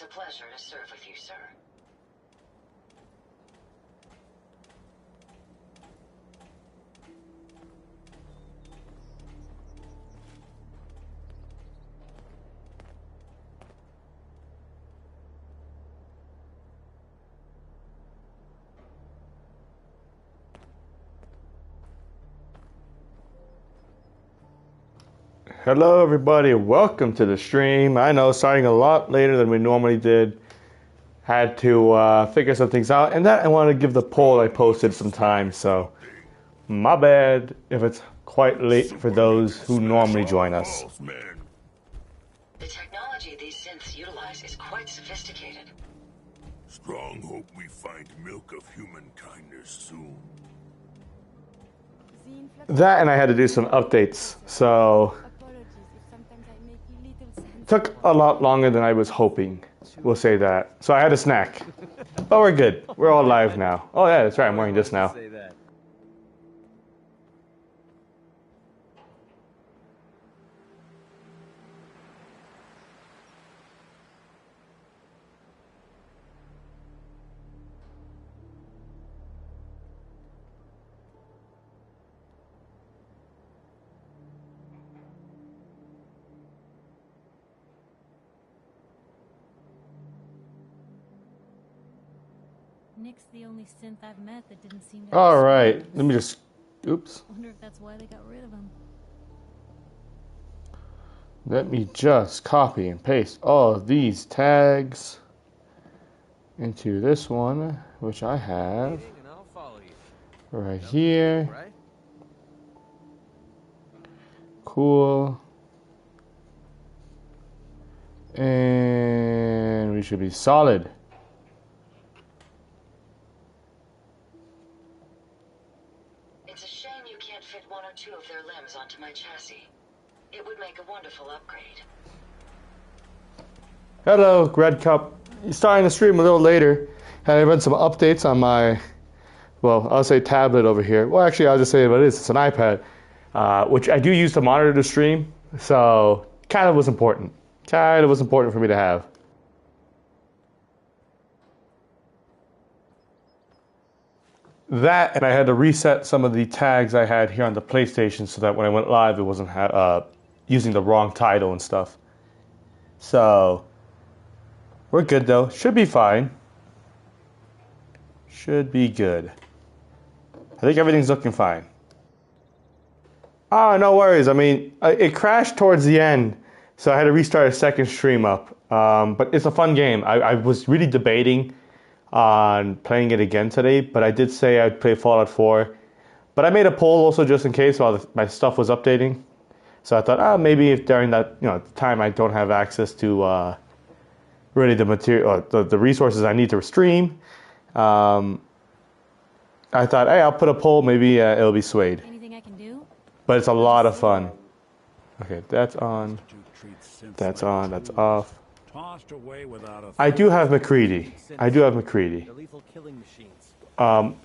a pleasure to serve with you, sir. Hello everybody, welcome to the stream. I know, starting a lot later than we normally did. Had to figure some things out, and that I want to give the poll I posted some time, so my bad if it's quite late for those who normally join us. The technology these synths utilize is quite sophisticated. Strong hope we find milk of human kindness soon. That and I had to do some updates, so it took a lot longer than I was hoping. We'll say that. So I had a snack. But we're good. We're all live now. Oh yeah, that's right, I'm wearing this now. Nick's the only synth I've met that didn't seem to. All right, let me just. Oops. Wonder if that's why they got rid of him. Let me just copy and paste all of these tags into this one, which I have right here. Cool. And we should be solid. It's a shame you can't fit one or two of their limbs onto my chassis. It would make a wonderful upgrade. Hello, Red Cup. You're starting the stream a little later. I run some updates on my, well, I'll say tablet over here. Well, actually, I'll just say what it is. It's an iPad, which I do use to monitor the stream. So, kind of was important. Kind of was important for me to have. That, and I had to reset some of the tags I had here on the PlayStation so that when I went live, it wasn't using the wrong title and stuff. So, we're good though. Should be fine. Should be good. I think everything's looking fine. Oh, no worries. I mean, it crashed towards the end, so I had to restart a second stream up. But it's a fun game. I was really debating on playing it again today, but I did say I'd play Fallout 4. But I made a poll also just in case while my stuff was updating. So I thought, maybe if during that time I don't have access to really the material, the resources I need to stream, I thought, hey, I'll put a poll. Maybe it'll be swayed. Anything I can do? But it's a lot of fun. Okay, that's on. That's on. That's off. I do have McCready.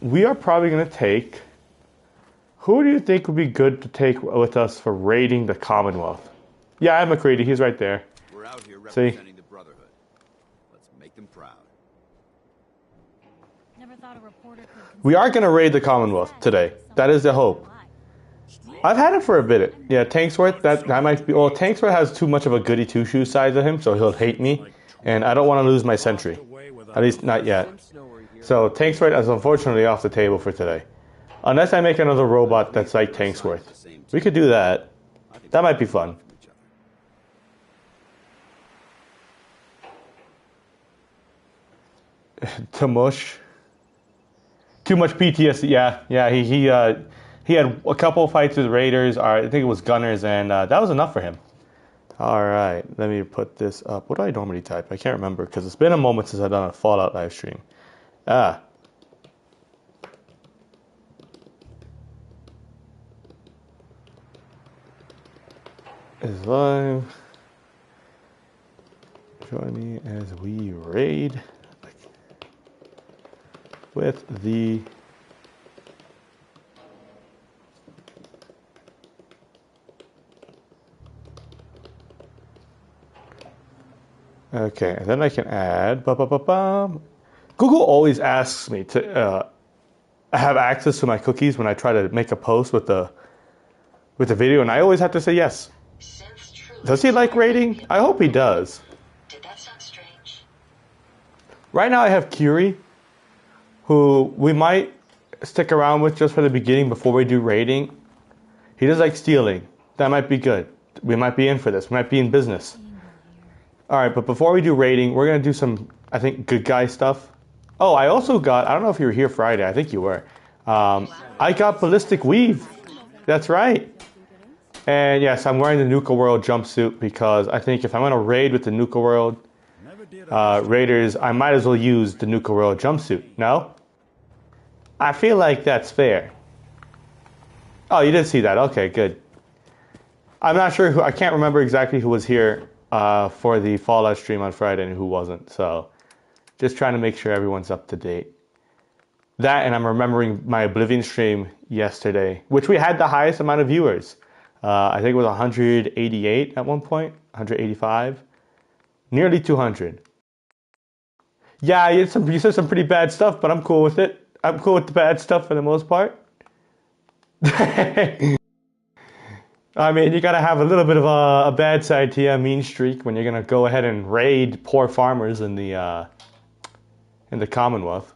We are probably going to take... Who do you think would be good to take with us for raiding the Commonwealth? Yeah, I have McCready. He's right there. We're out here representing the Brotherhood. Let's make them proud. Never thought a reporter could. We are going to raid the Commonwealth today. That is the hope. I've had it for a bit. Yeah, Tanksworth, that might be... Well, Tanksworth has too much of a goody two-shoes side to him, so he'll hate me. And I don't want to lose my sentry. At least not yet. So Tanksworth is unfortunately off the table for today. Unless I make another robot that's like Tanksworth. We could do that. That might be fun. Tamush. Too much PTSD. Yeah. He had a couple fights with raiders, or I think it was gunners, and that was enough for him. All right, let me put this up. What do I normally type? I can't remember because it's been a moment since I've done a Fallout live stream. Is live. Join me as we raid with the Okay, and then I can add. Google always asks me to have access to my cookies when I try to make a post with the video, and I always have to say yes. Since Does he like rating? I hope he does. Did that sound strange? Right now I have Curie, who we might stick around with just for the beginning before we do rating. He does like stealing. That might be good. We might be in for this. We might be in business. Alright, but before we do rating, we're going to do some, I think, good guy stuff. Oh, I also got, I don't know if you were here Friday. I think you were. I got Ballistic Weave. That's right. And yes, I'm wearing the Nuka World jumpsuit because I think if I'm going to raid with the Nuka World raiders, I might as well use the Nuka World jumpsuit. No? I feel like that's fair. Oh, you did see that. Okay, good. I'm not sure who, I can't remember exactly who was here for the Fallout stream on Friday and who wasn't. So just trying to make sure everyone's up to date. That, and I'm remembering my Oblivion stream yesterday, which we had the highest amount of viewers. I think it was 188 at one point, 185, nearly 200. Yeah, you said some pretty bad stuff, but I'm cool with it. I'm cool with the bad stuff for the most part. I mean, you gotta have a little bit of a bad side to you, a mean streak, when you're gonna go ahead and raid poor farmers in the Commonwealth.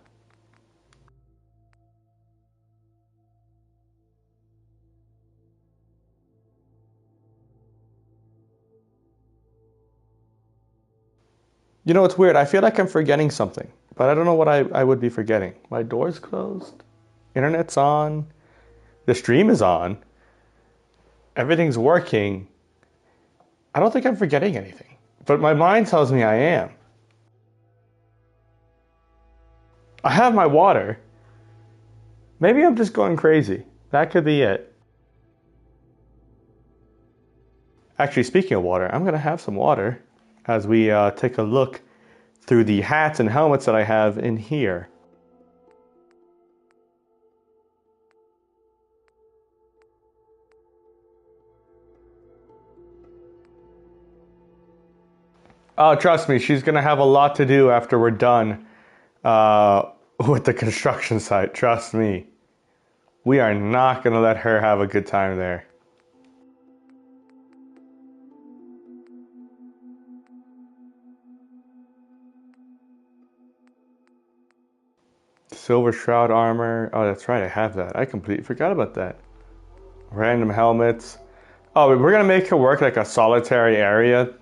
You know, it's weird. I feel like I'm forgetting something, but I don't know what I would be forgetting. My door's closed. Internet's on. The stream is on. Everything's working. I don't think I'm forgetting anything, but my mind tells me I am. I have my water. Maybe I'm just going crazy. That could be it. Actually, speaking of water, I'm going to have some water as we take a look through the hats and helmets that I have in here. Oh, trust me, she's going to have a lot to do after we're done with the construction site. Trust me. We are not going to let her have a good time there. Silver Shroud armor. Oh, that's right, I have that. I completely forgot about that. Random helmets. Oh, we're going to make her work like a solitary area.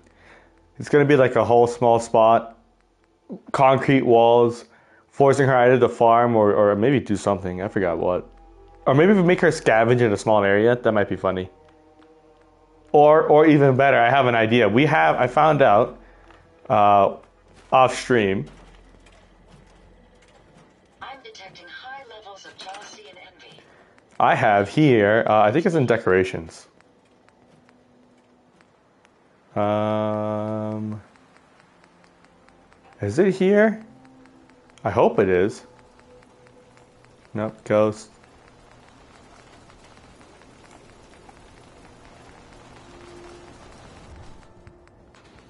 It's going to be like a whole small spot. Concrete walls. Forcing her either to farm or maybe do something. I forgot what. Or maybe if we make her scavenge in a small area. That might be funny. Or even better, I have an idea. I found out off stream. I'm detecting high levels of jealousy and envy. I have here, I think it's in decorations. Is it here? I hope it is. Nope, ghost.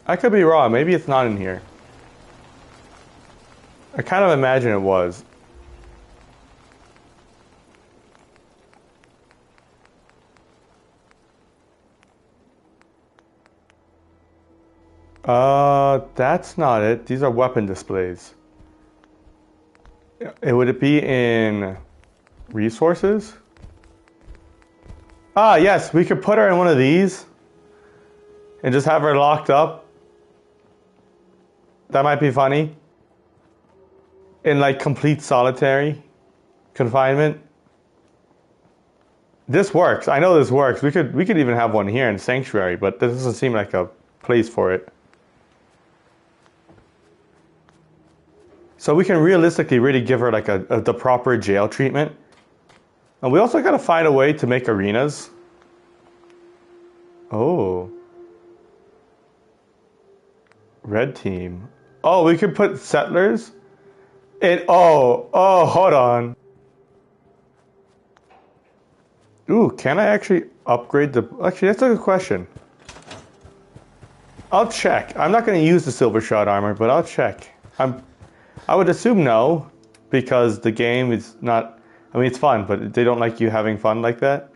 I could be wrong. Maybe it's not in here. I kind of imagine it was. That's not it. These are weapon displays. Would it be in resources? Ah, yes, we could put her in one of these and just have her locked up. That might be funny. In like complete solitary confinement. This works. I know this works. We could even have one here in Sanctuary, but this doesn't seem like a place for it. So we can realistically really give her like the proper jail treatment. And we also gotta find a way to make arenas. Oh. Red team. Oh, we could put settlers. Hold on. Ooh, can I actually upgrade the... Actually, that's a good question. I'll check. I'm not going to use the silver shot armor, but I'll check. I would assume no, because the game is not... I mean, it's fun, but they don't like you having fun like that.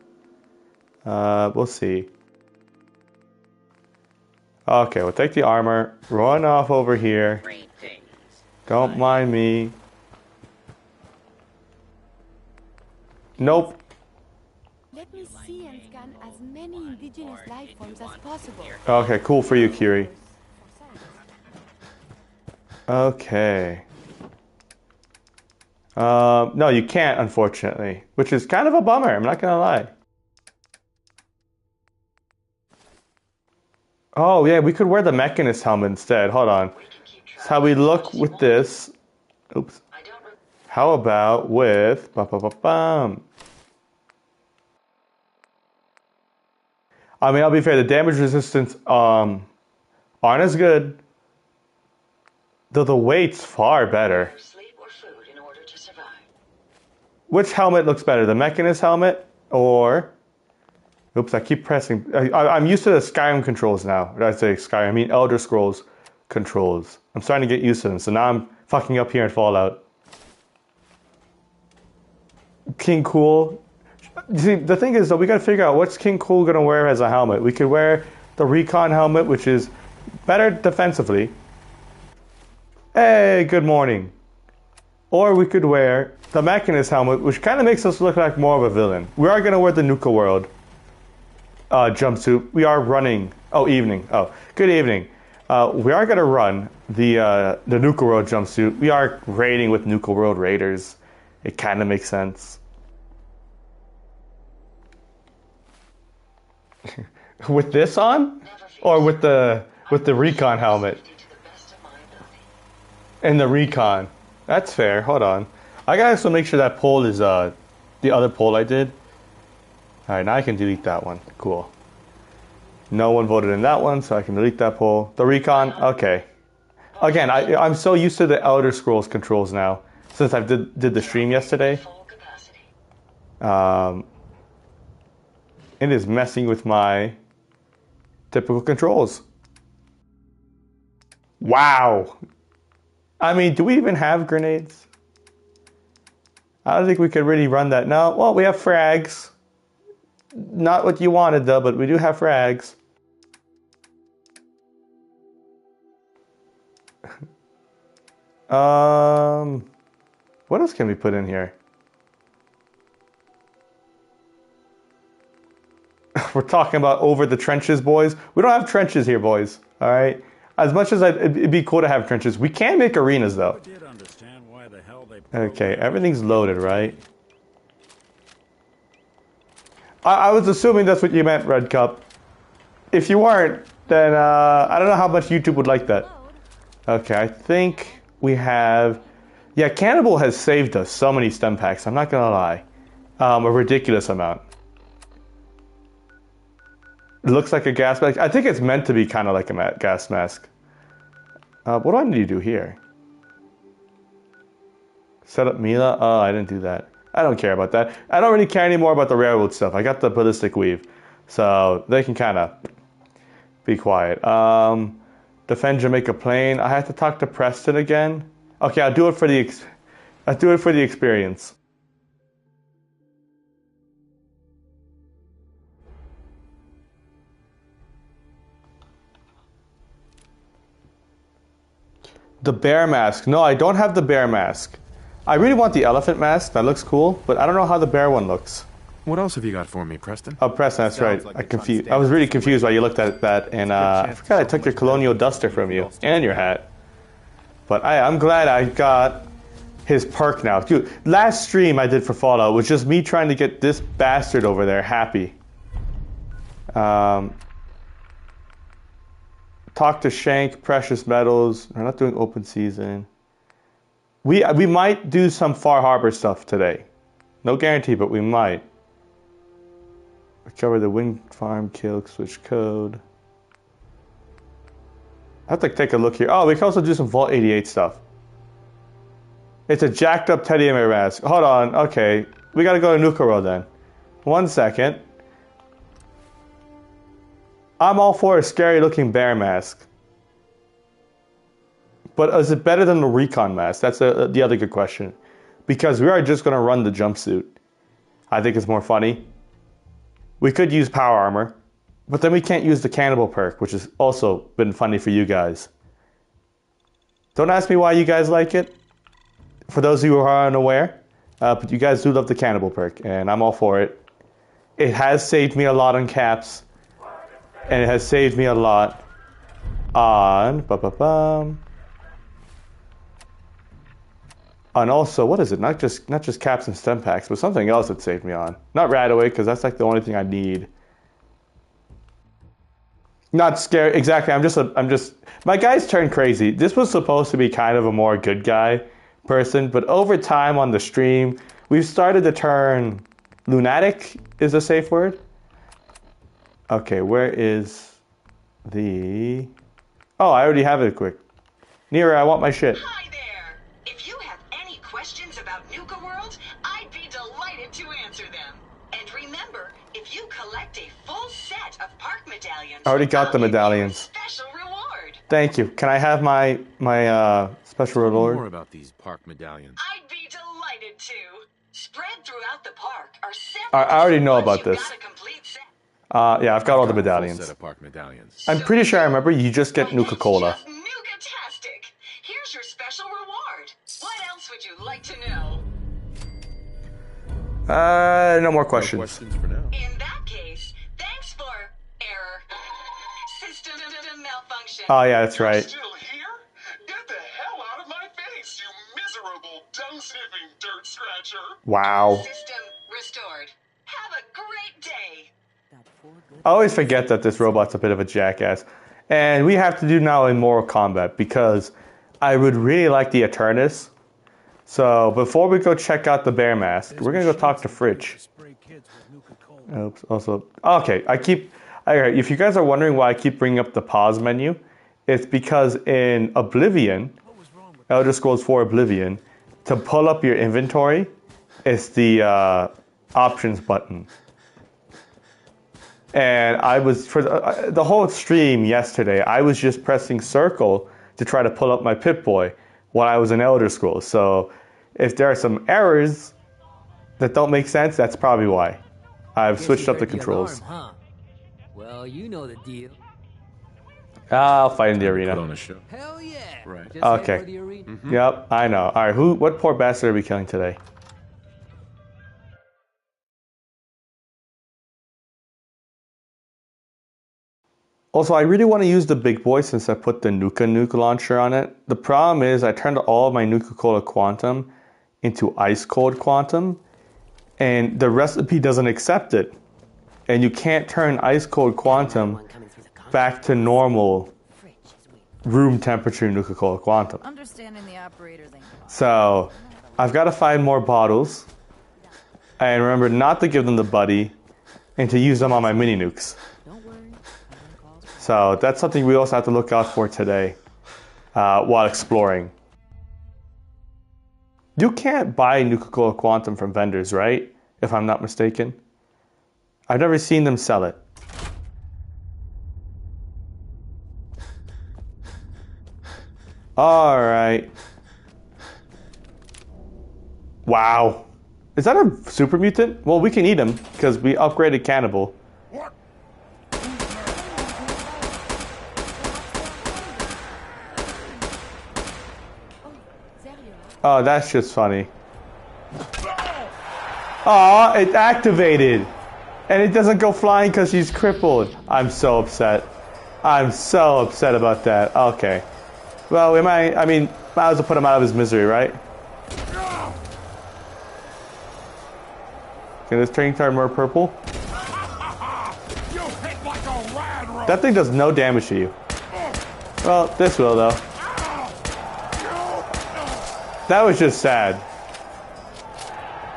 We'll see. Okay, we'll take the armor, run off over here. Don't mind me. Nope. Let me see and scan as many indigenous life forms as possible. Okay, cool for you, Kiri. Okay. No, you can't, unfortunately. Which is kind of a bummer, I'm not gonna lie. Oh, yeah, we could wear the Mechanist helmet instead. Hold on. That's how we look with this. Oops. How about with... Ba-ba-ba-bum. I mean, I'll be fair, the damage resistance aren't as good. Though the weight's far better. Sleep or food in order to survive. Which helmet looks better, the Mechanist helmet or... Oops, I keep pressing. I'm used to the Skyrim controls now. Did I say Skyrim? I mean Elder Scrolls controls. I'm starting to get used to them, so now I'm fucking up here in Fallout. King Cool. See, the thing is, though, we gotta figure out what's King Cool gonna wear as a helmet. We could wear the Recon helmet, which is better defensively. Hey, good morning. Or we could wear the Mechanist helmet, which kind of makes us look like more of a villain. We are gonna wear the Nuka World jumpsuit. We are running. Oh, evening. Oh, good evening. We are gonna run the Nuka World jumpsuit. We are raiding with Nuka World raiders. It kind of makes sense. With this on, or with the Recon helmet and the Recon. That's fair. Hold on. I gotta also make sure that poll is the other poll I did. Alright, now I can delete that one. Cool. No one voted in that one, so I can delete that poll. The Recon, okay. Again, I'm so used to the Elder Scrolls controls now, since I did the stream yesterday. It is messing with my typical controls. Wow. I mean, do we even have grenades? I don't think we could really run that. No, well, we have frags. Not what you wanted though, but we do have frags. What else can we put in here? We're talking about over the trenches, boys. We don't have trenches here, boys. All right. As much as it'd be cool to have trenches, we can make arenas though. Okay, everything's loaded, right? I was assuming that's what you meant, Red Cup. If you weren't, then I don't know how much YouTube would like that. Okay, I think we have... Yeah, Cannibal has saved us so many stem packs, I'm not gonna lie. A ridiculous amount. It looks like a gas mask. I think it's meant to be kind of like a gas mask. What do I need to do here? Set up Mila? Oh, I didn't do that. I don't care about that. I don't really care anymore about the railroad stuff. I got the ballistic weave. So they can kind of be quiet. Defend Jamaica Plain. I have to talk to Preston again. Okay, I'll do it for the experience. The bear mask. No, I don't have the bear mask. I really want the elephant mask. That looks cool, but I don't know how the bear one looks. What else have you got for me, Preston? Oh, Preston, that's right. I was really confused while you looked at that, and I forgot I took your colonial duster from you and your hat. But I'm glad I got his perk now. Dude, last stream I did for Fallout was just me trying to get this bastard over there happy. Talk to Shank, Precious Metals. We're not doing open season. We might do some Far Harbor stuff today. No guarantee, but we might. Recover the wind farm kill, switch code. I have to take a look here. Oh, we can also do some Vault 88 stuff. It's a jacked up teddy bear mask. Hold on, okay. We gotta go to Nuka World then. 1 second. I'm all for a scary looking bear mask. But is it better than the recon mask? That's the other good question. Because we are just going to run the jumpsuit. I think it's more funny. We could use power armor. But then we can't use the cannibal perk, which has also been funny for you guys. Don't ask me why you guys like it. For those of you who are unaware. But you guys do love the cannibal perk. And I'm all for it. It has saved me a lot on caps. And it has saved me a lot on... And also, what is it? Not just caps and stem packs, but something else that saved me on. Not Radaway, because that's like the only thing I need. Not scary. Exactly. I'm just. My guys turned crazy. This was supposed to be kind of a more good guy person, but over time on the stream, we've started to turn lunatic. Is a safe word. Okay, where is the? Oh, I already have it. Quick, Nira, I want my shit. Hi there! If you have any questions about Nuka World, I'd be delighted to answer them. And remember, if you collect a full set of park medallions, I already got the I'll give you a medallions. special reward. Thank you. Can I have my special More reward? about these park medallions. I'd be delighted to. Spread throughout the park are several. I already know about you've this. got a complete set. Yeah, I've got all the Full medallions. set of park medallions. I'm pretty sure I remember you just get Nuka-Cola. It's just Nuka-tastic. Here's your special reward. What else would you like to know? No more No questions. questions for now. In that case, thanks for error. System malfunction. Oh yeah, that's right. Still here? Get the hell out of my face, you miserable, dung-sniffing dirt scratcher! Wow. System restored. Have a great day. I always forget that this robot's a bit of a jackass. And we have to do now in Mortal Kombat because I would really like the Eternus. So before we go check out the bear mask, we're going to go talk to Fridge. Oops, also, okay, if you guys are wondering why I keep bringing up the pause menu, it's because in Oblivion, Elder Scrolls 4 Oblivion, to pull up your inventory, it's the options button. And I was, for the whole stream yesterday, I was just pressing circle to try to pull up my Pip-Boy while I was in Elder Scrolls. So if there are some errors that don't make sense, that's probably why. I've switched up the controls. Alarm, huh? Well, you know the deal. I'll fight in the Put arena. on a show. Hell yeah. Right. Just Okay. head for the arena. Yep, I know. All right, what poor bastard are we killing today? Also, I really want to use the big boy since I put the Nuke launcher on it. The problem is I turned all of my Nuka-Cola Quantum into Ice Cold Quantum, and the recipe doesn't accept it. And you can't turn Ice Cold Quantum back to normal room temperature Nuka-Cola Quantum. Understanding the operator thing. So I've got to find more bottles and remember not to give them the buddy and to use them on my mini nukes. So that's something we also have to look out for today while exploring. You can't buy Nuka-Cola Quantum from vendors, right? If I'm not mistaken. I've never seen them sell it. All right. Wow. Is that a super mutant? Well, we can eat him because we upgraded Cannibal. What? Oh, that's just funny. Aw, it activated. And it doesn't go flying because he's crippled. I'm so upset. I'm so upset about that. Okay. Well, might as well put him out of his misery, right? Can this train turn more purple? You hit like a rad That thing does no damage to you. Well, this will, though. That was just sad.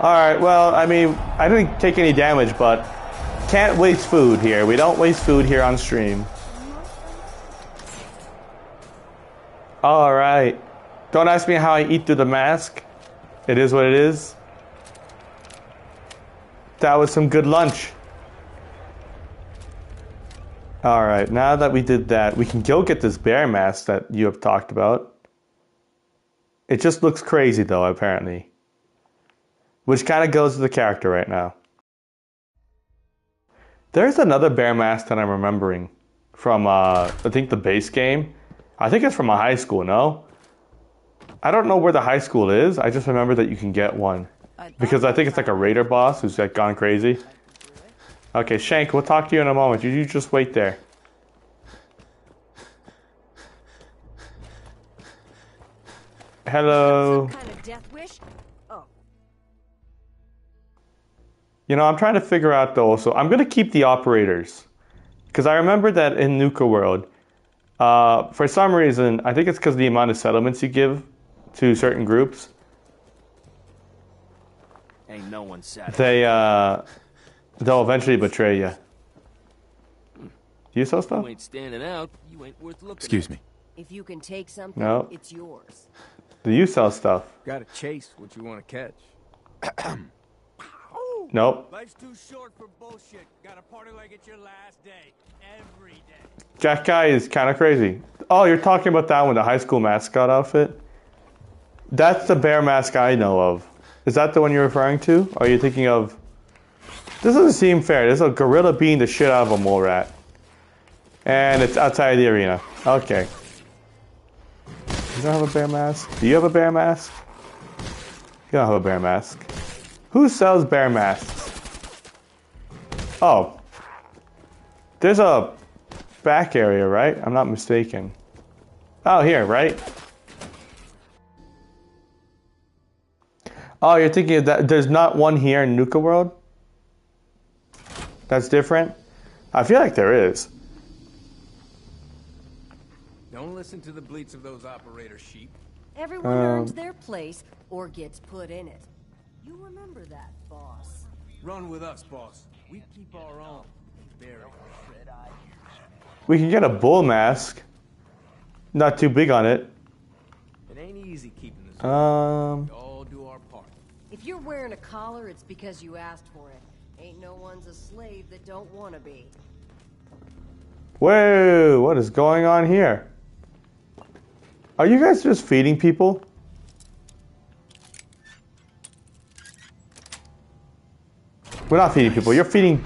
Alright, well, I didn't take any damage, but can't waste food here. We don't waste food here on stream. Alright. Don't ask me how I eat through the mask. It is what it is. That was some good lunch. Alright, now that we did that, we can go get this bear mask that you have talked about. It just looks crazy though, apparently. Which kind of goes to the character right now. There's another bear mask that I'm remembering from, I think the base game. I think it's from a high school, no? I don't know where the high school is. I just remember that you can get one. Because I think it's like a raider boss who's like gone crazy. Okay, Shank, we'll talk to you in a moment. You just wait there. Hello. Some kind of death wish? Oh. You know, I'm trying to figure out though, so I'm going to keep the operators. Because I remember that in Nuka World, for some reason, I think it's because of the amount of settlements you give to certain groups. Ain't no one satisfied. They'll eventually betray you. Do you sell stuff? You ain't standing out. You ain't worth looking Excuse at. me. If you can take something, No. it's yours. Do you sell stuff? Gotta chase what you want to catch. Nope. Life's too short for bullshit. Gotta party like it's your last day. Every day. Jack Guy is kind of crazy. Oh, you're talking about that one, the high school mascot outfit? That's the bear mask I know of. Is that the one you're referring to? Or are you thinking of... This doesn't seem fair. There's a gorilla beating the shit out of a mole rat. And it's outside the arena. Okay. You don't have a bear mask? Do you have a bear mask? You don't have a bear mask. Who sells bear masks? Oh. There's a back area, right? I'm not mistaken. Oh, here, right? Oh, you're thinking of that. There's not one here in Nuka World? That's different? I feel like there is. Don't listen to the bleats of those operator sheep. Everyone earns their place or gets put in it. You remember that, boss. Run with us, boss. We keep our own. We can get a bull mask. Not too big on it. It ain't easy keeping this. Um. We all do our part. If you're wearing a collar, it's because you asked for it. Ain't no one's a slave that don't want to be. Whoa, what is going on here? Are you guys just feeding people? We're not feeding people. You're feeding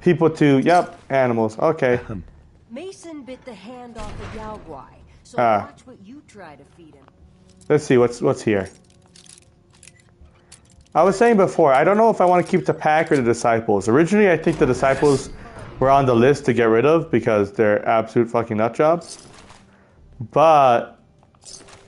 people to, yep, animals. Okay. Mason bit the hand off a Yao Guai, so Ah. watch what you try to feed him. Let's see what's here. I was saying before, I don't know if I want to keep the pack or the disciples. Originally, I think the disciples were on the list to get rid of because they're absolute fucking nut jobs. But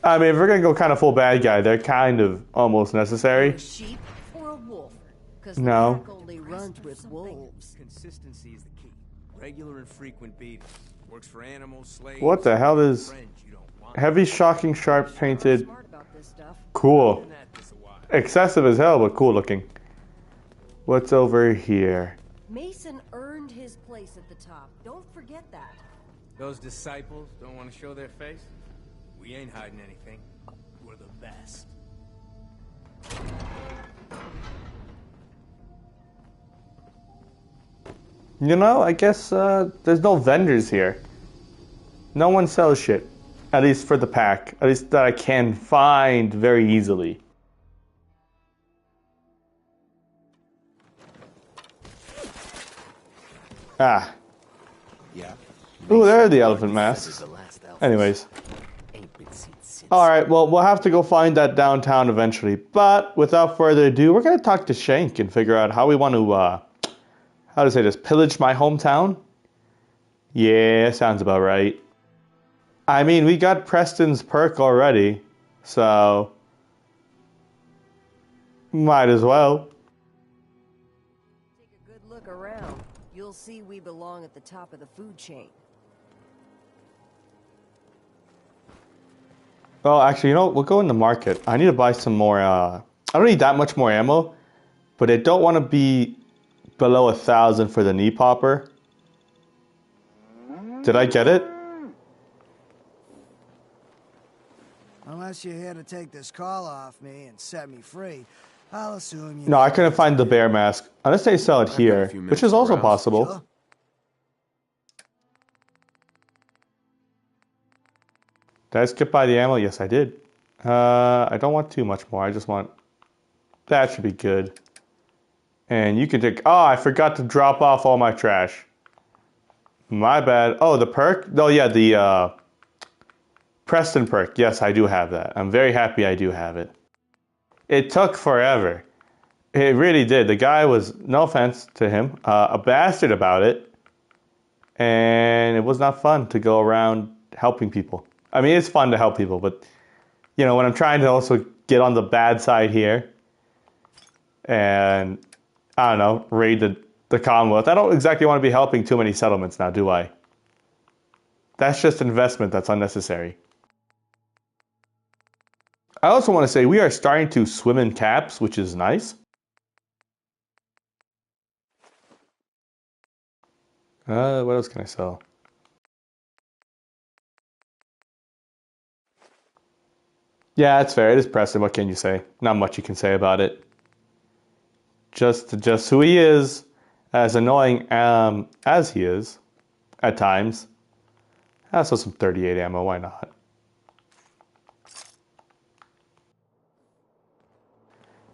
I mean, if we're gonna go kind of full bad guy, they're kind of almost necessary. A sheep or a wolf? Because No. the pack only runs with wolves. Consistency is the key. Regular and frequent beatings. Works for animals, slaves. What the hell is friends you don't want. heavy, shocking, sharp, painted? Smart about this stuff. Cool. Been at this a while. Excessive as hell, but cool looking. What's over here? Mason earned his place at the top. Don't forget that. Those disciples don't want to show their face? We ain't hiding anything. We're the best. You know, I guess there's no vendors here. No one sells shit. At least for the pack. At least that I can find very easily. Ah. Yeah. Ooh, there are the elephant masks. Anyways. Alright, well, we'll have to go find that downtown eventually. But without further ado, we're going to talk to Shank and figure out how we want to, how to say this, pillage my hometown? Yeah, sounds about right. I mean, we got Preston's perk already, so might as well. Take a good look around. You'll see we belong at the top of the food chain. Oh, actually, you know, we'll go in the market. I need to buy some more, I don't need that much more ammo, but I don't want to be below 1,000 for the knee popper. Did I get it? Unless you're here to take this call off me and set me free, I'll assume you... No, I couldn't find the bear mask. Unless they sell it here, which is also possible. Sure. Did I skip by the ammo? Yes, I did. I don't want too much more. I just want... That should be good. And you can take... Oh, I forgot to drop off all my trash. My bad. Oh, the perk? Oh, yeah, the Preston perk. Yes, I do have that. I'm very happy I do have it. It took forever. It really did. The guy was, no offense to him, a bastard about it. And it was not fun to go around helping people. I mean, it's fun to help people, but, you know, when I'm trying to also get on the bad side here and, I don't know, raid the Commonwealth, I don't exactly want to be helping too many settlements now, do I? That's just investment that's unnecessary. I also want to say we are starting to swim in caps, which is nice. What else can I sell? Yeah, that's fair. It is Preston. What can you say? Not much you can say about it. Just who he is, as annoying as he is, at times. Also some 38 ammo. Why not?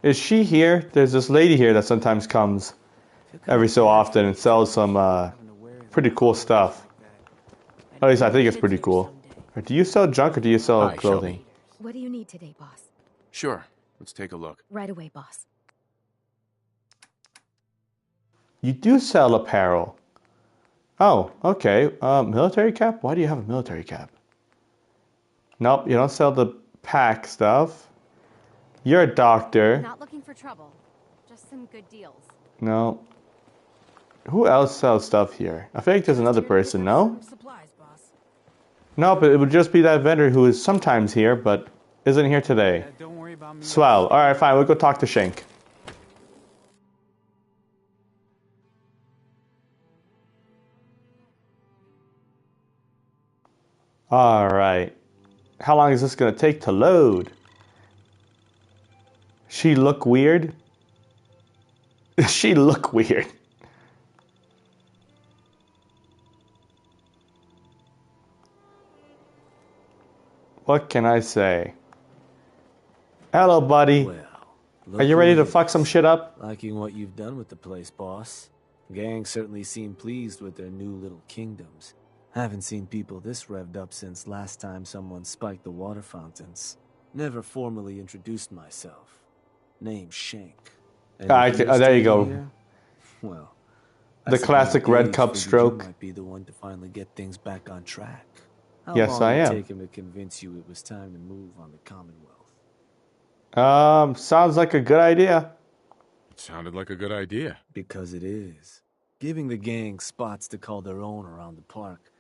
Is she here? There's this lady here that sometimes comes every so often and sells some pretty cool stuff. At least I think it's pretty cool. Do you sell junk or do you sell clothing? What do you need today, boss? Sure. Let's take a look. Right away, boss. You do sell apparel. Oh, okay. Military cap? Why do you have a military cap? Nope, you don't sell the pack stuff. You're a doctor. Not looking for trouble. Just some good deals. No. Who else sells stuff here? I think there's another person, no? No, but it would just be that vendor who is sometimes here, but isn't here today. Swell. Alright, fine. We'll go talk to Shank. Alright. How long is this going to take to load? She look weird? She look weird. What can I say? Hello, buddy. Well, are you ready to fuck some shit up? Liking what you've done with the place, boss. Gang certainly seem pleased with their new little kingdoms. Haven't seen people this revved up since last time someone spiked the water fountains. Never formally introduced myself. Name Shank. There you go. Here? Well, the classic red cup stroke. Might be the one to finally get things back on track. How yes, long I did am. it take him to convince you it was time to move on the Commonwealth? Sounds like a good idea. Sounded like a good idea. Because it is. Giving the gang spots to call their own around the park,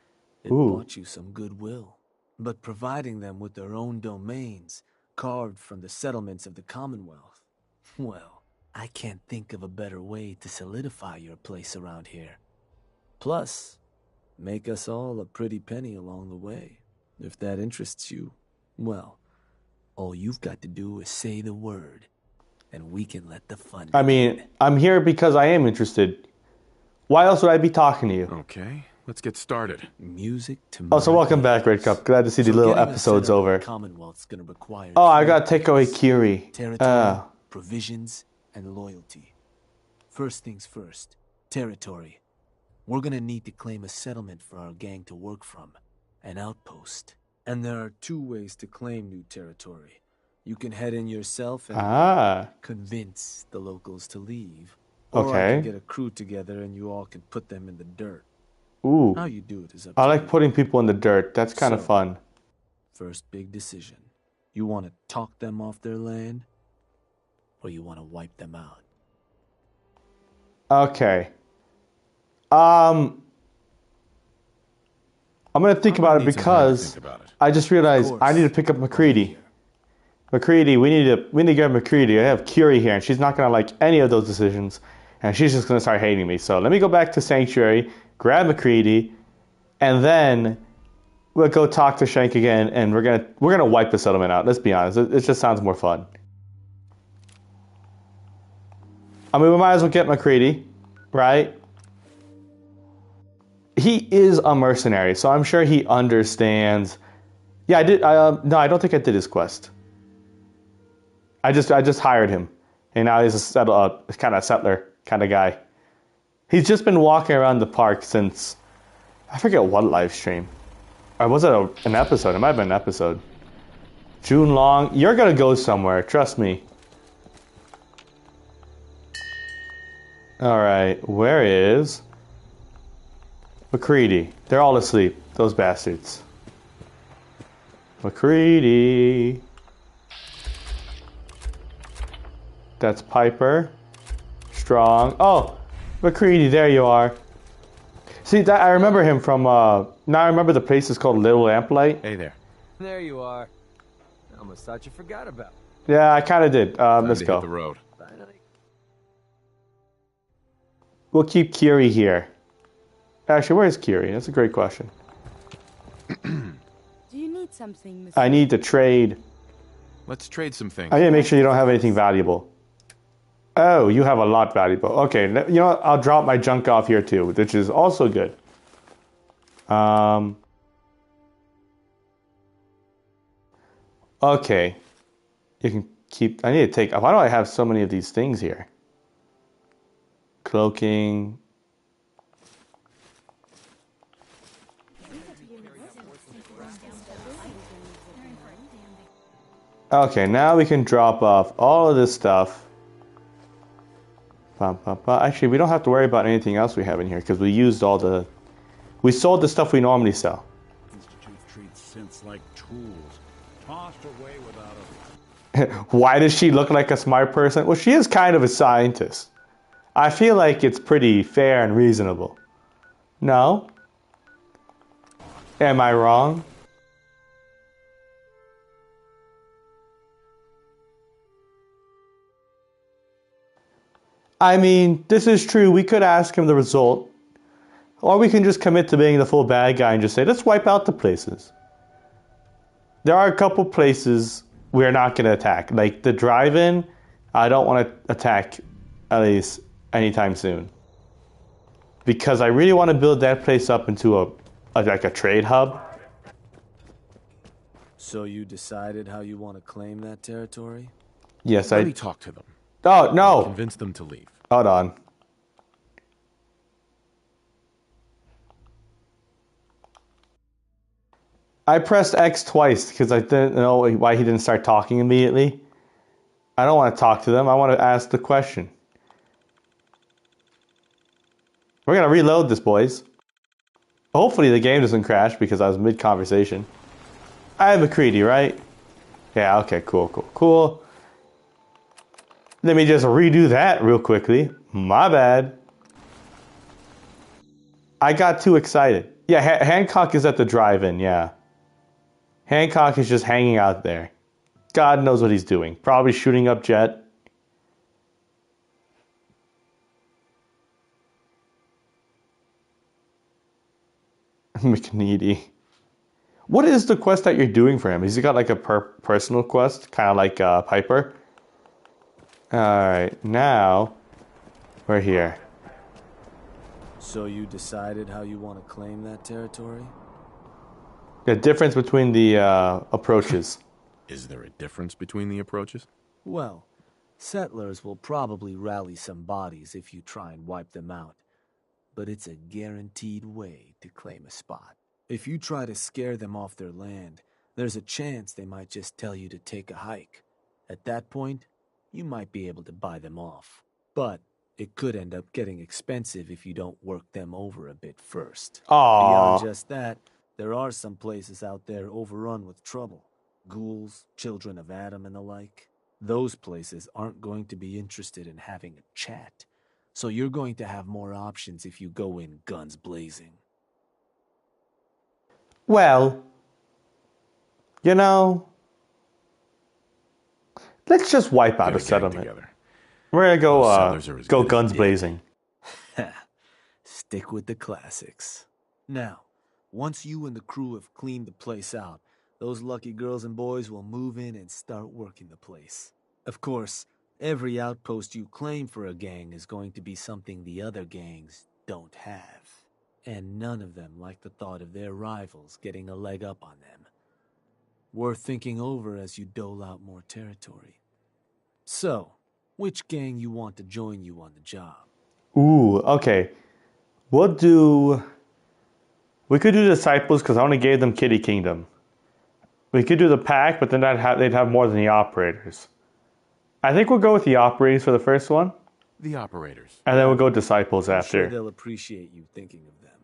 it Ooh. bought you some goodwill. But providing them with their own domains, carved from the settlements of the Commonwealth, well, I can't think of a better way to solidify your place around here. Plus, make us all a pretty penny along the way. If that interests you, well, all you've got to do is say the word, and we can let the fun I mean, I'm here because I am interested. Why else would I be talking to you? Okay, let's get started. Music to Oh, so welcome back, Red Cup. Glad to see the little episode's over. Commonwealth's gonna require Oh, I gotta take away Curie. territory, provisions, and loyalty. First things first, territory. We're gonna need to claim a settlement for our gang to work from, an outpost. And there are two ways to claim new territory. You can head in yourself and convince the locals to leave. Or I can get a crew together and you all can put them in the dirt. Ooh. How you do it is up I to like you. putting people in the dirt. That's kind of fun. First big decision. You want to talk them off their land? Or you want to wipe them out? Okay. I'm gonna think about it because I just realized I need to pick up McCready. McCready, we need to get McCready. I have Curie here, and she's not gonna like any of those decisions, and she's just gonna start hating me. So let me go back to Sanctuary, grab McCready, and then we'll go talk to Shank again, and we're gonna wipe the settlement out. Let's be honest, it just sounds more fun. I mean, we might as well get McCready, right? He is a mercenary, so I'm sure he understands Yeah, I did. No, I don't think I did his quest. I just hired him, and now he's a kind of settler kind of guy. He's just been walking around the park since I forget what live stream. Or was it an episode? It might have been an episode. June Long, you're gonna go somewhere. Trust me. All right, where is McCready? They're all asleep. Those bastards. McCready. That's Piper. Strong. Oh, McCready, there you are. See, that I remember him from, now I remember the place is called Little Lamplight. Hey there. There you are. I almost thought you forgot about me. Yeah, I kind of did. Let's go. Hit the road. We'll keep Kiri here. Actually, where's Kiri? That's a great question. Do you need something, Mr. I need to trade. Let's trade some things. I need to make sure you don't have anything valuable. Oh, you have a lot valuable. Okay, you know what? I'll drop my junk off here too, which is also good. Okay. You can keep... I need to take... Why do I have so many of these things here? Cloaking... Okay, now we can drop off all of this stuff. Actually, we don't have to worry about anything else we have in here because we used all the... We sold the stuff we normally sell. Institute treats synths like tools, tossed away without a... Why does she look like a smart person? Well, she is kind of a scientist. I feel like it's pretty fair and reasonable. No? Am I wrong? I mean, this is true. We could ask him the result. Or we can just commit to being the full bad guy and just say, let's wipe out the places. There are a couple places we're not going to attack. Like the drive-in, I don't want to attack at least anytime soon. Because I really want to build that place up into a trade hub. So you decided how you want to claim that territory? Yes, Let me talk to them. Oh, no. Convince them to leave. Hold on. I pressed X twice because I didn't know why he didn't start talking immediately. I don't want to talk to them. I want to ask the question. We're going to reload this, boys. Hopefully the game doesn't crash because I was mid-conversation. I have McCready, right? Yeah, okay, cool. Let me just redo that real quickly. My bad. I got too excited. Yeah, Hancock is at the drive-in, yeah. Hancock is just hanging out there. God knows what he's doing. Probably shooting up Jet. McNeedy. What is the quest that you're doing for him? Has he got like a personal quest? Kind of like Piper? Alright, now we're here. So you decided how you want to claim that territory? The difference between the approaches. Is there a difference between the approaches? Well, settlers will probably rally some bodies if you try and wipe them out. But it's a guaranteed way to claim a spot. If you try to scare them off their land, there's a chance they might just tell you to take a hike. At that point, you might be able to buy them off. But it could end up getting expensive if you don't work them over a bit first. Aww. Beyond just that, there are some places out there overrun with trouble. Ghouls, children of Adam, and the like. Those places aren't going to be interested in having a chat. So you're going to have more options if you go in guns blazing. Well, you know, let's just wipe out a settlement. Together. We're gonna go guns blazing. Stick with the classics. Now, once you and the crew have cleaned the place out, those lucky girls and boys will move in and start working the place. Of course, every outpost you claim for a gang is going to be something the other gangs don't have. And none of them like the thought of their rivals getting a leg up on them. Worth thinking over as you dole out more territory. So, which gang you want to join you on the job? Ooh, okay. We could do Disciples because I only gave them Kitty Kingdom. We could do the Pack, but then they'd have more than the Operators. I think we'll go with the Operators for the first one. The Operators. And then we'll go Disciples I'm after. sure they'll appreciate you thinking of them.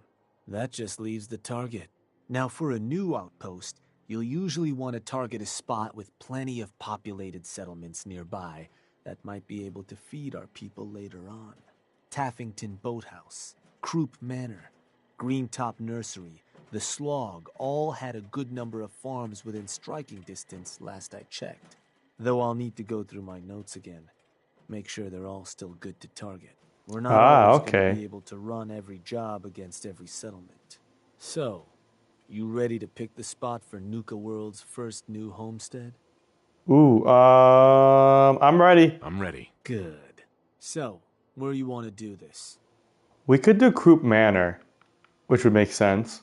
That just leaves the target. Now, for a new outpost, you'll usually want to target a spot with plenty of populated settlements nearby that might be able to feed our people later on. Taffington Boathouse, Croup Manor, Greentop Nursery, the Slog all had a good number of farms within striking distance last I checked. Though I'll need to go through my notes again. Make sure they're all still good to target. We're not always going to be able to run every job against every settlement. So, you ready to pick the spot for Nuka World's first new homestead? Ooh, I'm ready. I'm ready. Good. So, where you want to do this? We could do Croup Manor, which would make sense.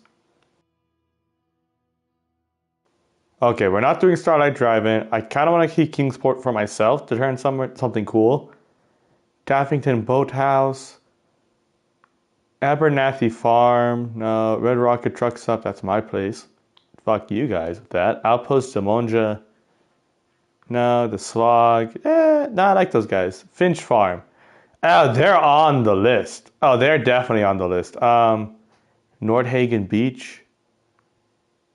Okay, we're not doing Starlight Drive-In. I kind of want to keep Kingsport for myself to turn something cool. Taffington Boathouse. Abernathy Farm. No, Red Rocket Truck Stop. That's my place. Fuck you guys with that. Outpost Demonja. No, the Slog. No, I like those guys. Finch Farm. Oh, they're on the list. Oh, they're definitely on the list. Nordhagen Beach.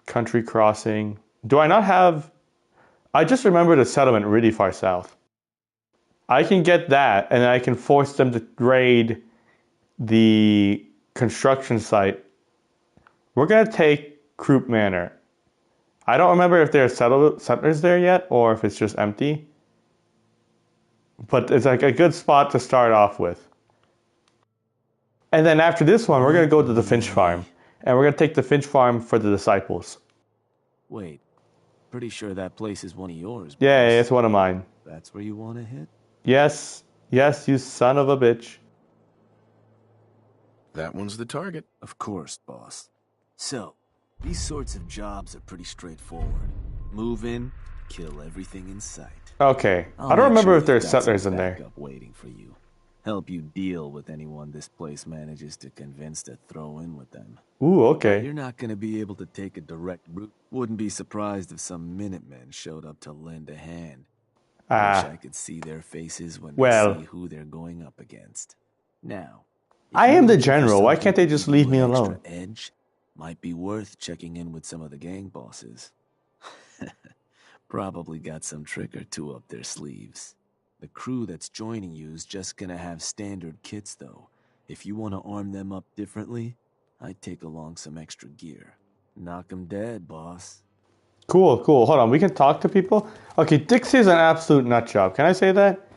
Country Crossing. Do I not have... I just remembered a settlement really far south. I can get that, and I can force them to raid the construction site. We're going to take Croup Manor. I don't remember if there are settlers there yet, or if it's just empty. But it's like a good spot to start off with. And then after this one, we're going to go to the Finch Farm. And we're going to take the Finch Farm for the Disciples. Wait. Pretty sure that place is one of yours. Yeah, it's one of mine. That's where you want to hit? Yes. Yes, you son of a bitch. That one's the target. Of course, boss. So, these sorts of jobs are pretty straightforward. Move in, kill everything in sight. Okay. I don't remember if there's settlers in there. Waiting for you. Help you deal with anyone this place manages to convince to throw in with them. Ooh, okay. You're not going to be able to take a direct route. Wouldn't be surprised if some Minutemen showed up to lend a hand. Wish I could see their faces when they see who they're going up against. Now, I am the general. Why can't they just leave me alone? Edge might be worth checking in with some of the gang bosses. Probably got some trick or two up their sleeves. The crew that's joining you is just gonna have standard kits, though. If you want to arm them up differently, I'd take along some extra gear. Knock 'em dead, boss. Cool, cool. Hold on, we can talk to people? Okay, Dixie's an absolute nut job. Can I say that?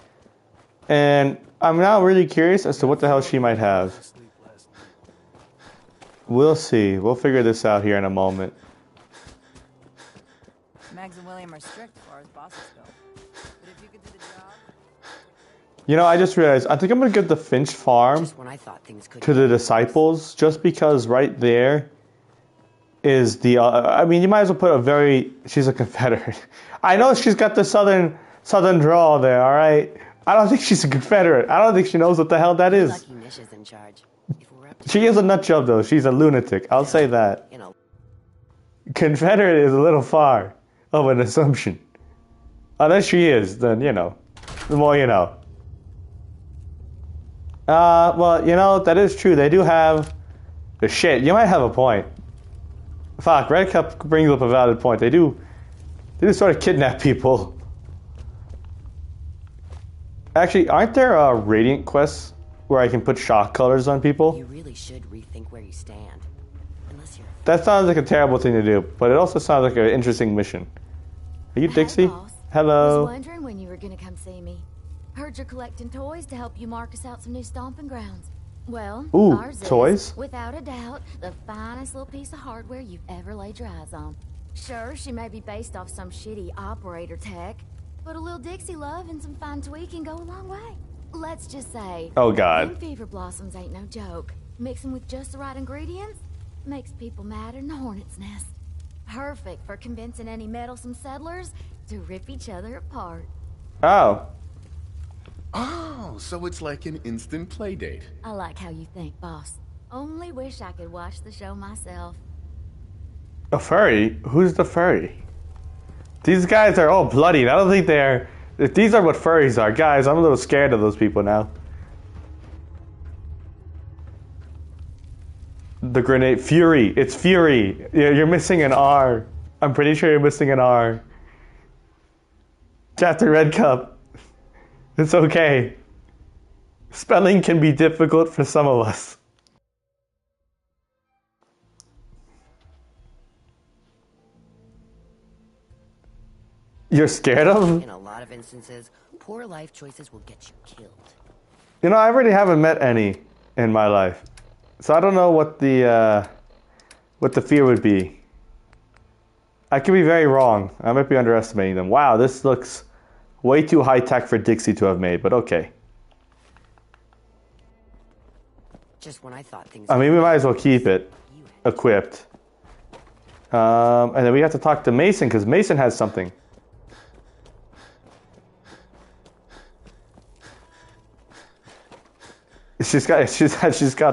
And I'm now really curious as to what the hell she might have. We'll see. We'll figure this out here in a moment. Mags and William are strict as far as bosses go. But if you could do the job... You know, I just realized, I think I'm going to give the Finch Farm to the Disciples, just because right there is the... I mean, you might as well put a very... She's a Confederate. I know she's got the southern drawl there, all right? I don't think she's a Confederate. I don't think she knows what the hell that is. Lucky Nish is in charge. She is a nut job, though. She's a lunatic. I'll say that. You know. Confederate is a little far of an assumption. Unless she is, then, you know. The more you know. Well, you know, that is true. They do have... Shit, you might have a point. Fuck, Red Cup brings up a valid point. They do sort of kidnap people. Actually, aren't there Radiant quests where I can put shock colors on people? You really should rethink where you stand. Unless you're... That sounds like a terrible thing to do, but it also sounds like an interesting mission. Are you Dixie? Boss. Hello. Was wondering when you were gonna come see me. Heard you're collecting toys to help you mark us out some new stomping grounds. Well, ooh, ours toys? Is, without a doubt, the finest little piece of hardware you've ever laid your eyes on. Sure, she may be based off some shitty operator tech, but a little Dixie love and some fine tweaking go a long way. Let's just say, oh god, them fever blossoms ain't no joke. Mixing with just the right ingredients makes people madder than a hornet's nest. Perfect for convincing any meddlesome settlers to rip each other apart. Oh. Oh, so it's like an instant play date. I like how you think, boss. Only wish I could watch the show myself. A furry? Who's the furry? These guys are all bloody. I don't think they're... These are what furries are. Guys, I'm a little scared of those people now. The grenade. Fury. It's Fury. You're missing an R. I'm pretty sure you're missing an R. Chapter Red Cup. It's okay. Spelling can be difficult for some of us. You're scared of them? In a lot of instances, poor life choices will get you killed. You know, I really haven't met any in my life. So I don't know what the fear would be. I could be very wrong. I might be underestimating them. Wow, this looks way too high-tech for Dixie to have made, but okay. Just when I thought things... I mean, we might as well keep it equipped. And then we have to talk to Mason, because Mason has something. She's got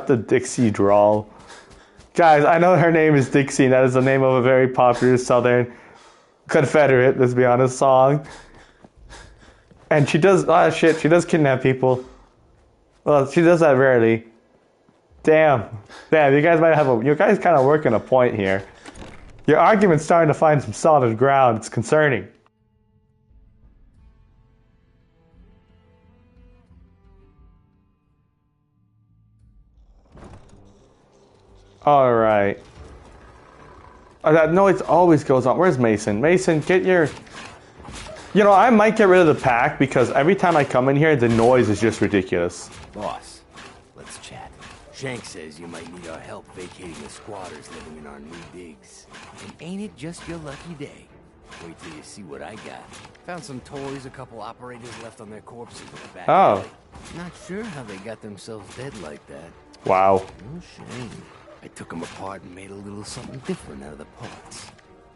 the Dixie drawl. Guys, I know her name is Dixie, and that is the name of a very popular Southern Confederate, let's be honest, song. And she does, shit, she does kidnap people. Well, she does that rarely. Damn, you guys might have you guys kind of working a point here. Your argument's starting to find some solid ground. It's concerning. All right. That noise always goes on. Where's Mason? Mason, get your... You know, I might get rid of the pack because every time I come in here, the noise is just ridiculous. Boss, let's chat. Shank says you might need our help vacating the squatters living in our new digs. And ain't it just your lucky day? Wait till you see what I got. Found some toys a couple operators left on their corpses in the back. Oh. alley. Not sure how they got themselves dead like that. Wow. No shame. I took them apart and made a little something different out of the parts.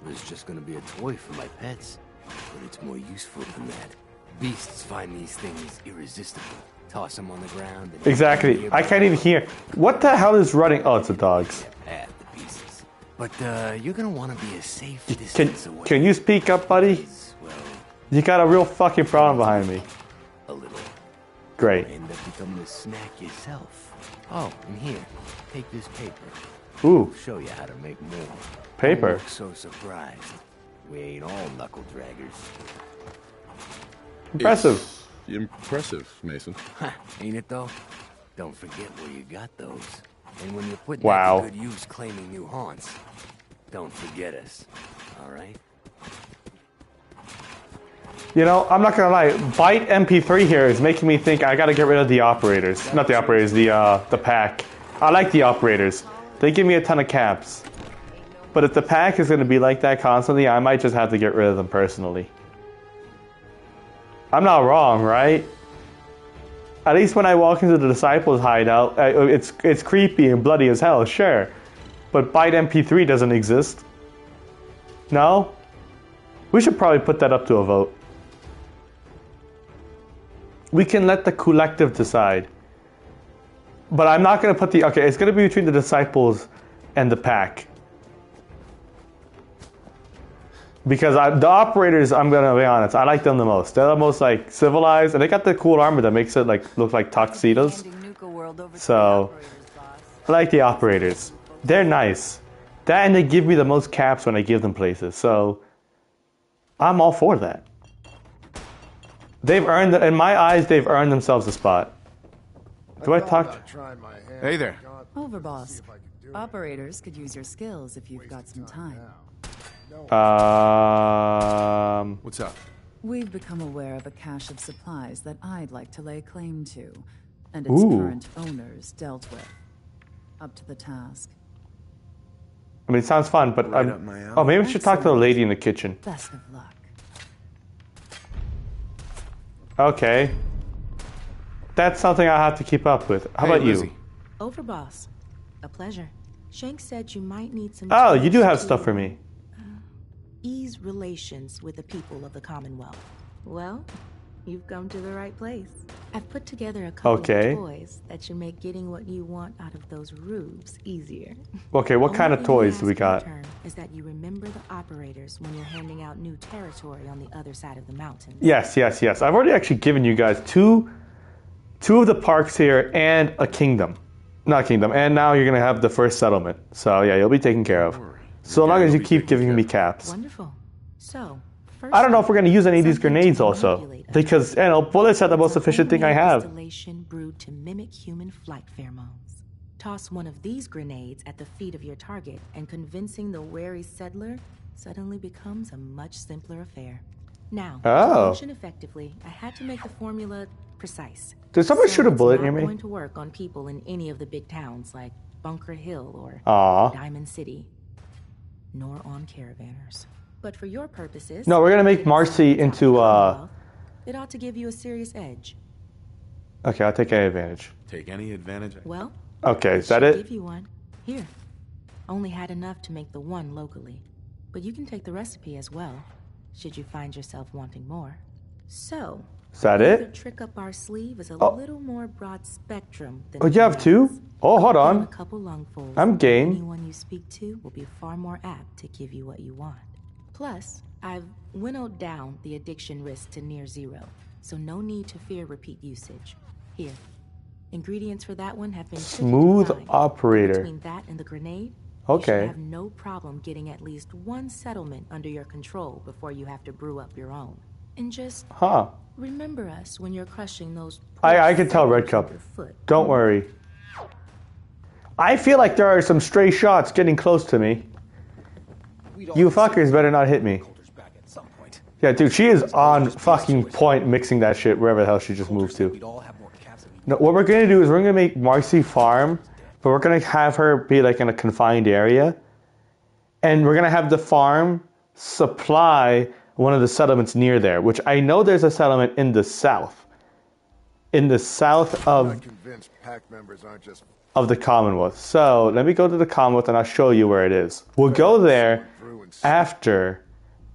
It was just gonna be a toy for my pets, but it's more useful than that. Beasts find these things irresistible. Toss them on the ground. And exactly. I can't even hear. What the hell is running? Oh, it's the dogs. Half the pieces. But you're gonna want to be a safe distance away. Can you speak up, buddy? Well, you got a real fucking problem behind me. A little. Great. End up becoming a snack yourself. Oh, and here, take this paper. Ooh. Show you how to make more. Paper. Don't look so surprised. We ain't all knuckle draggers. Impressive. It's impressive, Mason. Ain't it though? Don't forget where you got those. And when you're putting wow. that to good use claiming new haunts, don't forget us. All right? You know, I'm not gonna lie. Byte MP3 here is making me think I gotta get rid of the operators. Not the operators, the pack. I like the operators. They give me a ton of caps. But if the pack is gonna be like that constantly, I might just have to get rid of them personally. I'm not wrong, right? At least when I walk into the Disciples hideout, it's creepy and bloody as hell, sure. But Byte MP3 doesn't exist. No? We should probably put that up to a vote. We can let the collective decide. But I'm not going to put the... Okay, it's going to be between the Disciples and the pack. Because the operators, I'm going to be honest, I like them the most. They're the most, like, civilized. And they got the cool armor that makes it, like, look like tuxedos. So, I like the operators. They're nice. That and they give me the most caps when I give them places. So, I'm all for that. They've earned, in my eyes, they've earned themselves a spot. Do I talk? Hey there. Overboss. Operators could use your skills if you've got some time. What's up? We've become aware of a cache of supplies that I'd like to lay claim to, and its current owners dealt with. Up to the task. I mean, it sounds fun, but oh, maybe we should talk to the lady in the kitchen. Best of luck. Okay. That's something I have to keep up with. How about you? Overboss. A pleasure. Shank said you might need some... Oh, you do have stuff for me. ease relations with the people of the Commonwealth. Well, you've come to the right place. I've put together a couple of toys that should make getting what you want out of those roofs easier. Okay, what kind of toys do we got? Is that you remember the operators when you're handing out new territory on the other side of the mountains? Yes. I've already actually given you guys two of the parks here and a kingdom. Not kingdom. And now you're going to have the first settlement. So yeah, you'll be taken care of. So long as you keep giving me caps. Wonderful. So, I don't know if we're going to use any of these grenades also. Because, bullets are the most efficient thing I have. Installation brewed to mimic human flight pheromones. Toss one of these grenades at the feet of your target, and convincing the wary settler suddenly becomes a much simpler affair. Now, to function effectively, I had to make the formula precise. Did someone shoot a bullet near me? It's not going to work on people in any of the big towns like Bunker Hill or Diamond City, nor on caravanners. But for your purposes, no, we're gonna make Marcy into it ought to give you a serious edge. Okay, I'll take any advantage. Take any advantage? Well, okay, is that it? Give you one. Here. Only had enough to make the one locally, but you can take the recipe as well, should you find yourself wanting more. So, is that it? The trick up our sleeve is a little more broad spectrum than you have two? Oh, hold on. A couple lungfuls. I'm game. Anyone you speak to will be far more apt to give you what you want. Plus, I've winnowed down the addiction risk to near zero, so no need to fear repeat usage. Here, ingredients for that one have been smooth operator. Between that and the grenade, you should have no problem getting at least one settlement under your control before you have to brew up your own. And just remember us when you're crushing those. I can tell, Red Cup. Don't worry. I feel like there are some stray shots getting close to me. You fuckers better not hit me. Yeah, dude, she is on fucking point mixing that shit wherever the hell she just moved to. No, what we're going to do is we're going to make Marcy farm, but we're going to have her be like in a confined area. And we're going to have the farm supply one of the settlements near there, which I know there's a settlement in the south. In the south of the Commonwealth. So let me go to the Commonwealth and I'll show you where it is. We'll go there after,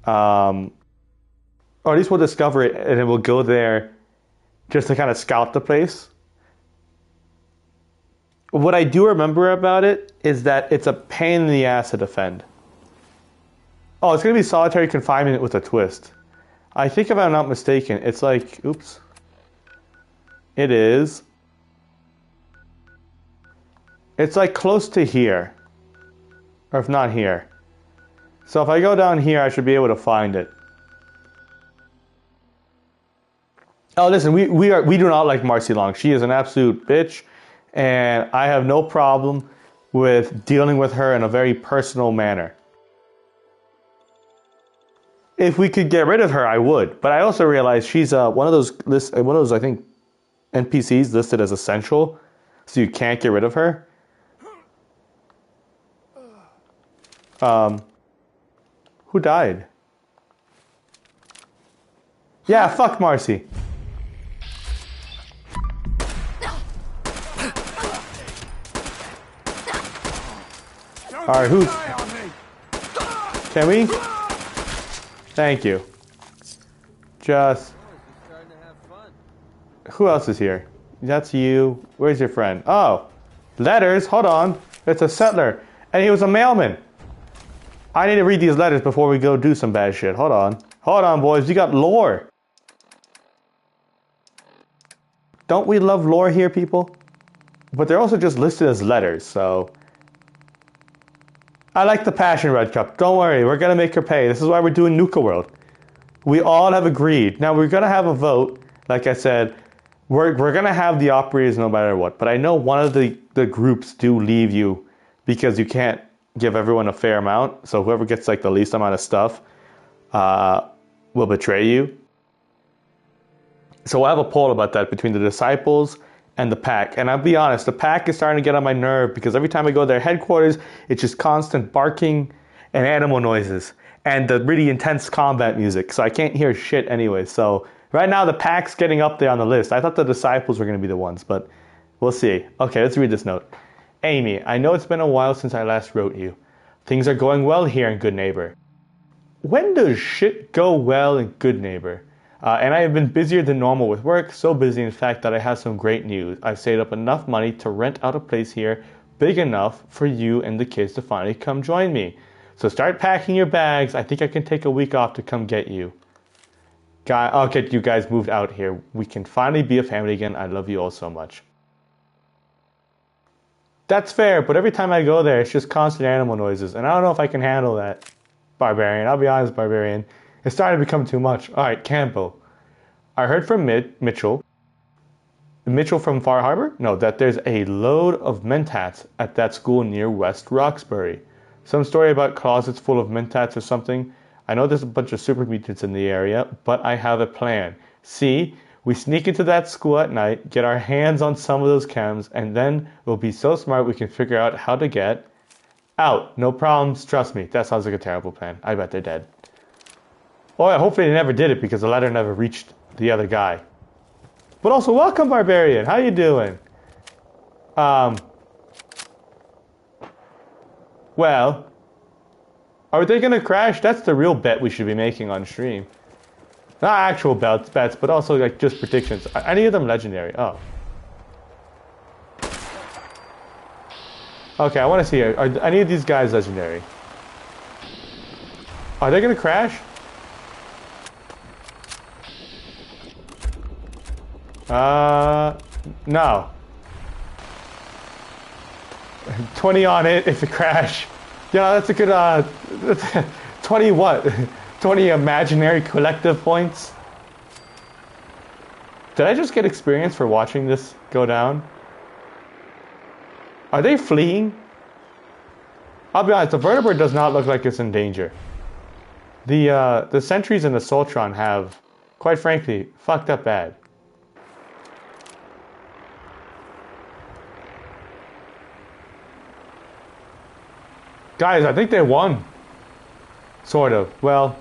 or at least we'll discover it and then we'll go there just to kind of scout the place. What I do remember about it is that it's a pain in the ass to defend. Oh, it's going to be solitary confinement with a twist. I think if I'm not mistaken, it's like, oops. It is. It's like close to here. Or if not here. So if I go down here, I should be able to find it. Oh, listen, we do not like Marcy Long. She is an absolute bitch. And I have no problem with dealing with her in a very personal manner. If we could get rid of her, I would. But I also realize she's one of those I think NPCs listed as essential, so you can't get rid of her. Who died? Yeah, fuck Marcy. Alright, who's... Can we? Thank you. Just... Who else is here? That's you. Where's your friend? Oh, letters? Hold on. It's a settler. And he was a mailman. I need to read these letters before we go do some bad shit. Hold on. Hold on, boys. We got lore. Don't we love lore here, people? But they're also just listed as letters, so... I like the passion, Red Cup. Don't worry. We're going to make her pay. This is why we're doing Nuka World. We all have agreed. Now, we're going to have a vote. Like I said, we're going to have the operators no matter what. But I know one of the groups do leave you because you can't give everyone a fair amount. So whoever gets like the least amount of stuff will betray you. So we'll have a poll about that between the disciples and the pack. And I'll be honest, the pack is starting to get on my nerve because every time I go to their headquarters, it's just constant barking and animal noises and the really intense combat music. So I can't hear shit anyway. So right now the pack's getting up there on the list. I thought the disciples were going to be the ones, but we'll see. Okay, let's read this note. Amy, I know it's been a while since I last wrote you. Things are going well here in Good Neighbor. when does shit go well in Good Neighbor? And I have been busier than normal with work, so busy in fact that I have some great news. I've saved up enough money to rent out a place here big enough for you and the kids to finally come join me. So start packing your bags. I think I can take a week off to come get you. I'll get you guys moved out here. We can finally be a family again. I love you all so much. That's fair, but every time I go there, it's just constant animal noises, and I don't know if I can handle that. Barbarian, I'll be honest, Barbarian. It's starting to become too much. Alright, Campbell. I heard from Mitchell from Far Harbor? No, that there's a load of mentats at that school near West Roxbury. Some story about closets full of mentats or something. I know there's a bunch of super mutants in the area, but I have a plan. See, we sneak into that school at night, get our hands on some of those chems, and then we'll be so smart we can figure out how to get out. No problems, trust me. That sounds like a terrible plan. I bet they're dead. Oh, hopefully they never did it because the letter never reached the other guy. But also, welcome, Barbarian. How you doing? Well, are they gonna crash? That's the real bet we should be making on stream. Not actual bets, but also like just predictions. Are any of them legendary? Oh. Okay, I want to see. Are any of these guys legendary? Are they gonna crash? No. 20 on it if it crash. Yeah, that's a good, 20 what? 20 imaginary collective points? Did I just get experience for watching this go down? Are they fleeing? I'll be honest, the vertebrate does not look like it's in danger. The sentries and the Soltron have, quite frankly, fucked up bad. Guys, I think they won. Sort of. Well.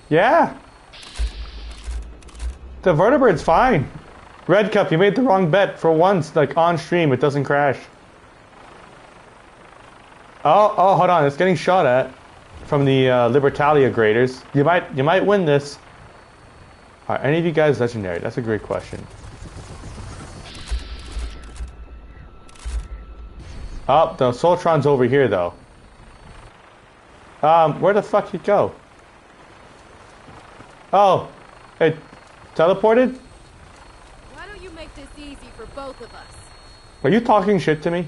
Yeah. The vertebrate's fine. Red Cup, you made the wrong bet. For once, like on stream, it doesn't crash. Oh, hold on. It's getting shot at from the Libertalia graders. You might win this. Are any of you guys legendary? That's a great question. Oh, the Soltron's over here, though. Where the fuck did it go? Oh, it teleported? Why don't you make this easy for both of us? Are you talking shit to me?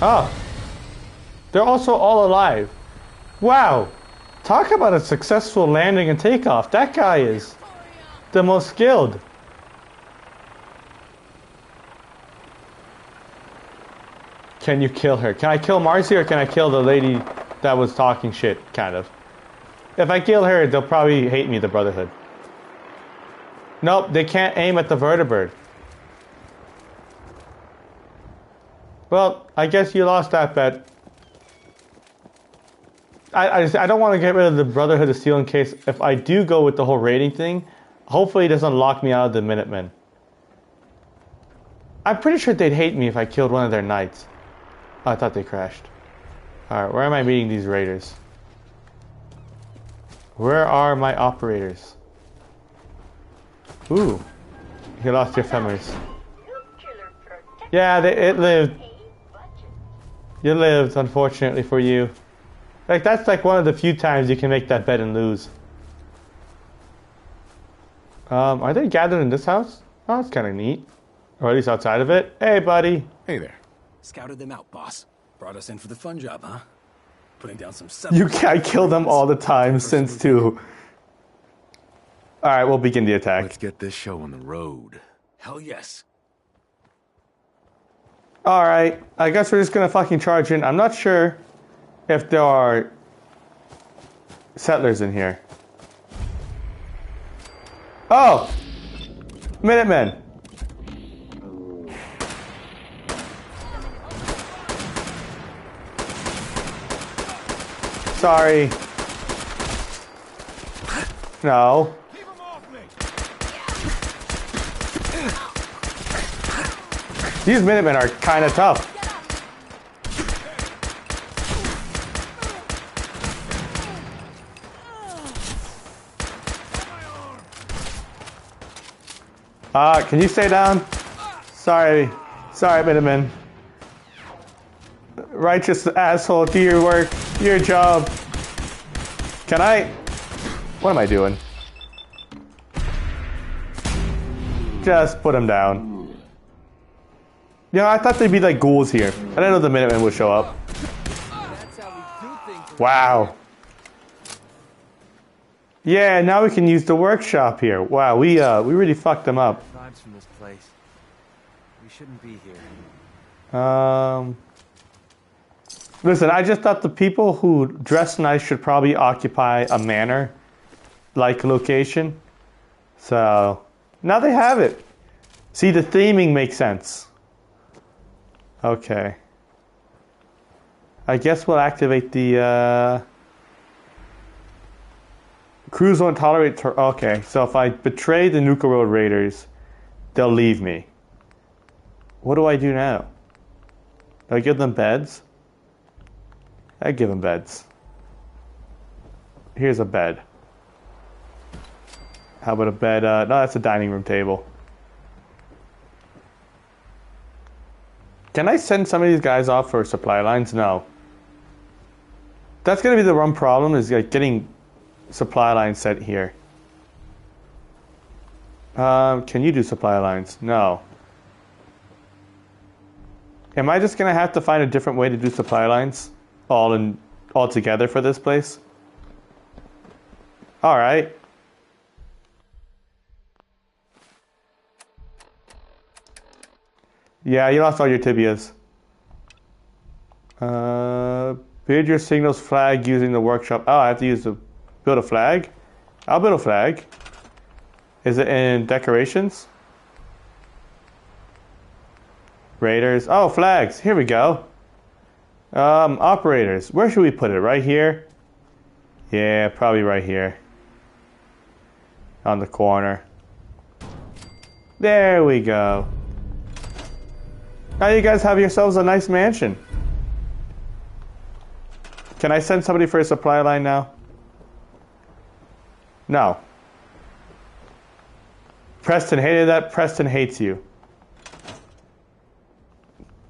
Oh. They're also all alive. Wow. Talk about a successful landing and takeoff. That guy is the most skilled. Can you kill her? Can I kill Marcy or can I kill the lady that was talking shit, kind of? If I kill her, they'll probably hate me, the Brotherhood. Nope, they can't aim at the vertebrate. Well, I guess you lost that bet. I don't want to get rid of the Brotherhood of Steel in case if I do go with the whole raiding thing, hopefully it doesn't lock me out of the Minutemen. I'm pretty sure they'd hate me if I killed one of their knights. Oh, I thought they crashed. Alright, where am I meeting these raiders? Where are my operators? Ooh. You lost your femurs. Yeah, it lived. You lived, unfortunately for you. Like, that's like one of the few times you can make that bet and lose. Are they gathered in this house? Oh, that's kind of neat. Or at least outside of it. Hey, buddy. Hey there. Scouted them out, boss. Brought us in for the fun job, huh? Putting down some settlers. I kill them all the time since too. Alright, we'll begin the attack. Let's get this show on the road. Hell yes. Alright, I guess we're just gonna fucking charge in. I'm not sure if there are settlers in here. Oh! Minutemen! Sorry. No. These Minutemen are kind of tough. Can you stay down? Sorry, Miniman. Righteous asshole, do your work, do your job. Can I? What am I doing? Just put him down. You know, I thought they'd be like ghouls here. I didn't know the Minutemen would show up. Wow. Yeah, now we can use the workshop here. Wow, we really fucked them up. Vibes from this place. We shouldn't be here. Listen, I just thought the people who dress nice should probably occupy a manor-like location. So, now they have it. See, the theming makes sense. Okay. I guess we'll activate the, crews won't tolerate... Okay, so if I betray the Nuka Road Raiders, they'll leave me. What do I do now? Do I give them beds? I give them beds. Here's a bed. How about a bed? No, that's a dining room table. Can I send some of these guys off for supply lines? No. That's going to be the one problem, is like getting supply lines set here. Can you do supply lines? No. Am I just going to have to find a different way to do supply lines? All together for this place? Alright. Yeah, you lost all your tibias. Build your signals flag using the workshop. Oh, I have to build a flag? I'll build a flag. Is it in decorations? Raiders. Oh, flags. Here we go. Operators. Where should we put it? Right here? Yeah, probably right here. On the corner. There we go. Now you guys have yourselves a nice mansion. Can I send somebody for a supply line now? No. Preston hated that. Preston hates you.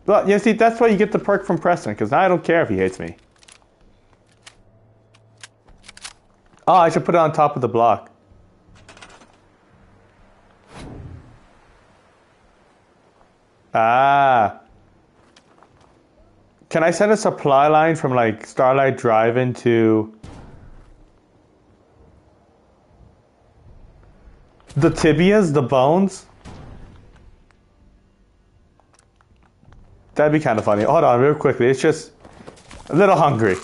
Well, you see, that's why you get the perk from Preston, because now I don't care if he hates me. Oh, I should put it on top of the block. Ah. Can I send a supply line from, like, Starlight Drive-In to... the tibias, the bones? That'd be kind of funny. Hold on, real quickly. It's just a little hungry.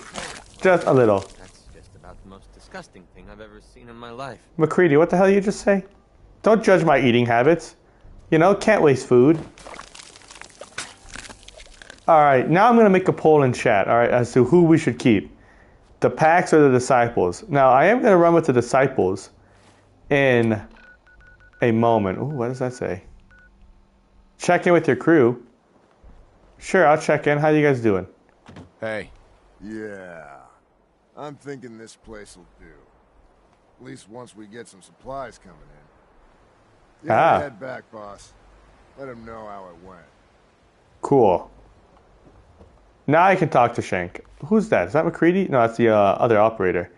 Just a little. That's just about the most disgusting thing I've ever seen in my life. McCready, what the hell did you just say? Don't judge my eating habits. You know, can't waste food. Alright, now I'm going to make a poll in chat, alright, as to who we should keep. The Pax or the Disciples. Now, I am going to run with the Disciples in a moment. Ooh, what does that say? Check in with your crew. Sure, I'll check in. How you guys doing? Hey. Yeah. I'm thinking this place will do. At least once we get some supplies coming in. Yeah, head back, boss. Let him know how it went. Cool. Now I can talk to Shank. Who's that? Is that McCready? No, that's the other operator.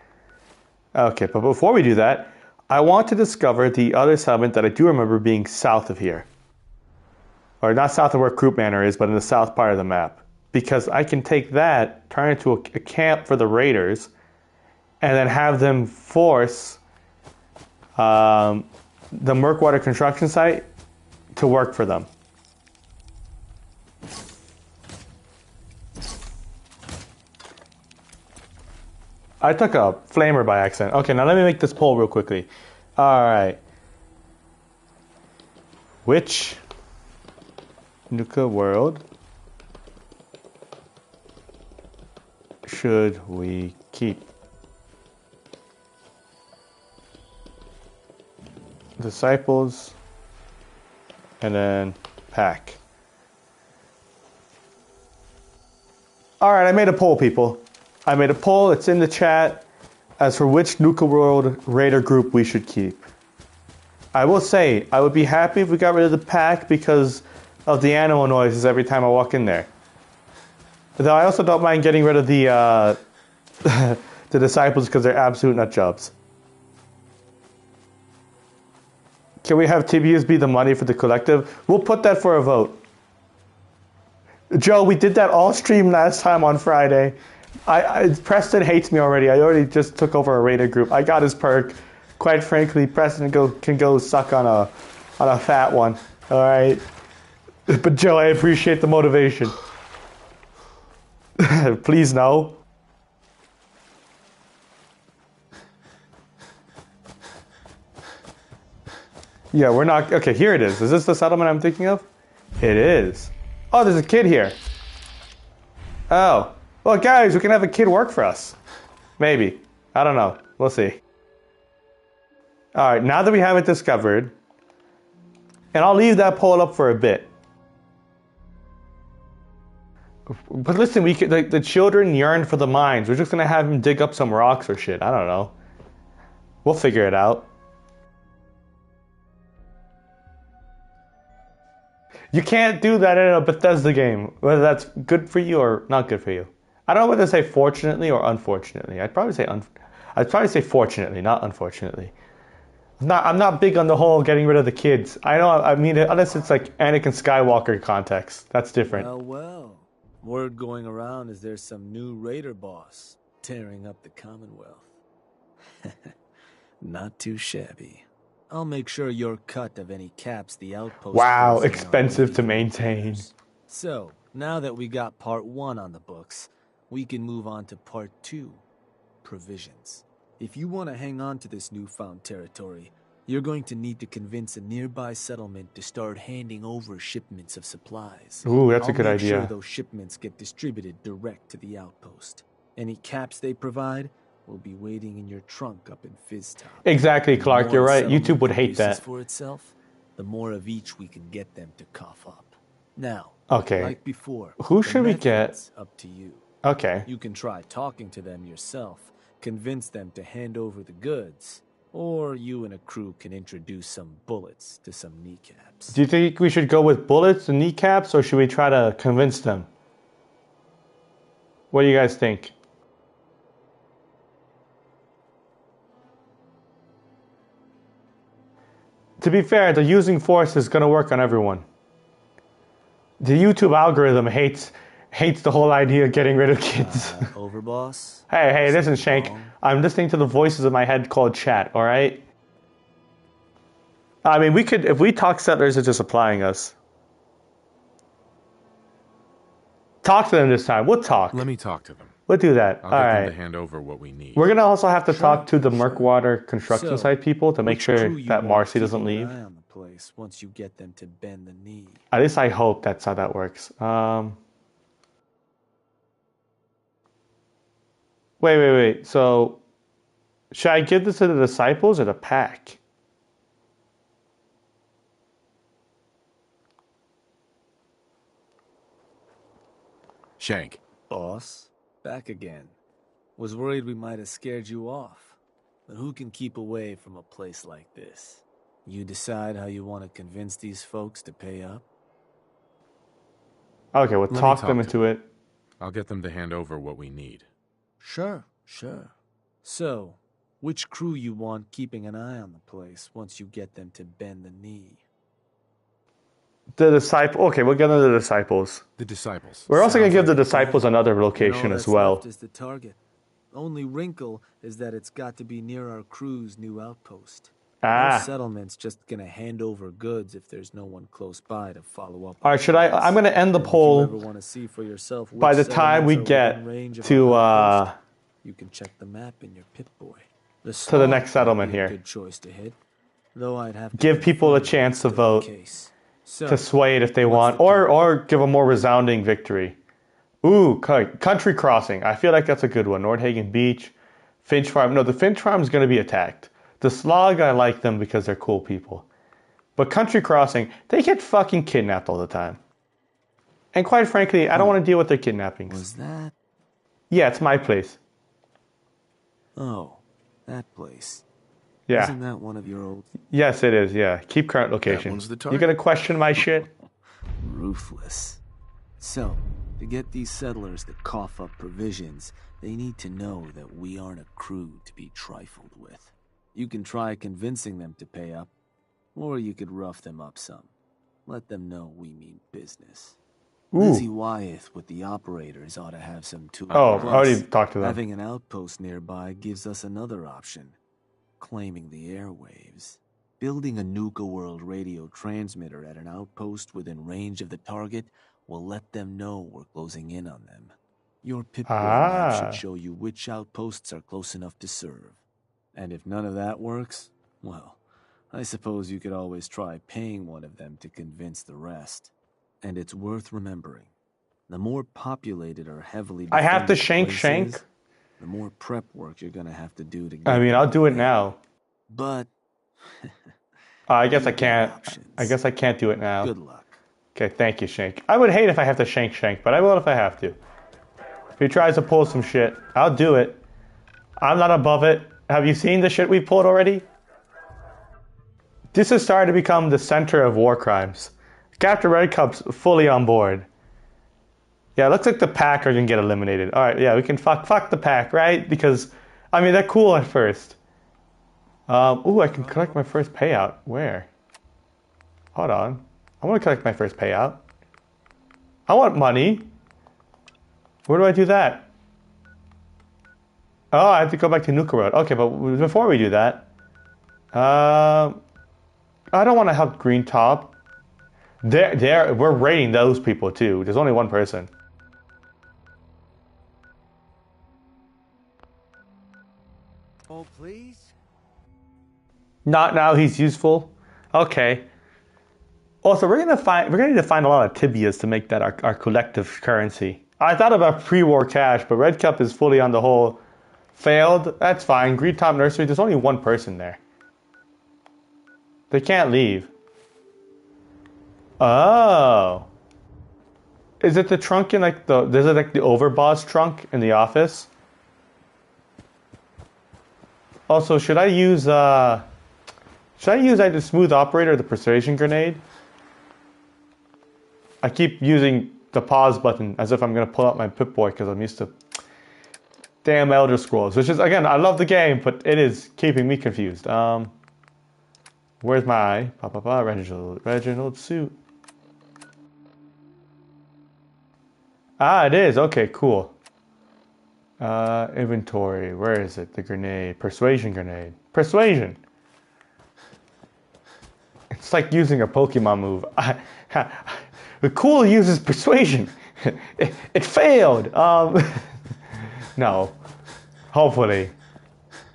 Okay, but before we do that, I want to discover the other settlement that I do remember being south of here. Or not south of where Croup Manor is, but in the south part of the map. Because I can take that, turn it into a camp for the Raiders, and then have them force the Murkwater construction site to work for them. I took a flamer by accident. Okay, now let me make this poll real quickly. Alright. Which Nuka world should we keep? Disciples, and then Pack. Alright, I made a poll, people. I made a poll, it's in the chat, as for which Nuka World Raider group we should keep. I will say, I would be happy if we got rid of the pack because of the animal noises every time I walk in there. Though I also don't mind getting rid of the the disciples because they're absolute nut jobs. Can we have TBUs be the money for the collective? We'll put that for a vote. Joe, we did that all stream last time on Friday. Preston hates me already. I already just took over a raider group. I got his perk. Quite frankly, Preston can go suck on a fat one. All right. But Joe, I appreciate the motivation. Please no. Yeah, we're not... Okay, here it is. Is this the settlement I'm thinking of? It is. Oh, there's a kid here. Oh. Well, guys, we can have a kid work for us. Maybe. I don't know. We'll see. Alright, now that we have it discovered... And I'll leave that poll up for a bit. But listen, we could, the children yearn for the mines. We're just going to have them dig up some rocks or shit. I don't know. We'll figure it out. You can't do that in a Bethesda game, whether that's good for you or not good for you. I don't know whether to say fortunately or unfortunately. I'd probably say fortunately, not unfortunately. I'm not big on the whole getting rid of the kids. I mean, unless it's like Anakin Skywalker context. That's different. Well. Word going around is there's some new raider boss tearing up the Commonwealth. Not too shabby. I'll make sure you're cut of any caps the outpost... Wow, expensive to maintain. So, now that we got part 1 on the books, we can move on to part 2. Provisions. If you want to hang on to this newfound territory, you're going to need to convince a nearby settlement to start handing over shipments of supplies. Ooh, that's a good idea. I'll make sure those shipments get distributed direct to the outpost. Any caps they provide will be waiting in your trunk up in Fizztop. Exactly, Clark, you're right. YouTube would hate that. For itself, the more of each we can get them to cough up. Now, okay. Like before, who should we get? Up to you. Okay. You can try talking to them yourself, convince them to hand over the goods, or you and a crew can introduce some bullets to some kneecaps. Do you think we should go with bullets and kneecaps, or should we try to convince them? What do you guys think? To be fair, the using force is going to work on everyone. The YouTube algorithm hates the whole idea of getting rid of kids. Overboss? Hey, listen, Shank. I'm listening to the voices in my head called chat, alright? I mean, we could, if we talk settlers are just applying us. Talk to them this time. We'll talk. Let me talk to them. We'll do that. I'll get them to hand over what we need. We're going to also have to talk to the Murkwater construction site people to make sure that Marcy doesn't leave. On the place once you get them to bend the knee. At least I hope that's how that works. Wait. So, should I give this to the disciples or the pack? Shank. Boss, back again. Was worried we might have scared you off. But who can keep away from a place like this? You decide how you want to convince these folks to pay up? Okay, we'll talk them into it. I'll get them to hand over what we need. Sure. So, which crew you want keeping an eye on the place once you get them to bend the knee? The disciple. Okay, we'll get them the disciples. The disciples. We're also going to give the disciples another location as well. Left is the target. Only wrinkle is that it's got to be near our crew's new outpost. No settlement's just going to hand over goods if there's no one close by to follow up. All right, I'm going to end the poll by the time we get to you can check the map in your Pip-Boy. To the next settlement here. Good choice to hit, though I'd have to give people a chance to vote, to sway it if they want, or give a more resounding victory. Ooh, Country Crossing. I feel like that's a good one. Nordhagen Beach, Finch Farm. No, the Finch Farm is going to be attacked. The Slog, I like them because they're cool people. But Country Crossing, they get fucking kidnapped all the time. And quite frankly, I don't want to deal with their kidnappings. Was that? Yeah, it's my place. Oh, that place. Yeah. Isn't that one of your old... Yes, it is, yeah. Keep current location. one's the You target. gonna question my shit? Ruthless. So, to get these settlers to cough up provisions, they need to know that we aren't a crew to be trifled with. You can try convincing them to pay up, or you could rough them up some. Let them know we mean business. Ooh. Lizzie Wyeth with the operators ought to have some tools. Oh, I Plus, already talked to them. having an outpost nearby gives us another option. Claiming the airwaves. Building a Nuka World radio transmitter at an outpost within range of the target will let them know we're closing in on them. Your Pip-Boy map should show you which outposts are close enough to serve. And if none of that works, well, I suppose you could always try paying one of them to convince the rest. And it's worth remembering, the more populated or heavily I have to defended shank, places, the more prep work you're gonna have to do to get I mean, them I'll do it away. now. But I guess I can't. I guess I can't do it now. Good luck. Okay, thank you, Shank. I would hate if I have to shank, but I will if I have to. If he tries to pull some shit, I'll do it. I'm not above it. Have you seen the shit we pulled already? This is starting to become the center of war crimes. Captain Redcup's fully on board. Yeah, it looks like the pack are gonna get eliminated. Alright, yeah, we can fuck the pack, right? Because, I mean, they're cool at first. Ooh, I can collect my first payout. Where? Hold on. I want to collect my first payout. I want money. Where do I do that? Oh, I have to go back to Nuka Road. Okay, but before we do that, I don't want to help Green Top. We're raiding those people too. There's only one person. Oh, please? Not now. He's useful. Okay. Also, we're gonna need to find a lot of tibias to make that our collective currency. I thought about pre-war cash, but Red Cup is fully on the whole failed. That's fine. Green Top Nursery. There's only one person there. They can't leave. Oh. Is it the trunk in like the... Is it like the overboss trunk in the office? Also, should I use like the smooth operator or the persuasion grenade? I keep using the pause button as if I'm going to pull out my Pip-Boy because I'm used to damn Elder Scrolls. Which is, again, I love the game, but it is keeping me confused. Where's my Reginald suit? Ah, it is. Okay, cool. Inventory. Where is it? The grenade. Persuasion grenade. Persuasion! It's like using a Pokemon move. The cool uses persuasion. It failed. No. Hopefully.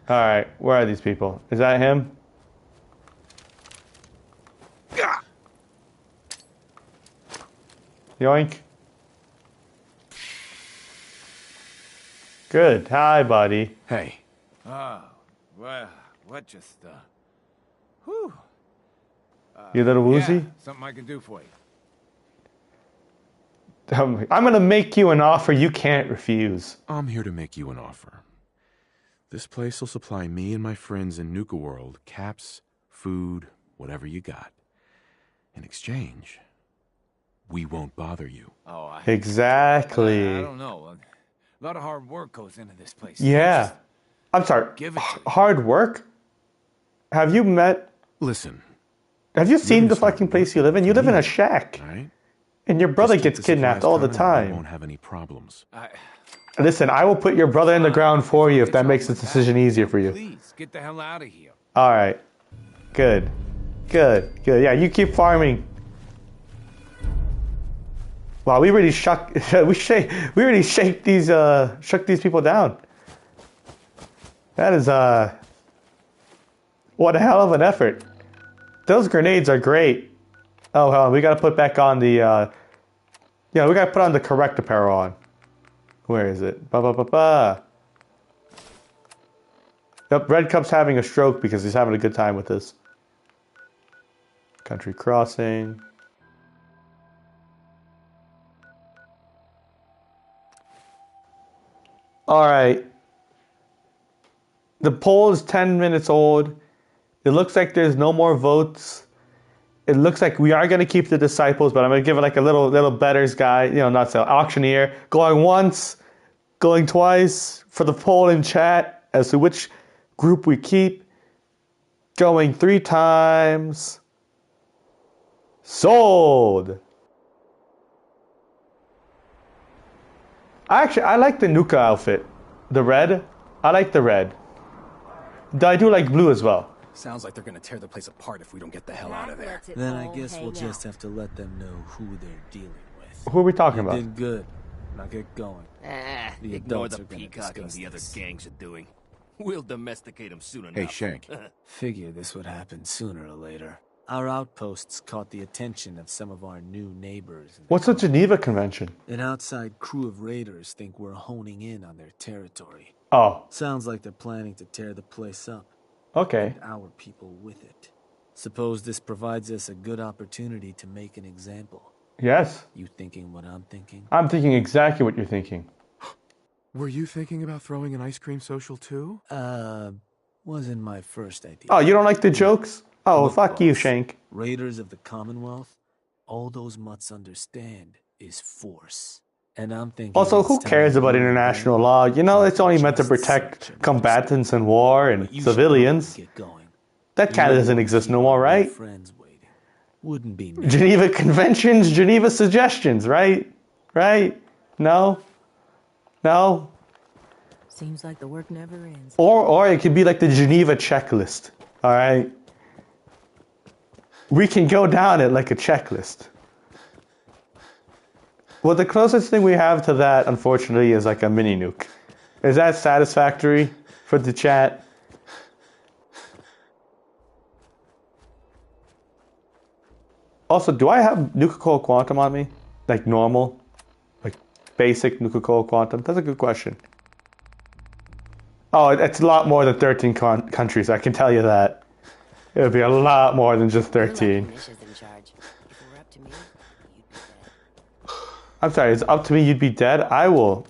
Alright, where are these people? Is that him? Yoink. Good. Hi, buddy. Hey. Oh, well, what just, whew. You a little woozy? Yeah, something I can do for you. I'm gonna make you an offer you can't refuse. I'm here to make you an offer. This place will supply me and my friends in Nuka World caps, food, whatever you got. In exchange, we won't bother you. Oh, Exactly. I don't know. A lot of hard work goes into this place. Yeah. I'm sorry. Give it to me. Hard work? Have you met... Listen. Have you seen the fucking place you live in? You live in a shack. Right? And your brother gets kidnapped all the I time. won't have any problems. Listen, I will put your brother in the ground for you if that makes the decision easier for you. Please, get the hell out of here. Alright. Good. Good. Good. Yeah, you keep farming. Wow, we really shook these people down. That is what a hell of an effort. Those grenades are great. Oh hell, we gotta put back on the we gotta put on the correct apparel on. Where is it? Yep, Red Cup's having a stroke because he's having a good time with this. Country crossing. All right. The poll is 10 minutes old. It looks like there's no more votes. It looks like we are going to keep the disciples, but I'm going to give it like a little better's guide, not so auctioneer. Going once, going twice for the poll in chat as to which group we keep. Going 3 times. Sold. I like the Nuka outfit. The red. I like the red. I do like blue as well. Sounds like they're gonna tear the place apart if we don't get the hell out of there. Then I guess we'll just have to let them know who they're dealing with. Who are we talking about? Did good. Now get going. The Ignore adults the are gonna peacocking discuss the other this. gangs are doing. We'll domesticate them soon enough. Hey, Shank. Figure this would happen sooner or later. Our outposts caught the attention of some of our new neighbors. What's the Geneva Convention? An outside crew of raiders think we're honing in on their territory. Oh. Sounds like they're planning to tear the place up. Okay. And our people with it. Suppose this provides us a good opportunity to make an example. Yes. You thinking what I'm thinking? I'm thinking exactly what you're thinking. Were you thinking about throwing an ice cream social too? Wasn't my first idea. Oh, you don't like the jokes? Oh, Look, fuck boss, you, Shank. Raiders of the Commonwealth, all those mutts understand is force. And I'm thinking... Also, who cares about international law? It's only meant to protect combatants in war and civilians. That kind of doesn't exist no more, right? Wouldn't be Geneva Conventions, Geneva Suggestions, right? Right? No? No? Seems like the work never ends. Or it could be like the Geneva checklist, all right? We can go down it like a checklist. Well, the closest thing we have to that, unfortunately, is like a mini nuke. Is that satisfactory for the chat? Also, do I have Nuka-Cola Quantum on me? Like normal? Like basic Nuka-Cola Quantum? That's a good question. Oh, it's a lot more than 13 countries, I can tell you that. It would be a lot more than just 13. I'm sorry, it's up to me, you'd be dead? I will...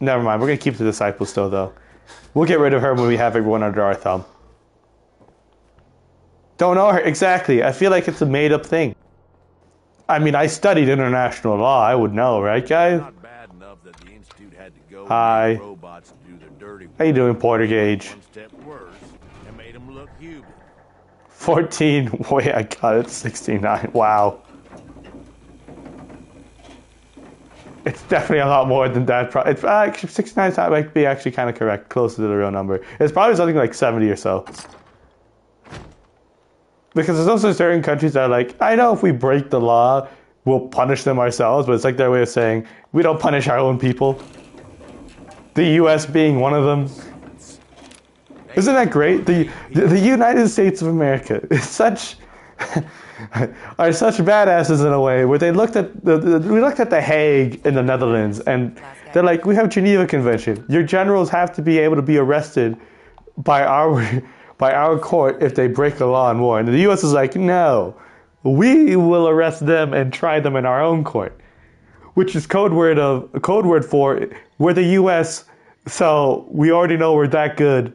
Never mind, we're going to keep the disciples still, though. We'll get rid of her when we have everyone under our thumb. Don't know her, exactly. I feel like it's a made-up thing. I mean, I studied international law, I would know, right, guys? Not bad enough that the Institute had to go Hi. and robots to do their dirty work. How you doing, Porter Gage? One step worse, and made them look human. 14, wait, I got it, 69, wow. It's definitely a lot more than that. It's actually 69 might be actually kind of correct, closer to the real number. It's probably something like 70 or so. Because there's also certain countries that are like, I know if we break the law, we'll punish them ourselves, but it's like their way of saying, we don't punish our own people. The US being one of them. Isn't that great? The United States of America is such... are such badasses in a way where they looked at we looked at The Hague in the Netherlands and they're like, we have Geneva Convention. Your generals have to be able to be arrested by our court if they break the law in war. And the U.S. is like, no, we will arrest them and try them in our own court, which is code word for we're the U.S. So we already know we're that good.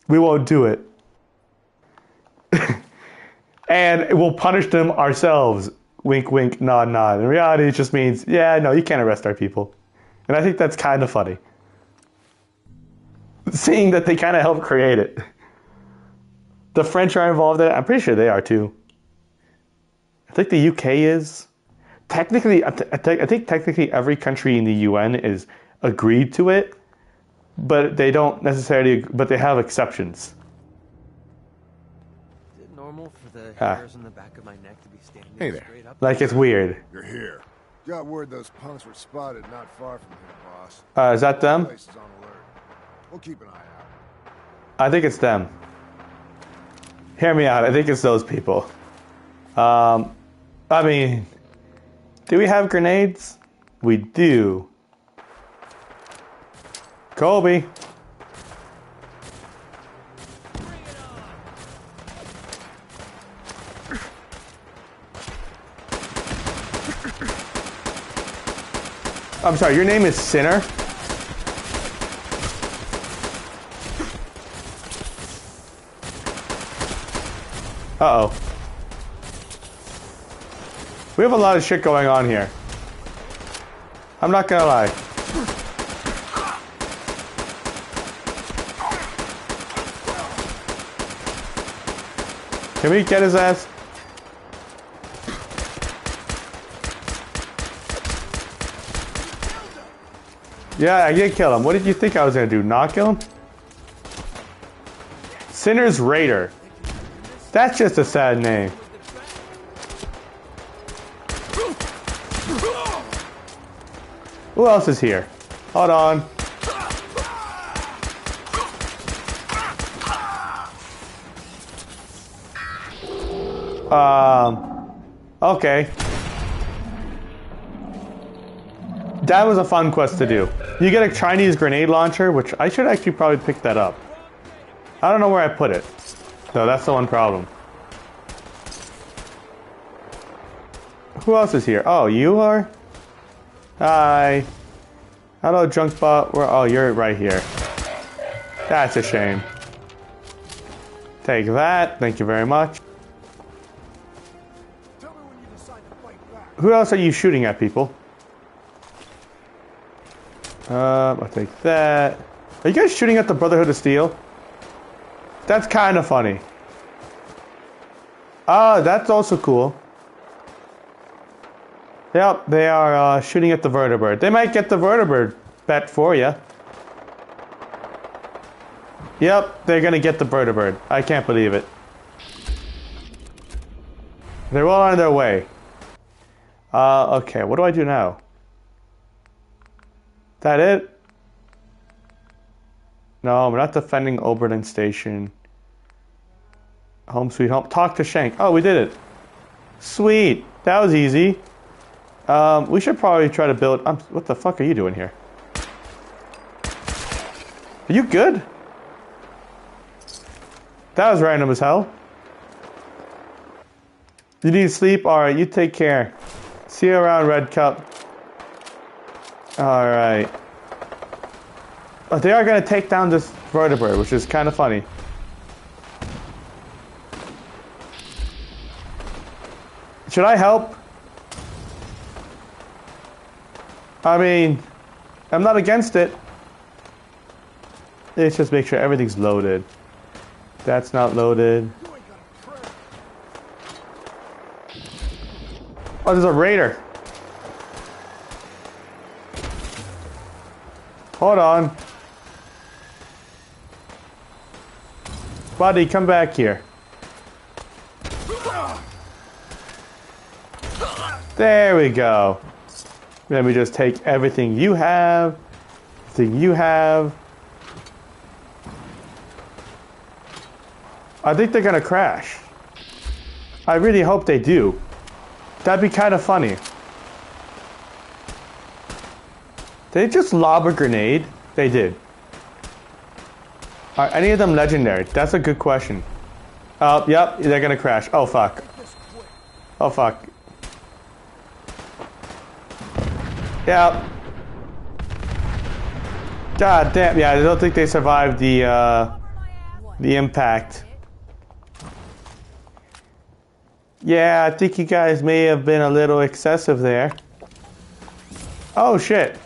We won't do it. And we'll punish them ourselves. Wink, wink, nod, nod. In reality, it just means, yeah, no, you can't arrest our people. And I think that's kind of funny. Seeing that they kind of helped create it. The French are involved in it. I'm pretty sure they are too. I think the UK is. Technically, I think technically every country in the UN is agreed to it. But they don't necessarily, but they have exceptions. For the hairs on the back of my neck to be standing straight up. Like it's weird. You're here. Got word those punks were spotted not far from here, boss. Is that them? Place is on alert. We'll keep an eye out. I think it's them. Hear me out. I think it's those people. I mean, do we have grenades? We do. Colby. I'm sorry, your name is Sinner? Uh-oh. We have a lot of shit going on here. I'm not gonna lie. Can we get his ass? Yeah, I did kill him. What did you think I was gonna do? Not kill him? Sinner's Raider. That's just a sad name. Who else is here? Hold on. Okay. That was a fun quest to do. You get a Chinese grenade launcher, which I should actually probably pick that up. I don't know where I put it. So that's the one problem. Who else is here? Oh, you are? Hi. Hello, Junkbot. Oh, you're right here. That's a shame. Take that. Thank you very much. Who else are you shooting at, people? I'll take that. Are you guys shooting at the Brotherhood of Steel? That's kind of funny. Ah, that's also cool. Yep, they are shooting at the vertibird. They might get the vertibird bet for you. Yep, they're gonna get the vertibird. I can't believe it. They're well on their way. Okay, what do I do now? That it? No, we're not defending Oberlin Station. Home sweet home. Talk to Shank. Oh, we did it. Sweet. That was easy. We should probably try to build... what the fuck are you doing here? Are you good? That was random as hell. You need sleep? Alright, you take care. See you around, Red Cup. Alright. Oh, they are going to take down this vertebrate, which is kind of funny. Should I help? I mean, I'm not against it. Let's just make sure everything's loaded. That's not loaded. Oh, there's a raider. Hold on. Buddy, come back here. There we go. Let me just take everything you have. Everything you have. I think they're gonna crash. I really hope they do. That'd be kind of funny. Did they just lob a grenade? They did. Are any of them legendary? That's a good question. Oh, yep, they're gonna crash. Oh, fuck. Oh, fuck. Yep. God damn, yeah, I don't think they survived the impact. Yeah, I think you guys may have been a little excessive there. Oh, shit.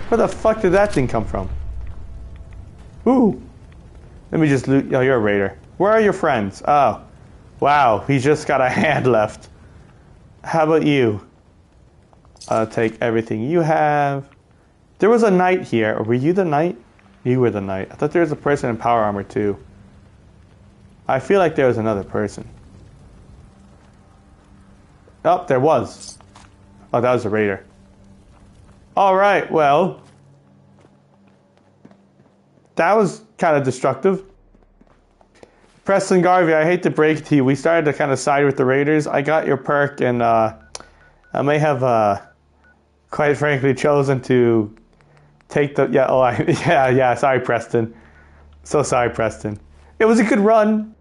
Where the fuck did that thing come from? Ooh. Let me just loot. Oh, you're a raider. Where are your friends? Oh. Wow, he's just got a hand left. How about you? I'll take everything you have. There was a knight here. Or were you the knight? You were the knight. I thought there was a person in power armor too. I feel like there was another person. Oh, there was. Oh, that was a raider. Alright, well. That was kind of destructive. Preston Garvey, I hate to break it to you. We started to kind of side with the Raiders. I got your perk, and I may have, quite frankly, chosen to take the... Yeah, oh, yeah, sorry, Preston. So sorry, Preston. It was a good run.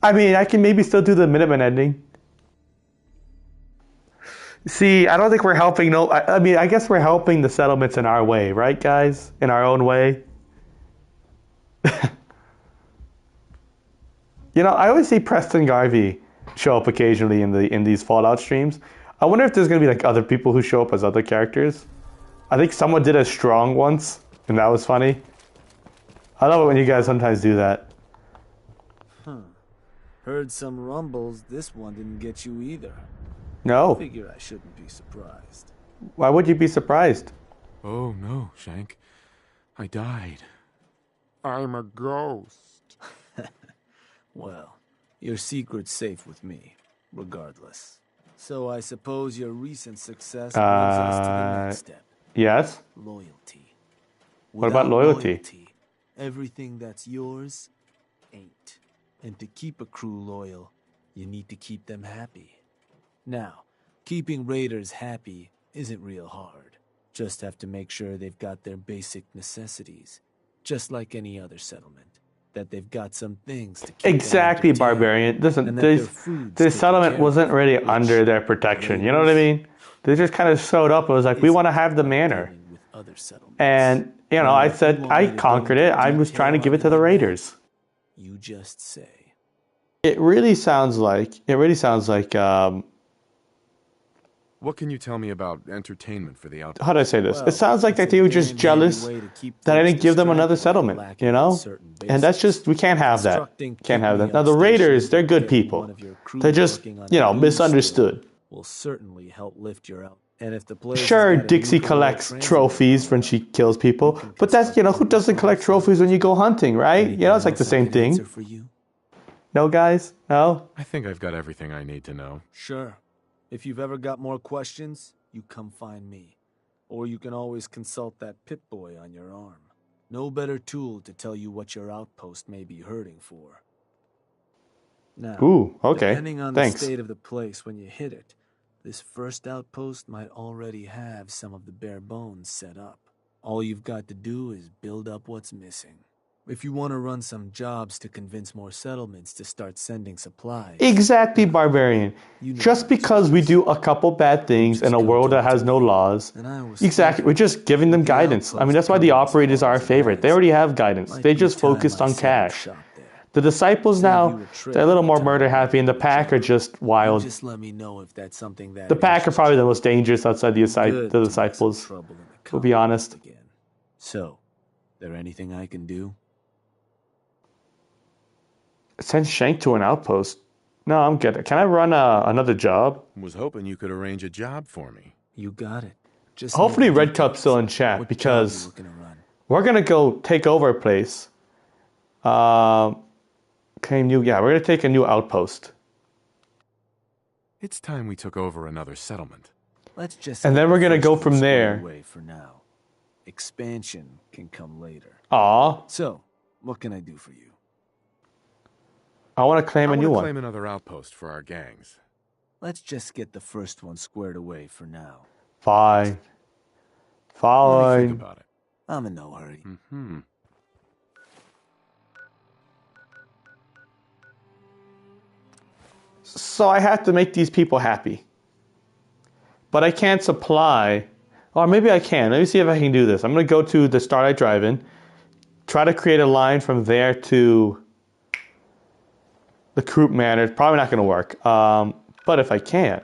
I mean, I can maybe still do the Minuteman ending. See, I don't think we're helping... I mean, I guess we're helping the settlements in our way, right, guys? In our own way. You know, I always see Preston Garvey show up occasionally in these Fallout streams. I wonder if there's gonna be like other people who show up as other characters. I think someone did a strong once, and that was funny. I love it when you guys sometimes do that. Heard some rumbles. This one didn't get you either. No. Figure I shouldn't be surprised. Why would you be surprised? Oh no, Shank. I died. I'm a ghost. Well, your secret's safe with me, regardless. So I suppose your recent success brings us to the next step. Yes? Loyalty. What about loyalty? Everything that's yours ain't. And to keep a crew loyal, you need to keep them happy. Now, keeping raiders happy isn't real hard. Just have to make sure they've got their basic necessities, just like any other settlement. That they've got some things to keep Exactly, Barbarian. Listen, this settlement wasn't really under their protection. You know what I mean? They just kind of showed up and was like, we want to have the manor. And, you know, I said, I conquered it. I was trying to give it to the raiders. You just say. It really sounds like, What can you tell me about entertainment for the outpost? how do I say this? It sounds like that they were just jealous that I didn't give them another settlement, you know? And that's just, we can't have that. Can't have that. Now, the raiders, they're good people. They're just, you know, misunderstood. Will certainly help lift your out. And if the players Sure, Dixie collects trophies when she kills people, but that's, you know, who doesn't collect trophies when you go hunting, right? You know, it's like the same thing. No, guys? No? I think I've got everything I need to know. Sure. If you've ever got more questions, you come find me. Or you can always consult that Pip-Boy on your arm. No better tool to tell you what your outpost may be hurting for. Now, Ooh, okay. Depending on the state of the place when you hit it, this first outpost might already have some of the bare bones set up. All you've got to do is build up what's missing. If you want to run some jobs to convince more settlements to start sending supplies... Exactly, Barbarian. Just because we do a couple bad things in a world that has no laws... Exactly, we're just giving them guidance. I mean, that's why the operators are our favorite. They already have guidance. They just focused on cash. The disciples now, they're a little more murder happy, and the pack are just wild. Just let me know if that's something that... The pack are probably the most dangerous outside the disciples, to be honest. So, there anything I can do? Send Shank to an outpost. No, I'm good. Can I run another job? Was hoping you could arrange a job for me. You got it. Just hopefully Red Cup's still in chat, because we're going to go take over a place. We're going to take a new outpost. It's time we took over another settlement. Let's just and then we're going to go from there. For now. Expansion can come later. Aw. So, what can I do for you? I want to claim a new one. Claim another outpost for our gangs. Let's just get the first one squared away for now. Fine. What do you think about it? I'm in no hurry. So I have to make these people happy. But I can't supply... Or maybe I can. Let me see if I can do this. I'm going to go to the Starlight Drive-In. Try to create a line from there to... the Croup Manor. It's probably not going to work. But if I can,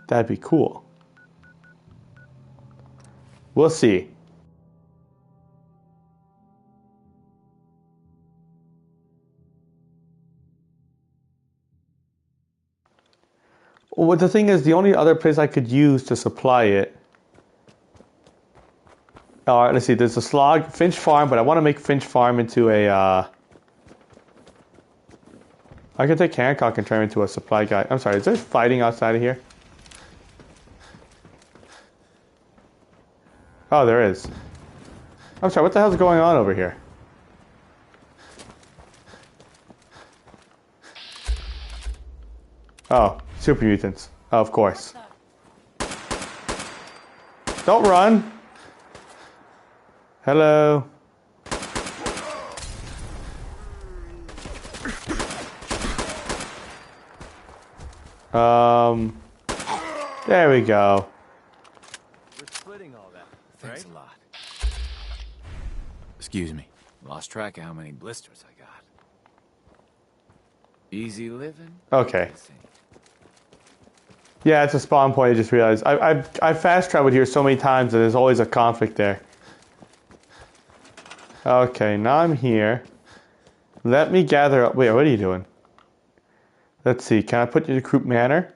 that'd be cool. We'll see. Well, the thing is, the only other place I could use to supply it... Alright, let's see. There's a slog, Finch Farm, but I want to make Finch Farm into a... I could take Hancock and turn him into a supply guy. I'm sorry, is there fighting outside of here? Oh, there is. I'm sorry, what the hell's going on over here? Oh, super mutants. Oh, of course. Don't run! Hello. There we go. We're splitting all that. Thanks a lot. Excuse me. Lost track of how many blisters I got. Easy living. Okay. Yeah, it's a spawn point. I just realized. I've fast traveled here so many times that there's always a conflict there. Okay, now I'm here. Let me gather up. Wait, what are you doing? Let's see. Can I put you to Croup Manor?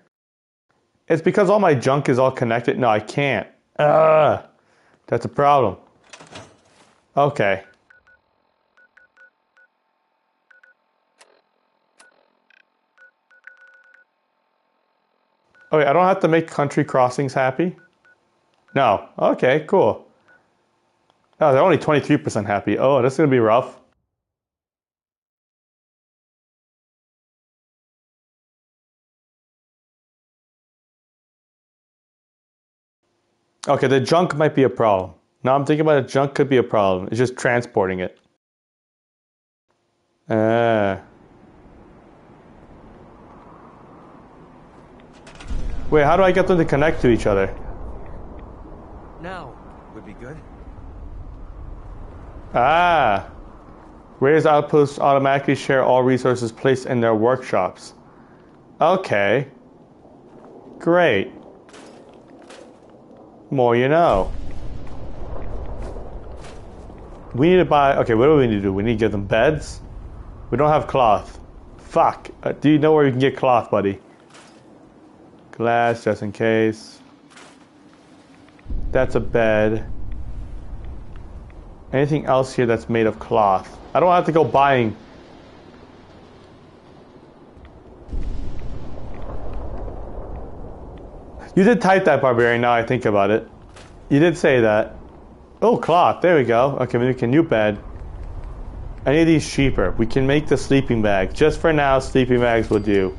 It's because all my junk is all connected. No, I can't. That's a problem. Okay. Oh, wait, I don't have to make country crossings happy? No. Okay, cool. Oh, they're only 23% happy. Oh, this is going to be rough. Okay, the junk might be a problem. Now I'm thinking about it, junk could be a problem. It's just transporting it. Wait, how do I get them to connect to each other? Now would be good. Raiders outposts automatically share all resources placed in their workshops. Okay. Great. More you know. We need to buy... Okay, what do we need to do? We need to give them beds? We don't have cloth. Fuck. Do you know where you can get cloth, buddy? Glass, just in case. That's a bed. Anything else here that's made of cloth? I don't have to go buying. You did type that, Barbarian, now I think about it. You did say that. Oh, cloth. There we go. Okay, we can new bed. Any of these cheaper. We can make the sleeping bag. Just for now, sleeping bags will do.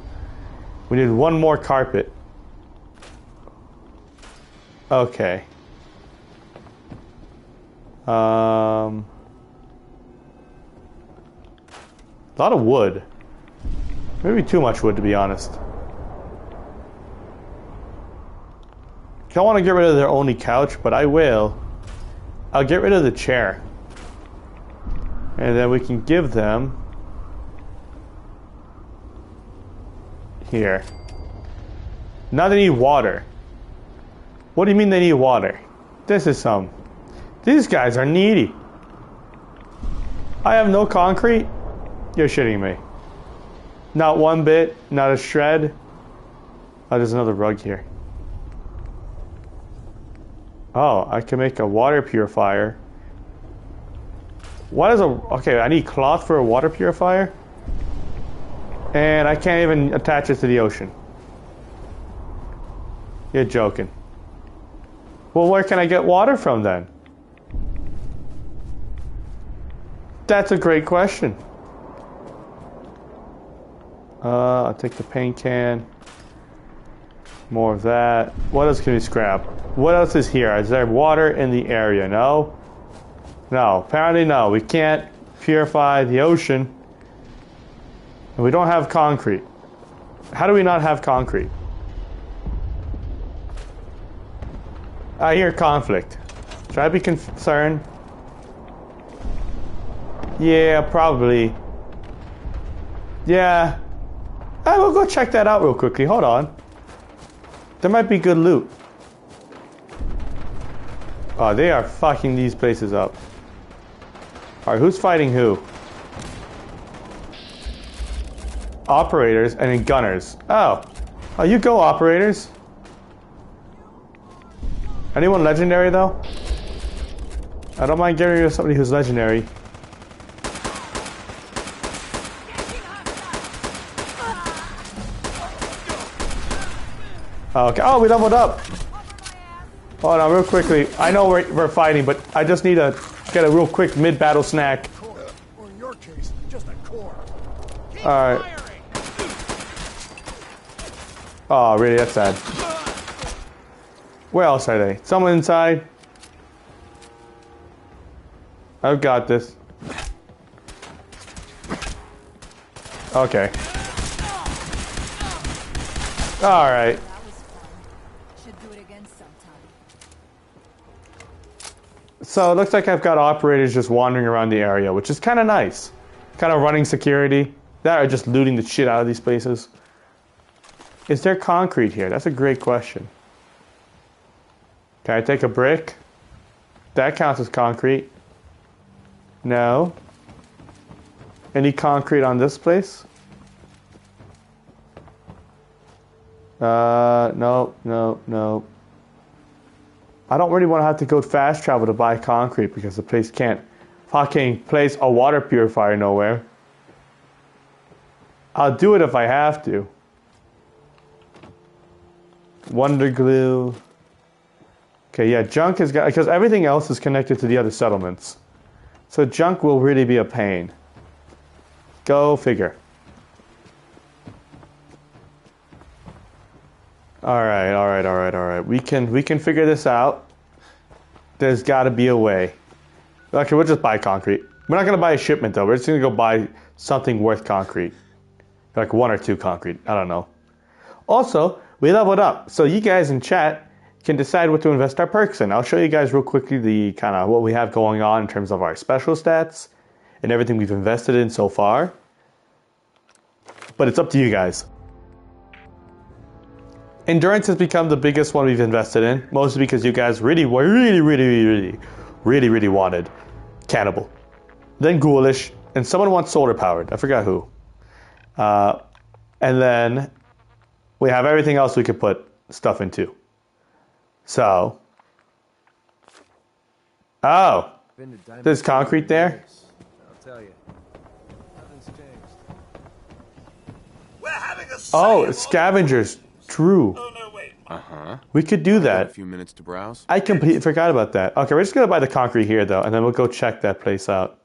We need one more carpet. Okay. A lot of wood. Maybe too much wood, to be honest. I don't want to get rid of their only couch, but I will. I'll get rid of the chair. And then we can give them... Here. Now they need water. What do you mean they need water? This is some... These guys are needy. I have no concrete? You're shitting me. Not one bit, not a shred. Oh, there's another rug here. Oh, I can make a water purifier. What is a... Okay, I need cloth for a water purifier. And I can't even attach it to the ocean. You're joking. Well, where can I get water from then? That's a great question. I'll take the paint can. More of that. What else can we scrap? What else is here? Is there water in the area? No? No. Apparently no. We can't purify the ocean. And we don't have concrete. How do we not have concrete? I hear conflict. Should I be concerned? Yeah, probably. Yeah. I will go check that out real quickly. Hold on. There might be good loot. Oh, they are fucking these places up. Alright, who's fighting who? Operators and then gunners. Oh. Oh, you go, operators. Anyone legendary, though? I don't mind getting rid of somebody who's legendary. Okay. Oh, we leveled up. Hold on, real quickly. I know we're fighting, but I just need to get a real quick mid-battle snack. Or in your case, just a core. All right. Oh, really? That's sad. Where else are they? Someone inside? I've got this. Okay. All right. So it looks like I've got operators just wandering around the area, which is kind of nice. Kind of running security. That or just looting the shit out of these places. Is there concrete here? That's a great question. Can I take a brick? That counts as concrete. No. Any concrete on this place? No, no, no. I don't really want to have to go fast travel to buy concrete because the place can't fucking place a water purifier nowhere. I'll do it if I have to. Wonder glue. Okay, yeah, junk has got, because everything else is connected to the other settlements. So junk will really be a pain. Go figure. Alright, alright, alright, alright. We can figure this out. There's gotta be a way. Okay, we'll just buy concrete. We're not gonna buy a shipment though. We're just gonna go buy something worth concrete. Like 1 or 2 concrete. I don't know. Also, we leveled up. So you guys in chat can decide what to invest our perks in. I'll show you guys real quickly the kind of what we have going on in terms of our special stats and everything we've invested in so far. But it's up to you guys. Endurance has become the biggest one we've invested in, mostly because you guys really wanted Cannibal. Then Ghoulish, and someone wants solar powered. I forgot who. And then we have everything else we could put stuff into. So, oh, there's concrete there? I'll tell you. Nothing's changed. Oh, it's scavengers. True. Uh-huh. We could do that. A few minutes to browse. I completely forgot about that. Okay, we're just going to buy the concrete here, though, and then we'll go check that place out.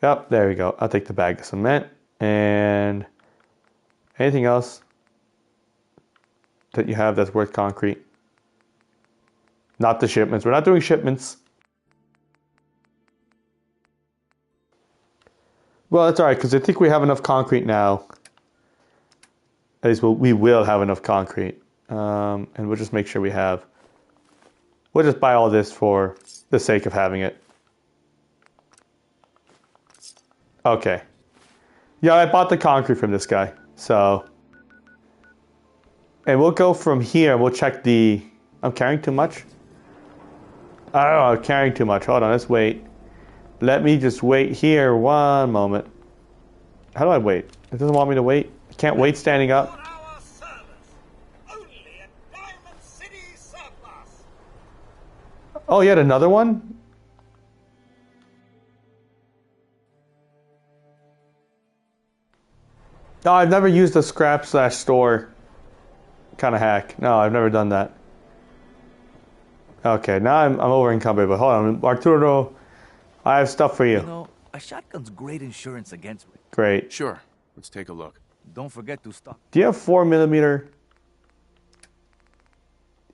Yep, there we go. I'll take the bag of cement. And anything else that you have that's worth concrete? Not the shipments. We're not doing shipments. Well, that's all right, because I think we have enough concrete now. At least we will have enough concrete. And we'll just make sure we have. We'll just buy all this for the sake of having it. Okay. Yeah, I bought the concrete from this guy. So. And we'll go from here. We'll check the. I'm carrying too much? I don't know, I'm carrying too much. Hold on, let's wait. Let me just wait here 1 moment. How do I wait? It doesn't want me to wait. I can't wait standing up. Oh, you had another one? No, I've never used a scrap/store kind of hack. No, I've never done that. Okay, now I'm over encumbered, but hold on. Arturo, I have stuff for you. You know, a shotgun's great insurance against it. Great. Sure. Let's take a look. Don't forget to stock. Do you have 4mm?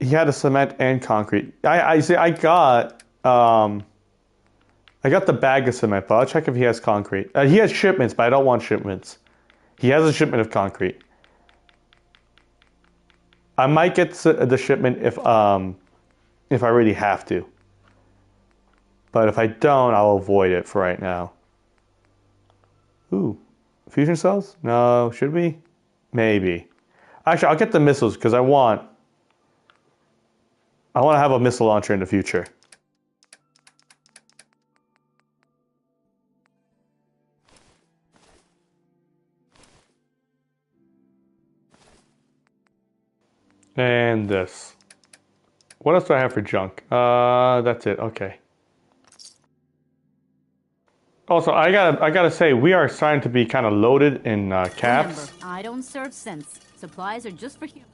He had a cement and concrete. I see. I got the bag of cement, but I'll check if he has concrete. He has shipments, but I don't want shipments. He has a shipment of concrete. I might get the shipment if I really have to. But if I don't, I'll avoid it for right now. Ooh, fusion cells? No, should we? Maybe. Actually, I'll get the missiles because I want to have a missile launcher in the future. And this. What else do I have for junk? That's it. Okay. Also, I gotta say, we are starting to be kind of loaded in caps. Remember, I don't serve sense. Supplies are just for humans.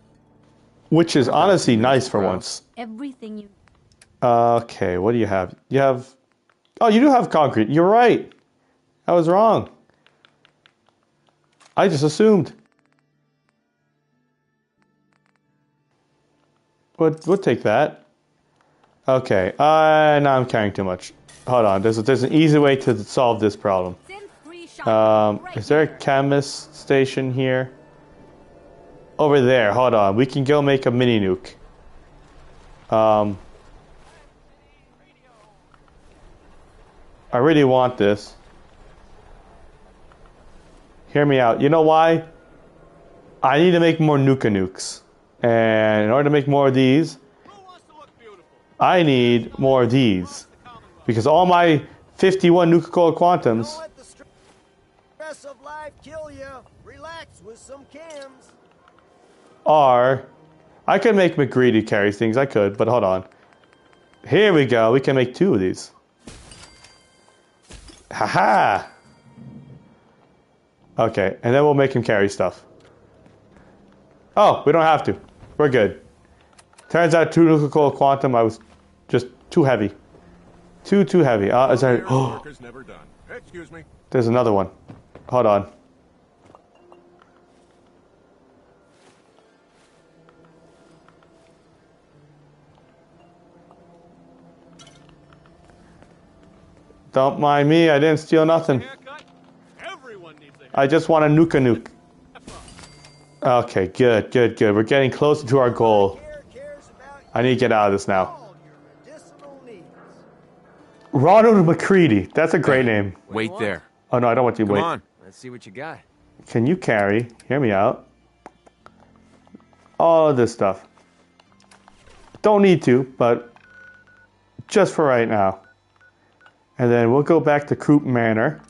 Which is honestly nice for once. Everything you. Okay, what do you have? You have. Oh, you do have concrete. You're right. I was wrong. I just assumed. But we'll take that. Okay. Now I'm carrying too much. Hold on. There's an easy way to solve this problem. Is there a chemist station here? Over there. Hold on. We can go make a mini nuke. I really want this. Hear me out. You know why? I need to make more nukes. And in order to make more of these, I need more of these. Because all my 51 nuka-cola quantums... Don't let the stress of life kill you. Relax with some cams. Are... I could make McGreedy carry things. I could, but hold on. Here we go. We can make 2 of these. Haha! Okay, and then we'll make him carry stuff. Oh, we don't have to. We're good. Turns out 2 nuka-cola quantum, I was just too heavy. Too heavy. Is there... Oh, Never done. Excuse me. there's another one. Hold on. Don't mind me, I didn't steal nothing. I just want a nuke. Okay, good. We're getting closer to our goal. I need to get out of this now. Ronald McCready. That's a great name. Wait there. Oh no, I don't want you to wait. Come on, let's see what you got. Can you carry? Hear me out. All of this stuff. Don't need to, but just for right now. And then we'll go back to Croup Manor.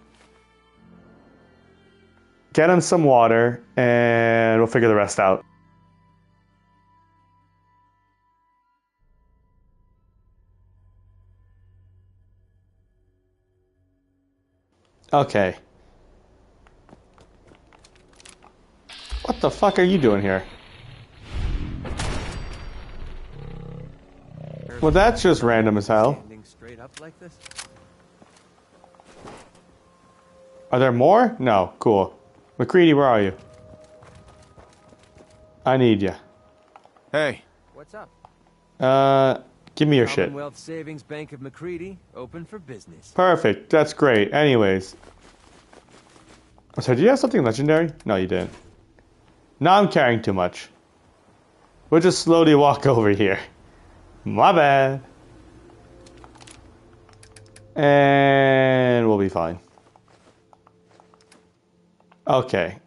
Get him some water, and we'll figure the rest out. Okay. What the fuck are you doing here? Well, that's just random as hell. Standing straight up like this? Are there more? No. Cool. McCready, where are you? I need you. Hey. What's up? Give me your shit. Commonwealth Savings Bank of McCready, open for business. Perfect. That's great. Anyways. So, did you have something legendary? No, you didn't. Now I'm carrying too much. We'll just slowly walk over here. My bad. And we'll be fine. Okay.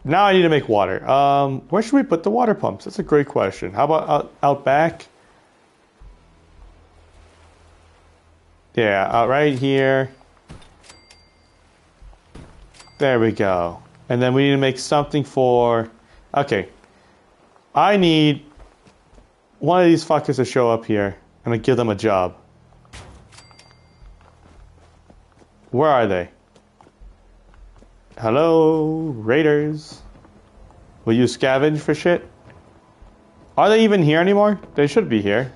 Now I need to make water. Where should we put the water pumps? That's a great question. How about out back? Yeah, out right here. There we go. And then we need to make something for... Okay. I need one of these fuckers to show up here and I give them a job. Where are they? Hello, raiders. Will you scavenge for shit? Are they even here anymore? They should be here.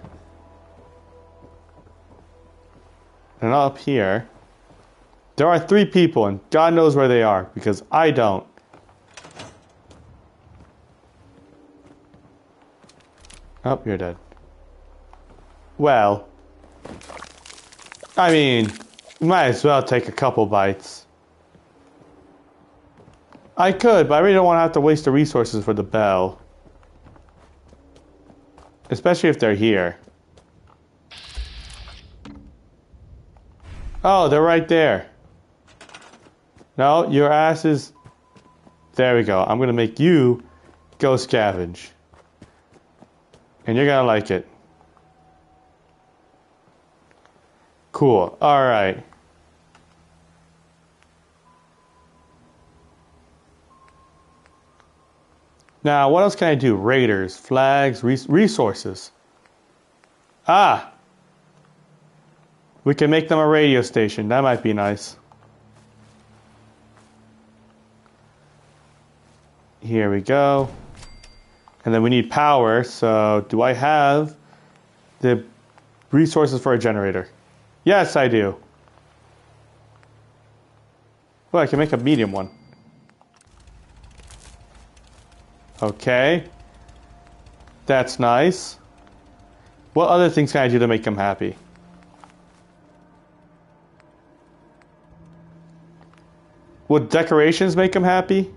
They're not up here. There are 3 people and God knows where they are because I don't. Oh, you're dead. Well, I mean, might as well take a couple bites. I could, but I really don't want to have to waste the resources for the bell. Especially if they're here. Oh, they're right there. No, your ass is... There we go. I'm going to make you go scavenge. And you're going to like it. Cool. Alright. Now, what else can I do? Raiders, flags, resources. Ah! We can make them a radio station. That might be nice. Here we go. And then we need power, so do I have the resources for a generator? Yes, I do. Well, I can make a medium one. Okay. That's nice. What other things can I do to make them happy? Would decorations make them happy?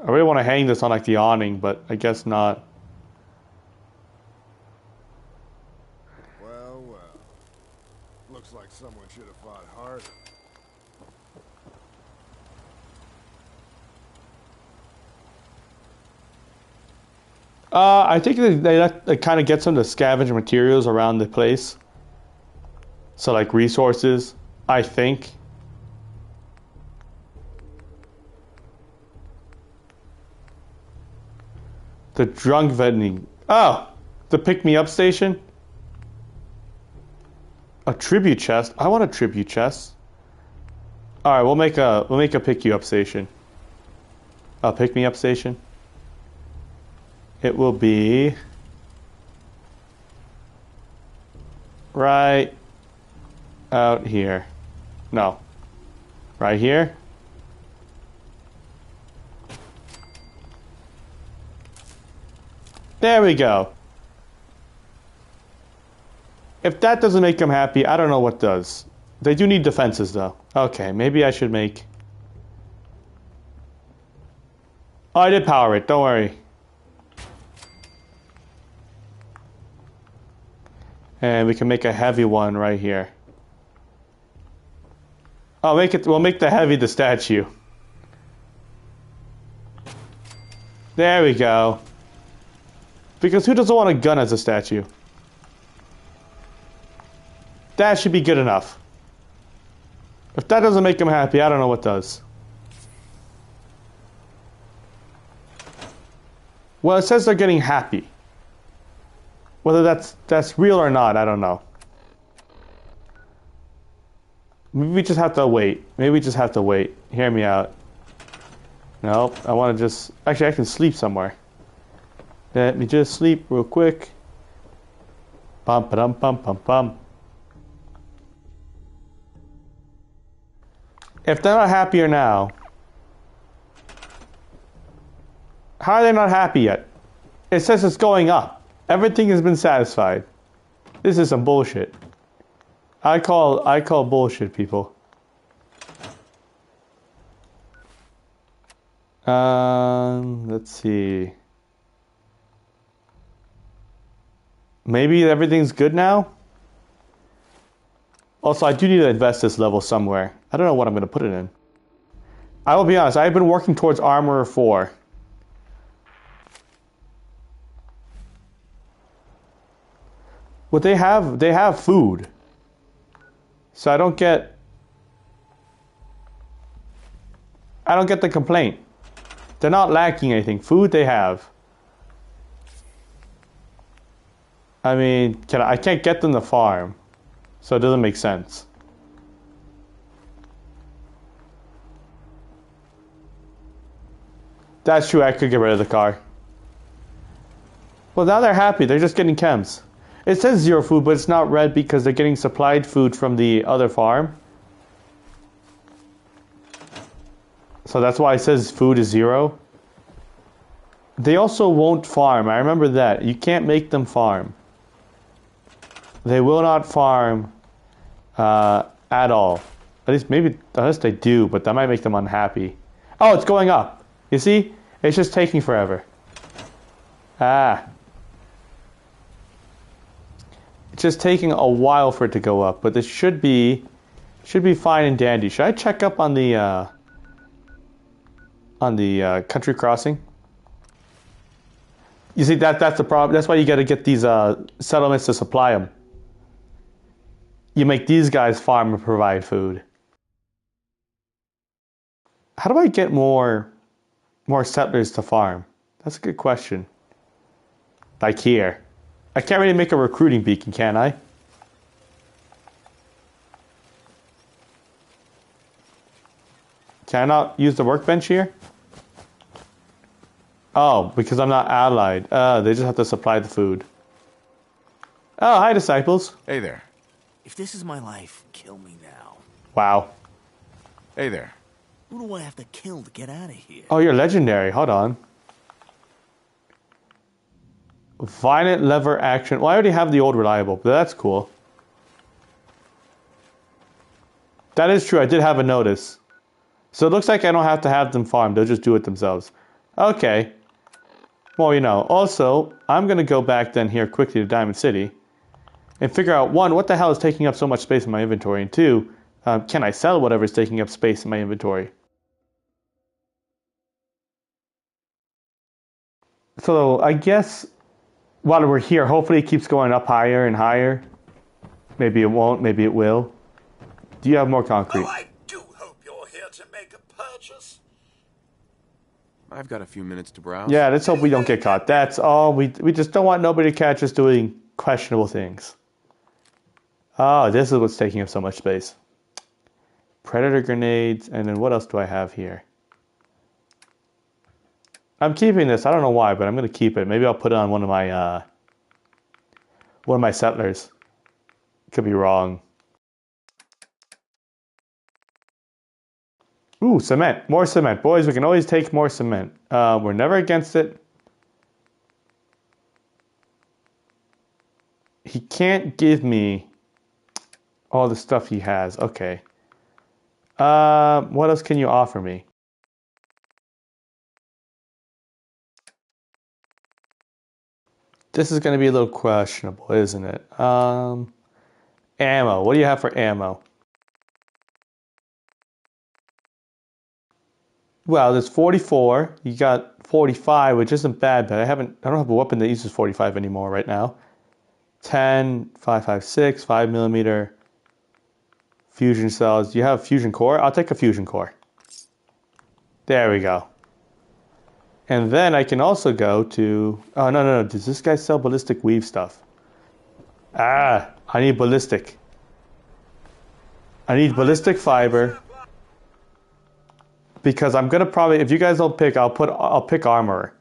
I really want to hang this on like the awning, but I guess not. I think they kind of get some to scavenge materials around the place. So like resources, I think. The drunk vending. Oh, the pick-me-up station. A tribute chest. I want a tribute chest. All right, we'll make a pick-you-up station. A pick-me-up station. It will be right out here. No, right here. There we go. If that doesn't make them happy, I don't know what does. They do need defenses, though. Okay, maybe I should make... Oh, I did power it. Don't worry. And we can make a heavy one right here. Oh, we'll make the heavy the statue. There we go. Because who doesn't want a gun as a statue? That should be good enough. If that doesn't make them happy, I don't know what does. Well, it says they're getting happy. Whether that's real or not, I don't know. Maybe we just have to wait. Maybe we just have to wait. Hear me out. Nope, I want to just... Actually, I can sleep somewhere. Let me just sleep real quick. Bum ba dum bum bum bum. If they're not happier now, how are they not happy yet? It says it's going up. Everything has been satisfied. This is some bullshit. I call bullshit, people. Let's see. Maybe everything's good now? Also, I do need to invest this level somewhere. I don't know what I'm going to put it in. I will be honest, I've been working towards Armorer 4. What they have food. So I don't get the complaint. They're not lacking anything. Food they have. I mean, I can't get them to farm. So it doesn't make sense. That's true, I could get rid of the car. Well, now they're happy. They're just getting chems. It says 0 food, but it's not red because they're getting supplied food from the other farm. So that's why it says food is 0. They also won't farm. I remember that. You can't make them farm. They will not farm at all. At least maybe, unless they do, but that might make them unhappy. Oh, it's going up. You see? It's just taking forever. Ah. It's just taking a while for it to go up, but this should be fine and dandy. Should I check up on the country crossing? You see, that's the problem. That's why you got to get these settlements to supply them. You make these guys farm and provide food. How do I get more settlers to farm? That's a good question. Like here. I can't really make a recruiting beacon, can I? Can I not use the workbench here? Oh, because I'm not allied. They just have to supply the food. Oh, hi, disciples. Hey there. If this is my life, kill me now. Wow. Hey there. Who do I have to kill to get out of here? Oh, you're legendary. Hold on. Violent lever action. Well, I already have the old reliable, but that's cool. That is true. I did have a notice. So it looks like I don't have to have them farm. They'll just do it themselves. Okay. Well, you know. Also, I'm going to go back then here quickly to Diamond City and figure out, 1, what the hell is taking up so much space in my inventory? And 2, can I sell whatever is taking up space in my inventory? So I guess while we're here, hopefully it keeps going up higher and higher. Maybe it won't, maybe it will. Do you have more concrete? Oh, I do hope you're here to make a purchase. I've got a few minutes to browse. Yeah, let's hope we don't get caught. That's all. We just don't want nobody to catch us doing questionable things. Oh, this is what's taking up so much space. Predator grenades, and then what else do I have here? I'm keeping this. I don't know why, but I'm going to keep it. Maybe I'll put it on one of my settlers. Could be wrong. Ooh, cement. More cement. Boys, we can always take more cement. We're never against it. He can't give me all the stuff he has. Okay. What else can you offer me? This is going to be a little questionable, isn't it? Ammo. What do you have for ammo? Well, there's 44. You got 45, which isn't bad, but I don't have a weapon that uses 45 anymore right now. 10, 5.56, 5mm. Fusion cells. Do you have a fusion core? I'll take a fusion core. There we go. And then I can also go to... Oh, no. Does this guy sell ballistic weave stuff? Ah, I need ballistic. I need ballistic fiber. Because I'm going to probably... If you guys don't pick, I'll pick armor.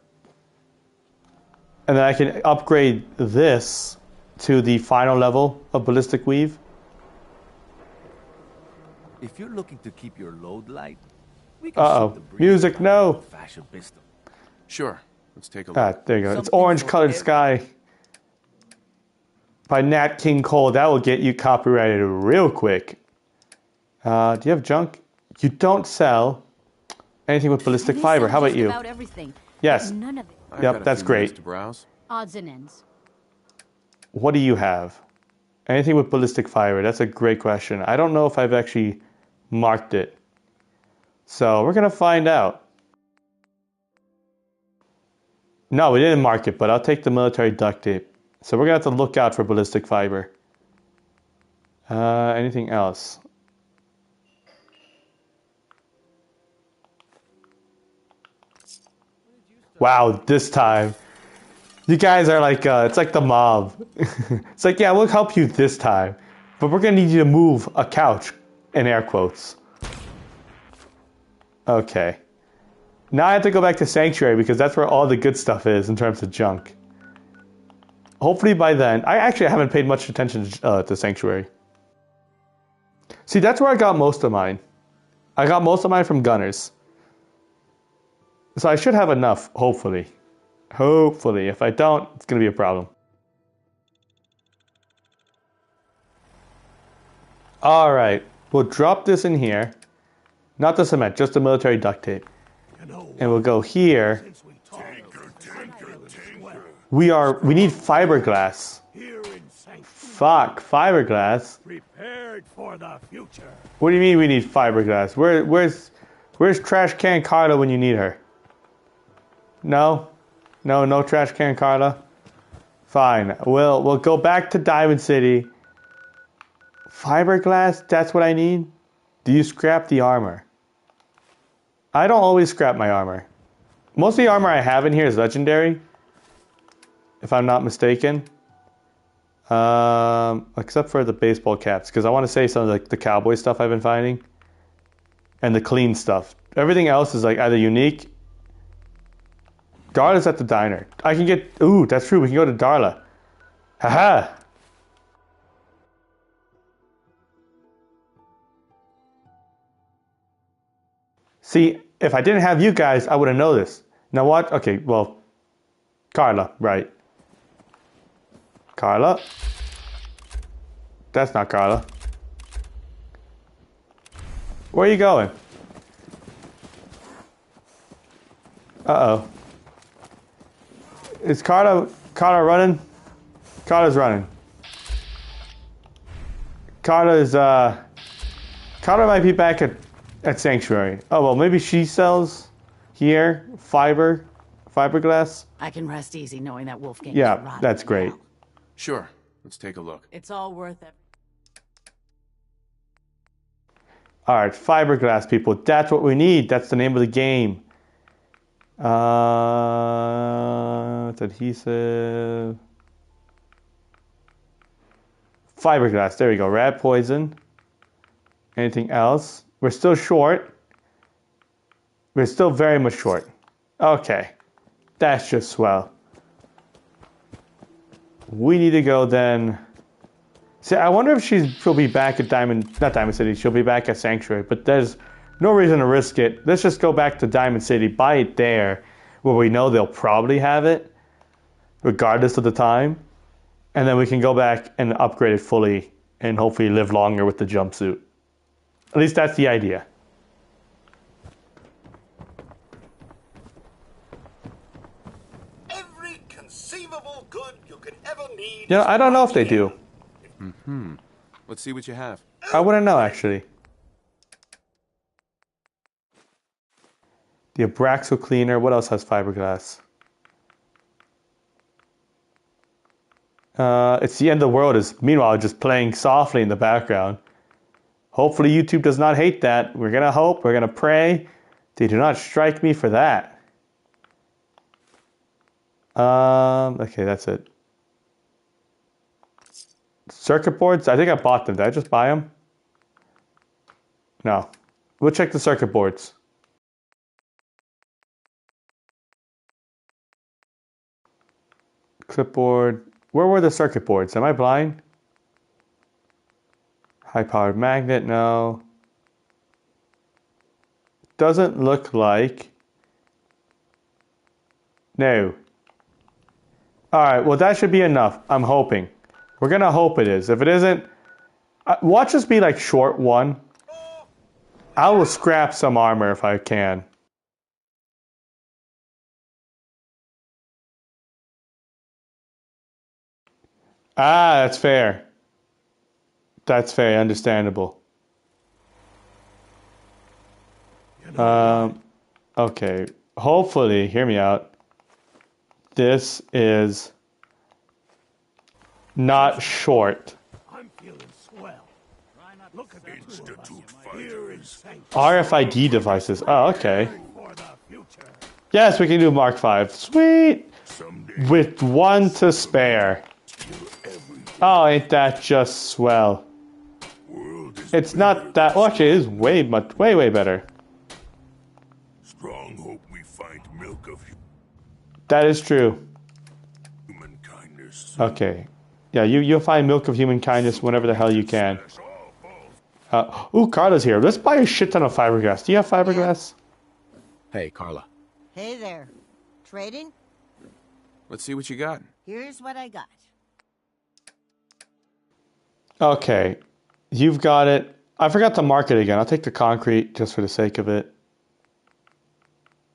And then I can upgrade this to the final level of ballistic weave. If you're looking to keep your load light, we can Uh-oh. Music, no! pistol. Sure. Let's take a look. Ah, there you go. It's Orange Colored Sky by Nat King Cole. That will get you copyrighted real quick. Do you have junk? You don't sell anything with ballistic fiber. How about you? About everything. Yes. None of it. Yep, that's great. To browse. Odds and ends. What do you have? Anything with ballistic fiber? That's a great question. I don't know if I've actually marked it. So we're going to find out. No, we didn't mark it, but I'll take the military duct tape. So we're going to have to look out for ballistic fiber. Anything else? Wow, this time. You guys are like, it's like the mob. It's like, yeah, we'll help you this time. But we're going to need you to move a couch, in air quotes. Okay. Now I have to go back to Sanctuary because that's where all the good stuff is in terms of junk. Hopefully by then... I haven't paid much attention to Sanctuary. See, that's where I got most of mine. I got most of mine from Gunners. So I should have enough, hopefully. Hopefully. If I don't, it's going to be a problem. Alright. We'll drop this in here. Not the cement, just the military duct tape. And we'll go here. We need fiberglass. Fuck, fiberglass. Prepared for the future. What do you mean we need fiberglass? Where's Trash Can Carla when you need her? No Trash Can Carla. Fine. We'll go back to Diamond City. Fiberglass, that's what I need? Do you scrap the armor? I don't always scrap my armor. Most of the armor I have in here is legendary, if I'm not mistaken. Except for the baseball caps, because I want to say some of like the cowboy stuff I've been finding. And the clean stuff. Everything else is like either unique. Darla's at the diner. I can get... Ooh, that's true. We can go to Darla. Haha! See, if I didn't have you guys, I would have known this. Now what? Okay, well... Carla, right. Carla? That's not Carla. Where are you going? Uh-oh. Is Carla running? Carla's running. Carla might be back at Sanctuary. Oh, well, maybe she sells here fiber fiberglass? I can rest easy knowing that Wolfgang. Yeah, that's great. Sure. Let's take a look. It's all worth it. All right, fiberglass, people. That's what we need. That's the name of the game. It's adhesive. Fiberglass. There we go. Rat poison. Anything else? We're still short. We're still very much short. Okay. That's just swell. We need to go then. See, I wonder if she'll be back at not Diamond City. She'll be back at Sanctuary, but there's no reason to risk it. Let's just go back to Diamond City, buy it there, where we know they'll probably have it, regardless of the time. And then we can go back and upgrade it fully and hopefully live longer with the jumpsuit. At least that's the idea. Every conceivable good you could ever need. You know, I don't know if they do. Mm-hmm. Let's see what you have. I wouldn't know, actually. The Abraxo cleaner. What else has fiberglass? It's the end of the world is meanwhile just playing softly in the background. Hopefully YouTube does not hate that. We're gonna hope, we're gonna pray. They do not strike me for that. Okay, that's it. Circuit boards, I think I bought them. Did I just buy them? No. We'll check the circuit boards. Clipboard. Where were the circuit boards? Am I blind? High-powered magnet, no. Doesn't look like. No. Alright, well that should be enough. I'm hoping. We're gonna hope it is. If it isn't, watch us be like short one. I will scrap some armor if I can. Ah, that's fair. That's fair, understandable. Okay. Hopefully, hear me out. This is not short. I'm feeling swell. Look at Institute fighters. RFID devices. Oh, okay. Yes, we can do Mark V. Sweet. With one to spare. Oh, ain't that just swell? It's not that. Well, actually, it is way better. Strong hope we find milk of That is true. human kindness. Okay. Yeah, you'll find milk of human kindness whenever the hell you can. Ooh, Carla's here. Let's buy a shit ton of fiberglass. Do you have fiberglass? Hey, Carla. Hey there. Trading? Let's see what you got. Here's what I got. Okay. You've got it. I forgot to mark it again. I'll take the concrete just for the sake of it.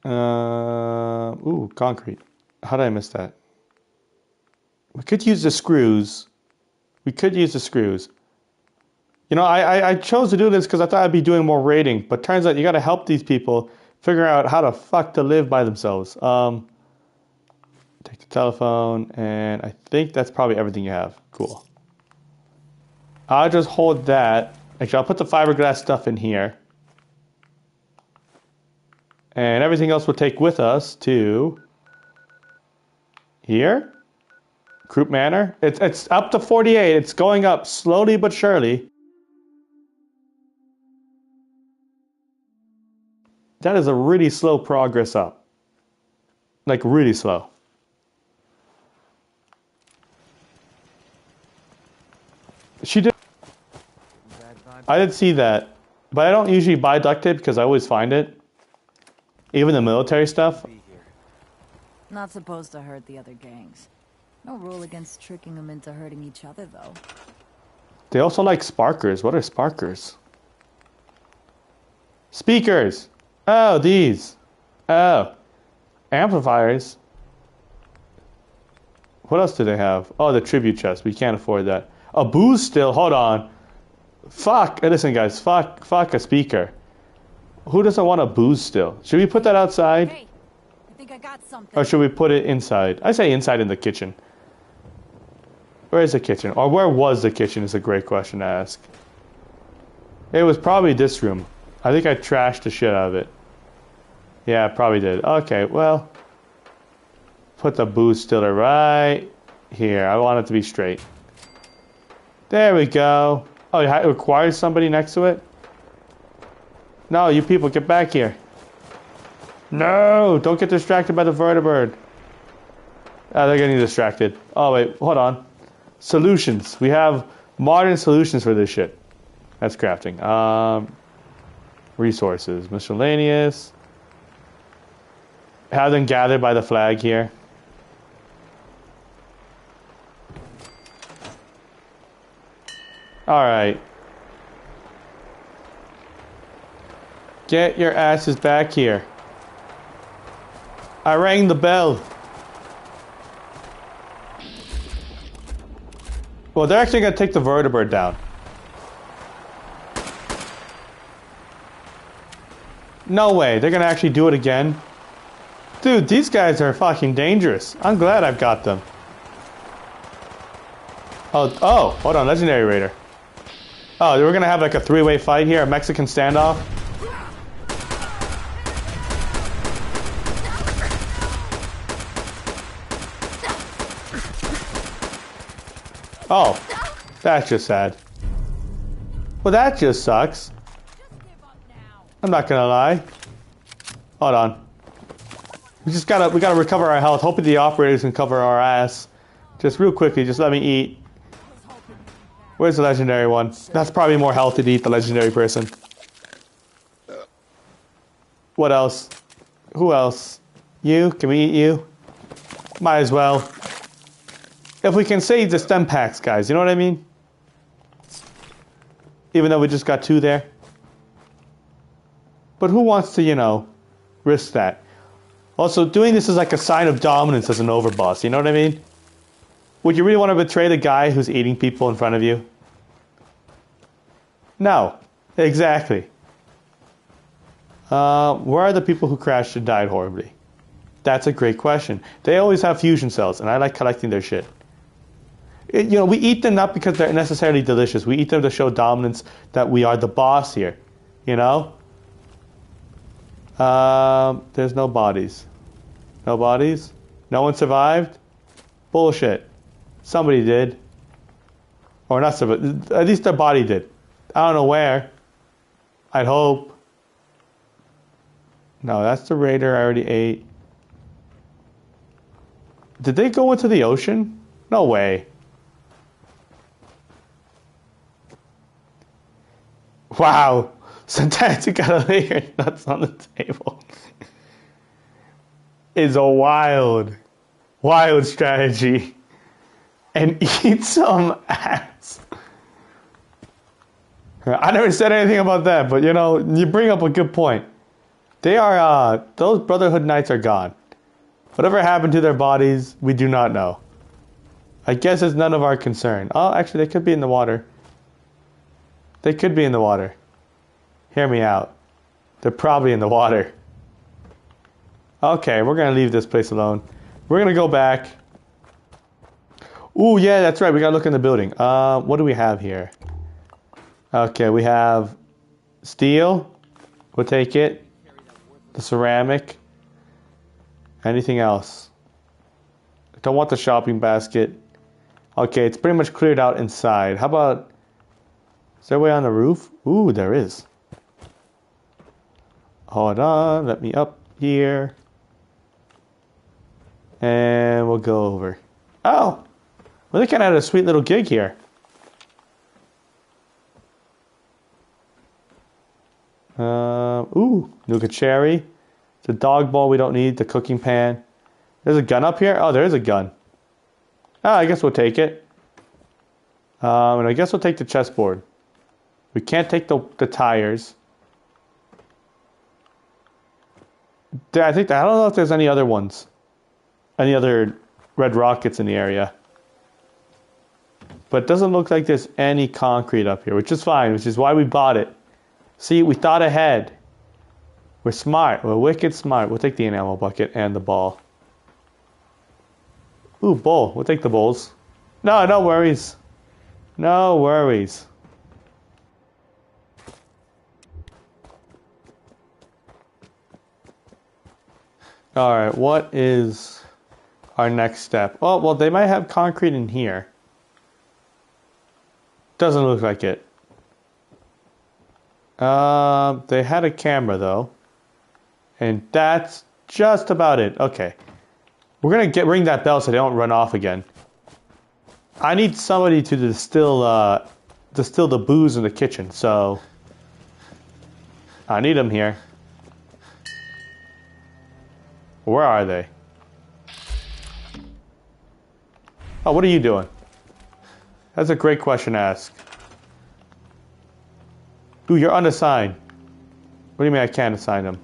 Ooh, concrete. How did I miss that? We could use the screws. You know, I chose to do this because I thought I'd be doing more raiding, but turns out you got to help these people figure out how the fuck to live by themselves. Take the telephone, and I think that's probably everything you have. Cool. I'll just hold that. Actually, I'll put the fiberglass stuff in here. And everything else we'll take with us to here. Croup Manor. It's up to 48. It's going up slowly but surely. That is a really slow progress up. Like really slow. She did. I did see that. But I don't usually buy duct tape because I always find it. Even the military stuff. Not supposed to hurt the other gangs. No rule against tricking them into hurting each other, though. They also like sparkers. What are sparkers? Speakers! Oh, these. Oh. Amplifiers. What else do they have? Oh, the tribute chest. We can't afford that. A booze still. Hold on. Fuck. Listen, guys. Fuck a speaker. Who doesn't want a booze still? Should we put that outside? Hey, think I got something. Or should we put it inside? I say inside in the kitchen. Where is the kitchen? Or where was the kitchen is a great question to ask. It was probably this room. I think I trashed the shit out of it. Yeah, I probably did. Okay, well. Put the booze stiller right here. I want it to be straight. There we go. Oh, it requires somebody next to it? No, you people, get back here. No, don't get distracted by the vertibird. They're getting distracted. Oh, wait, hold on. Solutions. We have modern solutions for this shit. That's crafting. Resources. Miscellaneous. Have them gathered by the flag here. Alright. Get your asses back here. I rang the bell. Well, they're actually going to take the vertibird down. No way. They're going to actually do it again. Dude, these guys are fucking dangerous. I'm glad I've got them. Oh, hold on. Legendary Raider. Oh, we're going to have like a three-way fight here. A Mexican standoff. Oh, that's just sad. Well, that just sucks. I'm not gonna lie. Hold on. We gotta recover our health. Hoping the operators can cover our ass. Just real quickly, just let me eat. Where's the legendary one? That's probably more healthy to eat the legendary person. What else? Who else? You? Can we eat you? Might as well. If we can save the stem packs, guys, you know what I mean? Even though we just got 2 there. But who wants to, you know, risk that? Also, doing this is like a sign of dominance as an overboss, you know what I mean? Would you really want to betray the guy who's eating people in front of you? No. Exactly. Where are the people who crashed and died horribly? That's a great question. They always have fusion cells, and I like collecting their shit. You know, we eat them not because they're necessarily delicious. We eat them to show dominance that we are the boss here. You know? There's no bodies. No bodies? No one survived? Bullshit. Somebody did. Or not somebody. At least their body did. I don't know where. I'd hope. No, that's the raider I already ate. Did they go into the ocean? No way. Wow. Sometimes you gotta lay your nuts on the table. It's a wild strategy. And eat some ass. I never said anything about that, but you know, you bring up a good point. They are, those Brotherhood Knights are gone. Whatever happened to their bodies, we do not know. I guess it's none of our concern. Oh, actually, they could be in the water. They could be in the water. Hear me out. They're probably in the water. Okay, we're going to leave this place alone. We're going to go back. Ooh, yeah, that's right. We got to look in the building. What do we have here? Okay, we have steel. We'll take it. The ceramic. Anything else? I don't want the shopping basket. Okay, it's pretty much cleared out inside. How about... Is there a way on the roof? Ooh, there is. Hold on, let me up here. And we'll go over. Oh! Well, they kind of had a sweet little gig here. Ooh, Nuka Cherry. The dog ball we don't need. The cooking pan. There's a gun up here? Oh, there is a gun. Oh, I guess we'll take it. And I guess we'll take the chessboard. We can't take the tires. I don't know if there's any other ones. Any other red rockets in the area. But it doesn't look like there's any concrete up here, which is fine, which is why we bought it. See, we thought ahead. We're smart. We're wicked smart. We'll take the enamel bucket and the ball. Ooh, bowl. We'll take the bowls. No, no worries. No worries. Alright, what is our next step? Oh, well, they might have concrete in here. Doesn't look like it. They had a camera, though. And that's just about it. Okay. We're going to ring that bell so they don't run off again. I need somebody to distill the booze in the kitchen, so I need them here. Where are they? Oh, what are you doing? That's a great question to ask. Ooh, you're unassigned. What do you mean I can't assign them?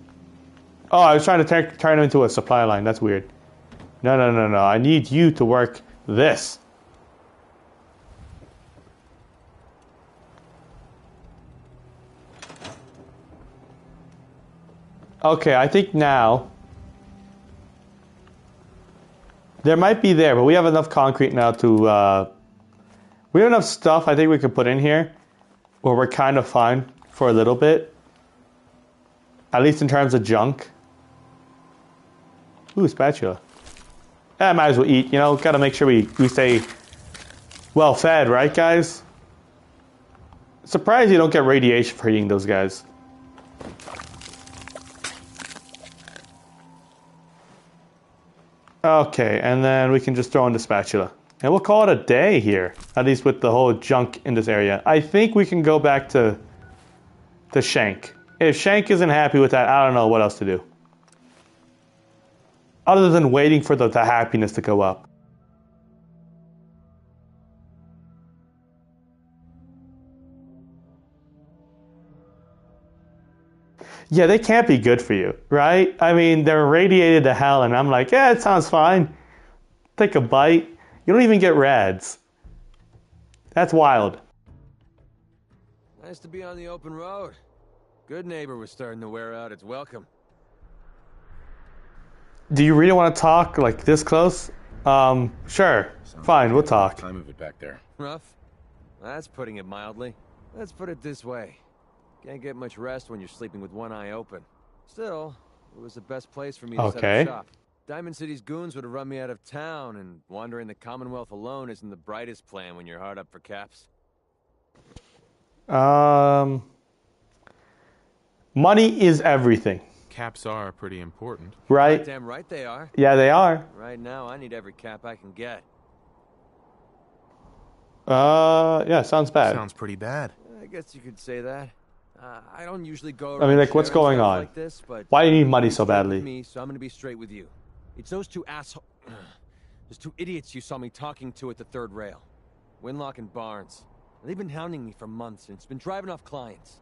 Oh, I was trying to turn them into a supply line. That's weird. No, no, no, no. I need you to work this. Okay, I think now there might be there, but we have enough concrete now to we have enough stuff I think we could put in here where we're kind of fine for a little bit, at least in terms of junk. Ooh, spatula. I might as well eat, you know, gotta make sure we stay well fed, right guys? Surprised you don't get radiation for eating those guys. Okay, and then we can just throw in the spatula. And we'll call it a day here, at least with the whole junk in this area. I think we can go back to Shank. If Shank isn't happy with that, I don't know what else to do. Other than waiting for the happiness to go up. Yeah, they can't be good for you, right? I mean, they're radiated to hell, and I'm like, yeah, it sounds fine. Take a bite. You don't even get rads. That's wild. Nice to be on the open road. Good neighbor was starting to wear out its welcome. Do you really want to talk like this close? Sure. Fine, we'll talk. Time of it back there. Rough? That's putting it mildly. Let's put it this way. Can't get much rest when you're sleeping with one eye open. Still, it was the best place for me to set up shop. Diamond City's goons would have run me out of town, and wandering the Commonwealth alone isn't the brightest plan when you're hard up for caps. Money is everything. Caps are pretty important. Right? Damn right they are. Yeah, they are. Right now, I need every cap I can get. Yeah, sounds bad. Sounds pretty bad. I guess you could say that. I don't usually go. I mean, like, what's going on? Like this, but why do you need money so badly? Me, so I'm gonna be straight with you. It's those two those two idiots you saw me talking to at the third rail, Winlock and Barnes. They've been hounding me for months, and it's been driving off clients.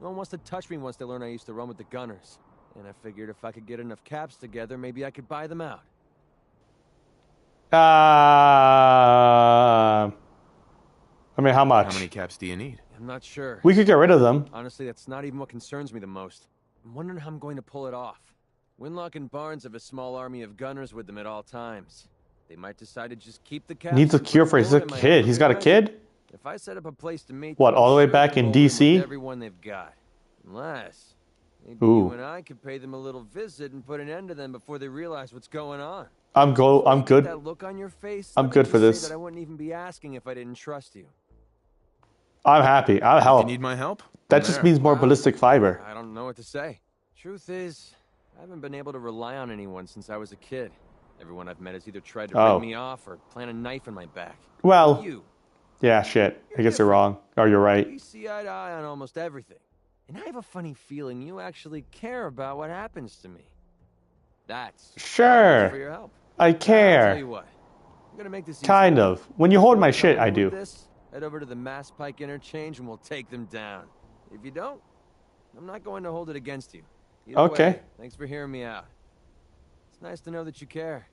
No one wants to touch me once they learn I used to run with the Gunners. And I figured if I could get enough caps together, maybe I could buy them out. I mean, how much? How many caps do you need? I'm not sure. We could get rid of them. Honestly, that's not even what concerns me the most. I'm wondering how I'm going to pull it off. Winlock and Barnes have a small army of gunners with them at all times. They might decide to just keep the caps. Needs a cure for his kid. He's got a kid? If I set up a place to meet what, all the way back in DC? Everyone they've got. Unless maybe you and I could pay them a little visit and put an end to them before they realize what's going on. I'm good. That look on your face, I'm good for this. That I wouldn't even be asking if I didn't trust you. I'm happy. I'll help. You need my help? That just means more ballistic fiber. I don't know what to say. Truth is, I haven't been able to rely on anyone since I was a kid. Everyone I've met has either tried to rip me off or plant a knife in my back. Well, yeah, shit. I guess you're wrong. Or you're right. We see eye to eye on almost everything. And I have a funny feeling you actually care about what happens to me. That's sure. For your help. I care. I'll tell you what. I'm gonna make this kind of. When you hold my shit, I do. Head over to the Mass Pike interchange and we'll take them down. If you don't, I'm not going to hold it against you. Either way, thanks for hearing me out. It's nice to know that you care.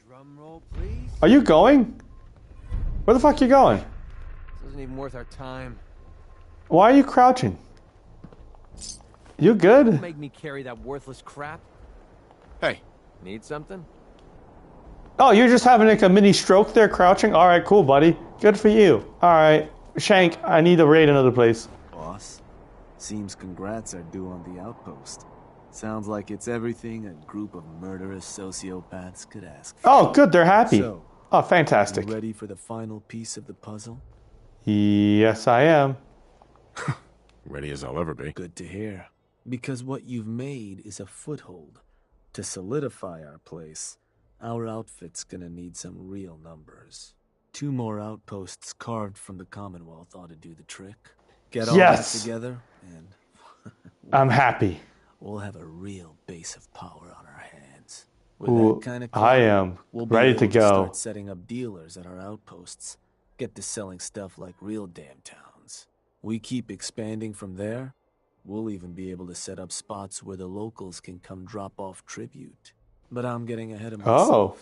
Drum roll, please. Are you going? Where the fuck are you going? This isn't even worth our time. Why are you crouching? You good? Make me carry that worthless crap. Hey. Need something? Oh, you're just having like a mini stroke there, crouching? Alright, cool, buddy. Good for you. Alright. Shank, I need to raid another place. Boss, seems congrats are due on the outpost. Sounds like it's everything a group of murderous sociopaths could ask for. Oh, good, they're happy. So, oh, fantastic. You ready for the final piece of the puzzle? Yes, I am. Ready as I'll ever be. Good to hear. Because what you've made is a foothold. To solidify our place, our outfit's gonna need some real numbers. 2 more outposts carved from the Commonwealth ought to do the trick. Get all that together, and I'm happy. We'll have a real base of power on our hands. With that kind of I am we'll ready to go. Start setting up dealers at our outposts. Get to selling stuff like real damn towns. We keep expanding from there. We'll even be able to set up spots where the locals can come drop off tribute. But I'm getting ahead of myself. Oh.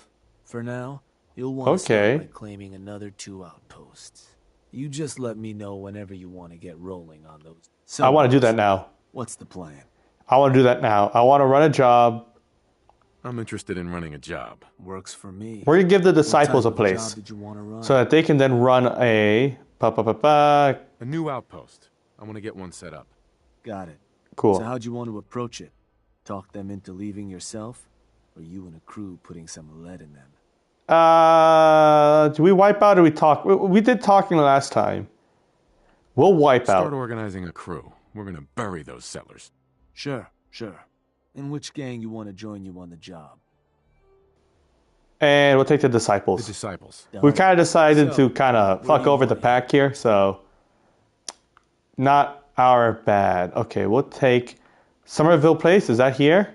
For now, you'll want to start by claiming another 2 outposts. You just let me know whenever you want to get rolling on those. So I want to do that now. What's the plan? I want to do that now. I want to run a job. I'm interested in running a job. Works for me. We're going to give the disciples a place. Job did you want to run? So that they can then run a new outpost. I want to get one set up. Got it. Cool. So how'd you want to approach it? Talk them into leaving yourself? Or you and a crew putting some lead in them? Do we wipe out or we talk? We did talking last time. We'll wipe out. Start organizing a crew. We're going to bury those settlers. Sure. In which gang you want to join you on the job? And we'll take the disciples. The disciples. We kind of decided to kind of fuck over the pack here, so not our bad. Okay, we'll take Somerville Place. Is that here?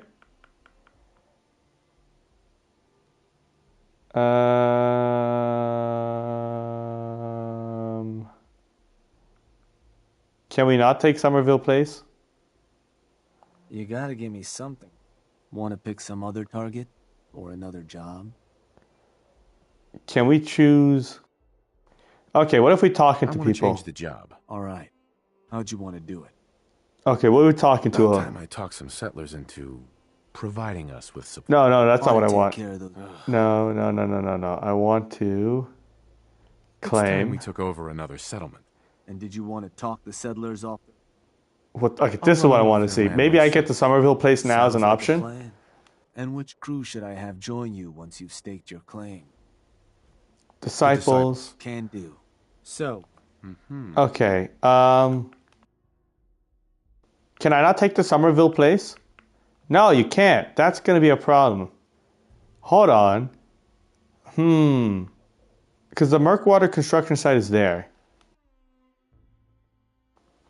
Can we not take Somerville Place? You gotta give me something. Want to pick some other target? Or another job? Can we choose... Okay, what if we talking to people? I want to people? change the job. Alright. How'd you want to do it? Okay, what are we talking to? About time I talk some settlers into providing us with supplies. No, that's not what I want. No. I want to claim. It's time we took over another settlement. And did you want to talk the settlers off? What? Okay, this is what I want to see. Maybe I get the Somerville Place now as an option. And which crew should I have join you once you've staked your claim? Disciples. Can do. So. Okay. Can I not take the Somerville Place? No, you can't. That's going to be a problem. Hold on. Because the Murkwater construction site is there.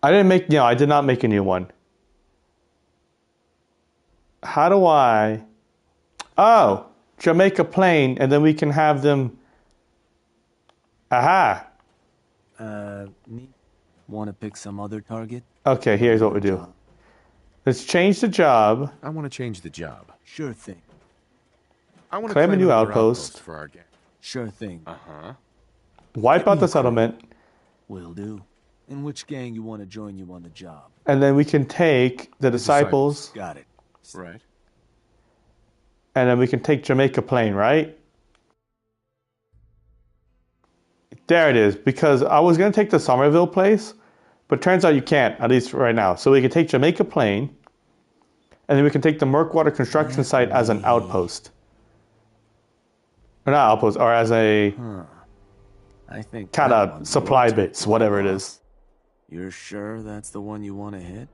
I did not make a new one. How do I... Oh, Jamaica Plain, and then we can have them... Aha! Want to pick some other target? Okay, here's what we do. Let's change the job. I want to change the job. Sure thing. I want to claim a new outpost for our gang. Sure thing. Wipe out the settlement. Will do. In which gang you want to join you on the job? And then we can take the disciples. Got it. Right. And then we can take Jamaica Plain, right? There it is. Because I was going to take the Somerville Place, but turns out you can't, at least right now. So we can take Jamaica Plain, and then we can take the Murkwater construction site as an outpost. Or not outpost, or as a I think kind of supply base, whatever it is. You're sure that's the one you want to hit?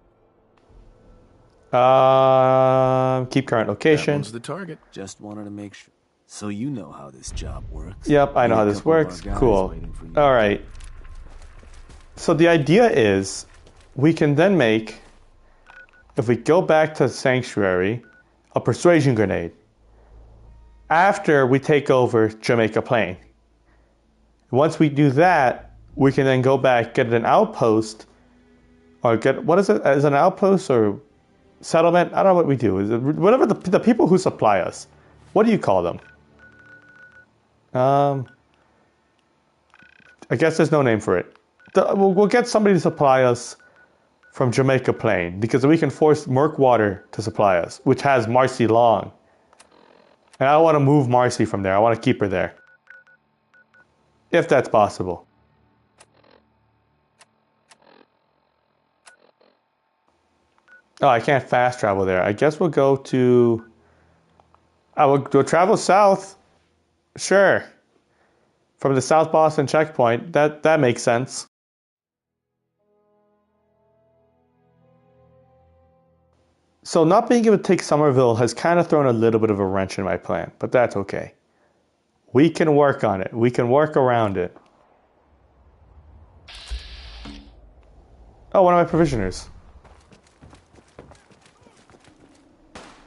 Keep current location. That one's the target. Just wanted to make sure. So you know how this job works. Yep, I know how this works. Cool. All right. So the idea is we can then make, if we go back to Sanctuary, a persuasion grenade after we take over Jamaica Plain. Once we do that, we can then go back, get an outpost, or get, what is it, as an outpost or settlement? I don't know what we do. Is it, whatever the people who supply us, what do you call them? I guess there's no name for it. We'll get somebody to supply us from Jamaica Plain, because we can force Murkwater to supply us, which has Marcy Long. And I don't want to move Marcy from there. I want to keep her there. If that's possible. Oh, I can't fast travel there. I guess we'll go to... we'll travel south. Sure. From the South Boston checkpoint. That makes sense. So not being able to take Somerville has kind of thrown a little bit of a wrench in my plan, but that's okay. We can work on it. We can work around it. Oh, one of my provisioners.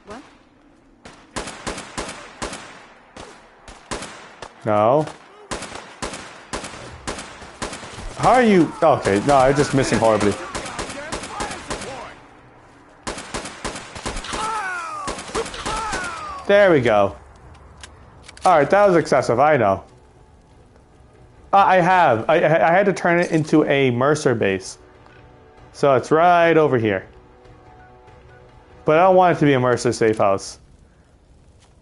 What? No. How are you? Okay, no, I'm just missing horribly. There we go. Alright, that was excessive, I know. I had to turn it into a Mercer base. So it's right over here. But I don't want it to be a Mercer safe house.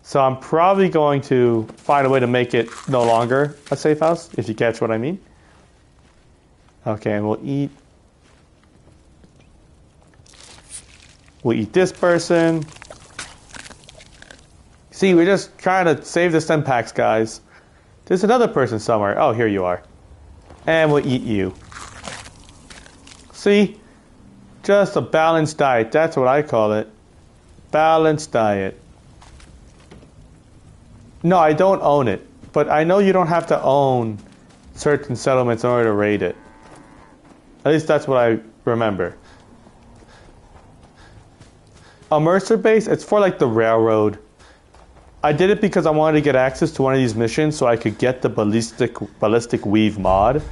So I'm probably going to find a way to make it no longer a safe house, if you catch what I mean. Okay, and we'll eat this person. See, we're just trying to save the stem packs, guys. There's another person somewhere. Oh, here you are. And we'll eat you. See? Just a balanced diet. That's what I call it. Balanced diet. No, I don't own it. But I know you don't have to own certain settlements in order to raid it. At least that's what I remember. A Mercer base, it's for like the railroad. I did it because I wanted to get access to one of these missions so I could get the ballistic weave mod.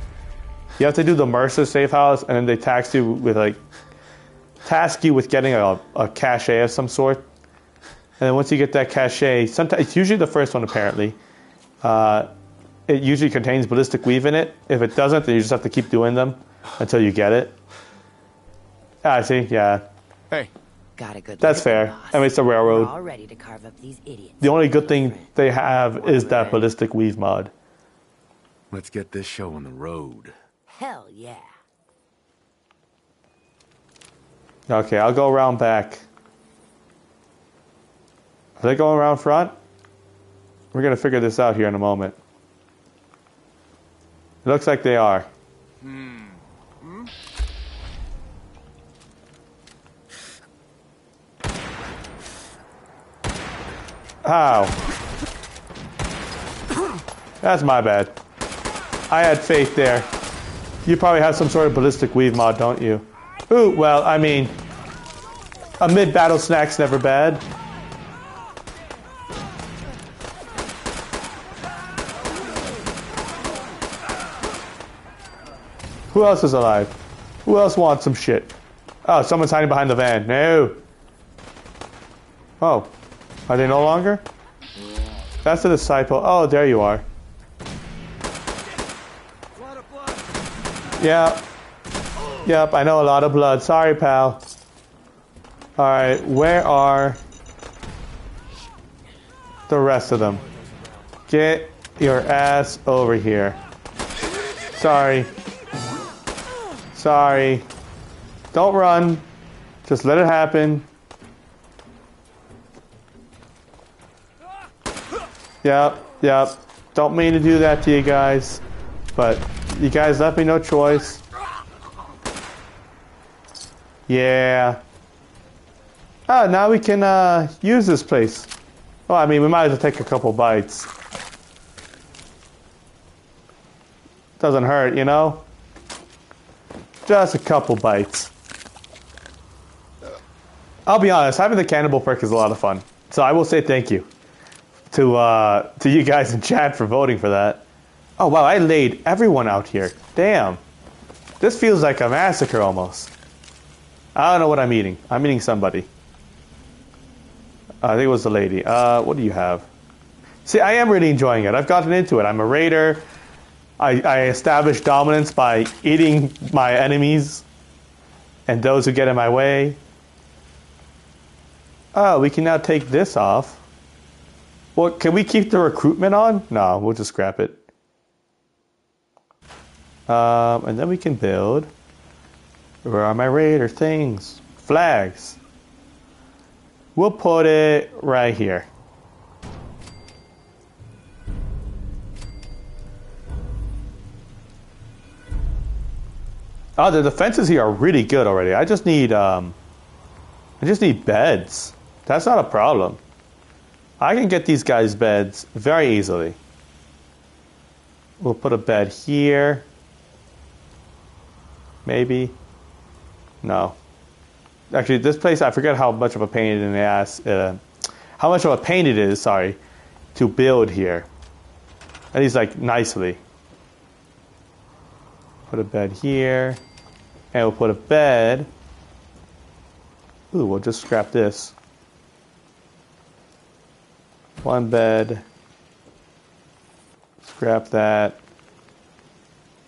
You have to do the Mercer safe house, and then they task you with getting a cache of some sort. And then once you get that cache, sometimes it's usually the first one apparently. It usually contains ballistic weave in it. If it doesn't, then you just have to keep doing them until you get it. Ah, see, yeah. Hey. Got a good That's fair. boss. I mean, it's a railroad. We're all ready to carve up these idiots. The only good thing they have is that ballistic weave mod. Let's get this show on the road. Hell yeah. Okay, I'll go around back. Are they going around front? We're going to figure this out here in a moment. It looks like they are. How? That's my bad. I had faith there. You probably have some sort of ballistic weave mod, don't you? Ooh, well, I mean, a mid-battle snack's never bad. Who else is alive? Who else wants some shit? Oh, someone's hiding behind the van. No. Oh. Are they no longer? That's the disciple. Oh, there you are. Yeah. Yep, I know a lot of blood. Sorry, pal. Alright, where are the rest of them? Get your ass over here. Sorry. Sorry. Don't run. Just let it happen. Yep. Don't mean to do that to you guys. But you guys left me no choice. Yeah. Oh, now we can use this place. Well, I mean, we might as well take a couple bites. Doesn't hurt, you know? Just a couple bites. I'll be honest, having the cannibal perk is a lot of fun. So I will say thank you to you guys in chat for voting for that. Oh wow, I laid everyone out here. Damn. This feels like a massacre almost. I don't know what I'm eating. I'm eating somebody. I think it was the lady. What do you have? See, I am really enjoying it. I've gotten into it. I'm a raider. I established dominance by eating my enemies and those who get in my way. Oh, we can now take this off. Well, can we keep the recruitment on? No, we'll just scrap it. And then we can build. Where are my raider things? Flags. We'll put it right here. Oh, the defenses here are really good already. I just need beds. That's not a problem. I can get these guys beds very easily. We'll put a bed here. Maybe. No. Actually, this place, I forget how much of a pain in the ass, how much of a pain it is, sorry, to build here. At least, like, nicely. Put a bed here. And we'll put a bed. Ooh, we'll just scrap this. One bed. Scrap that.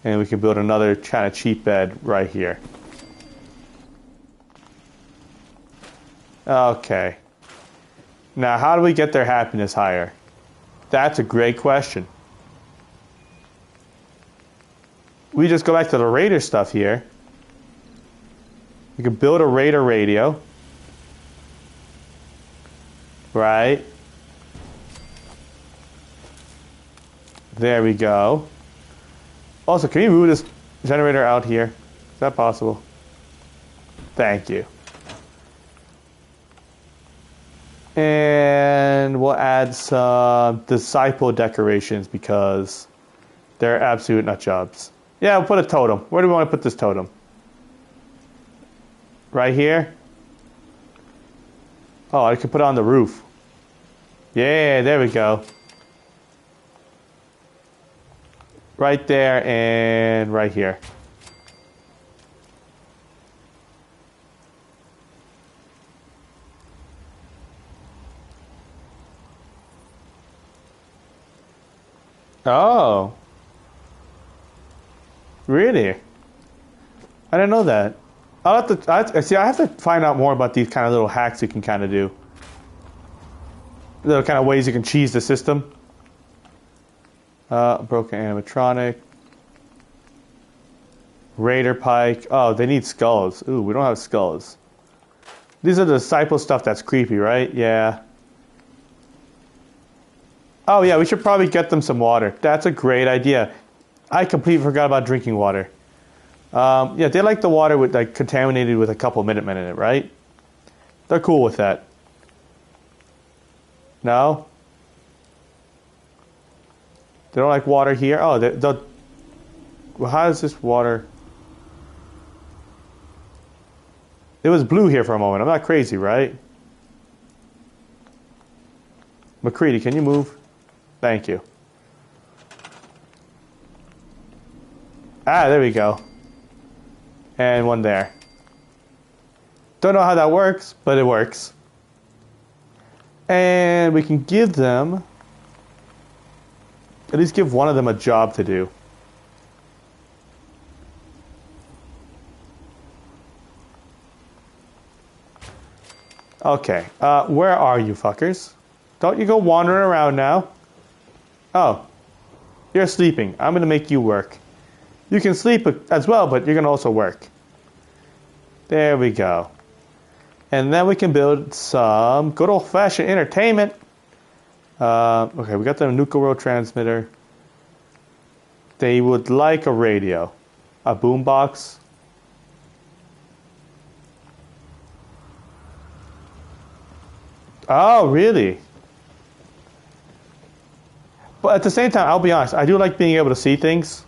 And we can build another kind of cheap bed right here. Okay. Now, how do we get their happiness higher? That's a great question. We just go back to the raider stuff here. We can build a raider radio. Right. There we go. Also, can you move this generator out here? Is that possible? Thank you. And we'll add some disciple decorations because they're absolute nut jobs. Yeah, we'll put a totem. Where do we want to put this totem? Right here? Oh, I can put it on the roof. Yeah, there we go. Right there and right here. Oh. Really? I didn't know that. I'll have to, I have to find out more about these kind of little hacks you can kind of do. Little kind of ways you can cheese the system. Broken animatronic. Raider pike. Oh, they need skulls. Ooh, we don't have skulls. These are the disciple stuff that's creepy, right? Yeah. Oh, yeah, we should probably get them some water. That's a great idea. I completely forgot about drinking water. Yeah, they like the water with like contaminated with a couple Minutemen in it, right? They're cool with that. No? They don't like water here? Oh, well, how does this water... It was blue here for a moment. I'm not crazy, right? McCready, can you move? Thank you. Ah, there we go. And one there. Don't know how that works, but it works. And we can give them... At least give one of them a job to do. Okay, where are you fuckers? Don't you go wandering around now. Oh, you're sleeping. I'm going to make you work. You can sleep as well, but you're going to also work. There we go. And then we can build some good old-fashioned entertainment. Okay, we got the Nuka World transmitter. They would like a radio. A boombox. Oh, really? But at the same time, I'll be honest, I do like being able to see things.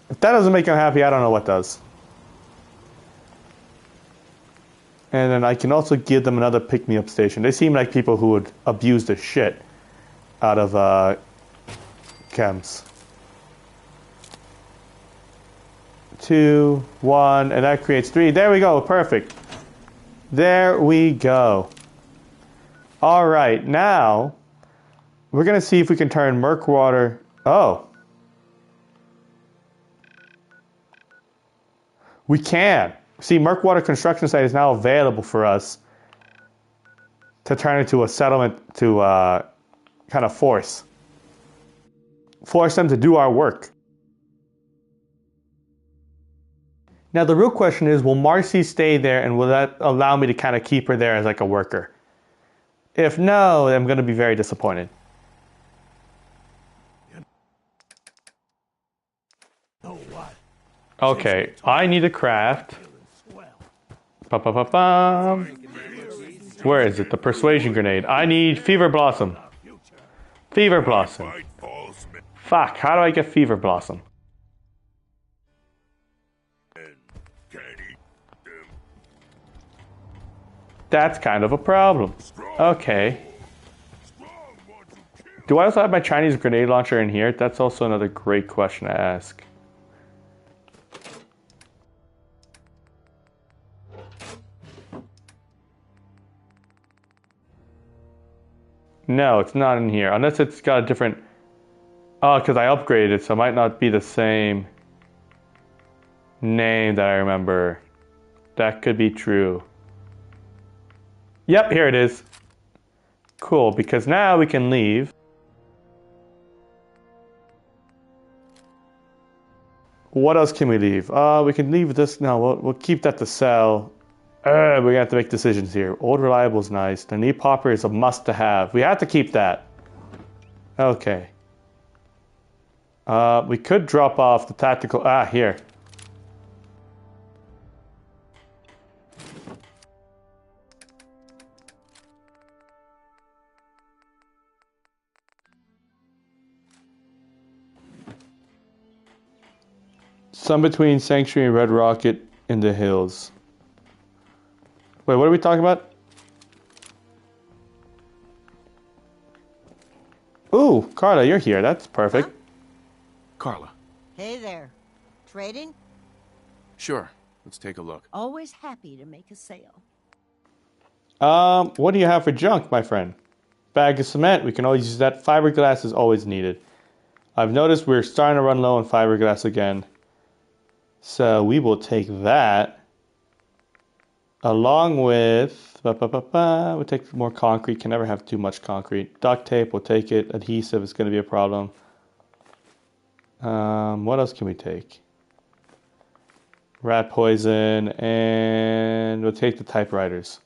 If that doesn't make them happy, I don't know what does. And then I can also give them another pick-me-up station. They seem like people who would abuse the shit out of chems. 2, 1, and that creates 3. There we go, perfect. There we go. All right, now we're gonna see if we can turn Murkwater Oh. We can. See, Murkwater construction site is now available for us to turn into a settlement to kind of force them to do our work. Now the real question is, will Marcy stay there and will that allow me to kind of keep her there as like a worker? If no, I'm going to be very disappointed. Okay, I need a craft. Ba-ba-ba-bum. Where is it? The persuasion grenade. I need Fever Blossom. Fever Blossom. Fuck, how do I get Fever Blossom? That's kind of a problem. Okay. Do I also have my Chinese grenade launcher in here? That's also another great question to ask. No, it's not in here. Unless it's got a different... Oh, because I upgraded it, so it might not be the same name that I remember. That could be true. Yep, here it is. Cool, because now we can leave. What else can we leave? We can leave this. No, we'll keep that to sell. We're going to have to make decisions here. Old Reliable is nice. The knee popper is a must to have. We have to keep that. Okay. We could drop off the tactical... here. Some between Sanctuary and Red Rocket in the hills. Wait, what are we talking about? Ooh, Carla, you're here. That's perfect. Huh? Carla. Hey there. Trading? Sure. Let's take a look. Always happy to make a sale. What do you have for junk, my friend? Bag of cement. We can always use that. Fiberglass is always needed. I've noticed we're starting to run low on fiberglass again. So we will take that. Along with... we'll take more concrete. Can never have too much concrete. Duct tape, we'll take it. Adhesive is going to be a problem. What else can we take? Rat poison, and we'll take the typewriters.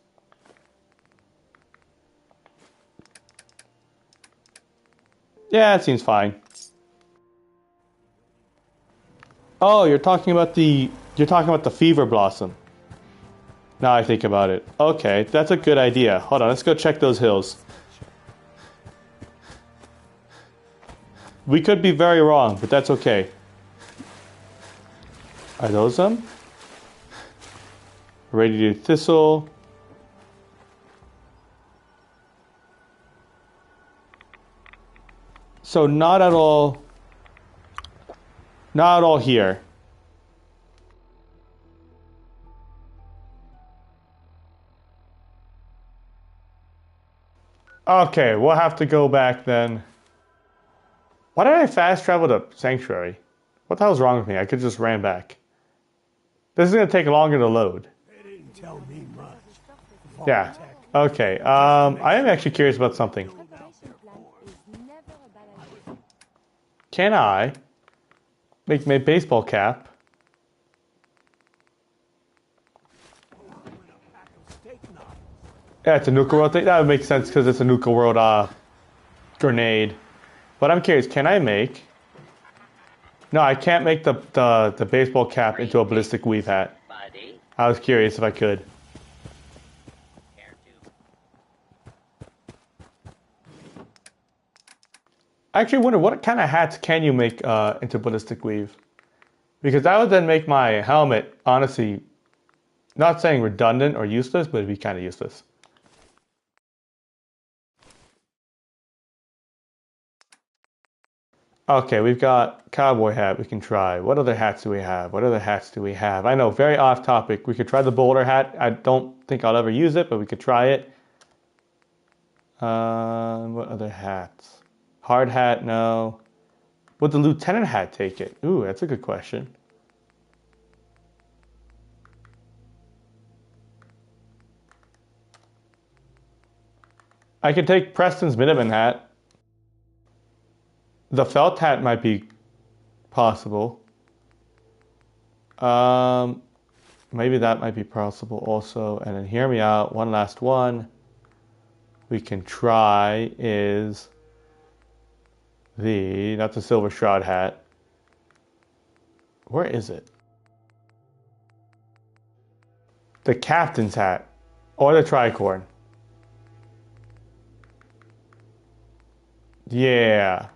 Yeah, it seems fine. Oh, you're talking about the Fever Blossom. Now I think about it. Okay, that's a good idea. Hold on, let's go check those hills. We could be very wrong, but that's okay. Are those them? Radiated thistle. So not at all here. Okay, we'll have to go back then. Why did I fast travel to Sanctuary? What the hell's wrong with me? I could just ran back. This is going to take longer to load. They didn't tell me much. Yeah. Okay. I am actually curious about something. Can I make my baseball cap? Yeah, it's a Nuka World thing. That would make sense because it's a Nuka World grenade. But I'm curious, can I make... No, I can't make the baseball cap into a ballistic weave hat. I was curious if I could. I actually wonder, what kind of hats can you make into ballistic weave? Because that would then make my helmet, honestly, not saying redundant or useless, but it'd be kind of useless. Okay, we've got cowboy hat we can try. What other hats do we have? What other hats do we have? I know, very off topic. We could try the bowler hat. I don't think I'll ever use it, but we could try it. What other hats? Hard hat, no. Would the lieutenant hat take it? Ooh, that's a good question. I could take Preston's Minuteman hat. The felt hat might be possible. Maybe that might be possible also. And then hear me out. One last one we can try is not the Silver Shroud hat. Where is it? The captain's hat or the tricorn. Yeah.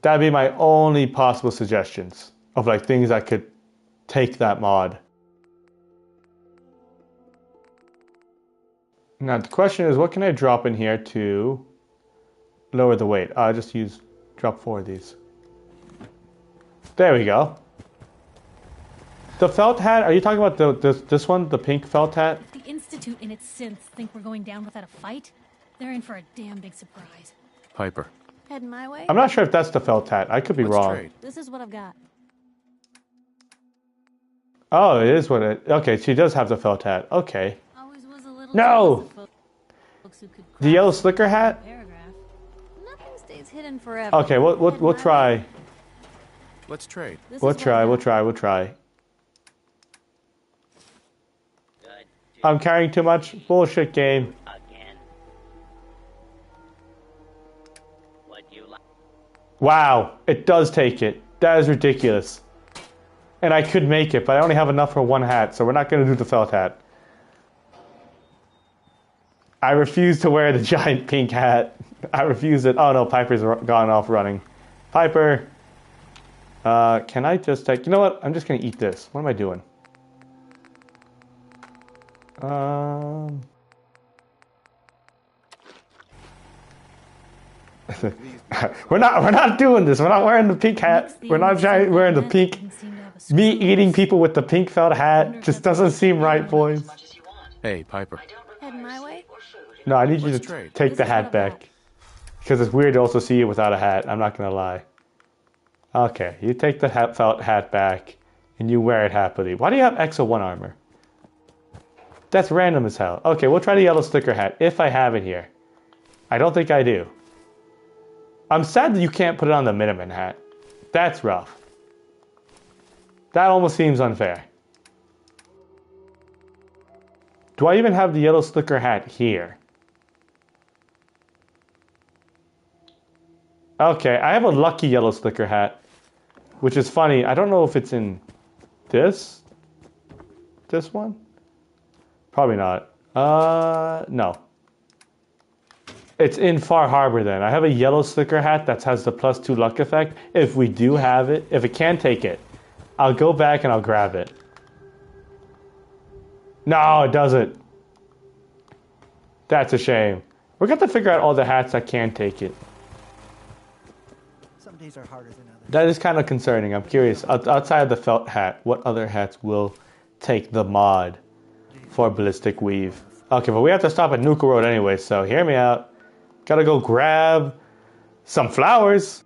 That'd be my only possible suggestions of like things that could take that mod. Now the question is, what can I drop in here to lower the weight? I'll just drop 4 of these. There we go. The felt hat, are you talking about this one, the pink felt hat? If the Institute and its synths think we're going down without a fight, they're in for a damn big surprise. Piper. Heading my way? I'm not sure if that's the felt hat. I could be wrong. Trade. This is what I've got. Oh, it is what it... Okay, she does have the felt hat. Okay. No! The yellow slicker hat? Nothing stays hidden forever. Okay, we'll try. Let's trade. We'll try. I'm carrying too much? Bullshit game. Wow, it does take it. That is ridiculous. And I could make it, but I only have enough for 1 hat, so we're not going to do the felt hat. I refuse to wear the giant pink hat. I refuse it. Oh no, Piper's gone off running. Piper. Can I just take... You know what? I'm just going to eat this. What am I doing? We're not doing this. We're not wearing the pink hat. We're not wearing the pink. Me eating people with the pink felt hat just doesn't seem right, boys. Hey, Piper. Heading my way? No, I need you to take the hat back. Because it's weird to also see you without a hat. I'm not going to lie. Okay, you take the felt hat back and you wear it happily. Why do you have Exo 1 armor? That's random as hell. Okay, we'll try the yellow sticker hat if I have it here. I don't think I do. I'm sad that you can't put it on the Minuteman hat. That's rough. That almost seems unfair. Do I even have the yellow sticker hat here? Okay, I have a lucky yellow sticker hat, which is funny. I don't know if it's in this one? Probably not. No. It's in Far Harbor then. I have a yellow sticker hat that has the +2 luck effect. If we do have it, if it can take it, I'll go back and I'll grab it. No, it doesn't. That's a shame. We're going to figure out all the hats that can take it. Some days are harder than others. That is kind of concerning. I'm curious. Outside of the felt hat, what other hats will take the mod for Ballistic Weave? Okay, but we have to stop at Nuka Road anyway, so hear me out. Gotta go grab some flowers.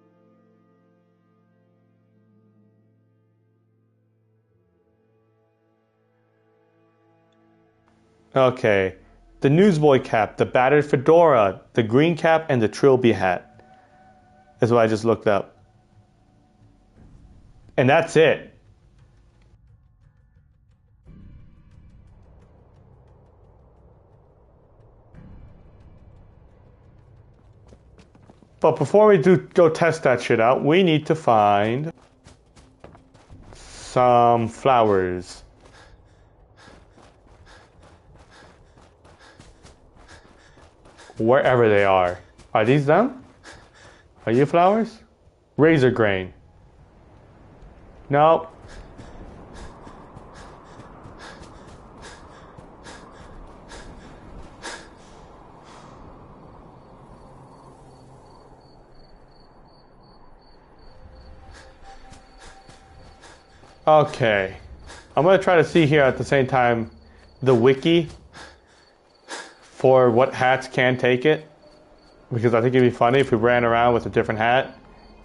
Okay. The newsboy cap, the battered fedora, the green cap, and the trilby hat. That's what I just looked up. And that's it. But before we go test that shit out, we need to find some flowers. Wherever they are. Are these them? Are you flowers? Razor grain. Nope. Okay. I'm going to try to see here at the same time the wiki for what hats can take it. because I think it'd be funny if we ran around with a different hat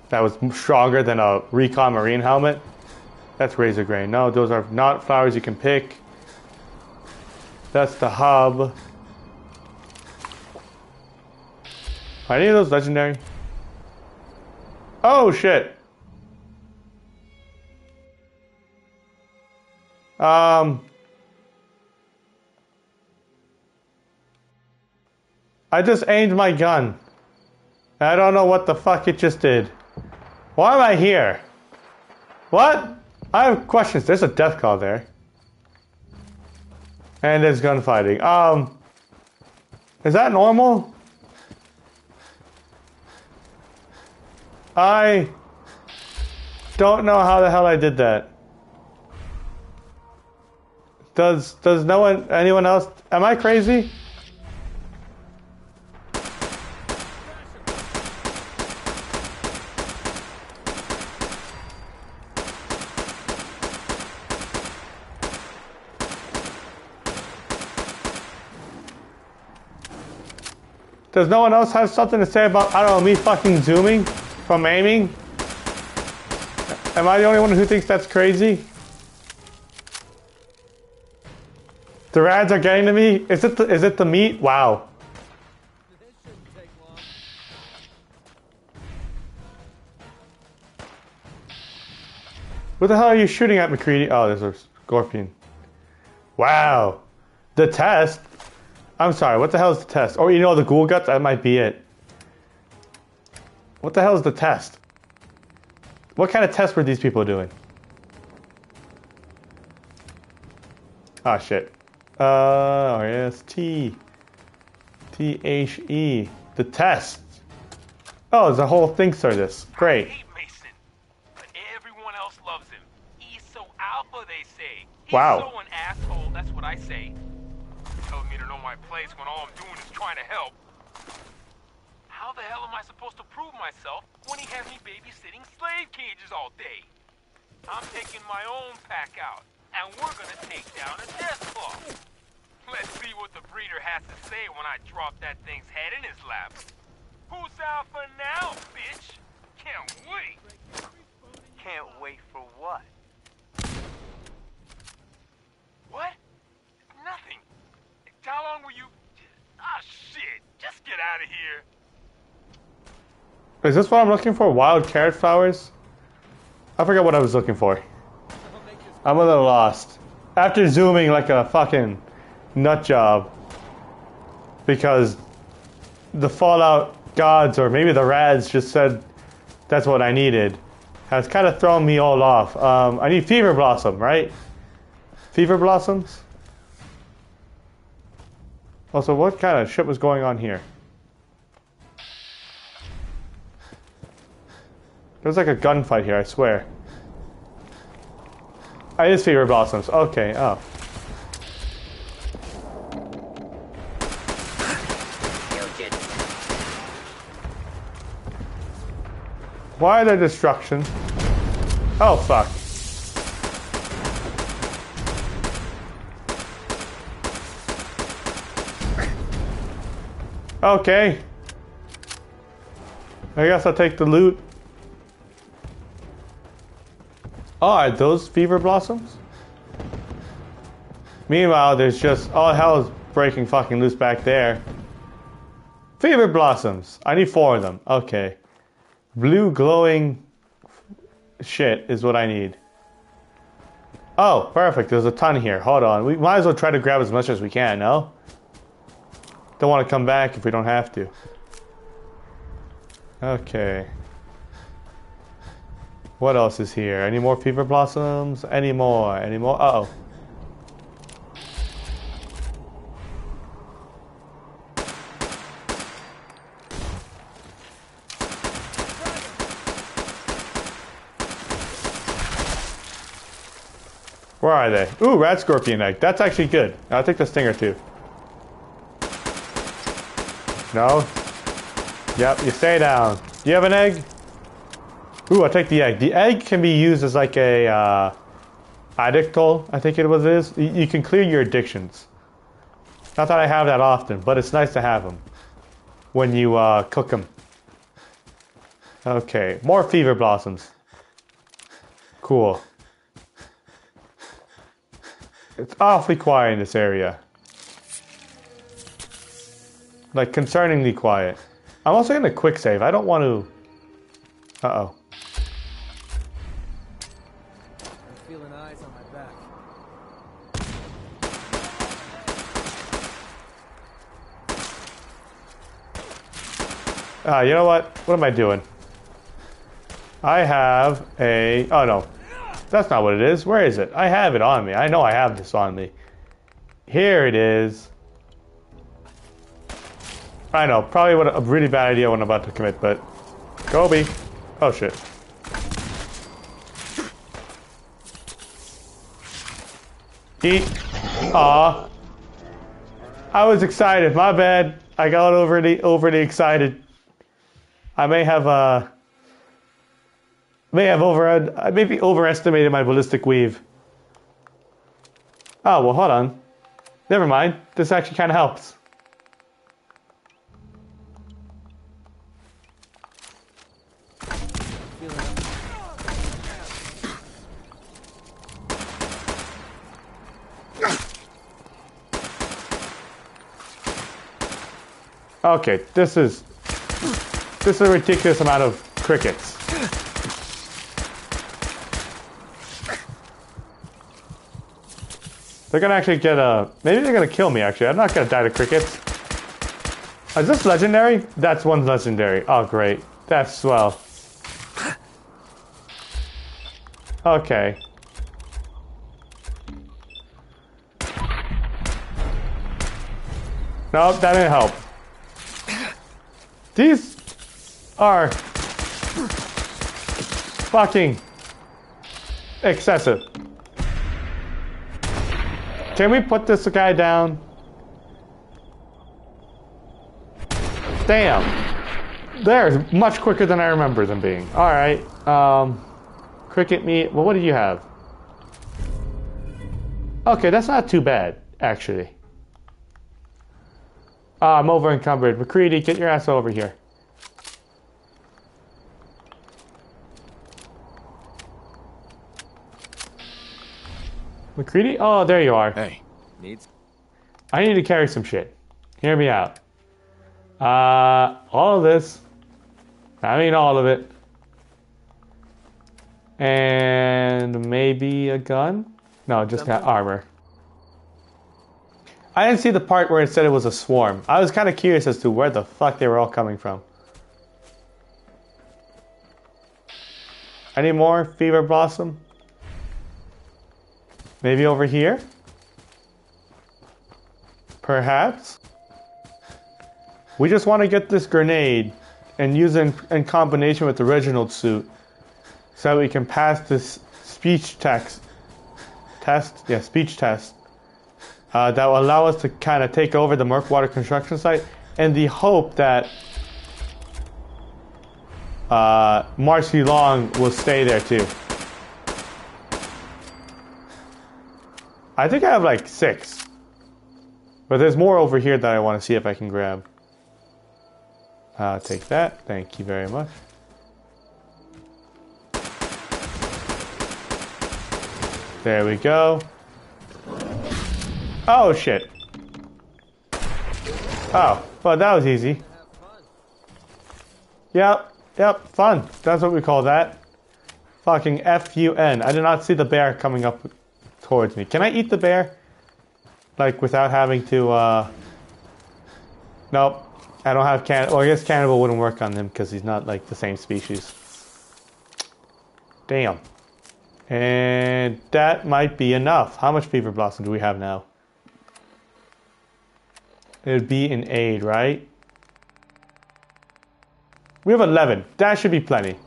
that was stronger than a recon marine helmet. That's razor grain. No, those are not flowers you can pick. That's the hub. Are any of those legendary? Oh shit. I just aimed my gun. I don't know what the fuck it just did. Why am I here? What? I have questions. There's a death call there. And there's gunfighting. Is that normal? I don't know how the hell I did that. Does anyone else, am I crazy? Does no one else have something to say about, I don't know, me fucking zooming from aiming? Am I the only one who thinks that's crazy? The rads are getting to me? Is it the meat? Wow. What the hell are you shooting at, McCready? Oh, there's a scorpion. Wow. The test? I'm sorry, what the hell is the test? Or you know the ghoul guts? That might be it. What the hell is the test? What kind of test were these people doing? Ah, shit. R-S-T. T-H-E. The test. Oh, there's a whole thing for this. Great. Everyone else loves him. He's so alpha, they say. He's wow. so an asshole, that's what I say. Telling me to know my place when all I'm doing is trying to help. How the hell am I supposed to prove myself when he has me babysitting slave cages all day? I'm taking my own pack out, and we're gonna take down a death claw. Let's see what the breeder has to say when I drop that thing's head in his lap. Who's alpha now, bitch? Can't wait. Can't wait for what? What? Nothing. How long were you... Ah, shit. Just get out of here. Is this what I'm looking for? Wild carrot flowers? I forgot what I was looking for. I'm a little lost. After zooming like a fucking nut job. Because the Fallout gods, or maybe the rads, just said that's what I needed. Has kind of thrown me all off. I need Fever Blossom, right? Fever Blossoms? Also, what kind of shit was going on here? There's like a gunfight here, I swear. It is Fever Blossoms. Okay, oh. Why the destruction? Oh, fuck. Okay. I guess I'll take the loot. Oh, are those Fever Blossoms? Meanwhile, there's just... all hell is breaking fucking loose back there. Fever Blossoms. I need 4 of them. Okay. Blue glowing shit is what I need. Oh, perfect. There's a ton here. Hold on. We might as well try to grab as much as we can, no? Don't want to come back if we don't have to. Okay. What else is here? Any more Fever Blossoms? Any more? Any more? Uh-oh. Where are they? Ooh, rat scorpion egg. That's actually good. I'll take the stinger too. No? Yep, you stay down. Do you have an egg? Ooh, I'll take the egg. The egg can be used as like a addictol, I think it is. You can clear your addictions. Not that I have that often, but it's nice to have them. when you cook them. Okay, more fever blossoms. Cool. It's awfully quiet in this area. Like, concerningly quiet. I'm also going to quick save. I don't want to... Uh-oh. I'm feeling eyes on my back. You know what? What am I doing? I have a... Oh, no. That's not what it is. Where is it? I have it on me. I know I have this on me. Here it is. I know. Probably a really bad idea what I'm about to commit, but... Kobe. Oh, shit. Eat. Aw. I was excited. My bad. I got overly excited. I may have maybe overestimated my ballistic weave. Oh, well, hold on. Never mind. This actually kind of helps. Okay, this is a ridiculous amount of crickets. They're gonna actually get maybe they're gonna kill me actually. I'm not gonna die to crickets. Is this legendary? That's one legendary. Oh great. That's swell. Okay. Nope, that didn't help. These are fucking excessive. Can we put this guy down? Damn. They're much quicker than I remember them being. Alright. Cricket meat. Well, what did you have? Okay, that's not too bad, actually. I'm over encumbered. McCready, get your ass over here. McCready? Oh, there you are. Hey, needs? I need to carry some shit. Hear me out. All of this. I mean all of it. And maybe a gun? No, just got armor. I didn't see the part where it said it was a swarm. I was kind of curious as to where the fuck they were all coming from. Any more fever blossom? Maybe over here? Perhaps? We just want to get this grenade and use it in combination with the Reginald suit so that we can pass this speech test. Yeah, speech test. That will allow us to kind of take over the Murkwater construction site in the hope that Marcy Long will stay there too. I think I have like 6. But there's more over here that I want to see if I can grab. I'll take that. Thank you very much. There we go. Oh, shit. Oh, well, that was easy. Yep, fun. That's what we call that. Fucking F-U-N. I did not see the bear coming up towards me. Can I eat the bear? Like, without having to, Nope. I don't have cannibal. Well, I guess cannibal wouldn't work on him because he's not, like, the same species. Damn. And that might be enough. How much fever blossom do we have now? It would be an aid, right? We have 11. That should be plenty.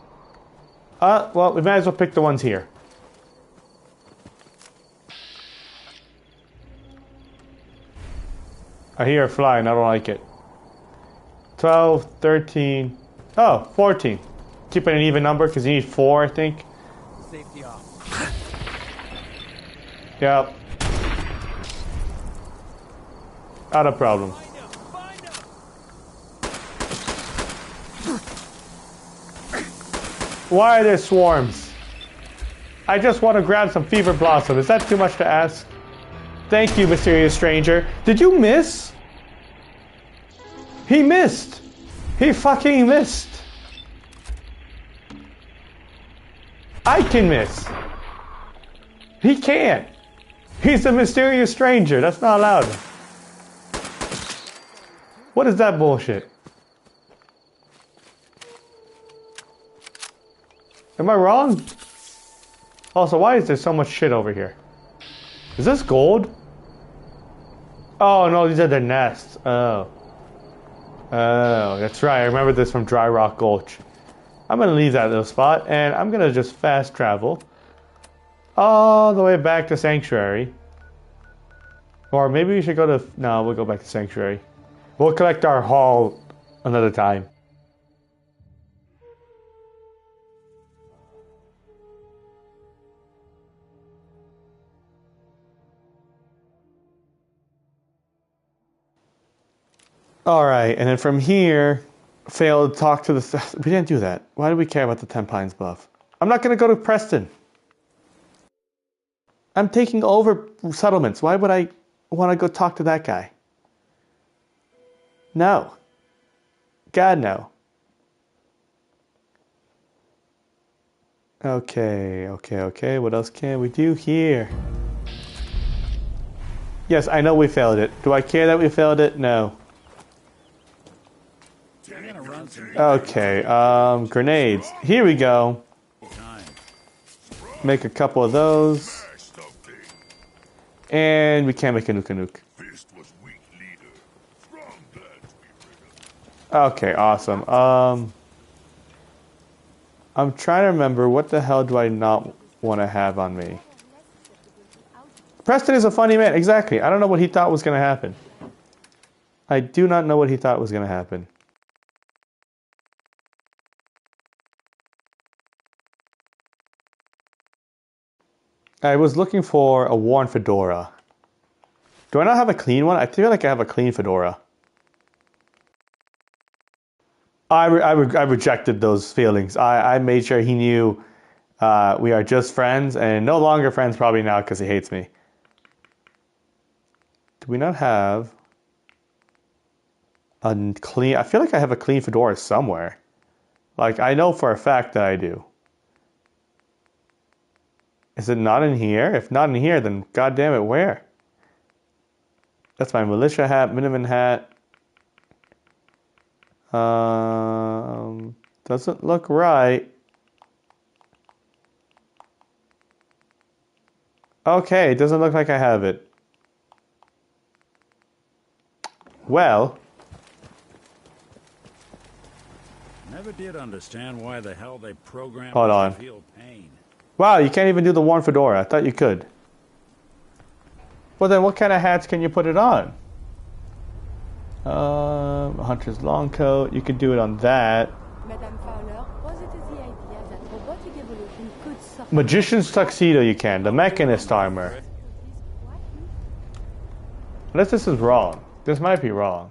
Well, we might as well pick the ones here. I hear a fly and I don't like it. 12, 13, oh, 14. Keep it an even number because you need 4, I think. Safety off. Yep. Not a problem. Why are there swarms? I just want to grab some fever blossom. Is that too much to ask? Thank you, mysterious stranger. Did you miss? He missed. He fucking missed. I can miss. He can't. He's a mysterious stranger. That's not allowed. What is that bullshit? Am I wrong? Also, why is there so much shit over here? Is this gold? Oh no, these are the nests. Oh. Oh, that's right. I remember this from Dry Rock Gulch. I'm gonna leave that little spot and I'm gonna just fast travel all the way back to Sanctuary. Or maybe we should go to... No, we'll go back to Sanctuary. We'll collect our haul another time. Alright, and then from here, failed to talk to the... We didn't do that. Why do we care about the 10 Pines Bluff? I'm not going to go to Preston. I'm taking over settlements. Why would I want to go talk to that guy? No. God, no. Okay. What else can we do here? Yes, I know we failed it. Do I care that we failed it? No. Okay, grenades. Here we go. Make a couple of those. And we can't make a nuke. Okay, awesome. I'm trying to remember what the hell do I not want to have on me. Preston is a funny man. Exactly. I don't know what he thought was going to happen. I do not know what he thought was going to happen. I was looking for a worn fedora. Do I not have a clean one? I feel like I have a clean fedora. I rejected those feelings. I made sure he knew we are just friends and no longer friends probably now because he hates me. Do we not have a clean... I feel like I have a clean fedora somewhere. Like, I know for a fact that I do. Is it not in here? If not in here, then goddamn it, where? That's my militia hat, Miniman hat. Doesn't look right. Okay, it doesn't look like I have it. Well. Never did understand why the hell they programmed Hold on. to feel pain. Wow, you can't even do the worn fedora. I thought you could. Well then, what kind of hats can you put it on? Hunter's long coat. You could do it on that. Magician's tuxedo you can. The mechanist armor. Unless this is wrong. This might be wrong.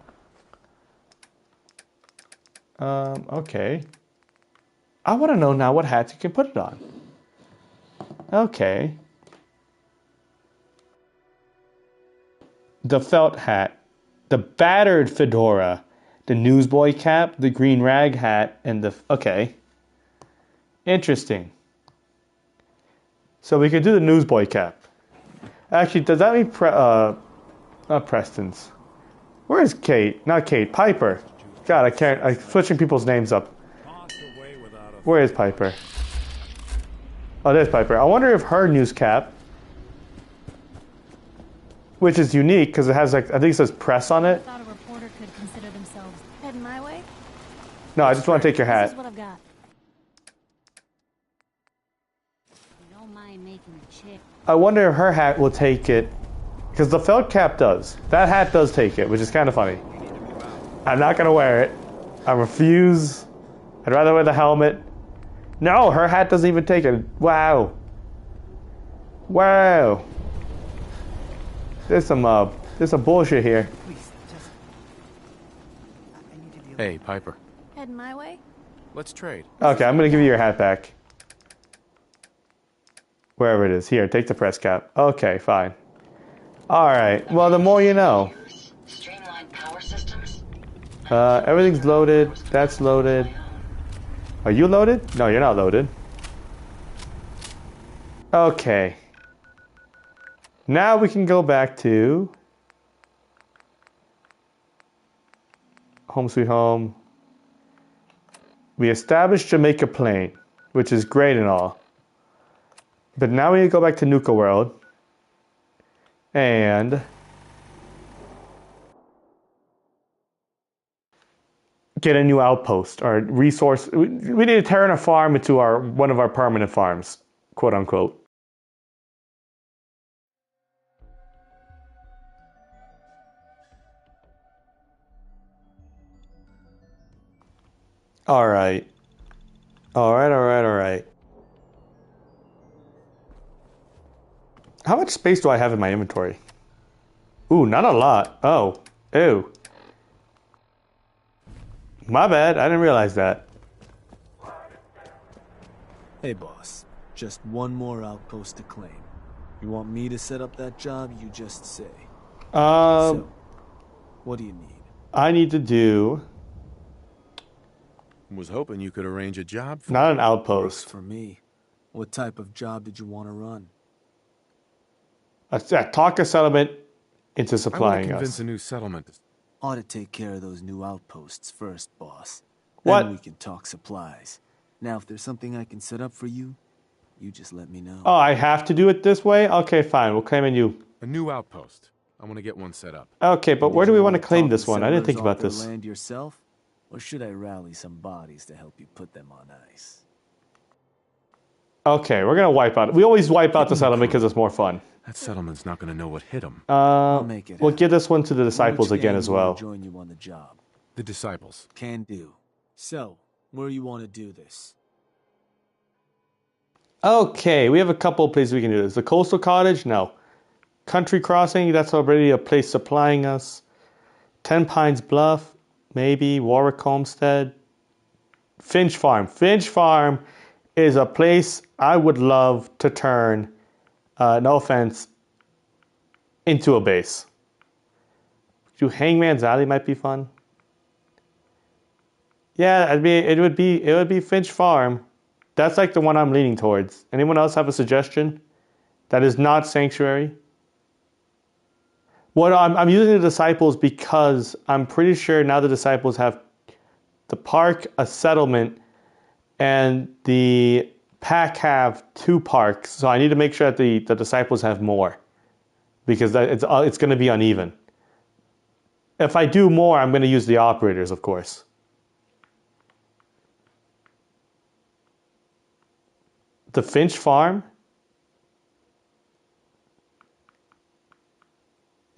Okay. I want to know now what hats you can put it on. Okay. The felt hat. The battered fedora. The newsboy cap. The green rag hat. And the... Okay. Interesting. So we could do the newsboy cap. Actually, does that mean... not Preston's. Where is Kate? Not Kate. Piper. God, I can't... I'm switching people's names up. Where is Piper? Oh, there's Piper. I wonder if her news cap, which is unique because it has like, I think it says press on it. I thought a reporter could consider themselves heading my way. No, I just want to take your hat. This is what I've got. You don't mind making a chick. I wonder if her hat will take it, because the felt cap does. That hat does take it, which is kind of funny. I'm not gonna wear it. I refuse. I'd rather wear the helmet. No, her hat doesn't even take it. Wow. Wow. There's some bullshit here. Hey, Piper. Heading my way? Let's trade. Okay, I'm gonna give you your hat back. Wherever it is. Here, take the press cap. Okay, fine. Alright, well, the more you know. Everything's loaded. That's loaded. Are you loaded? No, you're not loaded. Okay. Now we can go back to Home Sweet Home. We established Jamaica Plain, which is great and all. But now we need to go back to Nuka World and get a new outpost or resource. We need to turn a farm into one of our permanent farms, quote unquote. All right. All right. How much space do I have in my inventory? Ooh, not a lot. Oh, ew. My bad, I didn't realize that. Hey boss, just one more outpost to claim. You want me to set up that job, you just say. So, what do you need? I need to do... Was hoping you could arrange a job for Not me. an outpost. For me. What type of job did you want to run? Talk a settlement into supplying I want to convince us. a new settlement. Ought to take care of those new outposts first, boss. What? Then we can talk supplies. Now, if there's something I can set up for you, you just let me know. Oh, I have to do it this way? Okay, fine. We'll claim a new... A new outpost. I want to get one set up. Okay, but where do we want to claim this one? I didn't think about this. Land yourself, or should I rally some bodies to help you put them on ice? Okay, we're gonna wipe out. We always wipe out the settlement because it's more fun. That settlement's not going to know what hit them. We'll give this one to the disciples again as well. Join you on the job. The disciples. Can do. So, where you want to do this? Okay, we have a couple of places we can do this. The Coastal Cottage? No. Country Crossing? That's already a place supplying us. 10 Pines Bluff? Maybe. Warwick Homestead? Finch Farm. Finch Farm is a place I would love to turn, no offense, into a base. Do Hangman's Alley might be fun. Yeah, it would be Finch Farm. That's like the one I'm leaning towards. Anyone else have a suggestion that is not Sanctuary? Well, I'm using the Disciples because I'm pretty sure now the Disciples have the park, a settlement, and the pack have 2 parks. So I need to make sure that the Disciples have more because it's going to be uneven. If I do more, I'm going to use the operators, of course. The Finch Farm?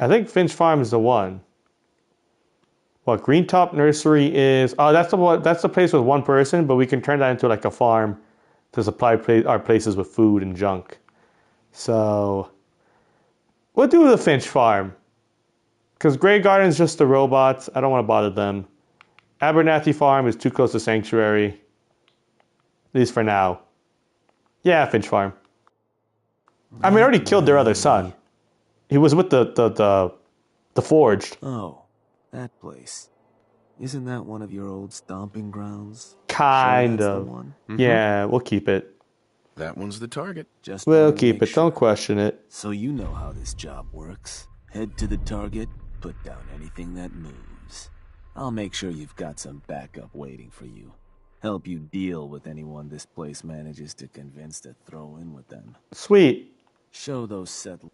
I think Finch Farm is the one. What, Greentop Nursery is... Oh, that's the place with 1 person, but we can turn that into like a farm to supply our places with food and junk. So, we'll do the Finch Farm. Because Grey Garden's just the robots. I don't want to bother them. Abernathy Farm is too close to Sanctuary. At least for now. Yeah, Finch Farm. I mean, I already killed their other son. He was with the Forged. Oh, that place. Isn't that one of your old stomping grounds? Kind Sure of. the one? Yeah, we'll keep it. That one's the target. Just We'll wanted to keep make it. sure. Don't question it. So you know how this job works. Head to the target, put down anything that moves. I'll make sure you've got some backup waiting for you. Help you deal with anyone this place manages to convince to throw in with them. Sweet. Show those settlers.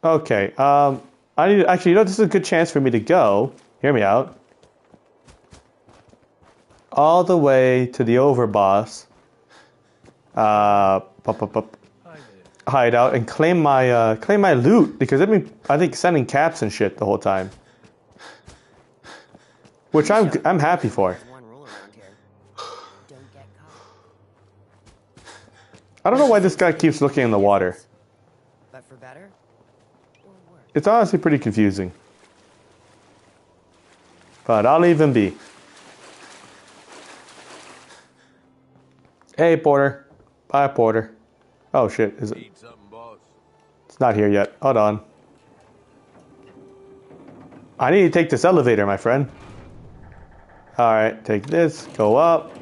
Okay. I need actually. You know, this is a good chance for me to go. Hear me out. All the way to the overboss. Hideout and claim my loot because they've been, I think, sending caps and shit the whole time, which I'm happy for. I don't know why this guy keeps looking in the water. But for better? It's honestly pretty confusing. But I'll leave him be. Hey, Porter. Bye, Porter. Oh, shit. Is it? It's not here yet. Hold on. I need to take this elevator, my friend. Alright, take this. Go up.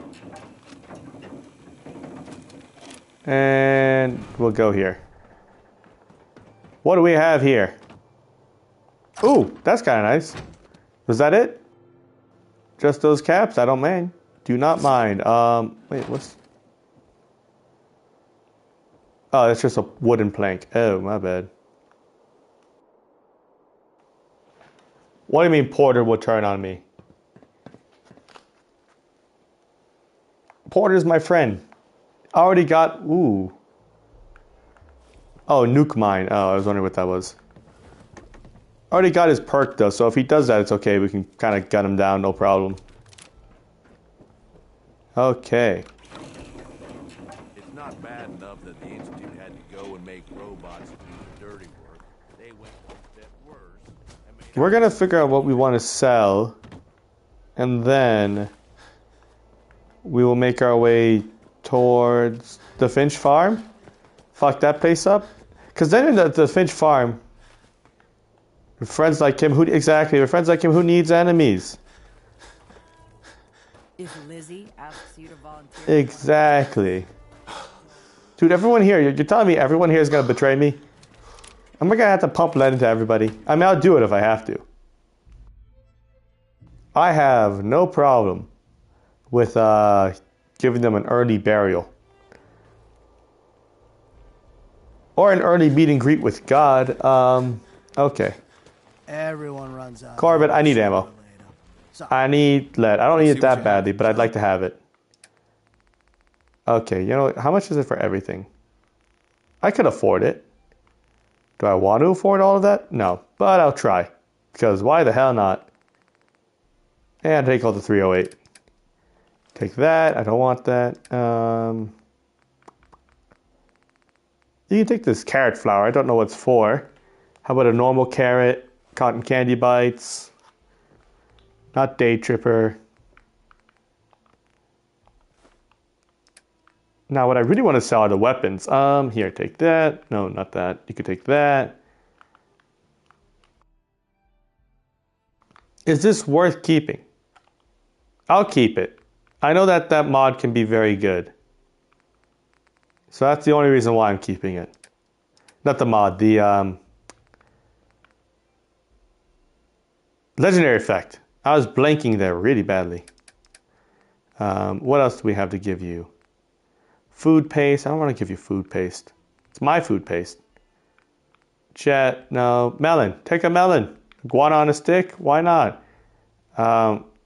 And we'll go here. What do we have here? Ooh, that's kind of nice. Was that it? Just those caps? I don't mind. Do not mind. Wait, what's... Oh, that's just a wooden plank. Oh, my bad. What do you mean Porter will turn on me? Porter's my friend. I already got... Ooh. Oh, nuke mine. Oh, I was wondering what that was. Already got his perk though, so if he does that, it's okay. We can kind of gun him down, no problem. Okay. It's not bad enough that the Institute had to go and make robots to do the dirty work. They went one step worse. We're gonna figure out what we want to sell, and then we will make our way towards the Finch Farm. Fuck that place up. Because then in the Finch Farm, with friends like him, with friends like him, who needs enemies? If Lizzie asks you to volunteer... Exactly. Dude, everyone here, you're telling me everyone here is going to betray me? I'm going to have to pump lead into everybody. I mean, I'll do it if I have to. I have no problem with giving them an early burial. Or an early meet and greet with God. Okay. Everyone runs out. Corbett, I need ammo. I need lead. I don't need it that badly, but I'd like to have it. Okay, you know, how much is it for everything? I could afford it. Do I want to afford all of that? No, but I'll try. Because why the hell not? And take all the 308. Take that. I don't want that. You can take this carrot flour. I don't know what it's for. How about a normal carrot? Cotton candy bites. Not day tripper. Now what I really want to sell are the weapons. Here, take that. No, not that. You could take that. Is this worth keeping? I'll keep it. I know that that mod can be very good. So that's the only reason why I'm keeping it. Not the mod, the legendary effect. I was blanking there really badly. What else do we have to give you? Food paste. I don't want to give you food paste. It's my food paste. Jet. No. Melon. Take a melon. Guana on a stick. Why not?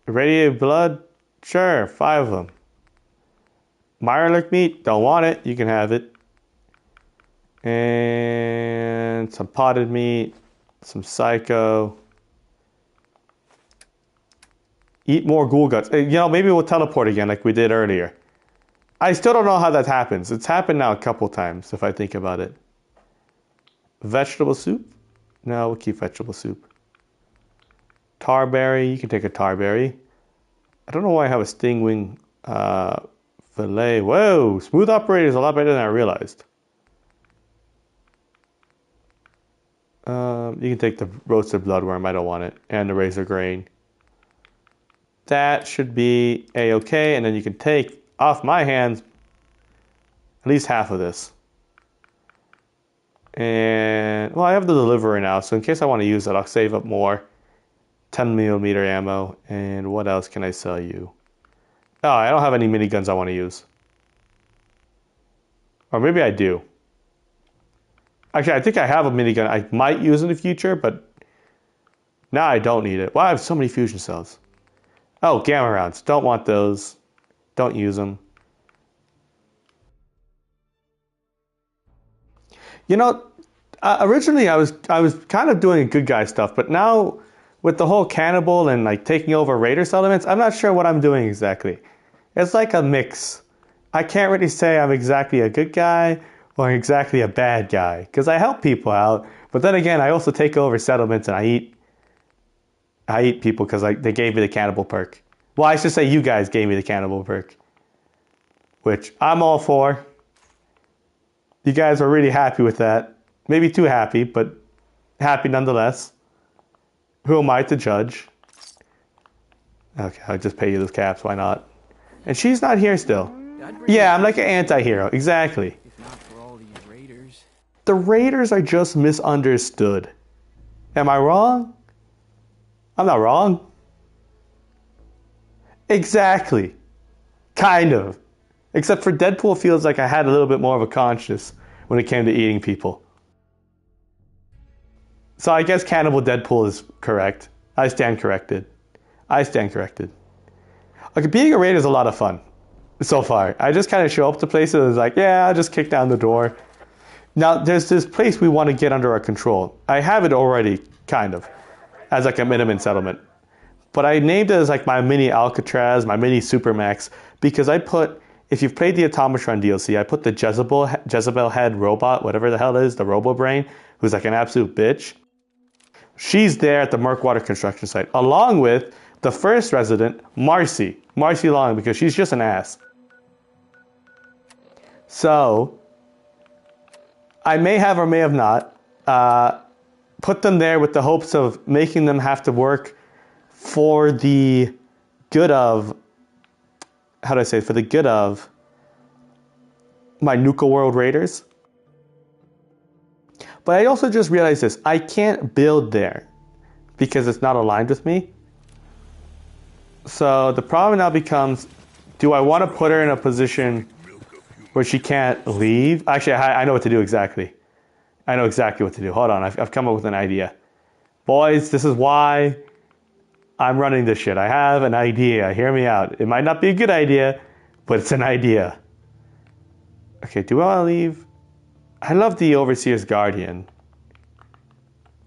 Radiated blood. Sure. 5 of them. Mirelurk meat. Don't want it. You can have it. And some potted meat. Some psycho. Eat more ghoul guts. You know, maybe we'll teleport again like we did earlier. I still don't know how that happens. It's happened now a couple times if I think about it. Vegetable soup? No, we'll keep vegetable soup. Tarberry. You can take a tarberry. I don't know why I have a stingwing fillet. Whoa! Smooth operator is a lot better than I realized. You can take the roasted bloodworm. I don't want it. And the razor grain. That should be a-okay. And then you can take off my hands at least half of this. And, well, I have the delivery now, so in case I want to use it, I'll save up more. 10mm ammo. And what else can I sell you? Oh, I don't have any miniguns I want to use. Or maybe I do. Actually, I think I have a minigun I might use in the future, but now I don't need it. Well, I have so many fusion cells. Oh, gamma rounds. Don't want those. Don't use them. You know, originally I was kind of doing good guy stuff, but now with the whole cannibal and like taking over raider settlements, I'm not sure what I'm doing exactly. It's like a mix. I can't really say I'm exactly a good guy or exactly a bad guy because I help people out, but then again, I also take over settlements and I eat people because they gave me the cannibal perk. Well, I should say you guys gave me the cannibal perk. which I'm all for. You guys are really happy with that. Maybe too happy, but happy nonetheless. Who am I to judge? Okay, I'll just pay you those caps. Why not? And she's not here still. Yeah, I'm like an anti-hero. Exactly. If not for all these raiders. The raiders are just misunderstood. Am I wrong? I'm not wrong. Exactly. Kind of. Except for Deadpool feels like I had a little bit more of a conscience when it came to eating people. So I guess Cannibal Deadpool is correct. I stand corrected. I stand corrected. Okay, being a raider is a lot of fun so far. I just kind of show up to places and it's like, yeah, I'll just kick down the door. Now, there's this place we want to get under our control. I have it already, kind of, as like a minimum settlement. But I named it as like my mini Alcatraz, my mini Supermax, because I put, if you've played the Automatron DLC, I put the Jezebel head robot, whatever the hell it is, the Robo Brain, who's like an absolute bitch. She's there at the Murkwater construction site, along with the first resident, Marcy Long, because she's just an ass. So, I may have or may have not put them there with the hopes of making them have to work for the good of, how do I say, for the good of my Nuka World Raiders. But I also just realized this, I can't build there because it's not aligned with me. So the problem now becomes, do I want to put her in a position where she can't leave? Actually, I know what to do exactly. I know exactly what to do. Hold on, I've come up with an idea. Boys, this is why I'm running this shit. I have an idea. Hear me out. It might not be a good idea, but it's an idea. Okay, do I want to leave? I love the Overseer's Guardian.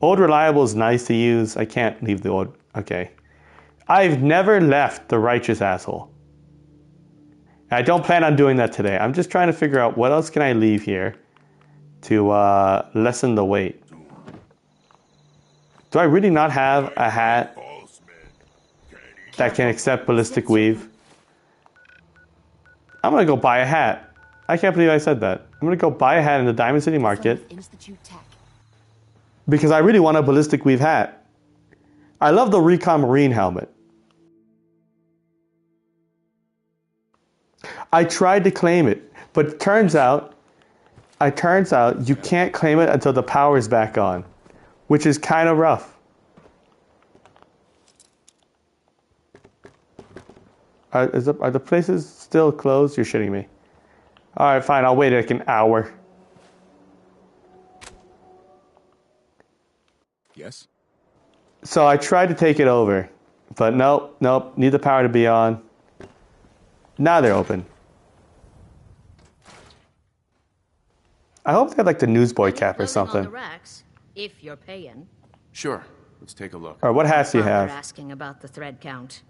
Old Reliable is nice to use. I can't leave the old... Okay. I've never left the Righteous Asshole. I don't plan on doing that today. I'm just trying to figure out what else can I leave here to lessen the weight. Do I really not have a hat that can accept ballistic weave? I'm going to go buy a hat. I can't believe I said that. I'm going to go buy a hat in the Diamond City Market because I really want a ballistic weave hat. I love the Recon Marine helmet. I tried to claim it, but it turns out you can't claim it until the power's back on, which is kind of rough. Are the places still closed? You're shitting me. All right, fine. I'll wait like an hour. Yes? So I tried to take it over, but nope. Need the power to be on. Now they're open. I hope they have like the newsboy cap or something. On the racks, if you're paying. Sure. Let's take a look. All right, what hats do you have? Asking about the thread count.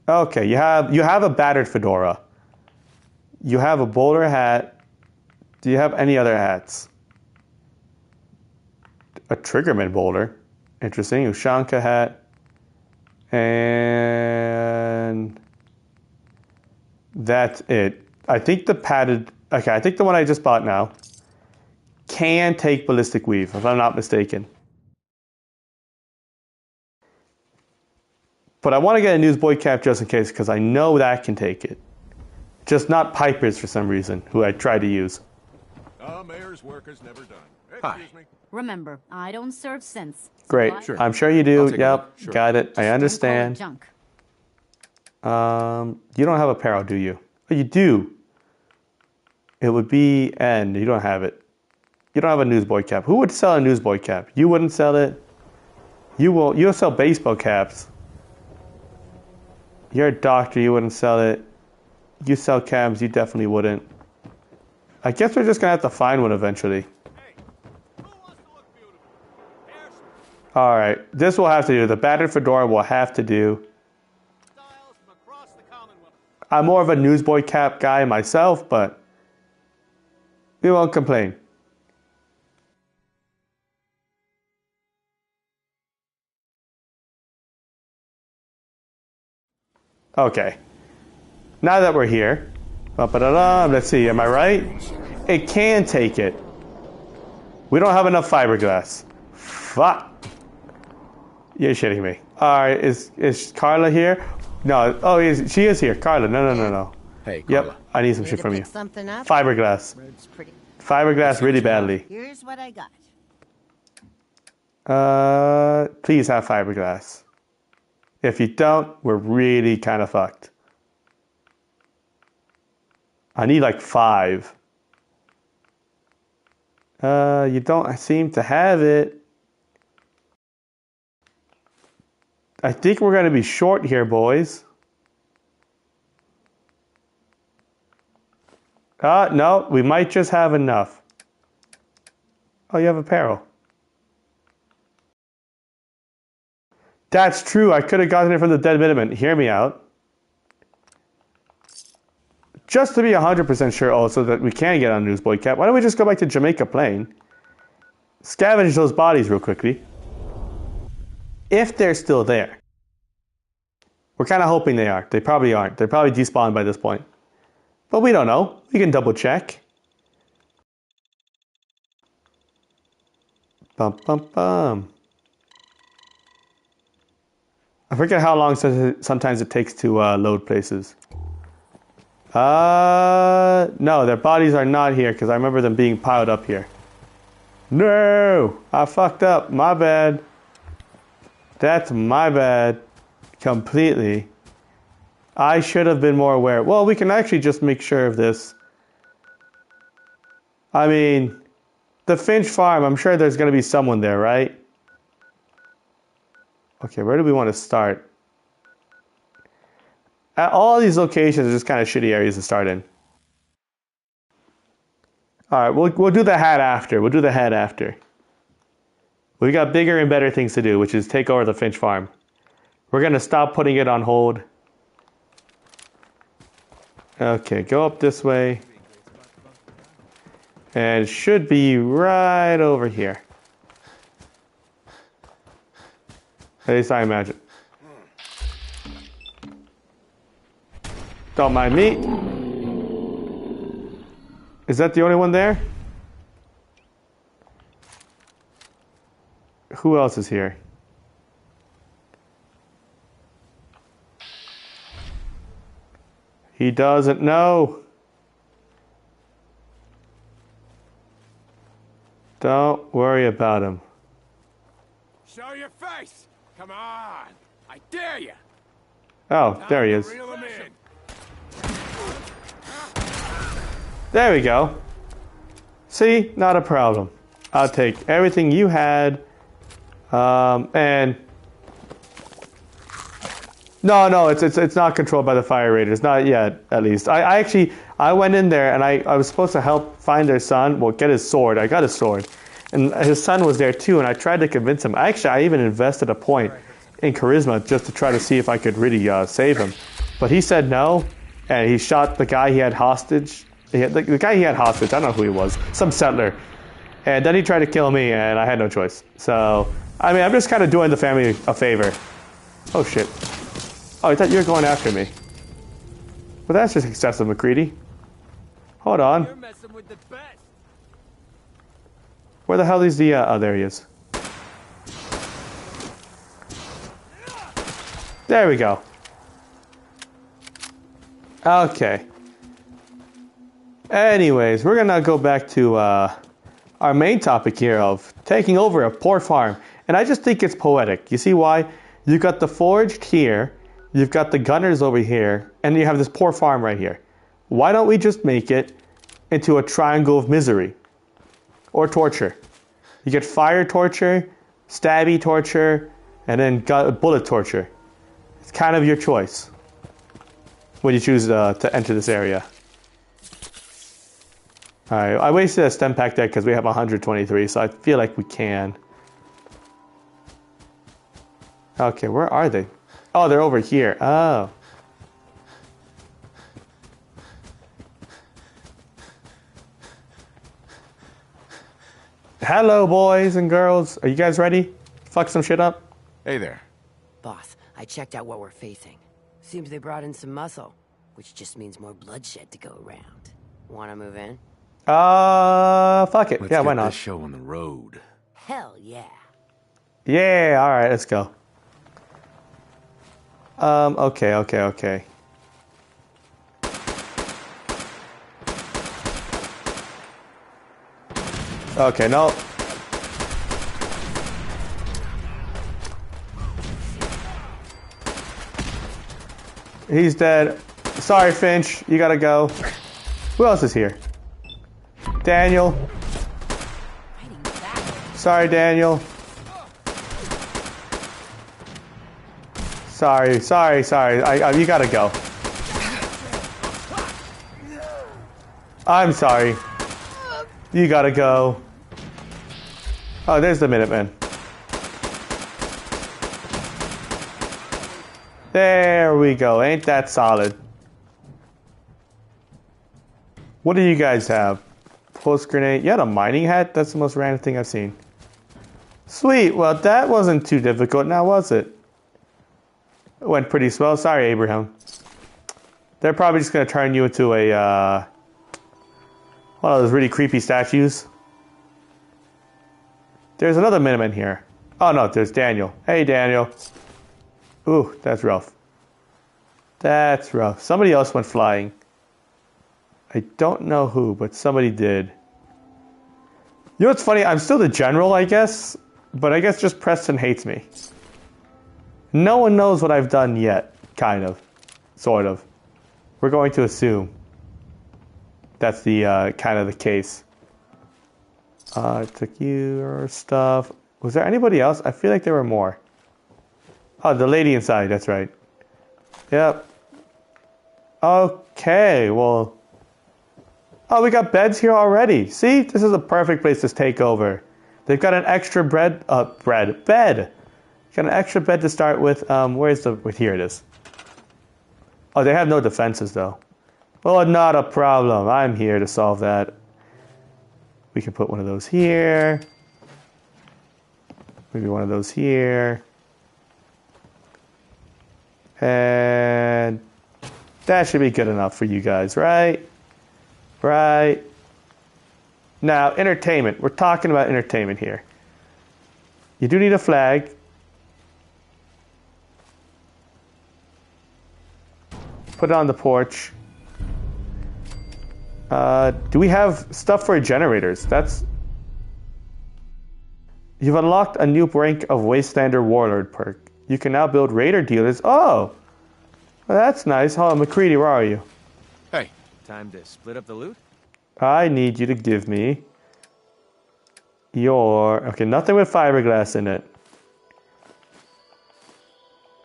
Okay, you have a battered fedora. You have a bowler hat. Do you have any other hats? A Triggerman bowler. Interesting. Ushanka hat. And that's it. I think the padded... Okay, I think the one I just bought now can take ballistic weave, if I'm not mistaken. But I want to get a newsboy cap just in case, because I know that can take it. Just not Piper's for some reason, who I tried to use. Mayor's work is never done. Hi. Excuse me. Remember, I don't serve sense. Great. Sure. I'm sure you do. Yep. Sure. Got it. I understand. Junk. You don't have apparel, do you? Oh, you do. It would be N. You don't have it. You don't have a newsboy cap. Who would sell a newsboy cap? You wouldn't sell it. You will. You'll sell baseball caps. You're a doctor. You wouldn't sell it. You sell cabs. You definitely wouldn't. I guess we're just gonna have to find one eventually. All right, this will have to do. The battered fedora will have to do. I'm more of a newsboy cap guy myself, but we won't complain. Okay, Now that we're here, let's see, am I right? It can take it. We don't have enough fiberglass. Fuck. You're shitting me. Alright, is Carla here? No, she is here. Carla, no. Hey, Carla. Yep, I need some shit from you. Something up? Fiberglass. Road's pretty. Fiberglass really badly. Here's what I got. Please have fiberglass. If you don't, we're really kind of fucked. I need like 5. You don't seem to have it. I think we're going to be short here, boys. No, we might just have enough. Oh, you have apparel. That's true. I could have gotten it from the Dead Minutemen. Hear me out. Just to be 100% sure also that we can get on Newsboy Cap, why don't we just go back to Jamaica Plain? Scavenge those bodies real quickly. If they're still there. We're kind of hoping they are. They probably aren't. They're probably despawned by this point. But we don't know. We can double check. Bum, bum, bum. I forget how long sometimes it takes to load places. No, their bodies are not here because I remember them being piled up here. No! I fucked up. My bad. That's my bad. Completely. I should have been more aware. Well, we can actually just make sure of this. I mean, the Finch Farm, I'm sure there's going to be someone there, right? Okay, where do we want to start? All these locations are just kind of shitty areas to start in. Alright, we'll do the hat after. We'll do the hat after. We got bigger and better things to do, which is take over the Finch Farm. We're going to stop putting it on hold. Okay, go up this way. And it should be right over here. At least I imagine. Don't mind me. Is that the only one there? Who else is here? He doesn't know. Don't worry about him. Show your face! Come on! I dare you! Oh, there he is. There we go. See? Not a problem. I'll take everything you had. And... No, it's not controlled by the fire raiders. Not yet, at least. I went in there and I was supposed to help find their son. Well, get his sword. I got his sword. And his son was there too, and I tried to convince him. I even invested a point in charisma just to try to see if I could really save him. But he said no, and he shot the guy he had hostage. The guy he had hostage, I don't know who he was. Some settler. And then he tried to kill me, and I had no choice. So, I mean, I'm just kind of doing the family a favor. Oh, shit. Oh, I thought you were going after me. Well, that's just excessive, McCready. Hold on. You're messing with the best. Where the hell is the... oh, there he is. There we go. Okay. Anyways, we're gonna go back to our main topic here of taking over a poor farm. And I just think it's poetic. You see why? You've got the forged here, you've got the gunners over here, and you have this poor farm right here. Why don't we just make it into a triangle of misery? Or torture. You get fire torture, stabby torture, and then bullet torture. It's kind of your choice when you choose to enter this area. Alright, I wasted a stem pack there because we have 123, so I feel like we can. Okay, where are they? Oh, they're over here. Oh. Hello, boys and girls. Are you guys ready? Fuck some shit up? Hey there. Boss, I checked out what we're facing. Seems they brought in some muscle. which just means more bloodshed to go around. Wanna move in? Fuck it. Let's yeah, why get not? this show on the road. Hell yeah. Yeah, alright, let's go. Okay. Okay, no. He's dead. Sorry, Finch. You gotta go. Who else is here? Daniel. Sorry, Daniel. Sorry. You gotta go. I'm sorry. You gotta go. Oh, there's the Minutemen. There we go. Ain't that solid? What do you guys have? Pulse grenade. You had a mining hat? That's the most random thing I've seen. Sweet. Well, that wasn't too difficult now, was it? It went pretty swell. Sorry, Abraham. They're probably just going to turn you into a, one of those really creepy statues. There's another Minuteman here. Oh, no, there's Daniel. Hey, Daniel. Ooh, that's rough. That's rough. Somebody else went flying. I don't know who, but somebody did. You know what's funny? I'm still the general, I guess. But I guess just Preston hates me. No one knows what I've done yet. Kind of. Sort of. We're going to assume. That's the, kind of the case. Took your stuff. Was there anybody else? I feel like there were more. Oh, the lady inside, that's right. Yep. Okay, well. Oh, we got beds here already. See, this is a perfect place to take over. They've got an extra bed. Got an extra bed to start with. Here it is. Oh, they have no defenses though. Oh, not a problem. I'm here to solve that. We can put one of those here. Maybe one of those here. And that should be good enough for you guys, right? Right. Now, entertainment. We're talking about entertainment here. You do need a flag. Put it on the porch. Do we have stuff for generators? You've unlocked a new rank of Wastelander Warlord perk. You can now build raider dealers. Oh! Well, that's nice. Hold on, McCready, where are you? Hey, time to split up the loot? I need you to give me your... Okay, nothing with fiberglass in it.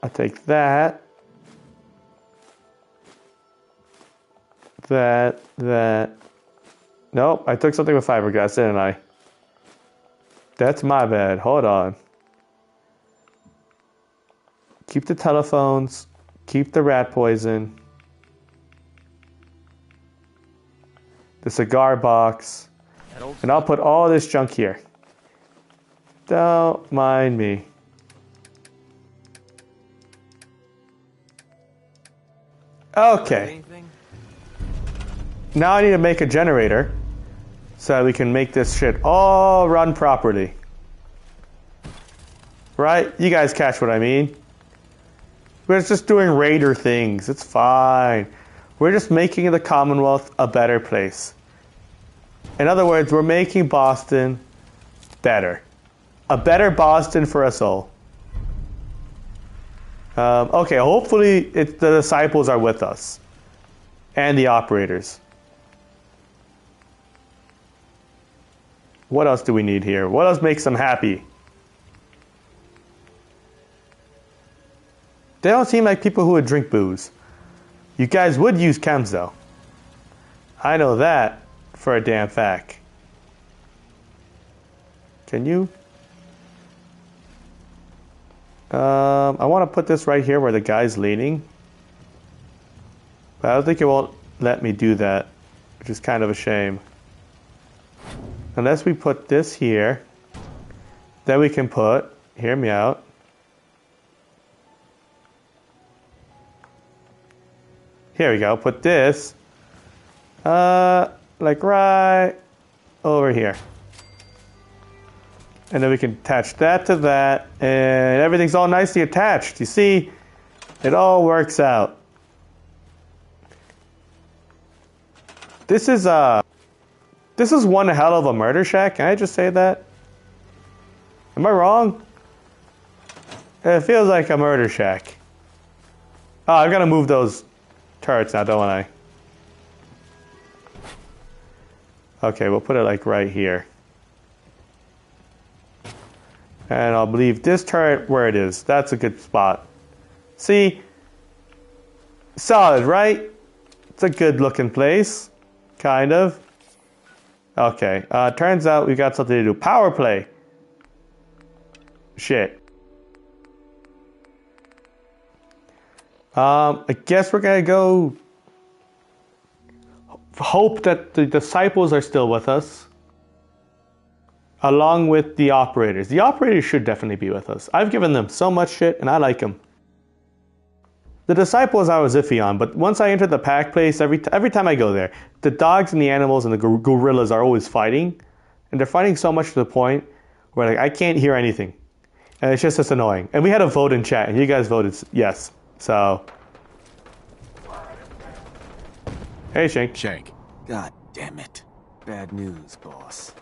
I'll take that. That. Nope, I took something with fiberglass, didn't I? That's my bad. Hold on. Keep the telephones. Keep the rat poison. The cigar box. And I'll put all this junk here. Don't mind me. Okay. Now I need to make a generator so that we can make this shit all run properly. Right? You guys catch what I mean? We're just doing raider things. It's fine. We're just making the Commonwealth a better place. In other words, we're making Boston better. A better Boston for us all. Okay, hopefully the disciples are with us. And the operators. What else do we need here? What else makes them happy? They don't seem like people who would drink booze. You guys would use chems though. I know that for a damn fact. Can you? I want to put this right here where the guy's leaning. But I don't think it won't let me do that, which is kind of a shame. Unless we put this here, then we can put, hear me out, Here we go. Put this, like right over here. And then we can attach that to that, and everything's all nicely attached. You see, it all works out. This is one hell of a murder shack. Can I just say that? Am I wrong? It feels like a murder shack. Oh, I've got to move those turrets now, don't I? Okay, we'll put it like right here. And I'll leave this turret where it is. That's a good spot. See? Solid, right? It's a good looking place. Kind of. Okay, turns out we got something to do. Power play. Shit. I guess we're gonna go hope that the disciples are still with us, along with the operators. The operators should definitely be with us. I've given them so much shit, and I like them. The disciples I was iffy on, but once I enter the pack place, every time I go there, the dogs and the animals and the gorillas are always fighting, and they're fighting so much to the point where like I can't hear anything, and it's just annoying. And we had a vote in chat, and you guys voted yes. So, hey Shank. Shank. God damn it! Bad news, boss.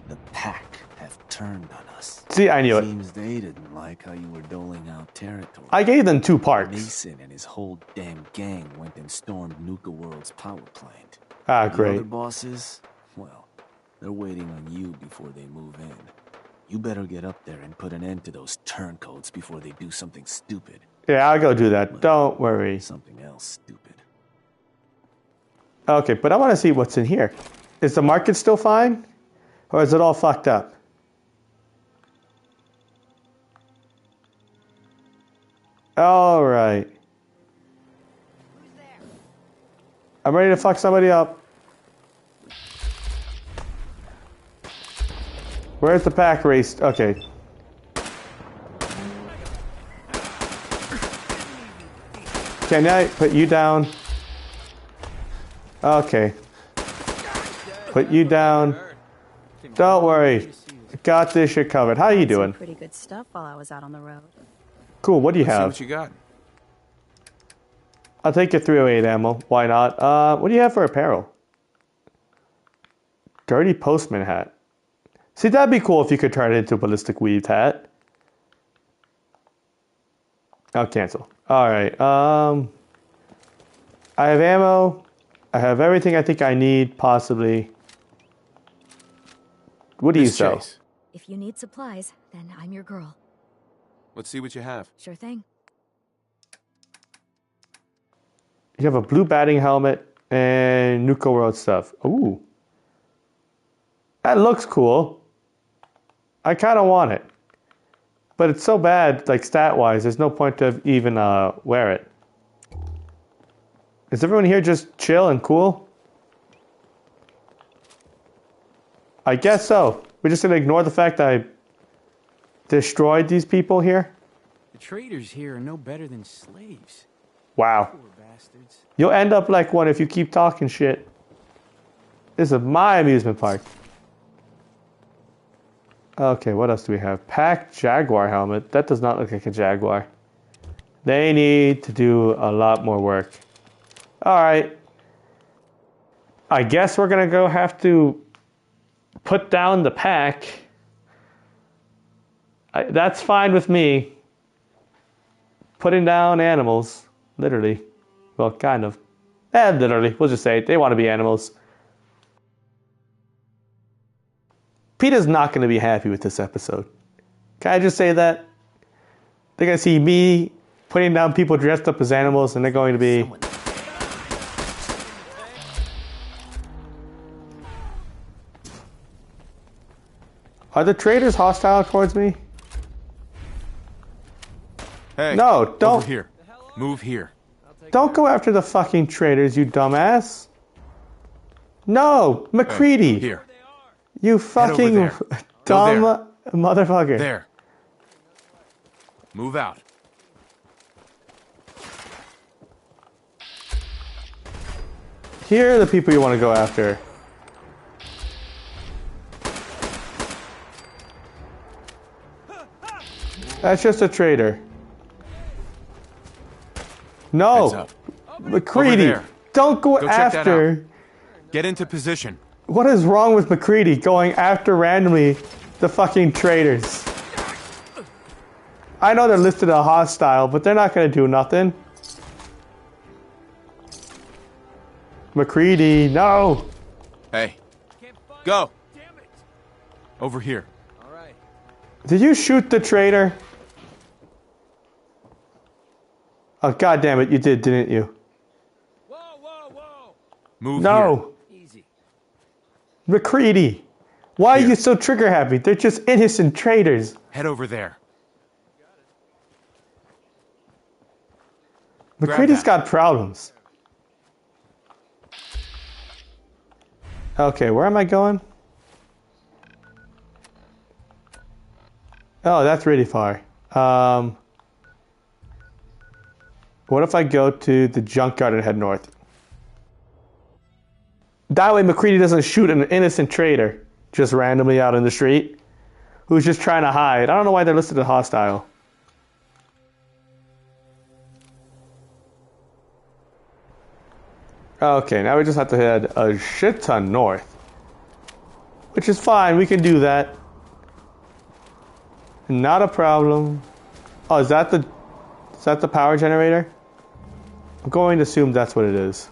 The pack have turned on us. See, I knew it. Seems they didn't like how you were doling out territory. I gave them 2 parts. Mason and his whole damn gang went and stormed Nuka World's power plant. Ah, The great. other bosses, well, they're waiting on you before they move in. You better get up there and put an end to those turncoats before they do something stupid. Yeah, I'll go do that. Don't worry. Something else stupid. Okay, but I want to see what's in here. Is the market still fine? Or is it all fucked up? All right. I'm ready to fuck somebody up. Where's the pack race? Okay. Can I put you down? Okay. Put you down. Don't worry. Got this shit covered. How you doing? Pretty good stuff while I was out on the road. Cool. What do you have? See what you got. I'll take your 308 ammo. Why not? What do you have for apparel? Dirty postman hat. See, that'd be cool if you could turn it into a ballistic weaved hat. I'll cancel. Alright, I have ammo. I have everything I think I need, possibly. What do you sell? Chase. If you need supplies, then I'm your girl. Let's see what you have. Sure thing. You have a blue batting helmet and Nuka World stuff. Ooh. That looks cool. I kind of want it. But it's so bad, like stat-wise, there's no point to even wear it. Is everyone here just chill and cool? I guess so. We're just going to ignore the fact that I destroyed these people here? The traders here are no better than slaves. Wow. Poor bastards. You'll end up like one if you keep talking shit. This is my amusement park. Okay, what else do we have? Pack Jaguar helmet. That does not look like a Jaguar. They need to do a lot more work. Alright. I guess we're going to go have to put down the pack. That's fine with me. Putting down animals. Literally. Well, kind of. Literally. We'll just say it. They want to be animals. Peter's not going to be happy with this episode. Can I just say that? They're going to see me putting down people dressed up as animals, and they're going to be... Are the traders hostile towards me? Hey, no, don't. Over here. Move here. Don't go after the fucking traders, you dumbass. No, McCready. Hey, here. You fucking dumb motherfucker. There. Move out. Here are the people you want to go after. That's just a traitor. No! McCready! Don't go after! Get into position. What is wrong with McCready going after randomly the fucking traitors? I know they're listed as hostile, but they're not gonna do nothing. McCready, no! Hey, go! Over here. Did you shoot the traitor? Oh, god damn it, you did, didn't you? Move no! Easy. McCready! Why are you so trigger happy? They're just innocent traitors. Head over there. McCready's got problems. Okay, where am I going? Oh, that's really far. What if I go to the junkyard and head north? That way McCready doesn't shoot an innocent traitor just randomly out in the street who's just trying to hide. I don't know why they're listed as hostile. Okay, now we just have to head a shit ton north. Which is fine, we can do that. Not a problem. Oh, is that the power generator? I'm going to assume that's what it is.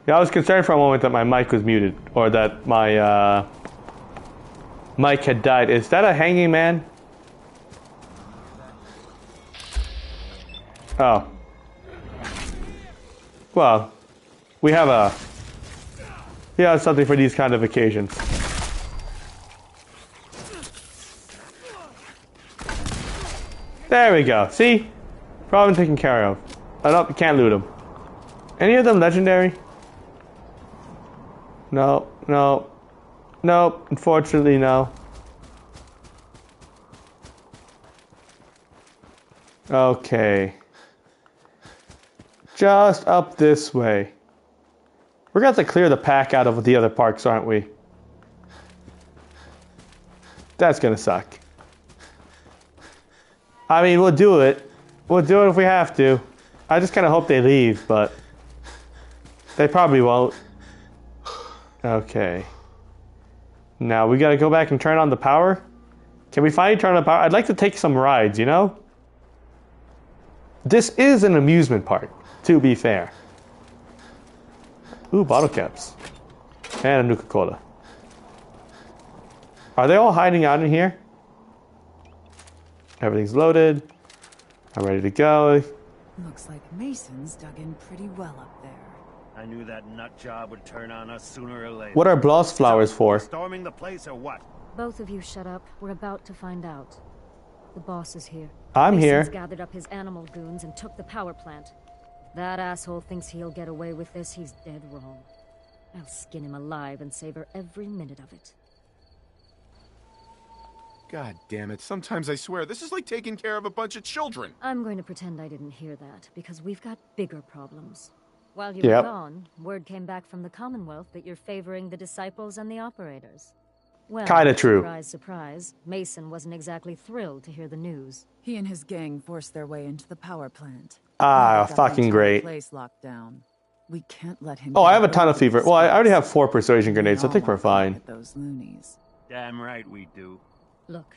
Yeah, I was concerned for a moment that my mic was muted, or that my mic had died. Is that a hanging man? Oh. Well, we have something for these kind of occasions. There we go. See? Problem taken care of. I don't, can't loot them. Any of them legendary? No, no. Nope, unfortunately no. Okay. Just up this way. We're going to have to clear the pack out of the other parks, aren't we? That's going to suck. I mean, we'll do it. We'll do it if we have to. I just kind of hope they leave, but they probably won't. Okay. Now we got to go back and turn on the power. Can we finally turn on the power? I'd like to take some rides, you know? This is an amusement park, to be fair. Ooh, bottle caps. And a Nuka-Cola. Are they all hiding out in here? Everything's loaded. I'm ready to go. Looks like Mason's dug in pretty well up there. I knew that nut job would turn on us sooner or later. What are Bloss flowers for? Storming the place or what? Both of you shut up. We're about to find out. The boss is here. I'm Mason's here. Gathered up his animal goons and took the power plant. If that asshole thinks he'll get away with this, he's dead wrong. I'll skin him alive and savor every minute of it. God damn it. Sometimes I swear, this is like taking care of a bunch of children. I'm going to pretend I didn't hear that, because we've got bigger problems. While you were gone, word came back from the Commonwealth that you're favoring the disciples and the operators. Well, kinda true. Surprise, surprise. Mason wasn't exactly thrilled to hear the news. He and his gang forced their way into the power plant. Ah, fucking great. Place locked down. We can't let him. Oh, I have a ton of fever. Well, I already have 4 persuasion grenades. I think we're fine. Those loonies. Damn right we do. Look,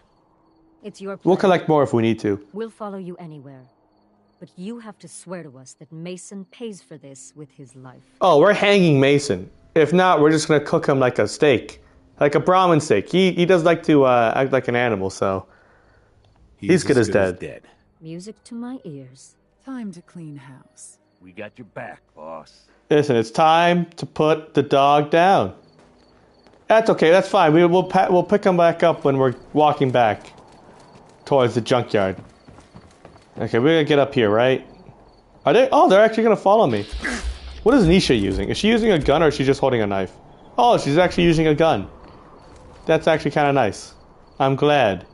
it's your plan. We'll collect more if we need to. We'll follow you anywhere. But you have to swear to us that Mason pays for this with his life. Oh, we're hanging Mason. If not, we're just going to cook him like a steak. Like a Brahmin steak. He does like to act like an animal, so... He's good as dead. Music to my ears. Time to clean house. We got your back, boss. Listen, it's time to put the dog down. That's okay, that's fine. We'll pick him back up when we're walking back towards the junkyard. Okay, we're gonna get up here, right? Are they? Oh, they're actually gonna follow me. What is Nisha using? Is she using a gun or is she just holding a knife? Oh, she's actually using a gun. That's actually kind of nice. I'm glad.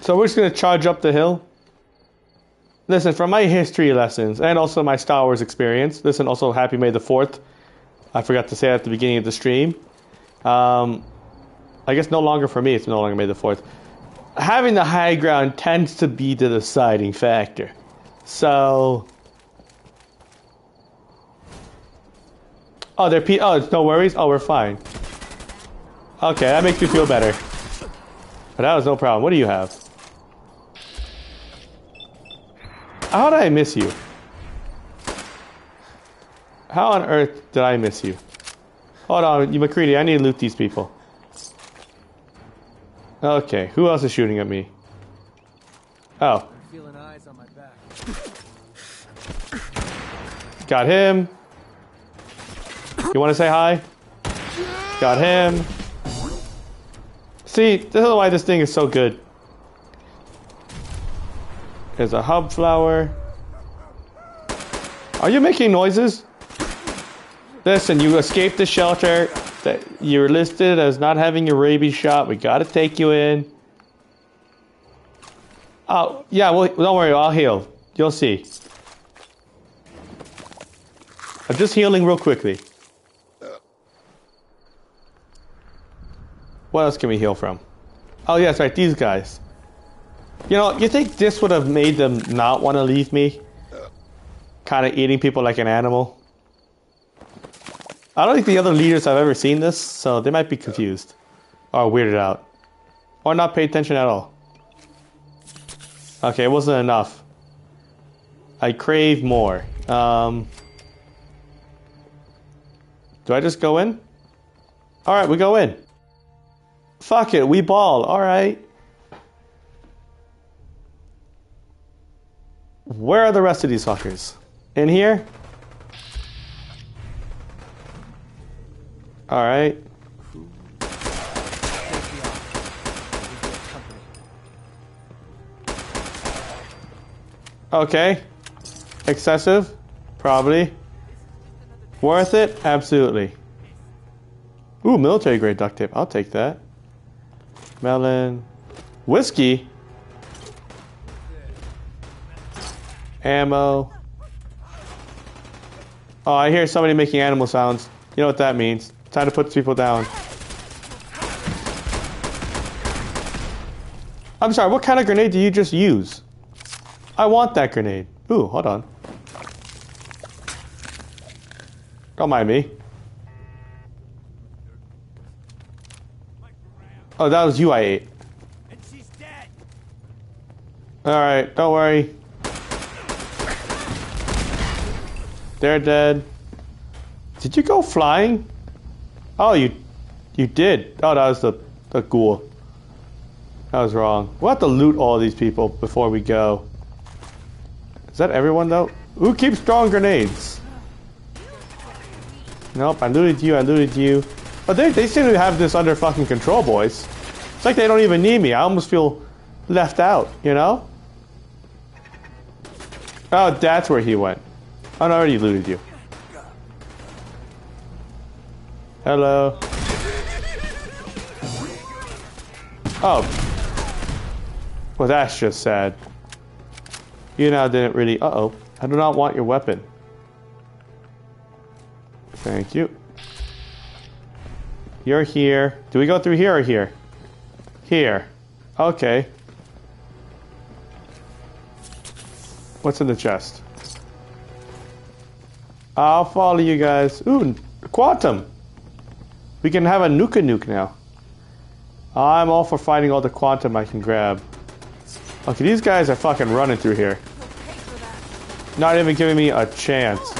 So we're just gonna charge up the hill. Listen, from my history lessons and also my Star Wars experience. Listen, also happy May the 4th. I forgot to say that at the beginning of the stream. I guess no longer for me. It's no longer May the 4th. Having the high ground tends to be the deciding factor. So. Oh, oh, no worries. Oh, we're fine. Okay, that makes me feel better. But that was no problem. What do you have? How did I miss you? How on earth did I miss you? Hold on, you McCready, I need to loot these people. Okay, who else is shooting at me? Oh. Feeling eyes on my back. Got him. You want to say hi? Got him. See, this is why this thing is so good. There's a hub flower. Are you making noises? Listen, you escaped the shelter. You're listed as not having your rabies shot. We gotta take you in. Oh, yeah, well, don't worry, I'll heal. You'll see. I'm just healing real quickly. What else can we heal from? Oh, yeah, that's right, these guys. You know, you think this would have made them not want to leave me? Kind of eating people like an animal. I don't think the other leaders have ever seen this, so they might be confused. Or weirded out. Or not pay attention at all. Okay, it wasn't enough. I crave more. Do I just go in? Alright, we go in. Fuck it, we ball. Alright. Where are the rest of these fuckers? In here? Alright. Okay. Excessive? Probably. Worth it? Absolutely. Ooh, military grade duct tape. I'll take that. Melon. Whiskey? Ammo. Oh, I hear somebody making animal sounds. You know what that means. Time to put people down. I'm sorry, what kind of grenade do you just use? I want that grenade. Ooh, hold on. Don't mind me. Oh, that was you I ate. Alright, don't worry. They're dead. Did you go flying? Oh, you did. Oh, that was the ghoul. That was wrong. We'll have to loot all these people before we go. Is that everyone, though? Who keeps throwing grenades? Nope, I looted you, I looted you. But they seem to have this under fucking control, boys. It's like they don't even need me. I almost feel left out, you know? Oh, that's where he went. Oh, no, I already looted you. Hello. Oh. Well, that's just sad. You now didn't really... Uh-oh. I do not want your weapon. Thank you. You're here. Do we go through here or here? Here. Okay. What's in the chest? I'll follow you guys. Ooh, quantum. We can have a nuke now. I'm all for fighting all the quantum I can grab. Okay, these guys are fucking running through here. Not even giving me a chance.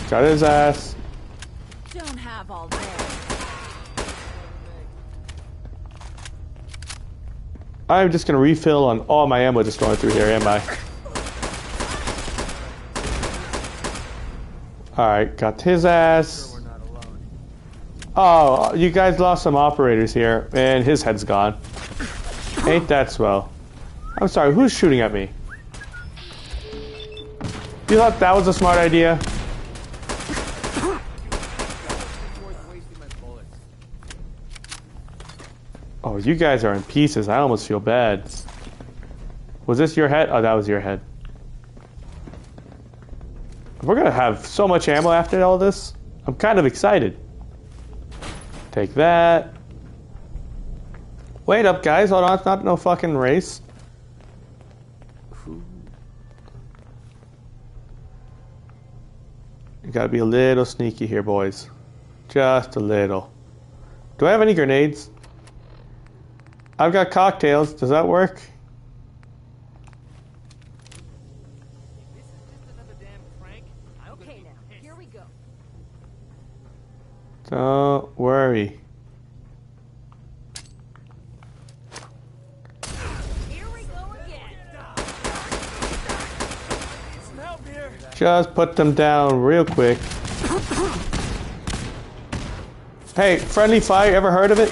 Got his ass. Don't have all day. I'm just gonna refill on all my ammo just going through here, am I? Alright, got his ass. Oh, you guys lost some operators here, and his head's gone. Ain't that swell. I'm sorry, who's shooting at me? You thought that was a smart idea? you guys are in pieces. I almost feel bad. Was this your head? Oh, that was your head. We're gonna have so much ammo after all this. I'm kind of excited. Take that. Wait up, guys. Hold on. It's not no fucking race. You gotta be a little sneaky here, boys. Just a little. Do I have any grenades? I've got cocktails. Does that work? Okay, now, here we go. Don't worry. Here we go again. Some help here. Just put them down real quick. Hey, friendly fire, ever heard of it?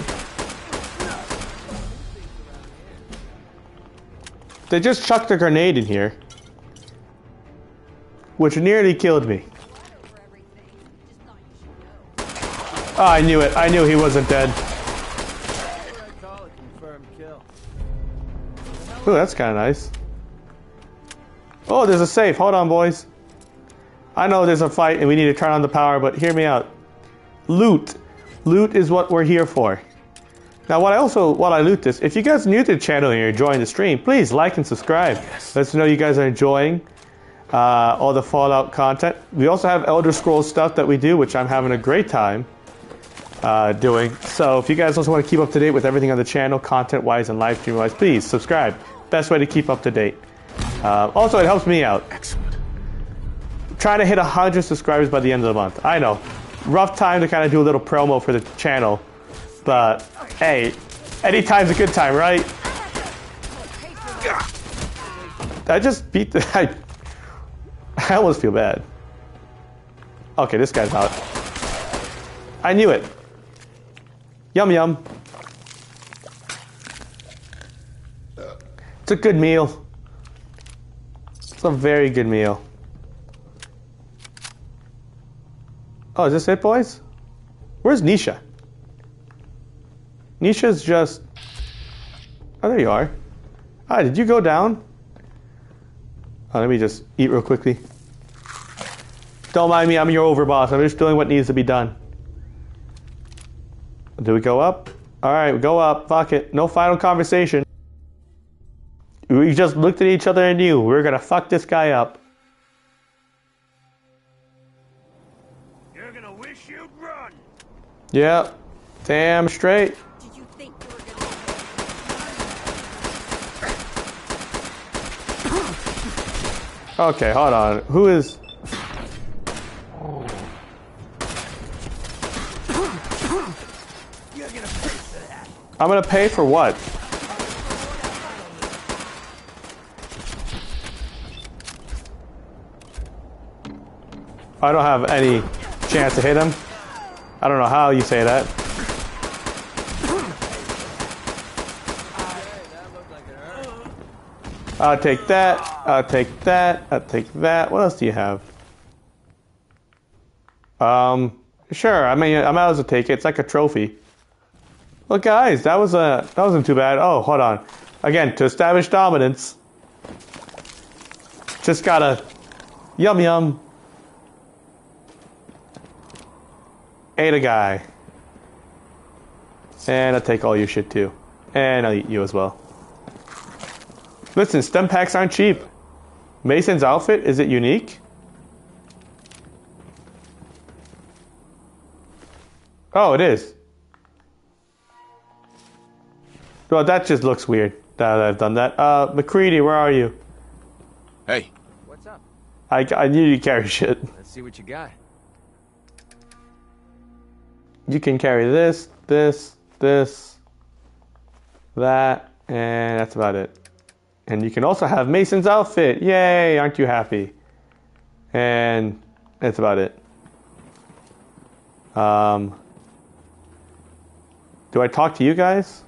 They just chucked a grenade in here, which nearly killed me. Oh, I knew it. I knew he wasn't dead. Ooh, that's kind of nice. Oh, there's a safe. Hold on, boys. I know there's a fight and we need to turn on the power, but hear me out. Loot. Loot is what we're here for. Now, while I loot this, if you guys are new to the channel and you're enjoying the stream, please like and subscribe. Yes. Let us know you guys are enjoying all the Fallout content. We also have Elder Scrolls stuff that we do, which I'm having a great time doing. So if you guys also want to keep up to date with everything on the channel, content-wise and live stream-wise, please subscribe. Best way to keep up to date. Also, it helps me out. Excellent. Trying to hit 100 subscribers by the end of the month. I know. Rough time to kind of do a little promo for the channel. But, hey, anytime's a good time, right? I just beat the... I almost feel bad. Okay, this guy's out. I knew it. Yum yum. It's a good meal. It's a very good meal. Oh, is this it, boys? Where's Nisha? Nisha's just... Oh, there you are. Hi, did you go down? Oh, let me just eat real quickly. Don't mind me, I'm your overboss. I'm just doing what needs to be done. Do we go up? Alright, we go up. Fuck it. No final conversation. We just looked at each other and knew we're gonna fuck this guy up. You're gonna wish you'd run. Yeah. Damn straight. Did you think you were gonna... Okay, hold on. Who is... You're gonna pay for that. I'm gonna pay for what? I don't have any chance to hit him. I don't know how you say that. I'll take that. I'll take that. I'll take that. What else do you have? Sure. I mean, I might as well take it. It's like a trophy. Look, guys, that wasn't too bad. Oh, hold on. Again, to establish dominance, just gotta yum yum. Ate a guy. And I'll take all your shit too. And I'll eat you as well. Listen, stem packs aren't cheap. Mason's outfit, is it unique? Oh, it is. Well, that just looks weird that I've done that. McCready, where are you? Hey. What's up? I need you to carry shit. Let's see what you got. You can carry this, this, that, and that's about it. And you can also have Mason's outfit. Yay, aren't you happy? And that's about it. Do I talk to you guys?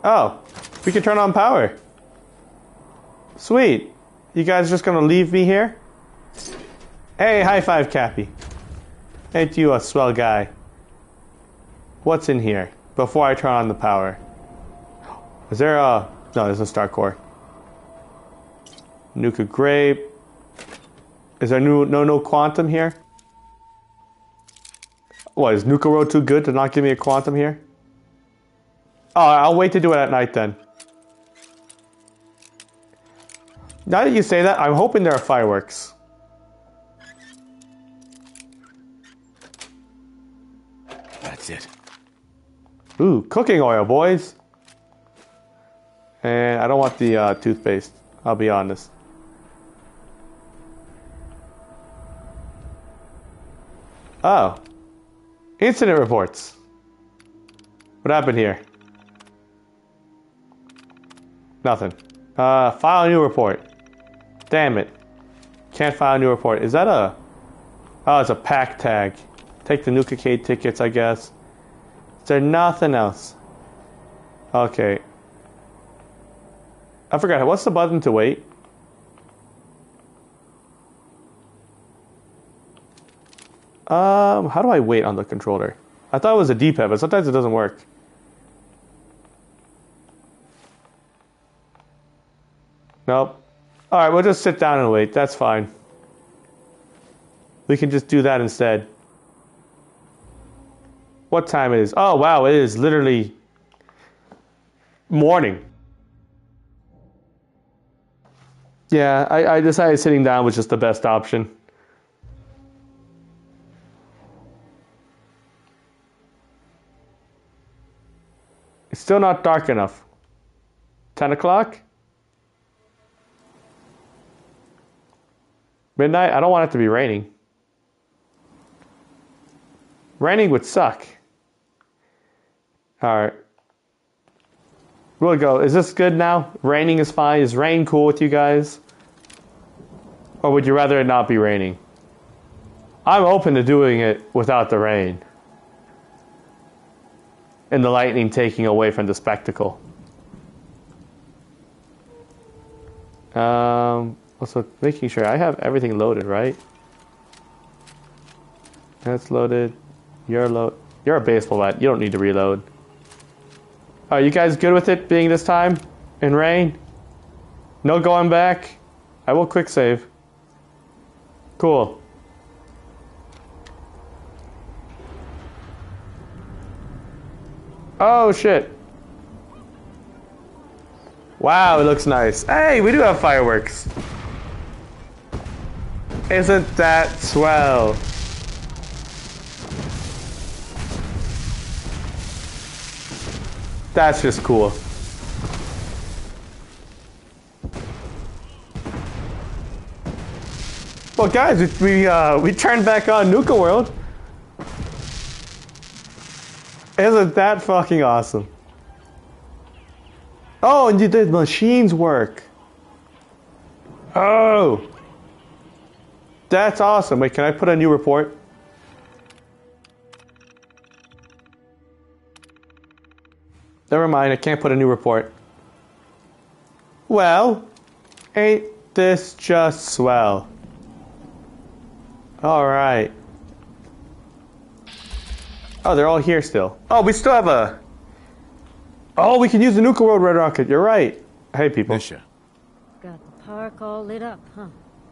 Oh, we can turn on power. Sweet. You guys just gonna leave me here? Hey, high five, Cappy. Ain't you a swell guy? What's in here? before I turn on the power. Is there a... No, there's a star core. Nuka grape. Is there no quantum here? What, is Nuka Road too good to not give me a quantum here? Oh, I'll wait to do it at night then. Now that you say that, I'm hoping there are fireworks. That's it. Ooh, cooking oil, boys. And I don't want the toothpaste. I'll be honest. Oh. Incident reports. What happened here? Nothing. File a new report. Damn it. Can't file a new report. Is that a... Oh, it's a pack tag. Take the Nuka-Cade tickets, I guess. Is there nothing else? Okay. I forgot. What's the button to wait? How do I wait on the controller? I thought it was a D-pad, but sometimes it doesn't work. Nope. Alright, we'll just sit down and wait. That's fine. We can just do that instead. What time it is? Oh, wow, it is literally morning. Yeah, I decided sitting down was just the best option. It's still not dark enough. 10 o'clock? Midnight? I don't want it to be raining. Raining would suck. Alright. We'll go. Is this good now? Raining is fine. Is rain cool with you guys? Or would you rather it not be raining? I'm open to doing it without the rain. And the lightning taking away from the spectacle. Also making sure I have everything loaded, right? That's loaded. You're a baseball bat. You don't need to reload. Are you guys good with it being this time? In rain? No going back? I will quick save. Cool. Oh shit. Wow, it looks nice. Hey, we do have fireworks. Isn't that swell? That's just cool. Well, guys, we turned back on Nuka World. Isn't that fucking awesome? Oh, and the machines work. Oh, that's awesome. Wait, can I put a new report? Never mind, I can't put a new report. Well, ain't this just swell? Alright. Oh, they're all here still. Oh, we still have a... Oh, we can use the Nuka World Red Rocket. You're right. Hey, people. Got the park all lit up, huh?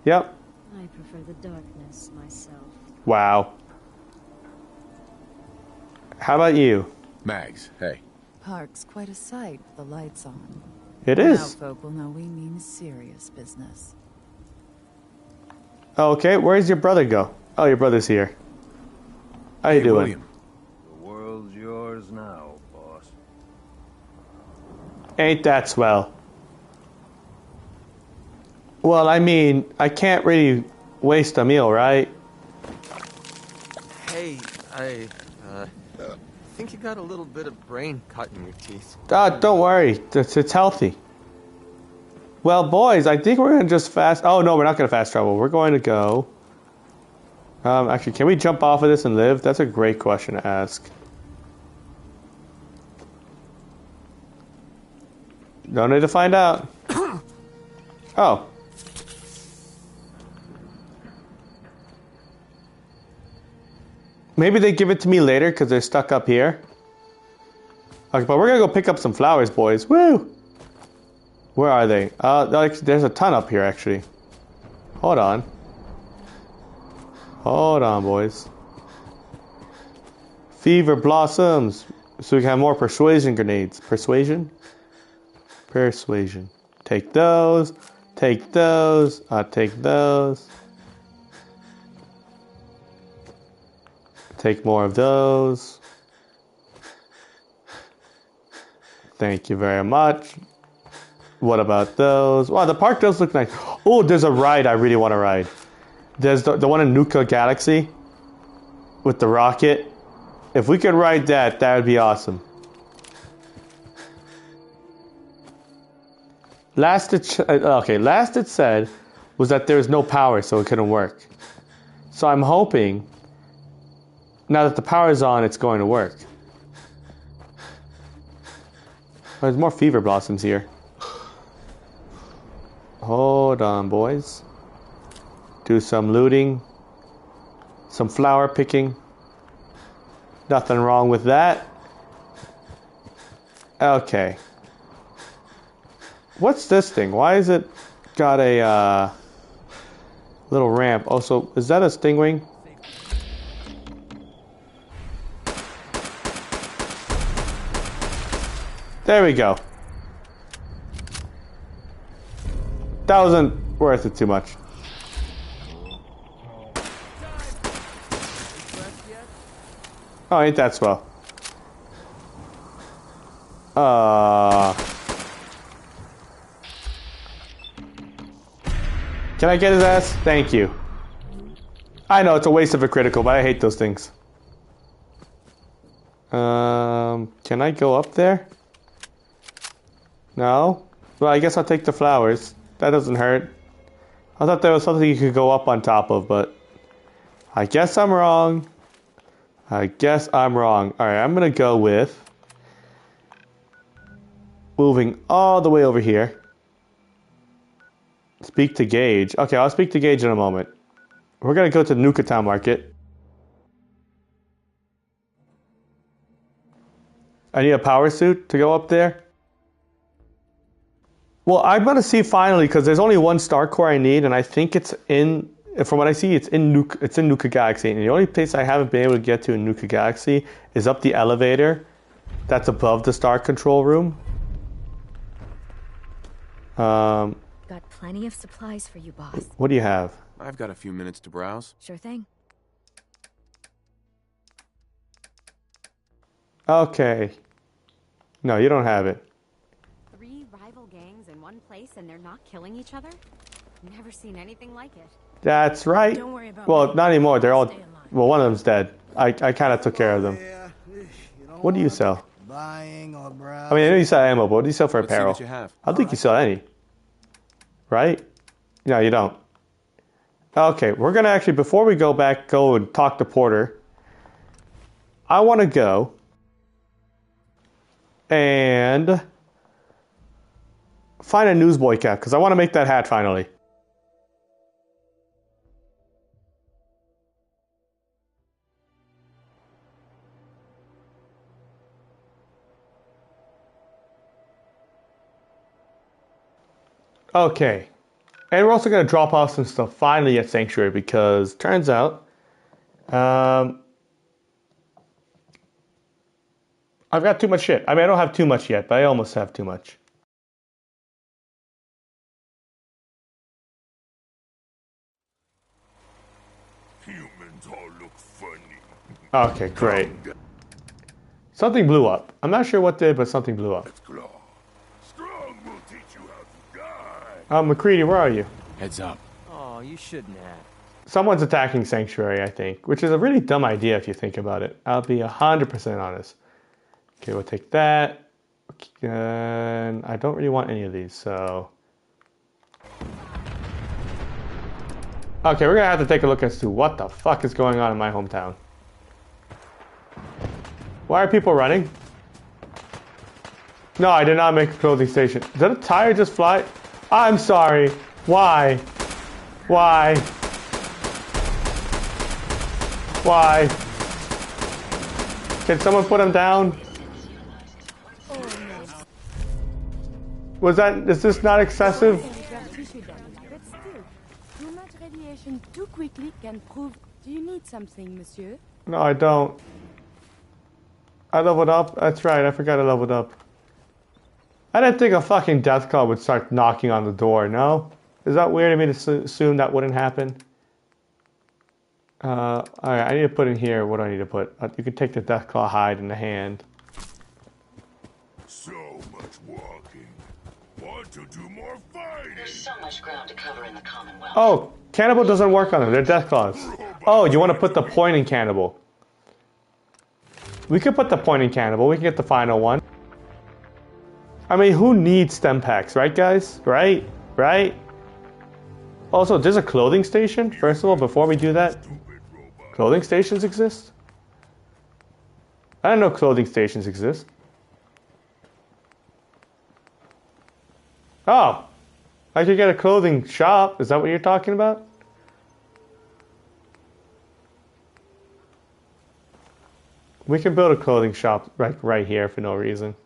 Yep. I prefer the darkness myself. Wow. How about you? Mags, hey. Park's quite a sight with the lights on. It is. Now folk will know we mean serious business. Okay, where's your brother go? Oh, your brother's here. How you doing? William. The world's yours now, boss. Ain't that swell? Well, I mean, I can't really waste a meal, right? Hey, I think you got a little bit of brain cut in your teeth. Don't worry. It's healthy. Well, boys, I think we're going to just fast... Oh, no, we're not going to fast travel. We're going to go... actually, can we jump off of this and live? That's a great question to ask. Don't need to find out. Oh. Maybe they give it to me later because they're stuck up here. Okay, but we're gonna go pick up some flowers, boys. Woo! Where are they? There's a ton up here, actually. Hold on. Hold on, boys. Fever blossoms. So we can have more persuasion grenades. Persuasion? Persuasion. Take those. Take those. I'll take those. Take more of those. Thank you very much. What about those? Wow, the park does look nice. Oh, there's a ride I really want to ride. There's the one in Nuka Galaxy with the rocket. If we could ride that, that would be awesome. Last it said was that there was no power, so it couldn't work. So I'm hoping now that the power is on, it's going to work. There's more fever blossoms here. Hold on, boys. Do some looting. Some flower picking. Nothing wrong with that. Okay. What's this thing? Why is it got a little ramp? Oh, so is that a stingwing? There we go. That wasn't worth it too much. Oh, ain't that swell. Can I get his ass? Thank you. I know it's a waste of a critical, but I hate those things. Can I go up there? No? Well, I guess I'll take the flowers. That doesn't hurt. I thought there was something you could go up on top of, but I guess I'm wrong. I guess I'm wrong. Alright, I'm gonna go with moving all the way over here. Speak to Gage. Okay, I'll speak to Gage in a moment. We're gonna go to Nuka Town Market. I need a power suit to go up there. Well, I'm gonna see finally because there's only one star core I need, and I think it's in. From what I see, it's in Nuka Galaxy, and the only place I haven't been able to get to in Nuka Galaxy is up the elevator that's above the star control room. Got plenty of supplies for you, boss. What do you have? I've got a few minutes to browse. Sure thing. Okay. No, you don't have it. 3 rival gangs in one place and they're not killing each other? Never seen anything like it. That's right. Don't worry about well, me. not anymore. They're all. Well, one of them's dead. I kind of took care of them. What do you sell? Buying or browsing. I mean, I know you sell ammo, but what do you sell for Let's see apparel? what you have. I don't think you sell any. Right? No, you don't. Okay, we're gonna actually, before we go back, go and talk to Porter. I want to go and find a newsboy cap because I want to make that hat finally. Okay, and we're also going to drop off some stuff finally at Sanctuary because turns out I've got too much shit. I mean, I don't have too much yet, but I almost have too much. Humans all look funny. Okay, great. Something blew up. I'm not sure what did, but something blew up. Strong will teach you how to die. McCready, where are you? Heads up. Oh, you shouldn't have. Someone's attacking Sanctuary, I think, which is a really dumb idea if you think about it. I'll be 100% honest. Okay, we'll take that. And I don't really want any of these, so... Okay, we're gonna have to take a look as to what the fuck is going on in my hometown. Why are people running? No, I did not make a clothing station. Did a tire just fly? I'm sorry. Why? Why? Why? Can someone put him down? Was that? Is this not excessive? But still, too much radiation too quickly can prove. Do you need something, monsieur? No, I don't. I leveled up. That's right. I forgot I leveled up. I didn't think a fucking death call would start knocking on the door. No, is that weird of me to assume that wouldn't happen? All right. I need to put in here. What do I need to put? You can take the death claw hide in the hand. So much walking. Want to do more fighting? There's so much ground to cover in the Commonwealth. Oh, cannibal doesn't work on them. They're death claws. Oh, you want to put the point in cannibal? We could put the point in cannibal. We can get the final one. I mean, who needs stem packs, right, guys? Right? Right? Also, there's a clothing station. First of all, before we do that, clothing stations exist? I didn't know clothing stations exist. Oh, I could get a clothing shop. Is that what you're talking about? We can build a clothing shop right here for no reason.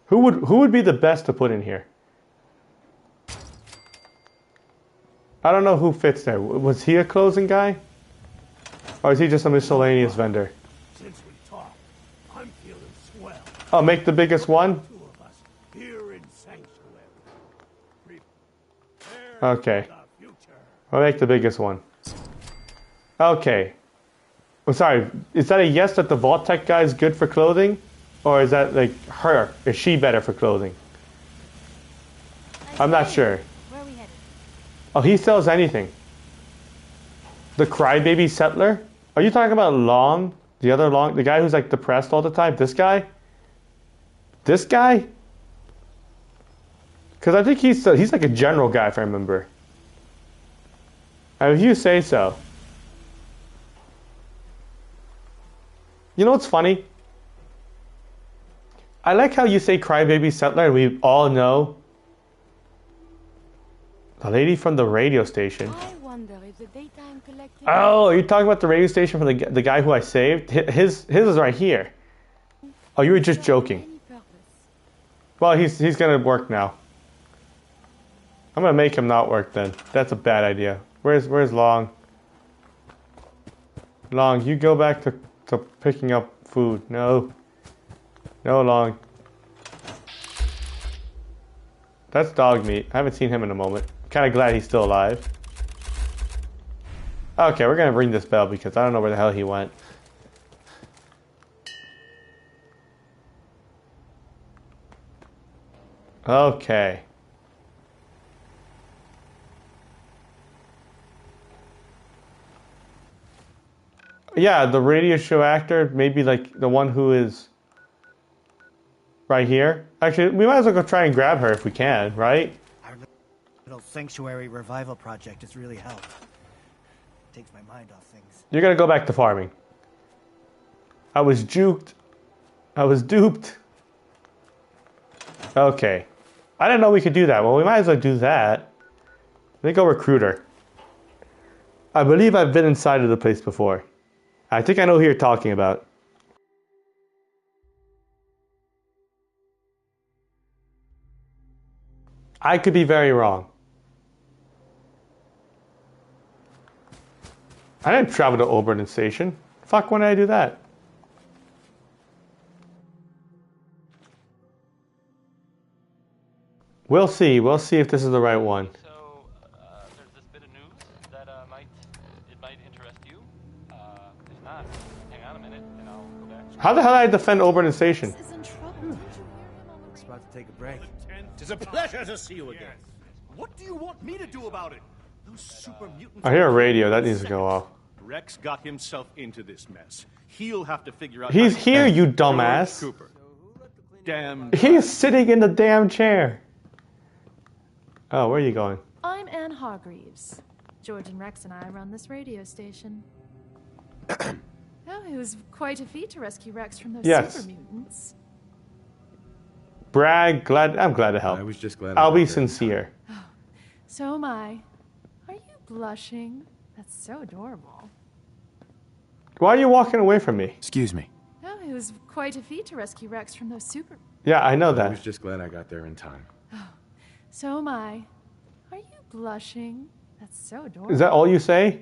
Who would be the best to put in here? I don't know who fits there. Was he a closing guy? Or is he just a miscellaneous vendor? Since we talked, I'm feeling swell. Oh, make the biggest one? Two of us here in Sanctuary. Okay. I'll make the biggest one. Okay. Well, sorry, is that a yes that the Vault Tech guy is good for clothing? Or is that like her? Is she better for clothing? I'm not sure. Where are we headed? Oh, he sells anything. The crybaby settler? Are you talking about Long? The other Long? The guy who's like depressed all the time? This guy? This guy? Because I think he's like a general guy if I remember. If you say so. You know what's funny? I like how you say crybaby settler and we all know the lady from the radio station. I wonder if the daytime collecting. Oh, you're talking about the radio station from the guy who I saved? His is right here. Oh, you were just joking. Well, he's gonna work now. I'm gonna make him not work then. That's a bad idea. Where's Long? Long, you go back to picking up food. No. No, Long. That's dog meat. I haven't seen him in a moment. Kind of glad he's still alive. Okay, we're gonna ring this bell because I don't know where the hell he went. Okay. Yeah, the radio show actor, maybe like the one who is right here. Actually, we might as well go try and grab her if we can, right? Our little sanctuary revival project has really helped. Takes my mind off things. You're gonna go back to farming. I was juked. I was duped. Okay. I didn't know we could do that. Well, we might as well do that. Let me go recruiter. I believe I've been inside of the place before. I think I know who you're talking about. I could be very wrong. I didn't travel to Oberlin Station. Fuck, when did I do that? We'll see. We'll see if this is the right one. So, there's this bit of news that might interest you. If not, hang on a minute and I'll go back. How the hell did I defend Oberlin Station? It's about to take a break. It's a pleasure to see you again. What do you want me to do about it? Those super mutants. I hear a radio. That needs to go off. Rex got himself into this mess. He'll have to figure out. He's here, you dumbass. Cooper. Damn. He's sitting in the damn chair. Oh, where are you going? I'm Anne Hargreaves. George and Rex and I run this radio station. Oh, it was quite a feat to rescue Rex from those super mutants. Brag, I'm glad to help. I was just glad. I'll be sincere. Oh, so am I. Are you blushing? That's so adorable. Why are you walking away from me? Excuse me. Oh, it was quite a feat to rescue Rex from those super... Yeah, I know I that. was just glad I got there in time. So am I. Are you blushing? That's so adorable. Is that all you say?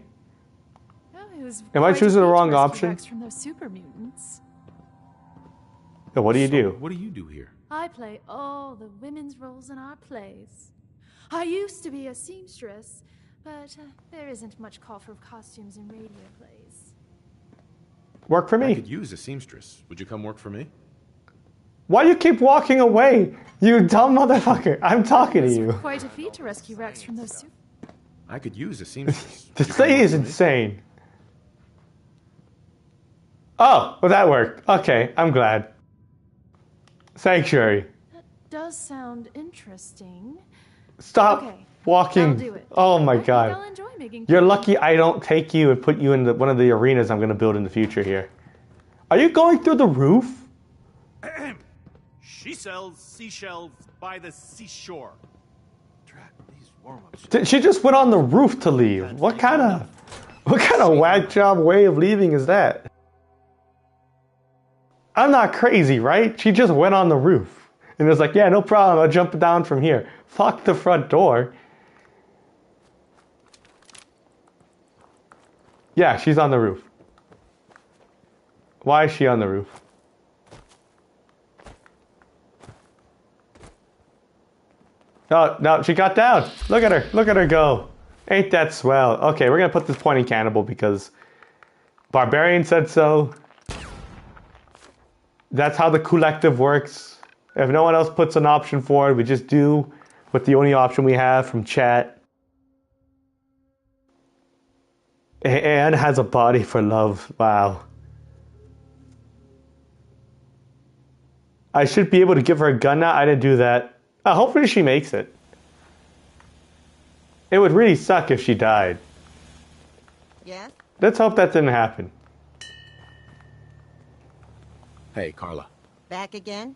Oh, it was Am I quite a choosing the feat to wrong rescue option? Rex from those super mutants. Yeah, what do you do? What do you do here? I play all the women's roles in our plays. I used to be a seamstress, but there isn't much call for costumes in radio plays. Work for I me. could use a seamstress. Would you come work for me? Why do you keep walking away? You dumb motherfucker. I'm talking to you. Quite a feat to rescue Rex from those super... I could use a seamstress. This thing is insane. Oh, well that worked. Okay, I'm glad. Sanctuary. That does sound interesting. Stop Okay, walking. I'll do it. Oh my I think god. I'll enjoy making You're cake. lucky I don't take you and put you in one of the arenas I'm going to build in the future here. Are you going through the roof? She sells seashells by the seashore. Drat, these warm-ups. She just went on the roof to leave. What kind of whack job way of leaving is that? I'm not crazy, right? She just went on the roof. And was like, yeah, no problem. I'll jump down from here. Fuck the front door. Yeah, she's on the roof. Why is she on the roof? No, she got down. Look at her. Look at her go. Ain't that swell? Okay, we're going to put this point in cannibal because Barbarian said so. That's how the collective works. If no one else puts an option forward, we just do with the only option we have from chat. Anne has a body for love. Wow. I should be able to give her a gun now. I didn't do that. Hopefully she makes it. It would really suck if she died. Yeah? Let's hope that didn't happen. Hey, Carla. Back again?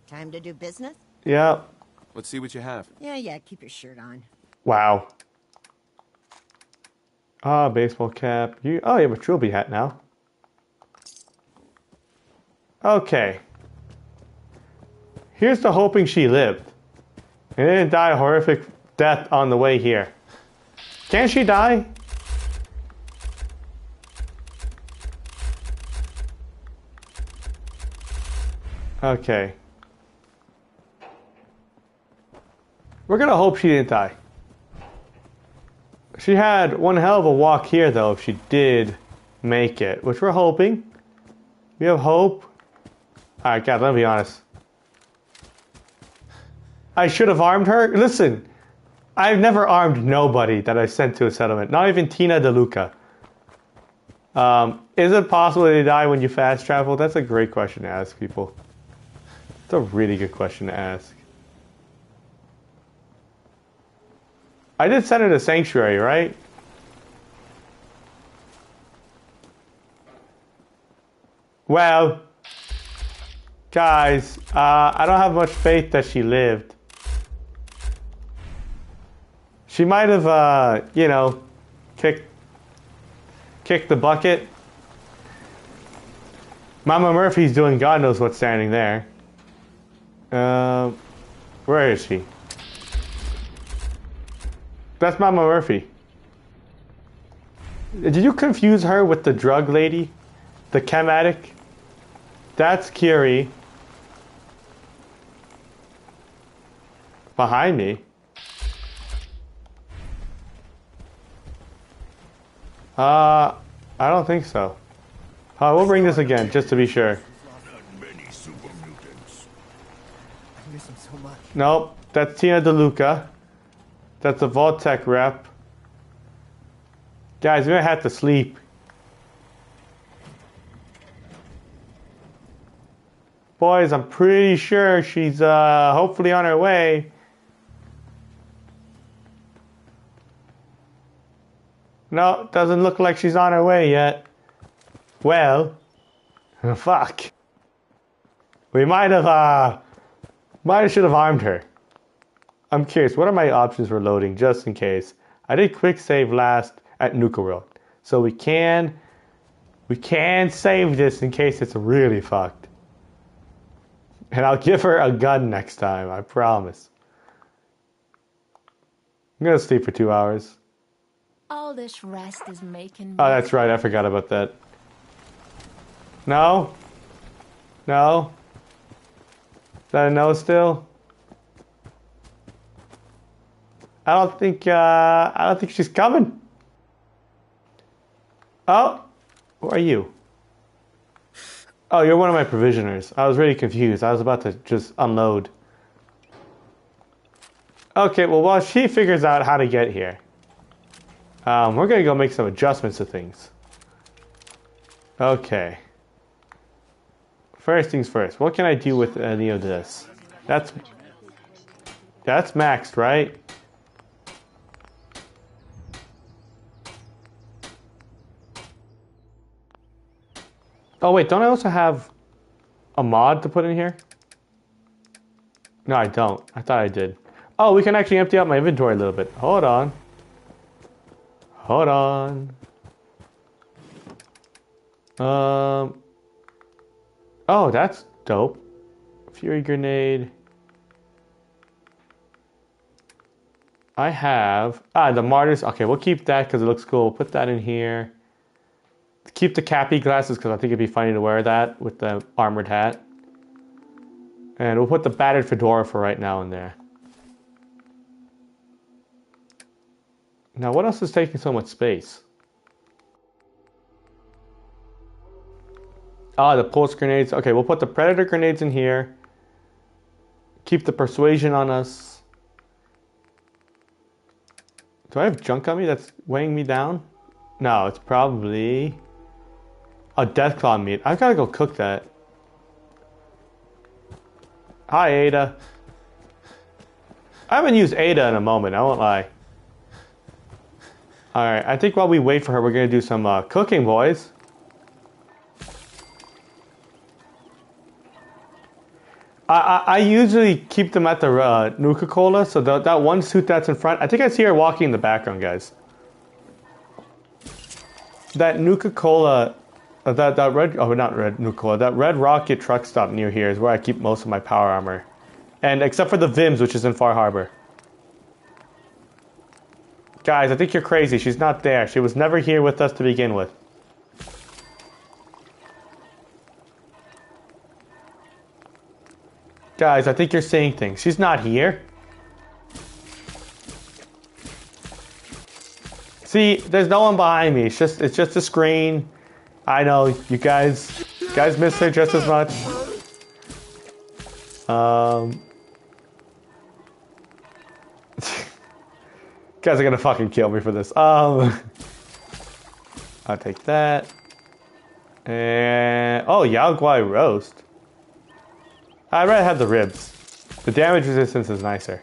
Time to do business? Yeah. Let's see what you have. Yeah, keep your shirt on. Wow. Ah, baseball cap. You have a trilby hat now. Okay. Here's to hoping she lived. And didn't die a horrific death on the way here. Can she die? Okay. We're gonna hope she didn't die. She had one hell of a walk here, though, if she did make it, which we're hoping. We have hope. Alright, guys, let me be honest. I should have armed her. Listen, I've never armed nobody that I sent to a settlement. Not even Tina DeLuca. Is it possible they die when you fast travel? That's a great question to ask people. It's a really good question to ask. I did send her to Sanctuary, right? Well, guys, I don't have much faith that she lived. She might have, kicked the bucket. Mama Murphy's doing God knows what's standing there. Where is she? That's Mama Murphy. Did you confuse her with the drug lady? The chem addict? That's Kiri. Behind me? I don't think so. We'll bring this again, just to be sure. Many super mutants. I miss him so much. Nope, that's Tina DeLuca. That's a Vault-Tec rep. Guys, we're gonna have to sleep. Boys, I'm pretty sure she's hopefully on her way. No, doesn't look like she's on her way yet. Well, fuck. We might should have armed her. I'm curious, what are my options for loading, just in case? I did quick save last at Nuka World, so we can save this in case it's really fucked. And I'll give her a gun next time, I promise. I'm gonna sleep for 2 hours. All this rest is making me... Oh, that's right, I forgot about that. No? No? Is that a no still? I don't think she's coming. Oh, who are you? Oh, you're one of my provisioners. I was really confused. I was about to just unload. Okay, well, while she figures out how to get here, we're gonna go make some adjustments to things. Okay. First things first. What can I do with any of this? That's maxed, right? Oh wait, don't I also have a mod to put in here? No, I don't. I thought I did. Oh, we can actually empty out my inventory a little bit. Hold on. Hold on. Oh, that's dope. Fury grenade. I have... the martyrs. Okay, we'll keep that because it looks cool. We'll put that in here. Keep the cappy glasses because I think it'd be funny to wear that with the armored hat. And we'll put the battered fedora for right now in there. Now, what else is taking so much space? The pulse grenades. Okay, we'll put the predator grenades in here. Keep the persuasion on us. Do I have junk on me that's weighing me down? No, it's probably... a deathclaw meat. I've got to go cook that. Hi, Ada. I haven't used Ada in a moment, I won't lie. Alright, I think while we wait for her, we're going to do some cooking, boys. I usually keep them at the Nuka-Cola, so that one suit that's in front, I think I see her walking in the background, guys. That Nuka-Cola, that red, oh not red Nuka-Cola, that red rocket truck stop near here is where I keep most of my power armor. And except for the Vims, which is in Far Harbor. Guys, I think you're crazy. She's not there. She was never here with us to begin with. Guys, I think you're seeing things. She's not here. See, there's no one behind me. It's just a screen. I know you guys miss her just as much. You guys are gonna fucking kill me for this. I'll take that. And oh, Yao Guai roast. I'd rather have the ribs. The damage resistance is nicer.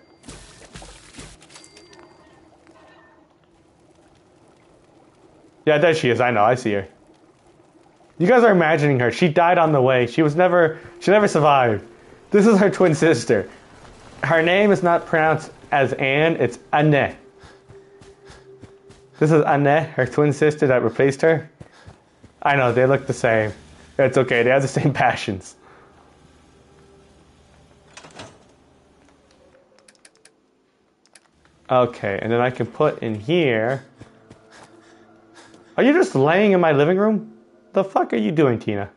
Yeah, there she is. I know. I see her. You guys are imagining her. She died on the way. She never survived. This is her twin sister. Her name is not pronounced as Anne. It's Anne. This is Anne, her twin sister that replaced her. I know, they look the same. It's okay. They have the same passions. Okay, and then I can put in here... Are you just laying in my living room? The fuck are you doing, Tina?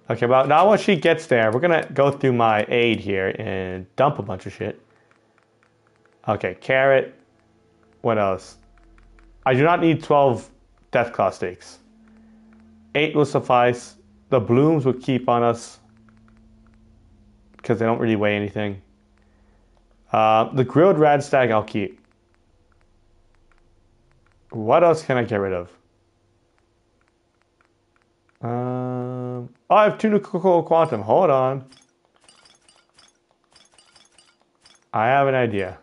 Okay, well, now once she gets there, we're gonna go through my aid here and dump a bunch of shit. Okay, carrot. What else? I do not need 12 Deathclaw steaks. 8 will suffice. The blooms will keep on us because they don't really weigh anything. The grilled radstag I'll keep. What else can I get rid of? Oh, I have 2 Nuka-Cola Quantum. Hold on. I have an idea.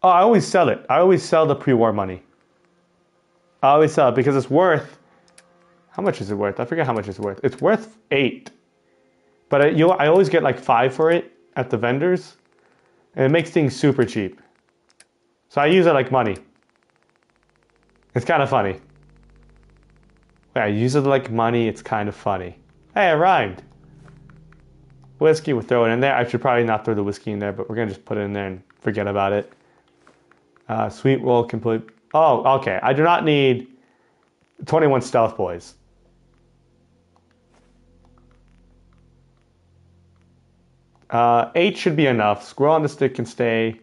Oh, I always sell it. I always sell the pre-war money. I always sell it because it's worth... How much is it worth? I forget how much it's worth. It's worth 8. But I always get like 5 for it at the vendors. And it makes things super cheap. So I use it like money. It's kind of funny. I use it like money. It's kind of funny. Hey, it rhymed. Whiskey, we'll throw it in there. I should probably not throw the whiskey in there, but we're going to just put it in there and forget about it. Sweet roll complete. Oh, okay. I do not need 21 stealth boys. Eight should be enough. Squirrel on the stick can stay.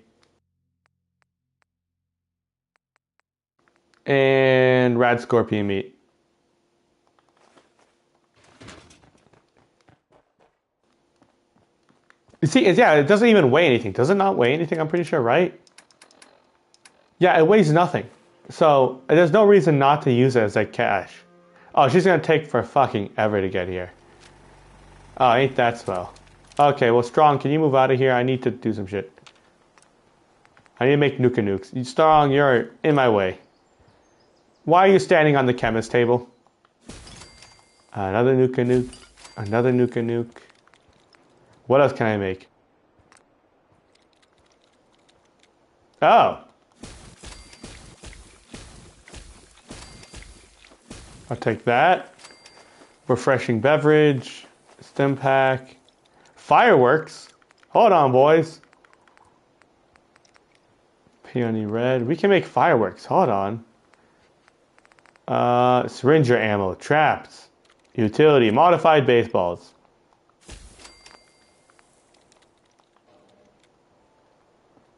And rad scorpion meat. You see, yeah, it doesn't even weigh anything. Does it not weigh anything? I'm pretty sure, right? Yeah, it weighs nothing. So there's no reason not to use it as like cash. Oh, she's gonna take for fucking ever to get here. Oh, ain't that swell. Okay, well, Strong, can you move out of here? I need to do some shit. I need to make nuka nukes. You Strong, you're in my way. Why are you standing on the chemist table? Another nuka nuke. Another nuka nuke. What else can I make? Oh. I'll take that. Refreshing beverage. Stim pack. Fireworks. Hold on, boys. Peony red. We can make fireworks. Hold on. Syringer ammo. Traps. Utility. Modified baseballs.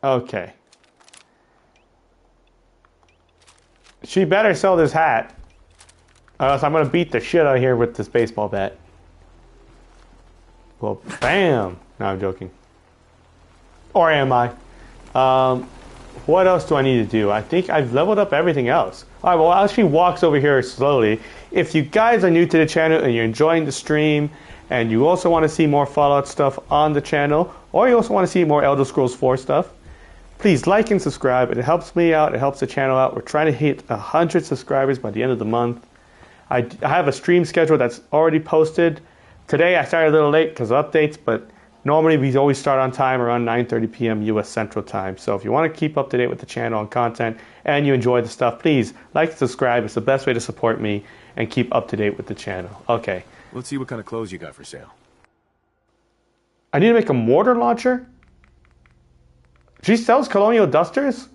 Okay. She better sell this hat. Or else I'm going to beat the shit out of here with this baseball bat. Well, bam! No, I'm joking. Or am I? What else do I need to do? I think I've leveled up everything else. Alright, well, as she walks over here slowly, if you guys are new to the channel and you're enjoying the stream, and you also want to see more Fallout stuff on the channel, or you also want to see more Elder Scrolls 4 stuff, please like and subscribe. It helps me out. It helps the channel out. We're trying to hit 100 subscribers by the end of the month. I have a stream schedule that's already posted. Today I started a little late because of updates, but normally we always start on time around 9:30 p.m. U.S. Central Time. So if you want to keep up to date with the channel and content and you enjoy the stuff, please like and subscribe. It's the best way to support me and keep up to date with the channel. Okay. Let's see what kind of clothes you got for sale. I need to make a mortar launcher? She sells colonial dusters?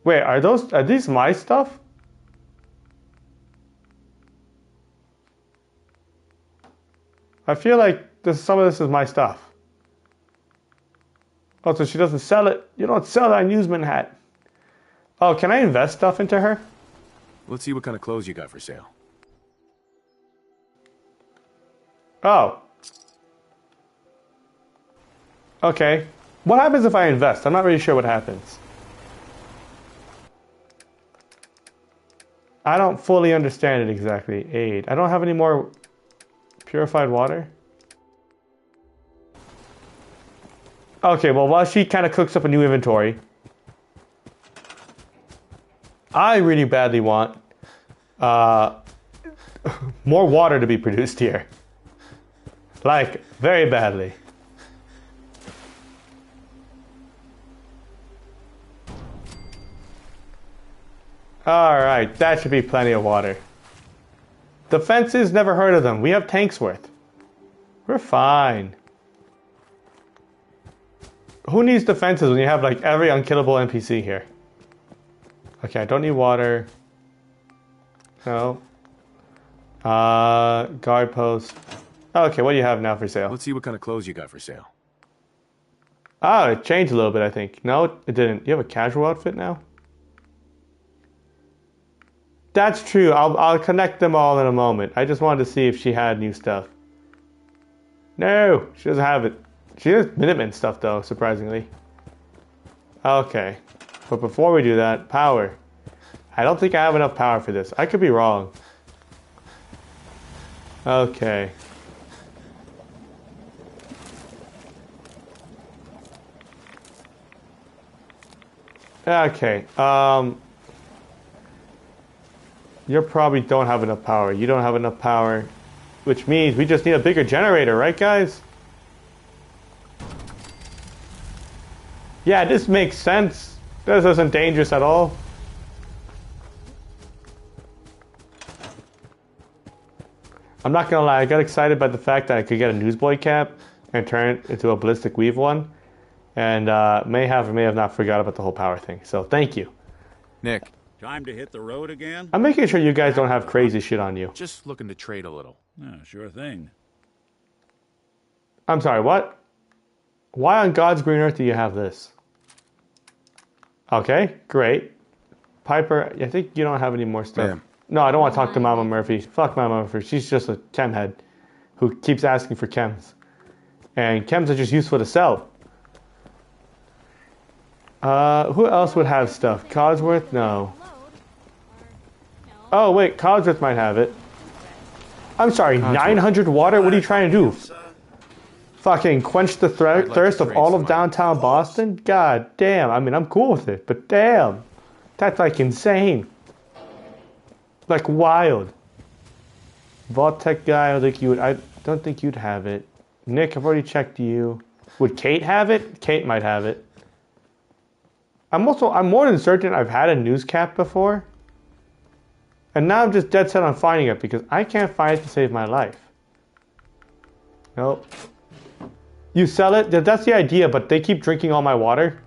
Wait, are these my stuff? I feel like some of this is my stuff. Oh, so she doesn't sell it. You don't sell that amusement hat. Oh, can I invest stuff into her? Let's see what kind of clothes you got for sale. Oh. Okay. What happens if I invest? I'm not really sure what happens. I don't fully understand it exactly. Aid. I don't have any more purified water. Okay, well, while she kind of cooks up a new inventory, I really badly want more water to be produced here. Like, very badly. Alright, that should be plenty of water. Defenses, never heard of them. We have tanks worth. We're fine. Who needs defenses when you have like every unkillable NPC here? Okay, I don't need water. No. Guard post. Okay, what do you have now for sale? Let's see what kind of clothes you got for sale. Oh, it changed a little bit, I think. No, it didn't. You have a casual outfit now? That's true. I'll connect them all in a moment. I just wanted to see if she had new stuff. No, she doesn't have it. She has Minutemen stuff though, surprisingly. Okay. But before we do that, power. I don't think I have enough power for this. I could be wrong. Okay. Okay. You probably don't have enough power. You don't have enough power, which means we just need a bigger generator, right, guys? Yeah, this makes sense. This isn't dangerous at all. I'm not gonna lie, I got excited by the fact that I could get a newsboy cap and turn it into a ballistic weave one. And may have or may have not forgot about the whole power thing. So thank you. Nick. Time to hit the road again? I'm making sure you guys don't have crazy shit on you. Just looking to trade a little. Yeah, sure thing. I'm sorry, what? Why on God's green earth do you have this? Okay, great. Piper, I think you don't have any more stuff. Ma'am. No, I don't want to talk to Mama Murphy. Fuck Mama Murphy. She's just a chem head who keeps asking for chems. And chems are just useful to sell. Who else would have stuff? Codsworth? No. Oh, wait, Codsworth might have it. I'm sorry, 900 water? What are you trying to do? Fucking quench the thirst of all of downtown Boston? God damn, I mean, I'm cool with it, but damn. That's like insane. Like wild. Vault Tech guy, I don't think you'd have it. Nick, I've already checked you. Would Kate have it? Kate might have it. I'm more than certain I've had a news cap before. And now I'm just dead set on finding it because I can't find it to save my life. Nope. You sell it? That's the idea, but they keep drinking all my water.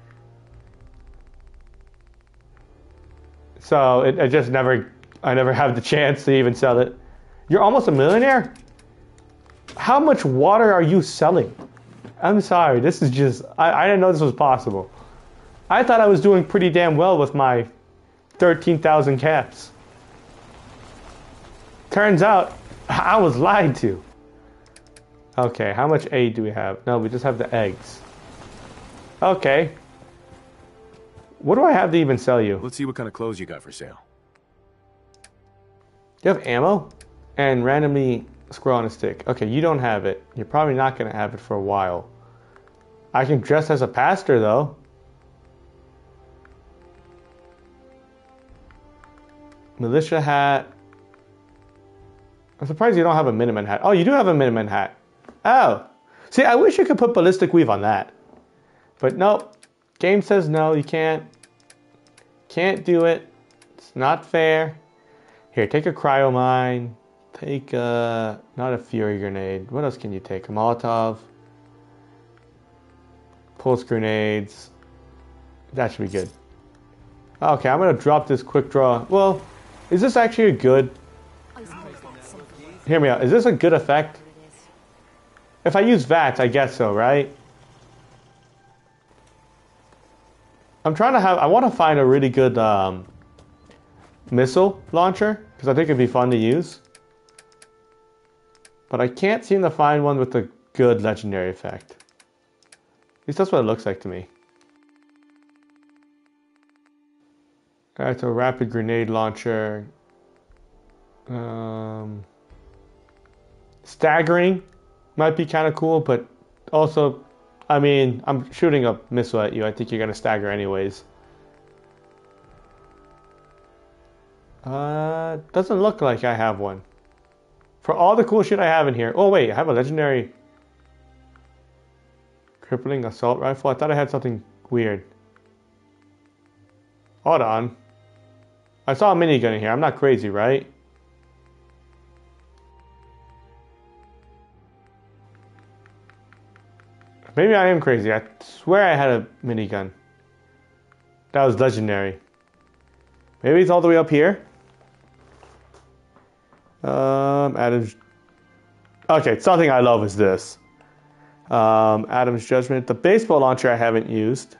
So I just never have the chance to even sell it. You're almost a millionaire? How much water are you selling? I'm sorry, this is just, I didn't know this was possible. I thought I was doing pretty damn well with my 13,000 caps. Turns out, I was lied to. Okay, how much aid do we have? No, we just have the eggs. Okay. What do I have to even sell you? Let's see what kind of clothes you got for sale. You have ammo? And randomly squirrel on a stick. Okay, you don't have it. You're probably not going to have it for a while. I can dress as a pastor, though. Militia hat. I'm surprised you don't have a Minuteman hat. Oh, you do have a Minuteman hat. Oh. See, I wish you could put ballistic weave on that. But nope. Game says no, you can't. Can't do it. It's not fair. Here, take a cryo mine. Take a... not a fury grenade. What else can you take? A Molotov. Pulse grenades. That should be good. Okay, I'm going to drop this quick draw. Well, is this actually a good... Hear me out. Is this a good effect? If I use VATS, I guess so, right? I'm trying to have... I want to find a really good missile launcher, because I think it'd be fun to use. But I can't seem to find one with a good legendary effect. At least that's what it looks like to me. Alright, so rapid grenade launcher. Staggering might be kind of cool, but also, I mean, I'm shooting a missile at you. I think you're going to stagger anyways. Doesn't look like I have one. For all the cool shit I have in here. Oh wait, I have a legendary crippling assault rifle. I thought I had something weird. Hold on. I saw a minigun in here. I'm not crazy, right? Maybe I am crazy. I swear I had a minigun. That was legendary. Maybe it's all the way up here. Adam's... Okay, something I love is this. Adam's Judgment. The baseball launcher I haven't used.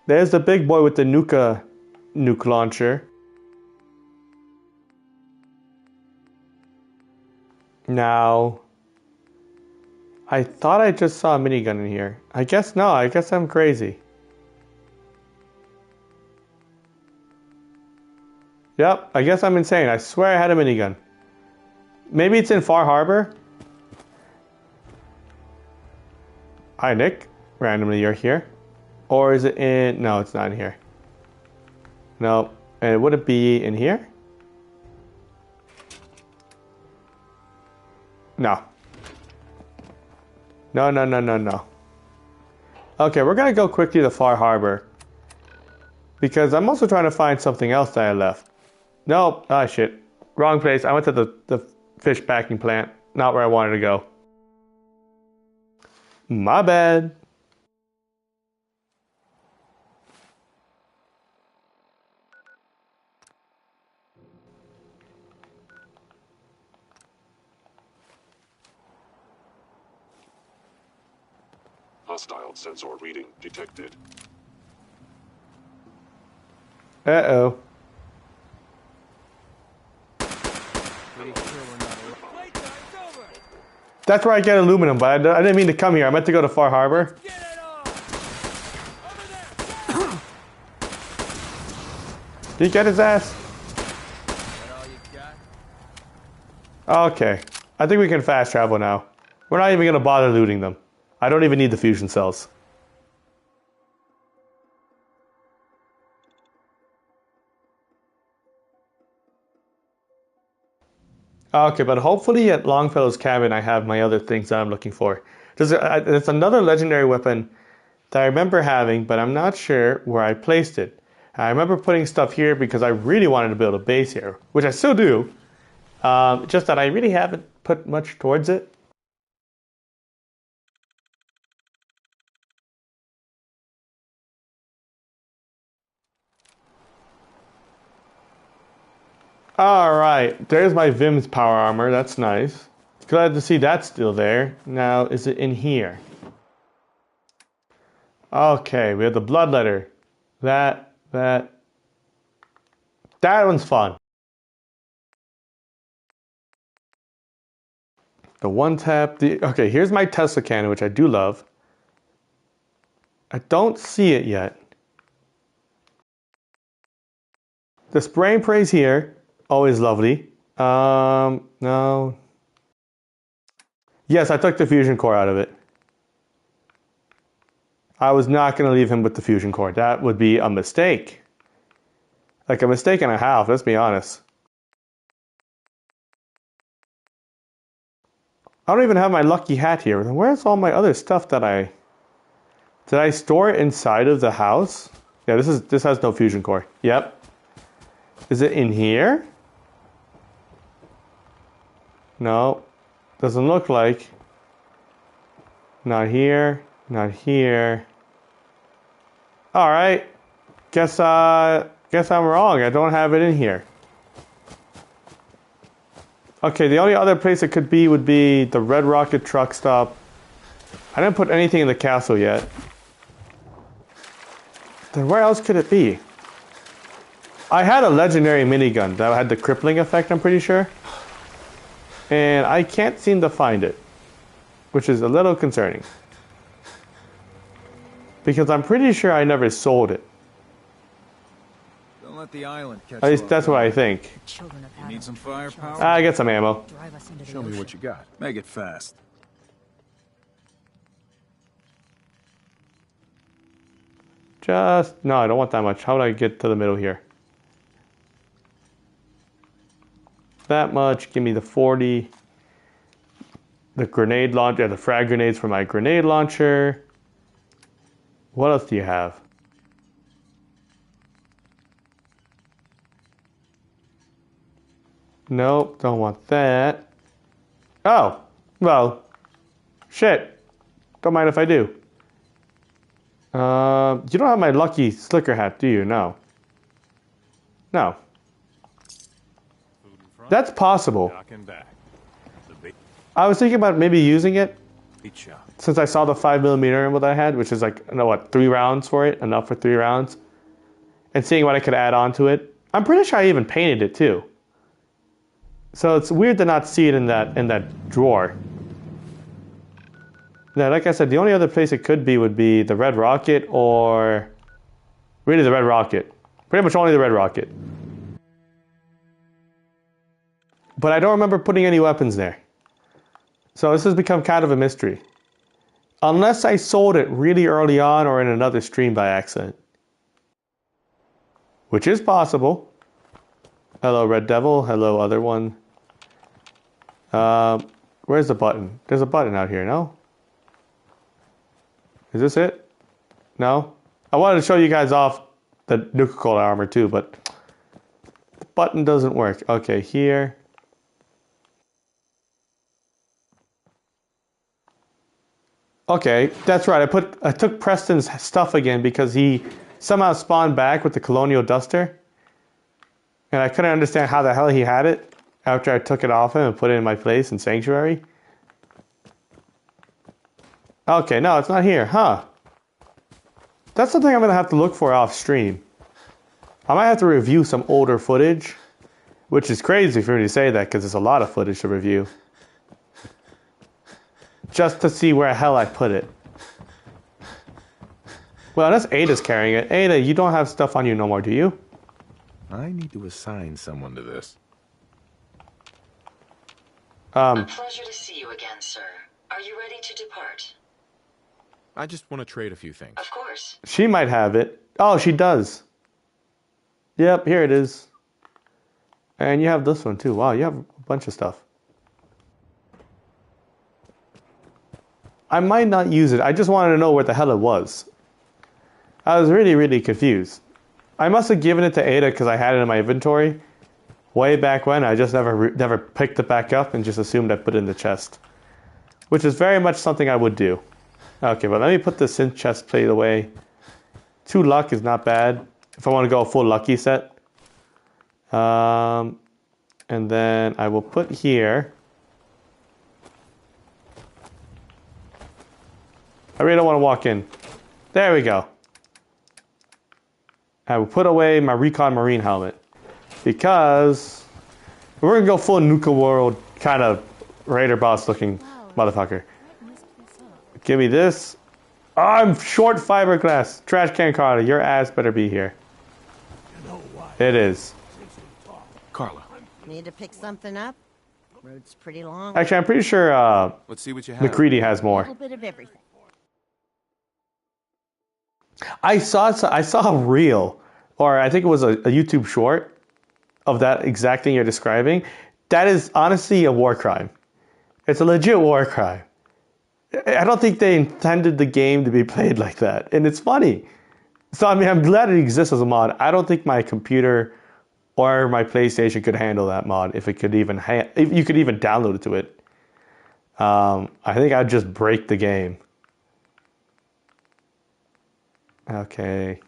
There's the big boy with the nuke launcher. Now, I thought I just saw a minigun in here. I guess no, I guess I'm crazy. Yep, I guess I'm insane. I swear I had a minigun. Maybe it's in Far Harbor. Hi, Nick. Randomly, you're here. Or is it in... No, it's not in here. No. And would it be in here? No. No, no, no, no, no. Okay, we're going to go quickly to Far Harbor. Because I'm also trying to find something else that I left. Nope. Ah, shit. Wrong place. I went to the fish packing plant. Not where I wanted to go. My bad. Hostile sensor reading detected. Uh-oh. That's where I get aluminum, but I didn't mean to come here. I meant to go to Far Harbor. Did you get his ass? Okay. I think we can fast travel now. We're not even going to bother looting them. I don't even need the fusion cells. Okay, but hopefully at Longfellow's cabin I have my other things that I'm looking for. There's another legendary weapon that I remember having, but I'm not sure where I placed it. I remember putting stuff here because I really wanted to build a base here, which I still do. Just that I really haven't put much towards it. Alright, there's my Vim's power armor. That's nice. Glad to see that's still there. Now, is it in here? Okay, we have the bloodletter. That one's fun. The one tap. Okay, here's my Tesla cannon, which I do love. I don't see it yet. The spray and pray's here. Always lovely. No. Yes, I took the fusion core out of it. I was not going to leave him with the fusion core. That would be a mistake. Like a mistake and a half, let's be honest. I don't even have my lucky hat here. Where's all my other stuff that I... Did I store it inside of the house? Yeah, this has no fusion core. Yep. Is it in here? No. Doesn't look like. Not here. Not here. Alright. Guess I'm wrong. I don't have it in here. Okay, the only other place it could be would be the Red Rocket truck stop. I didn't put anything in the castle yet. Then where else could it be? I had a legendary minigun that had the crippling effect, I'm pretty sure. And I can't seem to find it, which is a little concerning. Because I'm pretty sure I never sold it. Don't let the island catch At least that's what I think. You need some firepower? I get some ammo. Show me what you got. Make it fast. No, I don't want that much. How would I get to the middle here? That much. Give me the 40. The grenade launcher, the frag grenades for my grenade launcher. What else do you have? Nope, don't want that. Oh, well, shit. Don't mind if I do. You don't have my lucky slicker hat, do you? No. No. That's possible. I was thinking about maybe using it since I saw the 5mm ammo that I had, which is like, you know what, 3 rounds for it, enough for 3 rounds, and seeing what I could add on to it. I'm pretty sure I even painted it too. So it's weird to not see it in that drawer. Now, like I said, the only other place it could be would be the Red Rocket or really the Red Rocket. Pretty much only the Red Rocket. But I don't remember putting any weapons there. So this has become kind of a mystery. Unless I sold it really early on or in another stream by accident. Which is possible. Hello, Red Devil. Hello, other one. Where's the button? There's a button out here, no? Is this it? No? I wanted to show you guys off the Nuka-Cola armor too, but button doesn't work. Okay, here. Okay, that's right. I took Preston's stuff again because he somehow spawned back with the colonial duster. And I couldn't understand how the hell he had it after I took it off him and put it in my place in Sanctuary. Okay, no, it's not here. Huh. That's something I'm going to have to look for off stream. I might have to review some older footage, which is crazy for me to say that because there's a lot of footage to review. Just to see where the hell I put it. Well, unless Ada's carrying it. Ada, you don't have stuff on you no more, do you? I need to assign someone to this. A pleasure to see you again, sir. Are you ready to depart? I just want to trade a few things. Of course. She might have it. Oh, she does. Yep, here it is. And you have this one too. Wow, you have a bunch of stuff. I might not use it. I just wanted to know where the hell it was. I was really, really confused. I must have given it to Ada because I had it in my inventory way back when. I just never picked it back up and just assumed I put it in the chest. Which is very much something I would do. Okay, but let me put this in chest plate away. 2 luck is not bad if I want to go a full lucky set. And then I will put here. I really don't want to walk in. There we go. I will put away my Recon Marine helmet. Because we're going to go full Nuka World kind of Raider boss looking motherfucker. Give me this. Oh, I'm short fiberglass. Trash can Carla, your ass better be here. It is. Carla. Need to pick something up? Road's pretty long. Actually, I'm pretty sure let's see what you have. McCready has A more. little bit of everything. I saw a reel, or I think it was a YouTube short of that exact thing you're describing. That is honestly a war crime. It's a legit war crime. I don't think they intended the game to be played like that, and it's funny. So I mean, I'm glad it exists as a mod. I don't think my computer or my PlayStation could handle that mod if it could even if you could even download it to it. I think I'd just break the game. Okay.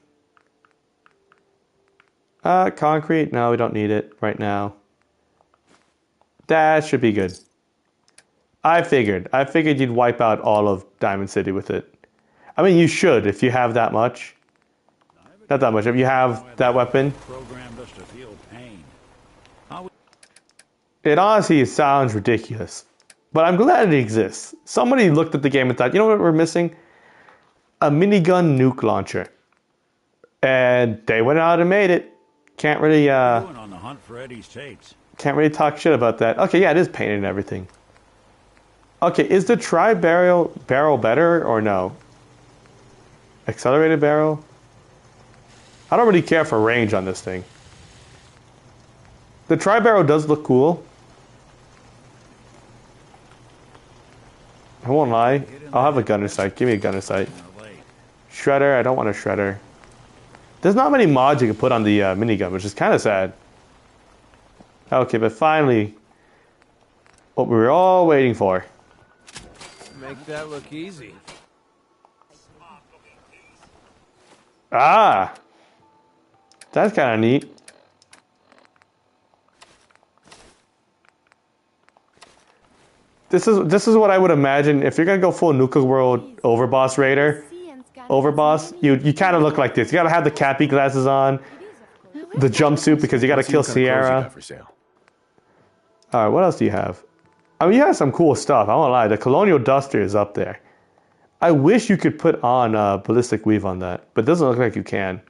Concrete? No, we don't need it right now. That should be good. I figured you'd wipe out all of Diamond City with it. I mean, you should if you have that much. Not that much. If you have that weapon. Programmed us to feel pain. It honestly sounds ridiculous. But I'm glad it exists. Somebody looked at the game and thought, you know what we're missing? A minigun nuke launcher. And they went out and made it. Can't really On the hunt for Eddie's tapes. can't really talk shit about that. Okay, yeah, it is painted and everything. Okay, is the tri-barrel better or no? Accelerated barrel? I don't really care for range on this thing. The tri-barrel does look cool. I won't lie. I'll have a gunner sight. Give me a gunner sight. Shredder, I don't want a shredder. There's not many mods you can put on the minigun, which is kind of sad. Okay, but finally, what we were all waiting for. Make that look easy. Ah! That's kind of neat. This is what I would imagine if you're gonna go full Nuka World Overboss Raider. Overboss, you kind of look like this. You gotta have the cappy glasses on, the jumpsuit because you gotta kill Sierra. All right, what else do you have? I mean, you have some cool stuff. I won't lie. The Colonial Duster is up there. I wish you could put on ballistic weave on that, but it doesn't look like you can.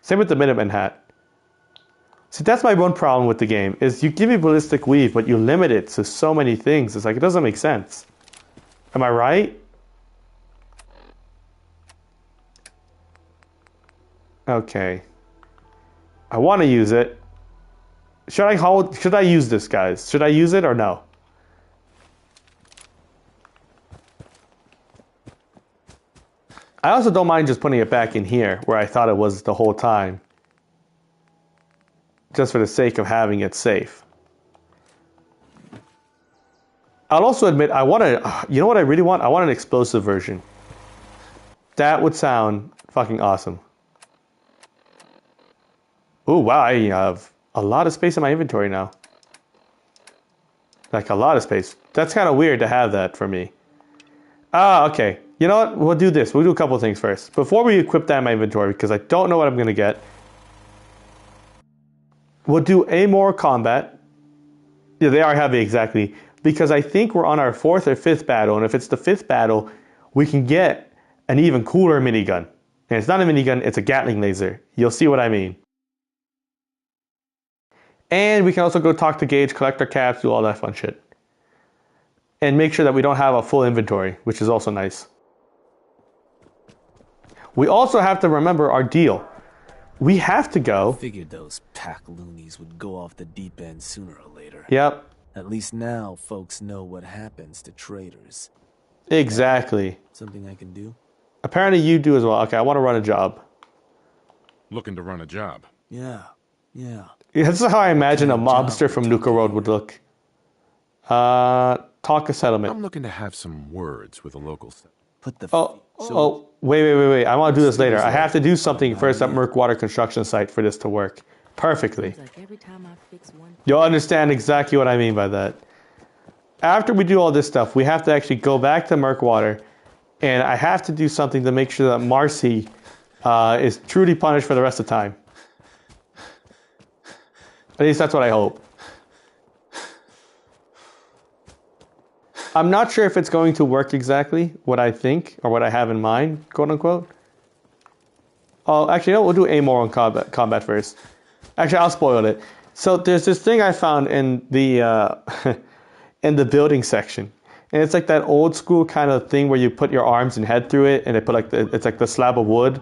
Same with the Minuteman hat. See, that's my one problem with the game, is you give me ballistic weave, but you limit it to so many things. It's like, it doesn't make sense. Am I right? Okay. I want to use it. Should I use this, guys? Should I use it or no? I also don't mind just putting it back in here, where I thought it was the whole time. just for the sake of having it safe. I'll also admit, I want to, you know what I really want? I want an explosive version. That would sound fucking awesome. Oh, wow, I have a lot of space in my inventory now. Like, a lot of space. That's kind of weird to have that for me. Ah, okay. You know what? We'll do this. We'll do a couple things first. Before we equip that in my inventory, because I don't know what I'm going to get, we'll do amoral combat. Yeah, they are heavy, exactly. Because I think we're on our 4th or 5th battle, and if it's the 5th battle, we can get an even cooler minigun. And it's not a minigun, it's a Gatling laser. You'll see what I mean. And we can also go talk to Gage, collect our caps, do all that fun shit. And make sure that we don't have a full inventory, which is also nice. We also have to remember our deal. We have to go. Figured those pack loonies would go off the deep end sooner or later. Yep. At least now folks know what happens to traitors. Exactly. Something I can do? Apparently you do as well. Okay, I want to run a job. Looking to run a job? Yeah. That's how I imagine a mobster from Nuka World would look. Talk a settlement. I'm looking to have some words with the locals. Put the... Wait. I want to do this later. I have to do something first at Murkwater construction site for this to work perfectly. You'll understand exactly what I mean by that. After we do all this stuff, we have to actually go back to Murkwater, and I have to do something to make sure that Marcy is truly punished for the rest of the time. At least that's what I hope. I'm not sure if it's going to work exactly what I think or what I have in mind, quote unquote. Oh, actually, no, we'll do amoral combat first. Actually, I'll spoil it. So there's this thing I found in the in the building section, and it's like that old school kind of thing where you put your arms and head through it, and they put like it's like the slab of wood,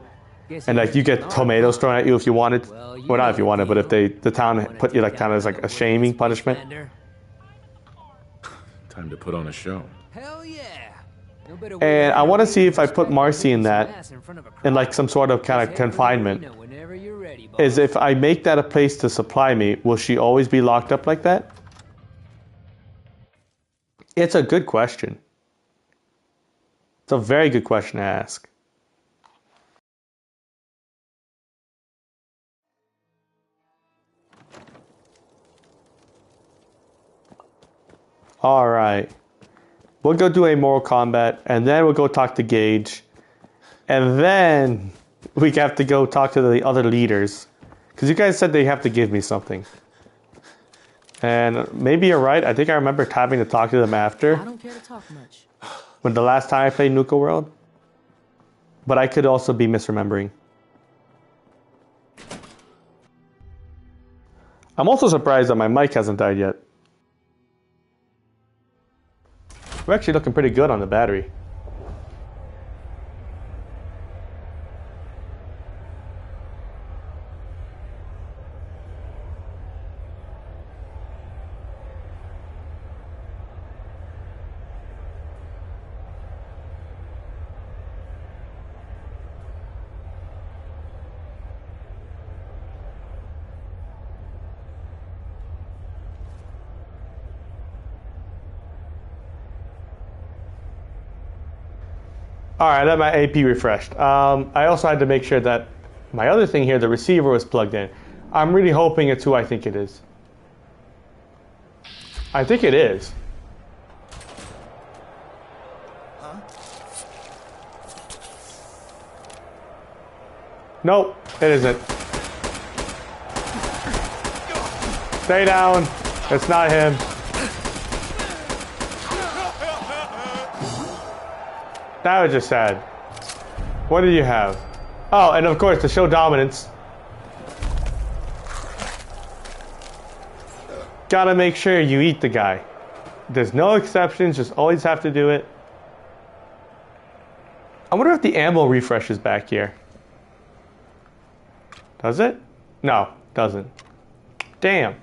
and like you get tomatoes thrown at you if you wanted. Well, not if you wanted, but if the town put you like kind of as like a shaming punishment. Time to put on a show. Hell yeah. And I want to see if I put Marcy in that, in like some sort of kind of confinement. Is if I make that a place to supply me, will she always be locked up like that? It's a good question. It's a very good question to ask. All right. We'll go do amoral combat, and then we'll go talk to Gage. And then we have to go talk to the other leaders. Because you guys said they have to give me something. And maybe you're right. I think I remember having to talk to them after. I don't care to talk much. When the last time I played Nuka World. But I could also be misremembering. I'm also surprised that my mic hasn't died yet. We're actually looking pretty good on the battery. All right, I let my AP refreshed. I also had to make sure that my other thing here, the receiver, was plugged in. I'm really hoping it's who I think it is. I think it is. Huh? Nope, it isn't. Stay down. It's not him. That was just sad. What do you have? Oh, and of course, to show dominance. Gotta make sure you eat the guy. There's no exceptions, just always have to do it. I wonder if the ammo refreshes back here. Does it? No, doesn't. Damn.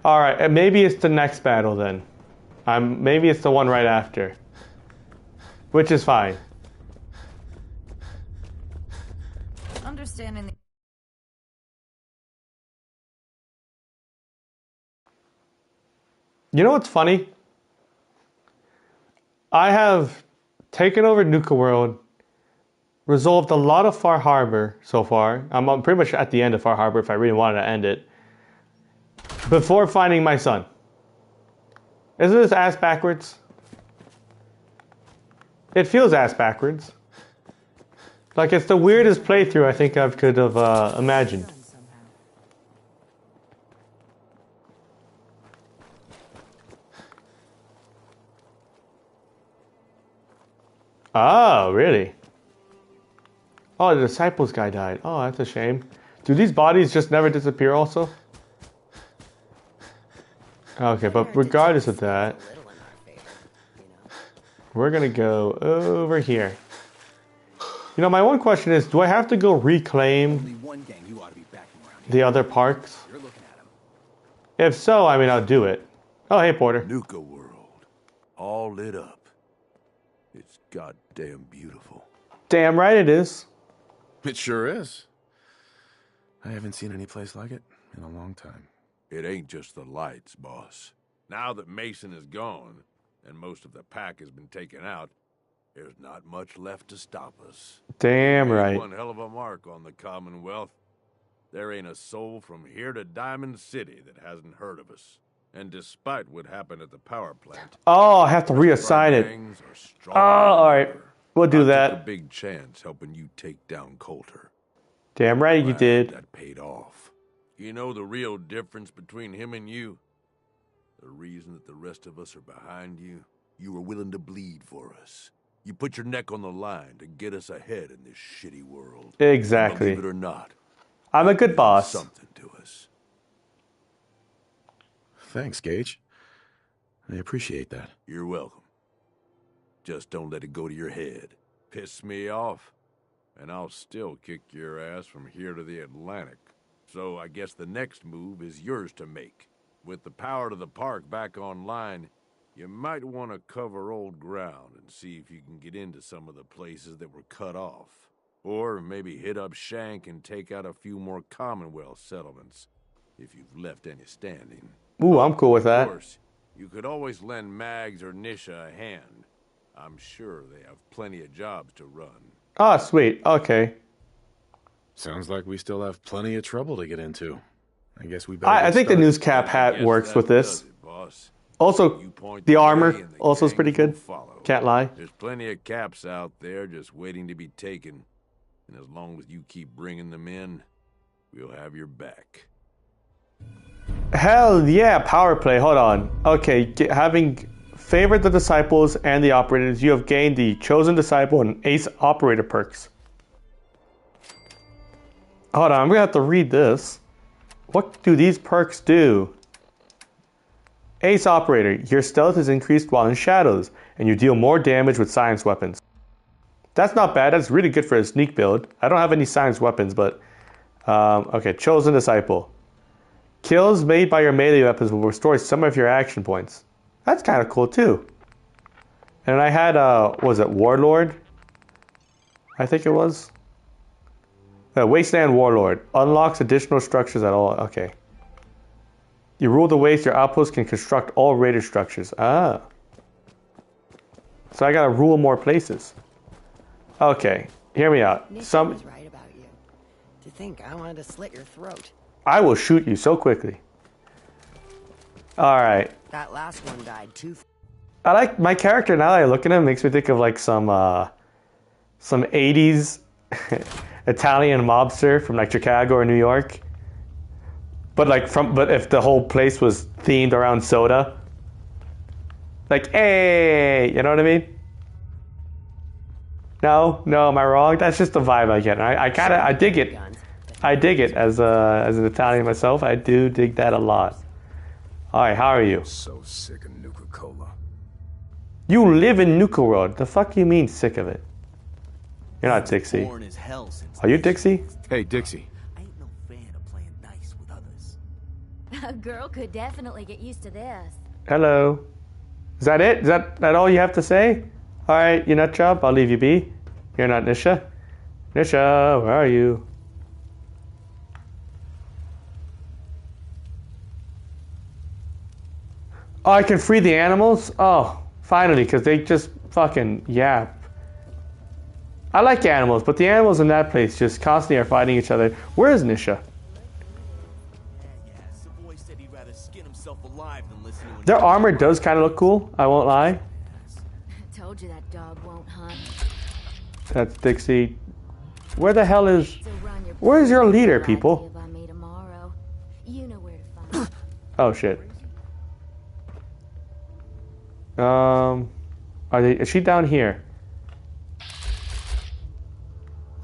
Alright, and maybe it's the next battle then. Maybe it's the one right after. Which is fine. Understanding the You know what's funny? I have taken over Nuka World, resolved a lot of Far Harbor so far. I'm pretty much at the end of Far Harbor if I really wanted to end it. Before finding my son. Isn't this ass backwards? It feels ass backwards. Like it's the weirdest playthrough I think I could have imagined. Oh, really? Oh, the disciples guy died. Oh, that's a shame. Do these bodies just never disappear also? Okay, but regardless of that, we're gonna go over here. You know, my one question is, do I have to go reclaim the other parks? If so, I mean, I'll do it. Oh, hey, Porter. Nuka World. All lit up. It's goddamn beautiful. Damn right it is. It sure is. I haven't seen any place like it in a long time. It ain't just the lights, boss. Now that Mason is gone, and most of the pack has been taken out, there's not much left to stop us. Damn right. One hell of a mark on the Commonwealth. There ain't a soul from here to Diamond City that hasn't heard of us. And despite what happened at the power plant... Oh, I have to reassign it. Oh, alright. We'll do that. I took a big chance helping you take down Coulter. Damn right you did. That paid off. You know the real difference between him and you? The reason that the rest of us are behind you? You were willing to bleed for us. You put your neck on the line to get us ahead in this shitty world. Exactly. Believe it or not, I'm a good boss. Something to us. Thanks, Gage. I appreciate that. You're welcome. Just don't let it go to your head. Piss me off, and I'll still kick your ass from here to the Atlantic. So I guess the next move is yours to make. With the power to the park back online, you might want to cover old ground and see if you can get into some of the places that were cut off. Or maybe hit up Shank and take out a few more Commonwealth settlements, if you've left any standing. Ooh, I'm cool with that. Of course, you could always lend Mags or Nisha a hand. I'm sure they have plenty of jobs to run. Ah, sweet. Okay. Sounds like we still have plenty of trouble to get into. I guess we better I think the news cap hat works with this. Also, the armor also is pretty good. Can't lie. There's plenty of caps out there just waiting to be taken. And as long as you keep bringing them in, we'll have your back. Hell yeah, power play. Hold on. Okay, having favored the disciples and the operators, you have gained the chosen disciple and ace operator perks. Hold on, I'm gonna have to read this. What do these perks do? Ace operator, your stealth is increased while in shadows, and you deal more damage with science weapons. That's not bad. That's really good for a sneak build. I don't have any science weapons, but okay. Chosen disciple. Kills made by your melee weapons will restore some of your action points. That's kind of cool too. And I had what was it, Warlord? I think it was. Wasteland Warlord unlocks additional structures at all. Okay. You rule the waste. Your outpost can construct all raided structures. Ah. So I gotta rule more places. Okay, hear me out. Nick was right about you. To think I wanted to slit your throat. I will shoot you so quickly. All right. That last one died too. I like my character now that I look at him. Makes me think of like some 80s Italian mobster from like Chicago or New York. But if the whole place was themed around soda. Like, hey, you know what I mean? No, am I wrong? That's just the vibe I get. I dig it. I dig it as an Italian myself. I do dig that a lot. All right, how are you? So sick of Nuka-Cola. You live in Nuka World. The fuck you mean sick of it? You're not Dixie. Are you Dixie? Hey, Dixie. A girl could definitely get used to this. Hello. Is that it? Is that all you have to say? All right, you nut job. I'll leave you be. You're not Nisha. Nisha, where are you? Oh, I can free the animals? Oh, finally, because they just fucking yap. I like animals, but the animals in that place just constantly are fighting each other. Where is Nisha? Their armor does kind of look cool, I won't lie. Told you that dog won't hunt. That's Dixie. Where the hell is... Where's your leader, people? You know where to find. Oh, shit. Is she down here?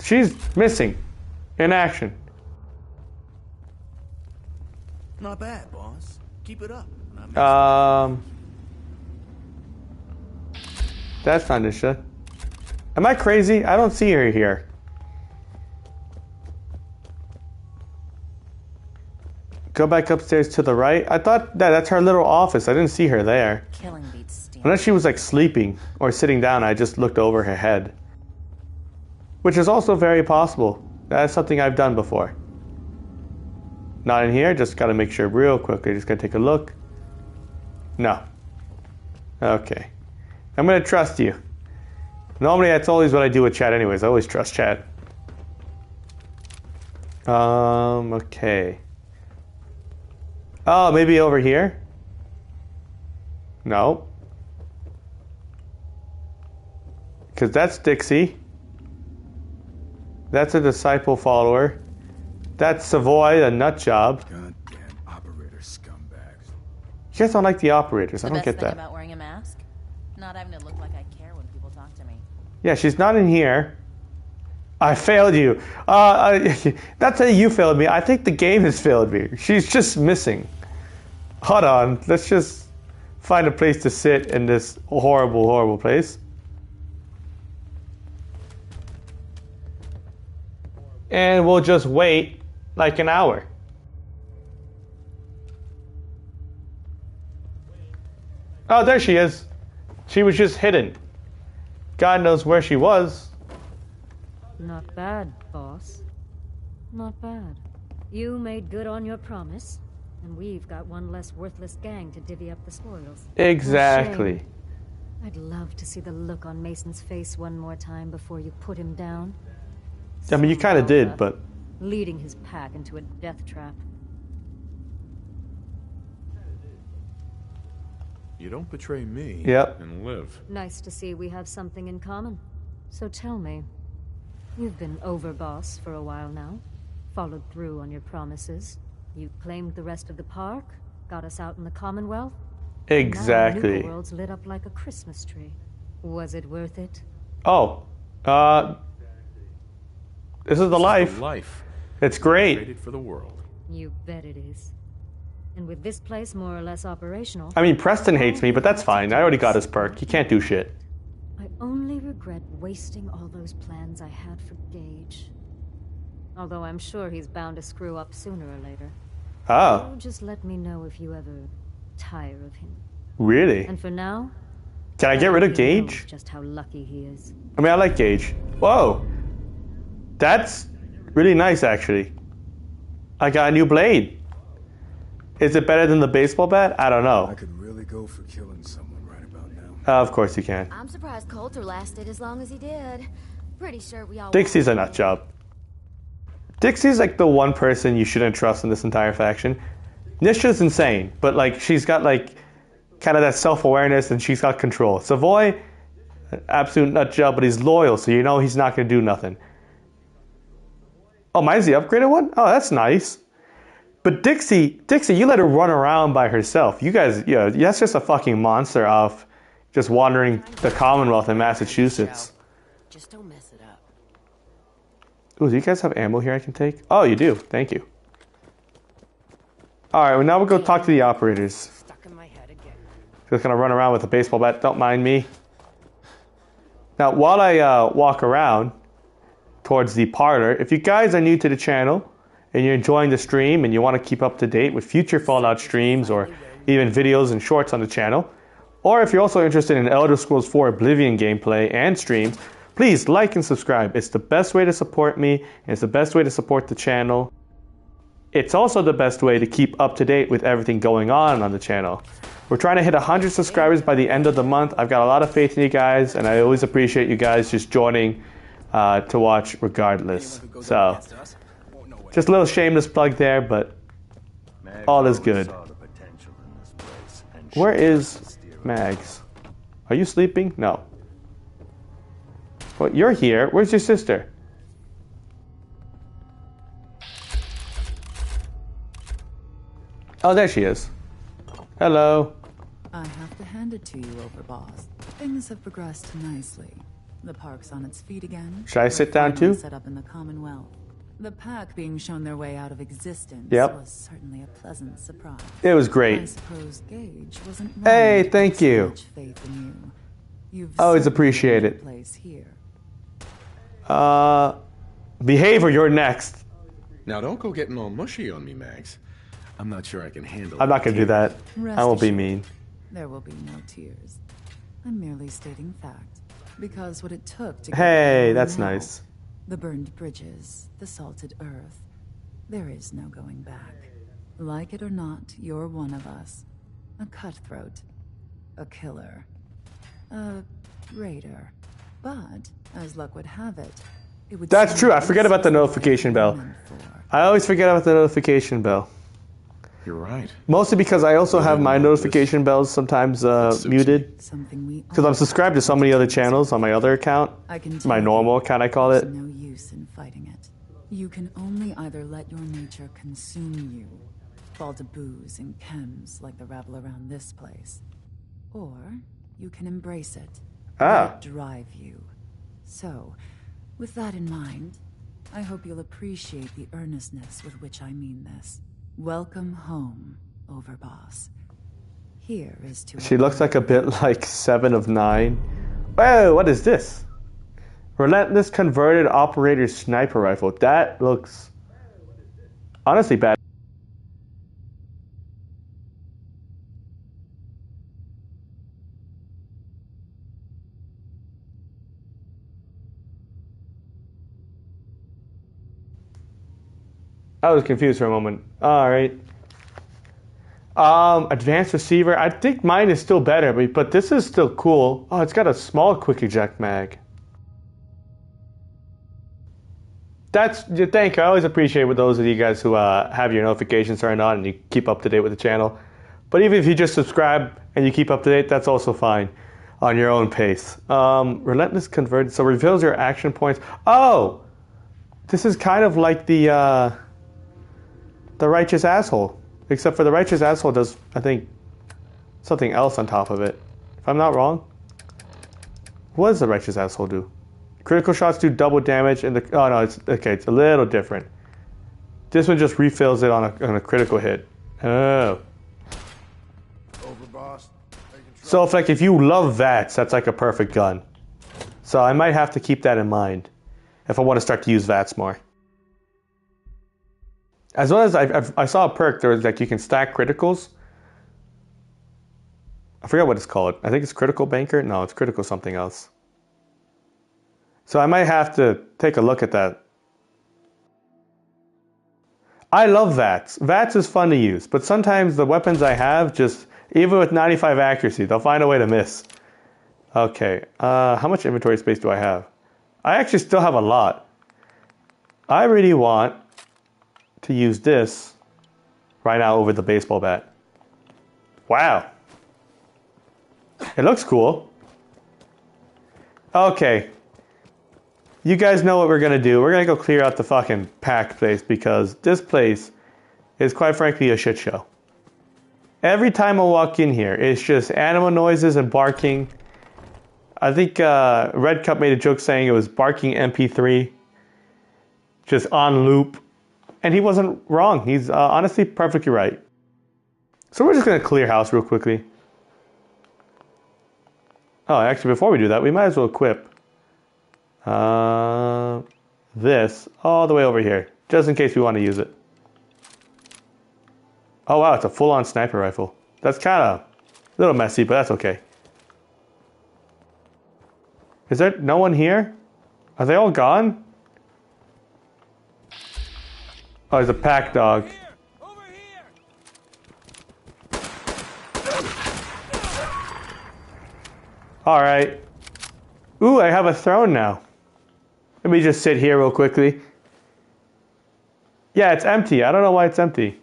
She's missing. In action. Not bad, boss. Keep it up. That's not Nisha. Am I crazy? I don't see her here. Go back upstairs to the right. I thought that's her little office. I didn't see her there. Killing beats steam. Unless she was like sleeping or sitting down, I just looked over her head. Which is also very possible. That's something I've done before. Not in here, just gotta make sure real quickly. Just gonna take a look. No. Okay. I'm gonna trust you. Normally that's always what I do with chat anyways. I always trust chat. Okay. Oh, maybe over here? No. Because that's Dixie. That's a disciple follower. That's Savoy, the nut job. Goddamn operator scumbags. You guys don't like the operators. I don't get The best thing that. about wearing a mask? Not having to look like I care when people talk to me. Yeah, she's not in here. I failed you. That's how you failed me. I think the game has failed me. She's just missing. Hold on. Let's just find a place to sit in this horrible, horrible place. And we'll just wait like an hour. Oh, there she is. She was just hidden. God knows where she was. Not bad, boss. Not bad. You made good on your promise, and we've got one less worthless gang to divvy up the spoils. Exactly. Shame. I'd love to see the look on Mason's face one more time before you put him down. I mean, you kind of did, but... Leading his pack into a death trap. You don't betray me. Yep. And live. Nice to see we have something in common. So tell me, you've been overboss for a while now, followed through on your promises. You claimed the rest of the park, got us out in the Commonwealth. Exactly. Now World's lit up like a Christmas tree. Was it worth it? Oh, this is the life. It's great. Traded for the world. You bet it is. And with this place more or less operational... I mean, Preston hates me, but that's fine. I already got his perk. He can't do shit. I only regret wasting all those plans I had for Gage. Although I'm sure he's bound to screw up sooner or later. Oh. So just let me know if you ever tire of him. Really? And for now... Can I get rid of Gage? Just how lucky he is. I mean, I like Gage. Whoa. That's really nice, actually. I got a new blade. Is it better than the baseball bat? I don't know. I could really go for killing someone right about now. Of course you can. I'm surprised Coulter lasted as long as he did. Pretty sure we all... Dixie's a nut job. Dixie's like the one person you shouldn't trust in this entire faction. Nisha's insane, but like she's got like kind of that self-awareness and she's got control. Savoy, absolute nut job, but he's loyal, so you know he's not going to do nothing. Oh, mine's the upgraded one? Oh, that's nice. But Dixie, you let her run around by herself. You guys, yeah, that's just a fucking monster off just wandering the Commonwealth in Massachusetts. Just don't mess it up. Ooh, do you guys have ammo here I can take? Oh, you do. Thank you. All right, well, now we'll go talk to the operators. Just gonna run around with a baseball bat. Don't mind me. Now, while I walk around towards the parlor, if you guys are new to the channel and you're enjoying the stream and you want to keep up to date with future Fallout streams or even videos and shorts on the channel, or if you're also interested in Elder Scrolls 4 Oblivion gameplay and streams, please like and subscribe. It's the best way to support me, and it's the best way to support the channel. it's also the best way to keep up to date with everything going on the channel. We're trying to hit 100 subscribers by the end of the month. I've got a lot of faith in you guys, and I always appreciate you guys just joining to watch regardless. So, just a little shameless plug there, but all is good. Where is Mags? Are you sleeping? No. Well, you're here. Where's your sister? Oh, there she is. Hello. I have to hand it to you, Overboss. Things have progressed nicely. The park's on its feet again. Should I sit down too? Set up in the Commonwealth. The pack being shown their way out of existence was certainly a pleasant surprise. It was great. I suppose Gage wasn't wrong. Hey, thank you. Much faith in you. You've always appreciate it. Place here. Behave or you're next. Now don't go getting all mushy on me, Mags. I'm not sure I can handle I'm not going to do that. Rest I won't be assured, mean. There will be no tears. I'm merely stating fact. Because what it took to Hey, get that's now, nice. The burned bridges, the salted earth. There is no going back. Like it or not, you're one of us. A cutthroat. A killer. A raider. But, as luck would have it, it would That's true. I forget about the notification bell. I always forget about the notification bell. You're right. Mostly because I also have my notification bells sometimes muted. Because I'm subscribed to so many other channels on my other account. My normal account, I call it. No use in fighting it. You can only either let your nature consume you, fall to booze and chems like the rabble around this place, or you can embrace it. Let it drive you. So, with that in mind, I hope you'll appreciate the earnestness with which I mean this. Welcome home, Overboss. Here is to... She looks like a bit like 7 of 9. Whoa, what is this? Relentless converted operator sniper rifle. That looks honestly bad. I was confused for a moment. All right. Advanced receiver. I think mine is still better, but this is still cool. Oh, it's got a small quick eject mag. Thank you. I always appreciate with those of you guys who have your notifications turned on and you keep up to date with the channel. But even if you just subscribe and you keep up to date, that's also fine on your own pace. Relentless converted. So reveals your action points. Oh, this is kind of like the righteous asshole, except for the righteous asshole does, I think, something else on top of it. If I'm not wrong. What does the righteous asshole do? Critical shots do double damage, and oh no, it's okay. It's a little different. This one just refills it on a critical hit. Oh. Overboss. So if you love VATS, that's like a perfect gun. So I might have to keep that in mind if I want to start to use VATS more. As well as I saw a perk, there was like you can stack criticals. I forget what it's called. I think it's critical banker. No, it's critical something else. So I might have to take a look at that. I love VATS. VATS is fun to use, but sometimes the weapons I have just, even with 95 accuracy, they'll find a way to miss. Okay, how much inventory space do I have? I actually still have a lot. I really want to use this right now over the baseball bat. Wow. It looks cool. Okay. You guys know what we're going to do. We're going to go clear out the fucking pack place because this place is quite frankly a shit show. Every time I walk in here, it's just animal noises and barking. I think Red Cup made a joke saying it was barking MP3. Just on loop. And he wasn't wrong. He's honestly perfectly right. So we're just going to clear house real quickly. Oh, actually, before we do that, we might as well equip this all the way over here, just in case we want to use it. Oh, wow, it's a full-on sniper rifle. That's kind of a little messy, but that's okay. Is there no one here? Are they all gone? Oh, there's a pack dog. Alright. Ooh, I have a throne now. Let me just sit here real quickly. Yeah, it's empty. I don't know why it's empty.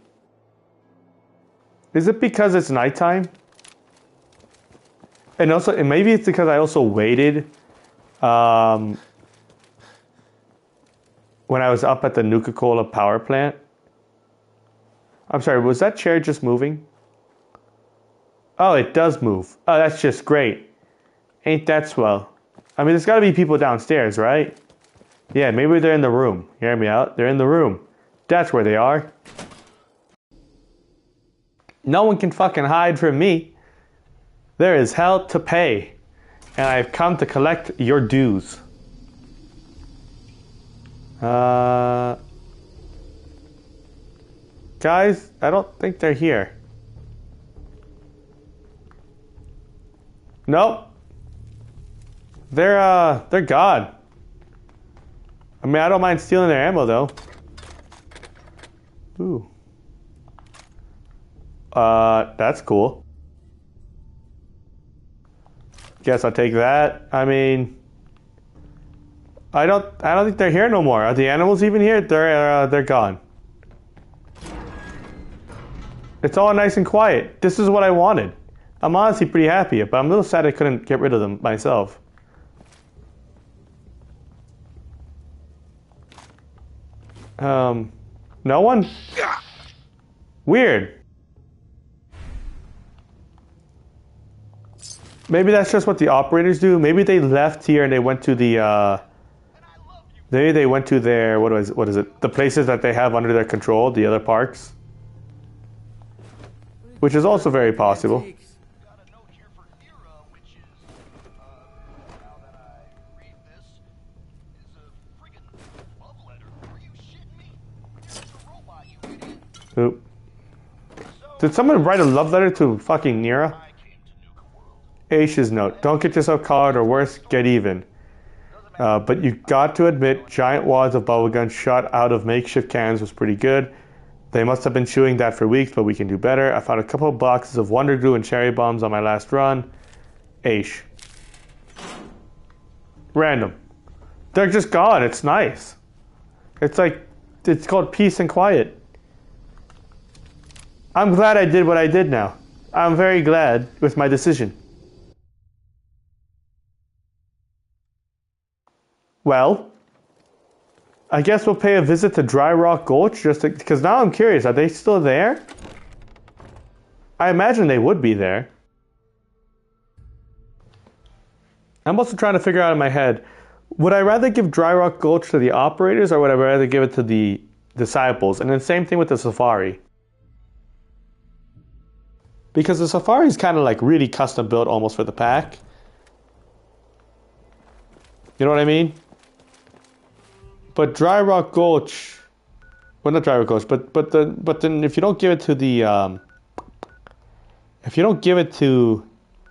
Is it because it's nighttime? And also, and maybe it's because I also waited when I was up at the Nuka-Cola power plant. I'm sorry, was that chair just moving? Oh, it does move. Oh, that's just great. Ain't that swell? I mean, there's got to be people downstairs, right? Yeah, maybe they're in the room. Hear me out? They're in the room. That's where they are. No one can fucking hide from me. There is hell to pay. And I've come to collect your dues. Guys, I don't think they're here. Nope. They're gone. I mean, I don't mind stealing their ammo though. Ooh. That's cool. Guess I'll take that. I mean, I don't think they're here no more. Are the animals even here? They're gone. It's all nice and quiet. This is what I wanted. I'm honestly pretty happy, but I'm a little sad I couldn't get rid of them myself. No one? Weird. Maybe that's just what the operators do. Maybe they left here and they went to the, maybe they went to their, what is it? The places that they have under their control, the other parks. Which is also very possible. Oop. Did someone write a love letter to fucking Nira? Aish's note. Don't get yourself caught or worse, get even. But you got to admit, giant wads of bubblegum shot out of makeshift cans was pretty good. They must have been chewing that for weeks, but we can do better. I found a couple of boxes of Wonder Glue and cherry bombs on my last run. Aish. Random. They're just gone. It's nice. It's like, it's called peace and quiet. I'm glad I did what I did now. I'm very glad with my decision. Well, I guess we'll pay a visit to Dry Rock Gulch just because now I'm curious. Are they still there? I imagine they would be there. I'm also trying to figure out in my head, would I rather give Dry Rock Gulch to the operators or would I rather give it to the disciples? And then same thing with the safari. Because the safari is kind of like really custom built almost for the pack. You know what I mean? But Dry Rock Gulch, well, not Dry Rock Gulch, but then if you don't give it to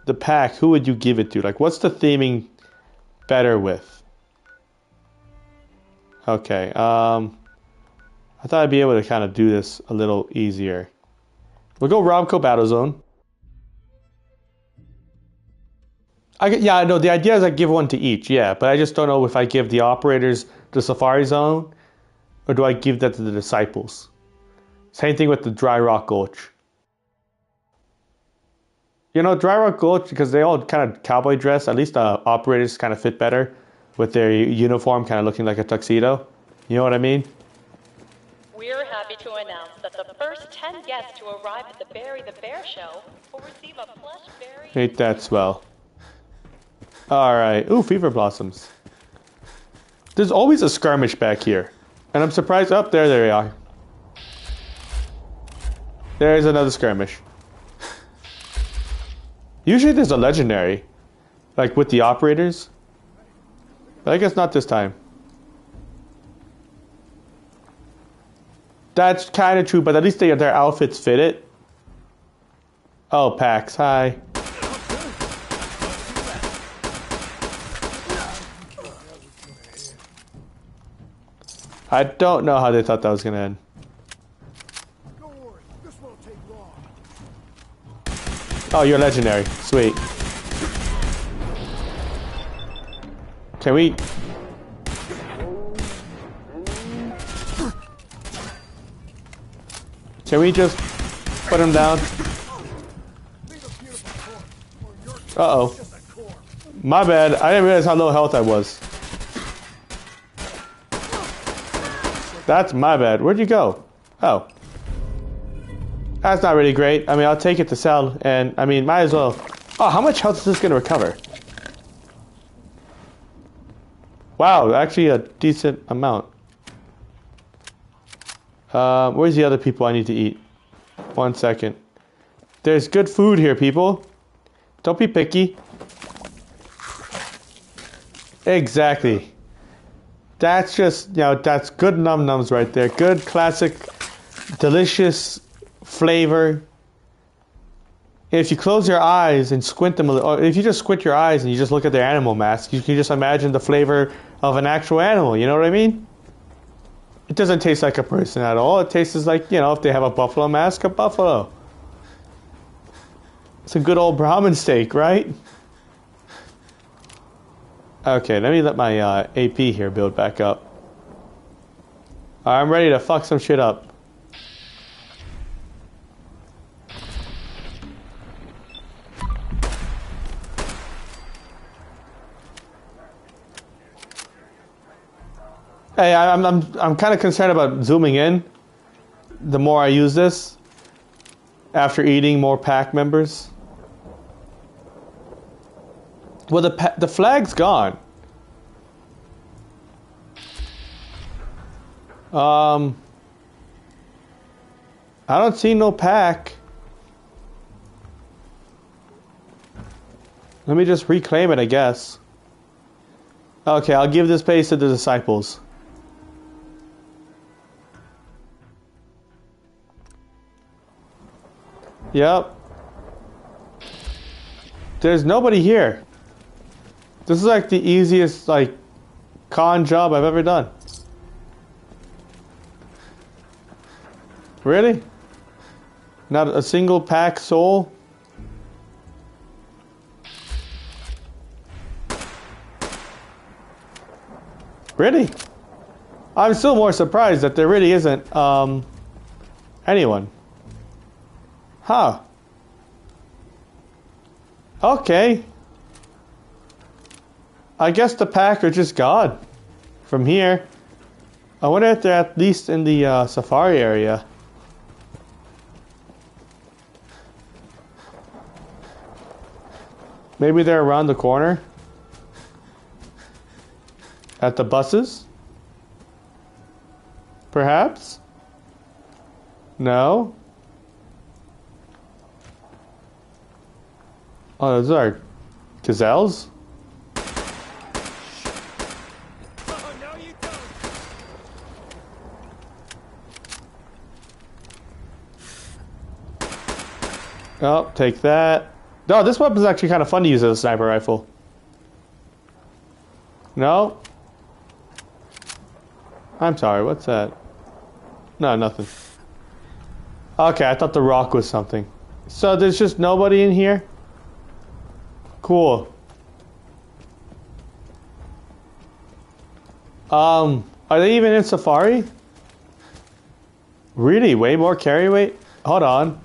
the pack, who would you give it to? Like, what's the theming better with? Okay, I thought I'd be able to kind of do this a little easier. We'll go Robco Battle Zone. Yeah, no, the idea is I give one to each, yeah, but I just don't know if I give the operators the Safari Zone or do I give that to the disciples. Same thing with the Dry Rock Gulch. You know, Dry Rock Gulch, because they all kind of cowboy dress, at least the operators kind of fit better with their uniform kind of looking like a tuxedo. You know what I mean? We're happy to announce that the first 10 guests to arrive at the Bury the Bear show will receive a plush berry. Ain't that swell. Alright. Ooh, Fever Blossoms. There's always a skirmish back here. And I'm surprised. Oh, there they are. There's another skirmish. Usually there's a legendary. Like with the operators. But I guess not this time. That's kind of true, but at least their outfits fit it. Oh, Pax, hi. I don't know how they thought that was going to end. Don't worry, this won't take long. Oh, you're legendary. Sweet. Can we... Can we just put him down? Uh-oh. My bad. I didn't realize how low health I was. That's my bad. Where'd you go? Oh. That's not really great. I mean, I'll take it to sell, and I mean, might as well. Oh, how much health is this going to recover? Wow, actually a decent amount. Where's the other people I need to eat? 1 second. There's good food here, people. Don't be picky. Exactly. That's just, you know, that's good num-nums right there. Good, classic, delicious flavor. If you close your eyes and squint them a little, or if you just squint your eyes and you just look at their animal mask, you can just imagine the flavor of an actual animal. You know what I mean? It doesn't taste like a person at all. It tastes like, you know, if they have a buffalo mask, a buffalo. It's a good old Brahmin steak, right? Okay, let me let my AP here build back up. I'm ready to fuck some shit up. Hey, I'm kind of concerned about zooming in. The more I use this, after eating more pack members. Well, the flag's gone. I don't see no pack. Let me just reclaim it, I guess. Okay, I'll give this place to the disciples. Yep. There's nobody here. This is like the easiest, like, con job I've ever done. Really? Not a single pack soul? Really? I'm still more surprised that there really isn't, anyone. Huh. Okay. I guess the pack are just gone from here. I wonder if they're at least in the safari area. Maybe they're around the corner. At the buses? Perhaps? No? Oh, those are gazelles? Oh, take that. No, this weapon's actually kind of fun to use as a sniper rifle. No? I'm sorry, what's that? No, nothing. Okay, I thought the rock was something. So there's just nobody in here? Cool. Are they even in Safari? Really? Way more carry weight? Hold on.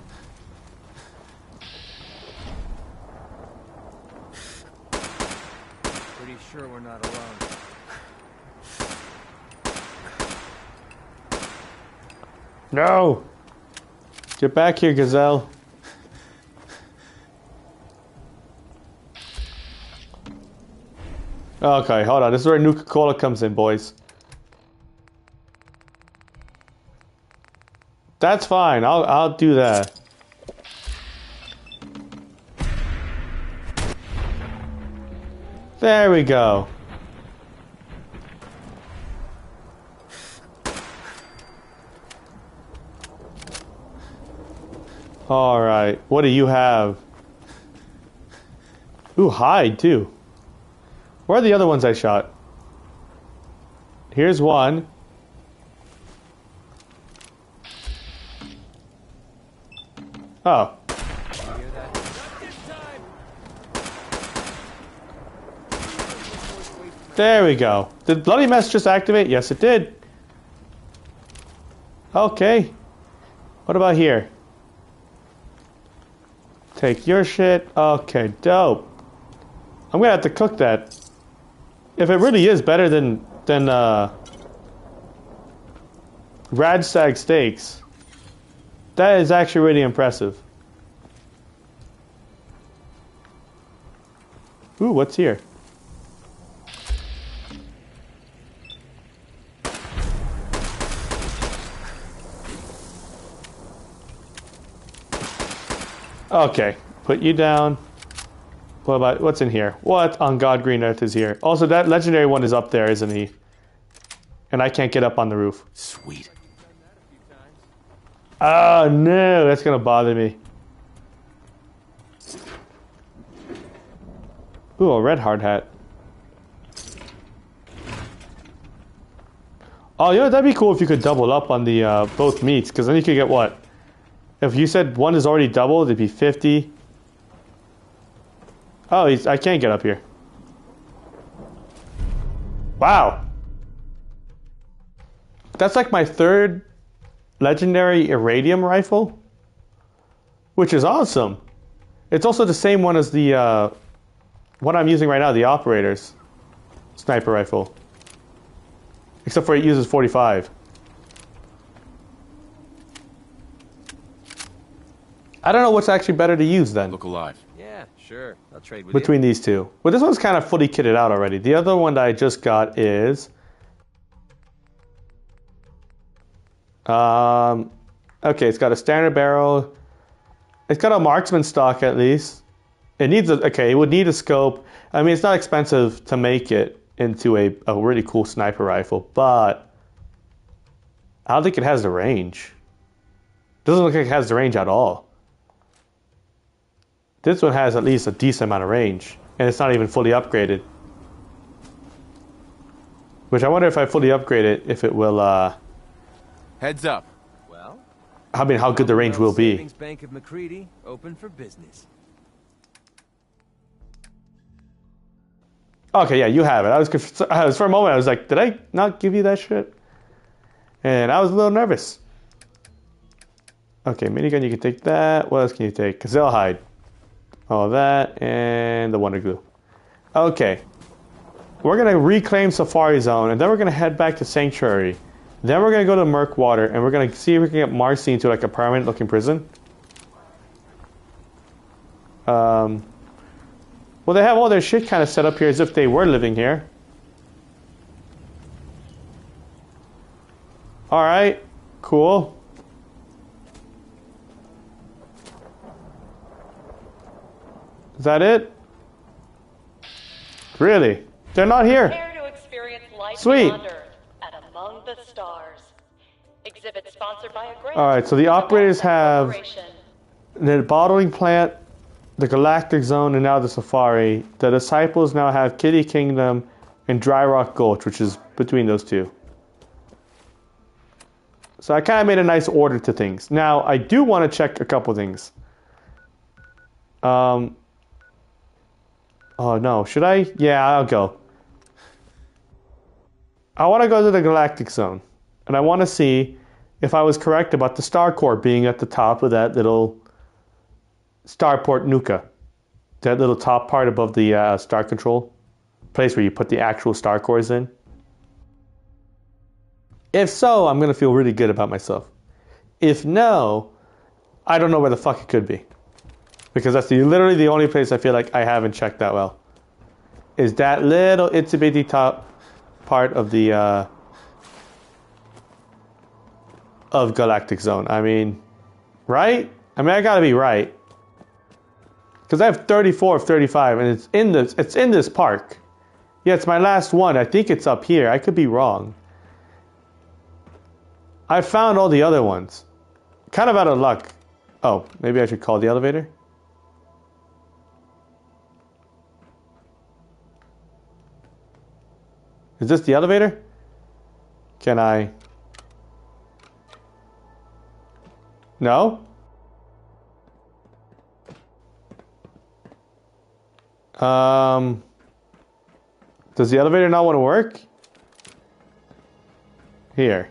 Pretty sure we're not alone. No! Get back here, gazelle. Okay, hold on. This is where Nuka-Cola comes in, boys. That's fine. I'll do that. There we go. All right. What do you have? Ooh, hide too. Where are the other ones I shot? Here's one. Oh. There we go. Did Bloody Mess just activate? Yes, it did. Okay. What about here? Take your shit. Okay, dope. I'm gonna have to cook that. If it really is better than Radstag steaks, that is actually really impressive. Ooh, what's here? Okay, put you down. What about, what's in here? What on God Green Earth is here? Also, that legendary one is up there, isn't he? And I can't get up on the roof. Sweet. Oh no, that's gonna bother me. Ooh, a red hard hat. Oh, you know, that'd be cool if you could double up on the both meats, because then you could get what? If you said one is already doubled, it'd be 50. Oh, I can't get up here. Wow. That's like my third legendary iridium rifle, which is awesome. It's also the same one as the what I'm using right now, the operator's sniper rifle. Except for it uses 45. I don't know what's actually better to use then. Look alive. Yeah, sure. I'll trade with between these two. Well, this one's kind of fully kitted out already. The other one that I just got is okay, it's got a standard barrel. It's got a marksman stock at least. It needs a, okay, it would need a scope. I mean, it's not expensive to make it into a really cool sniper rifle, but I don't think it has the range. Doesn't look like it has the range at all. This one has at least a decent amount of range, and it's not even fully upgraded. Which I wonder if I fully upgrade it, if it will, Heads up. Well, I mean, how good the range will be. Savings Bank of McCready, open for business. Okay, yeah, you have it. I was for a moment, I was like, did I not give you that shit? And I was a little nervous. Okay, minigun, you can take that. What else can you take? Gazelle hide. All that, and the Wonder Glue. Okay. We're going to reclaim Safari Zone, and then we're going to head back to Sanctuary. Then we're going to go to Murkwater, and we're going to see if we can get Marcy into like a permanent-looking prison. Well, they have all their shit kind of set up here as if they were living here. Alright, cool. Is that it? Really? They're not here. Prepare to experience life Sweet. beyond Earth and among the stars. Exhibit sponsored by a grant. Alright, so the operators have the bottling plant, the Galactic Zone, and now the Safari. The disciples now have Kitty Kingdom and Dry Rock Gulch, which is between those two. So I kind of made a nice order to things. Now, I do want to check a couple things. Oh no, should I? Yeah, I'll go. I want to go to the Galactic Zone. And I want to see if I was correct about the Star Core being at the top of that little Starport Nuka. That little top part above the Star Control place where you put the actual Star Cores in. If so, I'm going to feel really good about myself. If no, I don't know where the fuck it could be. Because that's literally the only place I feel like I haven't checked that well. Is that little itsy bitty top part of the of Galactic Zone. I mean, right? I mean, I gotta be right. Because I have 34 of 35 and it's in this park. Yeah, it's my last one. I think it's up here. I could be wrong. I found all the other ones. Kind of out of luck. Oh, maybe I should call the elevator? Is this the elevator? Can I? No? Does the elevator not want to work? Here.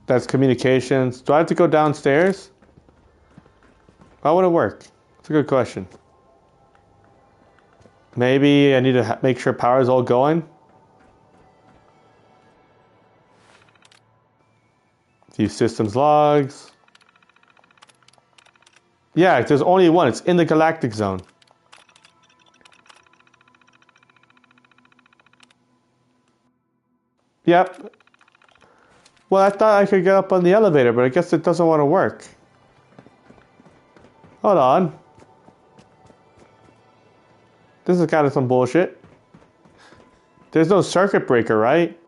That's communications. Do I have to go downstairs? How would it work? That's a good question. Maybe I need to make sure power is all going. View systems logs. Yeah, there's only one. It's in the galactic zone. Yep. Well, I thought I could get up on the elevator, but I guess it doesn't want to work. Hold on. This is kind of some bullshit. There's no circuit breaker, right?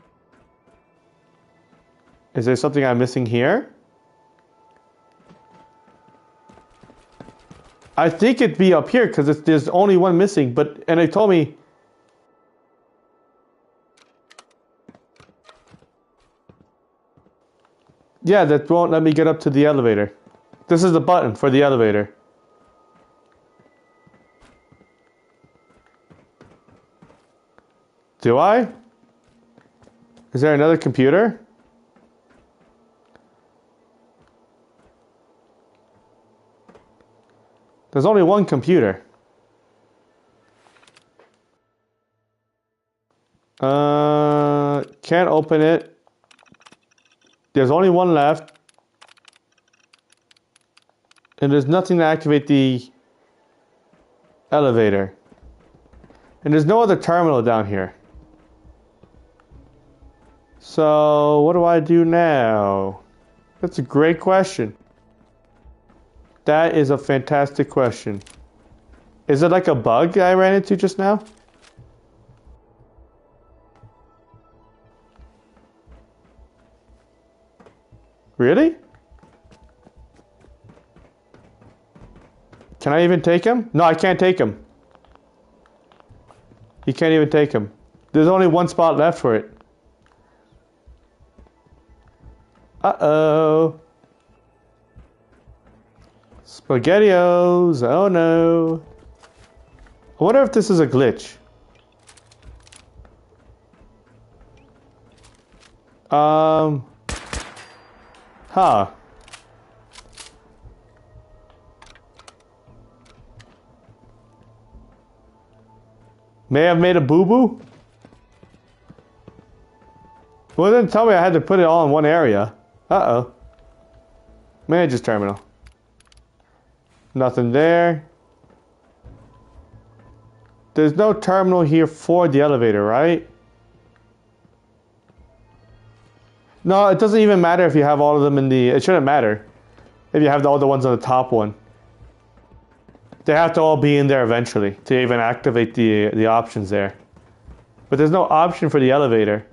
Is there something I'm missing here? I think it'd be up here because there's only one missing, and they told me. Yeah, that won't let me get up to the elevator. This is the button for the elevator. Do I? Is there another computer? There's only one computer. Can't open it. There's only one left. And there's nothing to activate the elevator. And there's no other terminal down here. So, what do I do now? That's a great question. That is a fantastic question. Is it like a bug I ran into just now? Really? Can I even take him? No, I can't take him. You can't even take him. There's only one spot left for it. Uh-oh. SpaghettiOs. Oh no. I wonder if this is a glitch. Huh. May have made a boo-boo? Well, it didn't tell me I had to put it all in one area. Uh-oh. Manager's terminal. Nothing there. There's no terminal here for the elevator, right? No, it doesn't even matter if you have all of them in the... It shouldn't matter if you have all the ones on the top one. They have to all be in there eventually to even activate the options there. But there's no option for the elevator.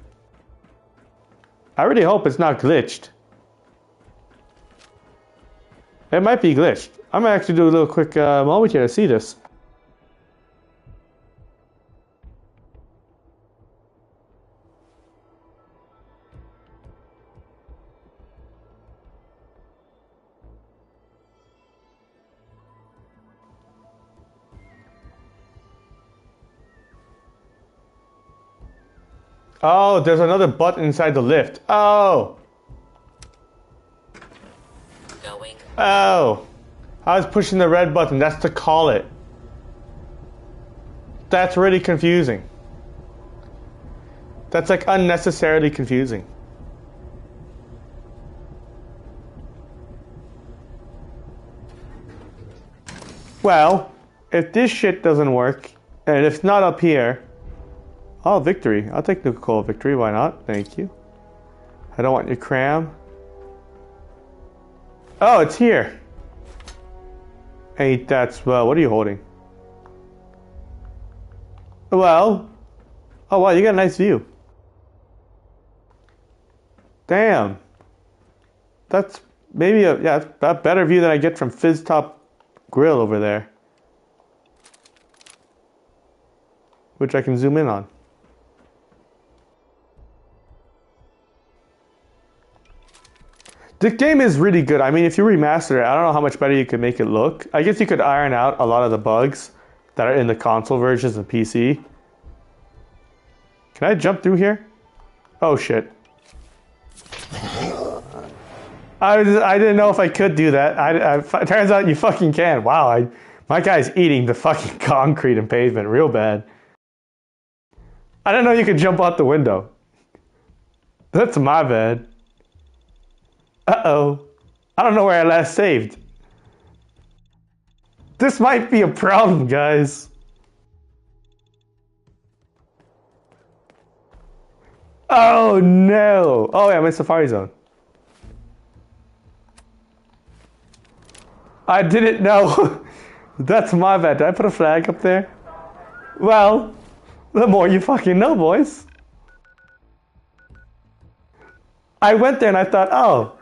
I really hope it's not glitched. It might be glitched. I'm gonna actually do a little quick moment here to see this. Oh, there's another button inside the lift. Oh! Going. Oh! I was pushing the red button. That's to call it. That's really confusing. That's like unnecessarily confusing. Well, if this shit doesn't work, and it's not up here... Oh, victory. I'll take the coal victory. Why not? Thank you. I don't want your cram. Oh, it's here. Ain't that swell. What are you holding? Well. Oh, wow. You got a nice view. Damn. That's maybe a better view than I get from Fizz Top Grill over there. Which I can zoom in on. The game is really good. I mean, if you remaster it, I don't know how much better you could make it look. I guess you could iron out a lot of the bugs that are in the console versions and PC. Can I jump through here? Oh shit. I didn't know if I could do that. It turns out you fucking can. Wow, my guy's eating the fucking concrete and pavement real bad. I didn't know you could jump out the window. That's my bad. Uh-oh. I don't know where I last saved. This might be a problem, guys. Oh no! Oh yeah, I'm in Safari Zone. I didn't know. That's my bad. Did I put a flag up there? Well, the more you fucking know, boys. I went there and I thought, oh,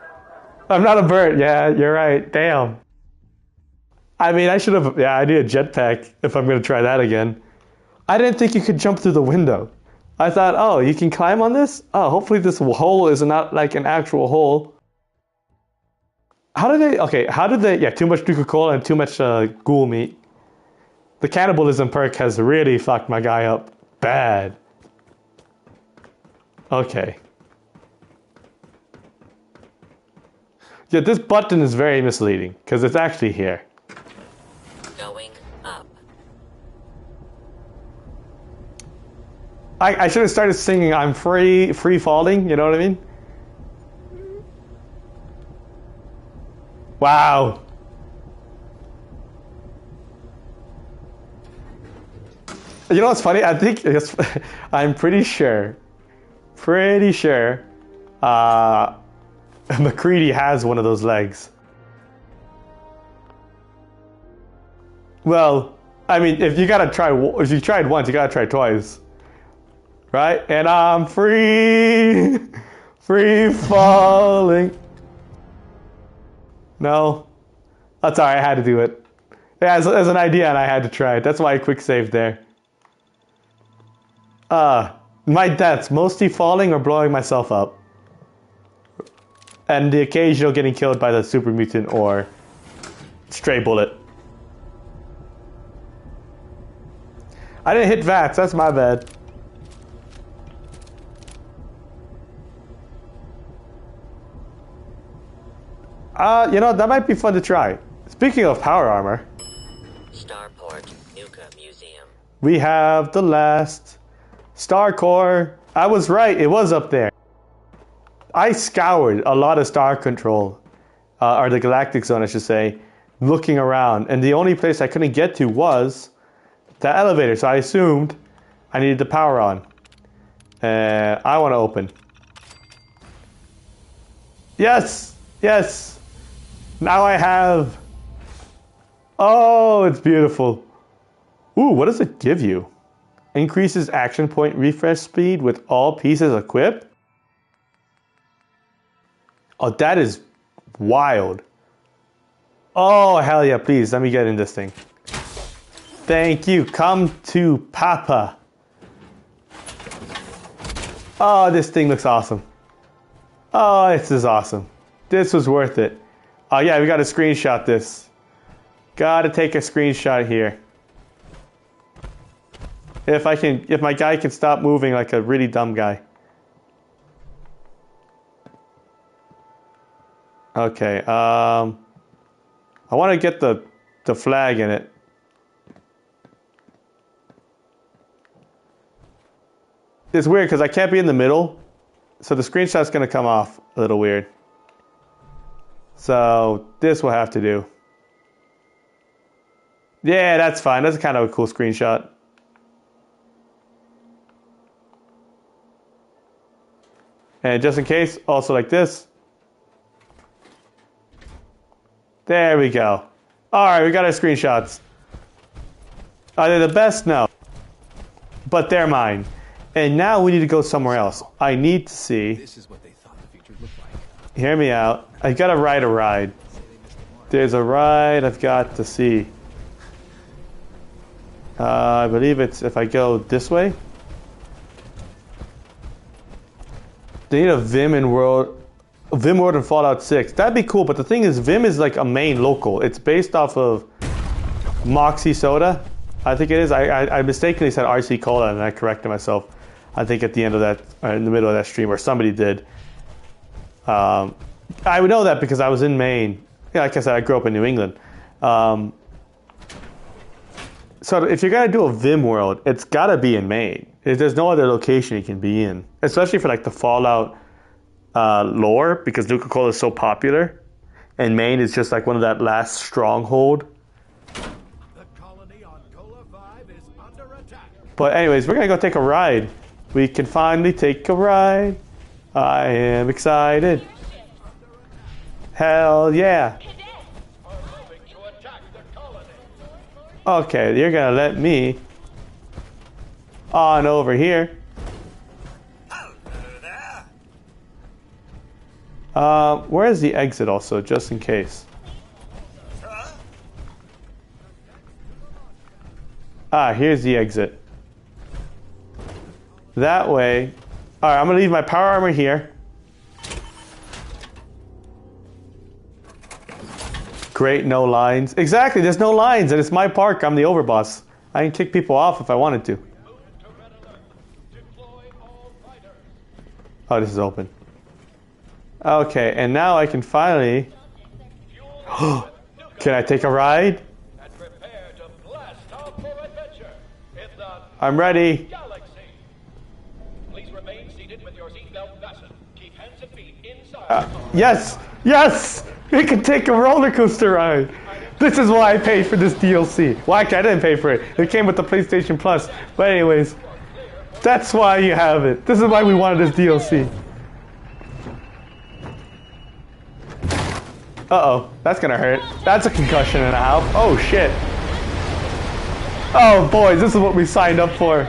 I'm not a bird. Yeah, you're right. Damn. I mean, I should have, yeah, I need a jetpack if I'm going to try that again. I didn't think you could jump through the window. I thought, oh, you can climb on this? Oh, hopefully this hole is not like an actual hole. How did they, yeah, too much Nuka-Cola and too much ghoul meat. The cannibalism perk has really fucked my guy up bad. Okay. Yeah, this button is very misleading, because it's actually here. Going up. I should have started singing I'm free falling, you know what I mean? Wow. You know what's funny? I think it's, I'm pretty sure, McCready has one of those legs. Well, I mean, if you tried once, you gotta try twice, right? And I'm free falling. No, that's alright. I had to do it. Yeah, as an idea, and I had to try it. That's why I quick saved there. My deaths, mostly falling or blowing myself up. And the occasional getting killed by the super mutant or stray bullet. I didn't hit VATS, that's my bad. You know, that might be fun to try. Speaking of power armor. Starport Nuka Museum. We have the last Star Core. I was right, it was up there. I scoured a lot of Star Control, or the Galactic Zone, I should say, looking around, and the only place I couldn't get to was the elevator, so I assumed I needed the power on. I want to open. Yes! Yes! Now I have... Oh, it's beautiful. Ooh, what does it give you? Increases action point refresh speed with all pieces equipped? Oh, that is wild. Oh, hell yeah, please, let me get in this thing. Thank you, come to Papa. Oh, this thing looks awesome. Oh, this is awesome. This was worth it. Oh yeah, we gotta screenshot this. Gotta take a screenshot here. If my guy can stop moving like a really dumb guy. Okay, I want to get the flag in it. It's weird because I can't be in the middle, so the screenshot's going to come off a little weird. So this will have to do. Yeah, that's fine. That's kind of a cool screenshot. And just in case, also like this. There we go. Alright, we got our screenshots. Are they the best? No. But they're mine. And now we need to go somewhere else. I need to see. This is what they thought the future looked like. Hear me out. I gotta ride a ride. There's a ride I've got to see. I believe it's if I go this way. They need a Vim World in Fallout 6. That'd be cool, but the thing is, Vim is like a main local. It's based off of Moxie Soda. I think it is. I mistakenly said RC Cola, and I corrected myself. I think at the end of that, in the middle of that stream, or somebody did. I would know that because I was in Maine. Yeah, like I said, I grew up in New England. So if you're gonna do a Vim world, it's gotta be in Maine. There's no other location you can be in, especially for like the Fallout lore, because Nuka-Cola is so popular, and Maine is just like one of that last stronghold. But anyways, we're gonna go take a ride. We can finally take a ride. I am excited. Hell yeah. Okay, you're gonna let me on over here. Where is the exit also, just in case? Ah, here's the exit. That way. Alright, I'm gonna leave my power armor here. Great, no lines. Exactly, there's no lines, and it's my park. I'm the overboss. I can kick people off if I wanted to. Oh, this is open. Okay, and now I can finally... Can I take a ride? I'm ready. Yes! Yes! We can take a roller coaster ride! This is why I paid for this DLC. Well, actually, I didn't pay for it. It came with the PlayStation Plus. But anyways, that's why you have it. This is why we wanted this DLC. Uh-oh. That's gonna hurt. That's a concussion and a half. Oh, shit. Oh, boys, this is what we signed up for.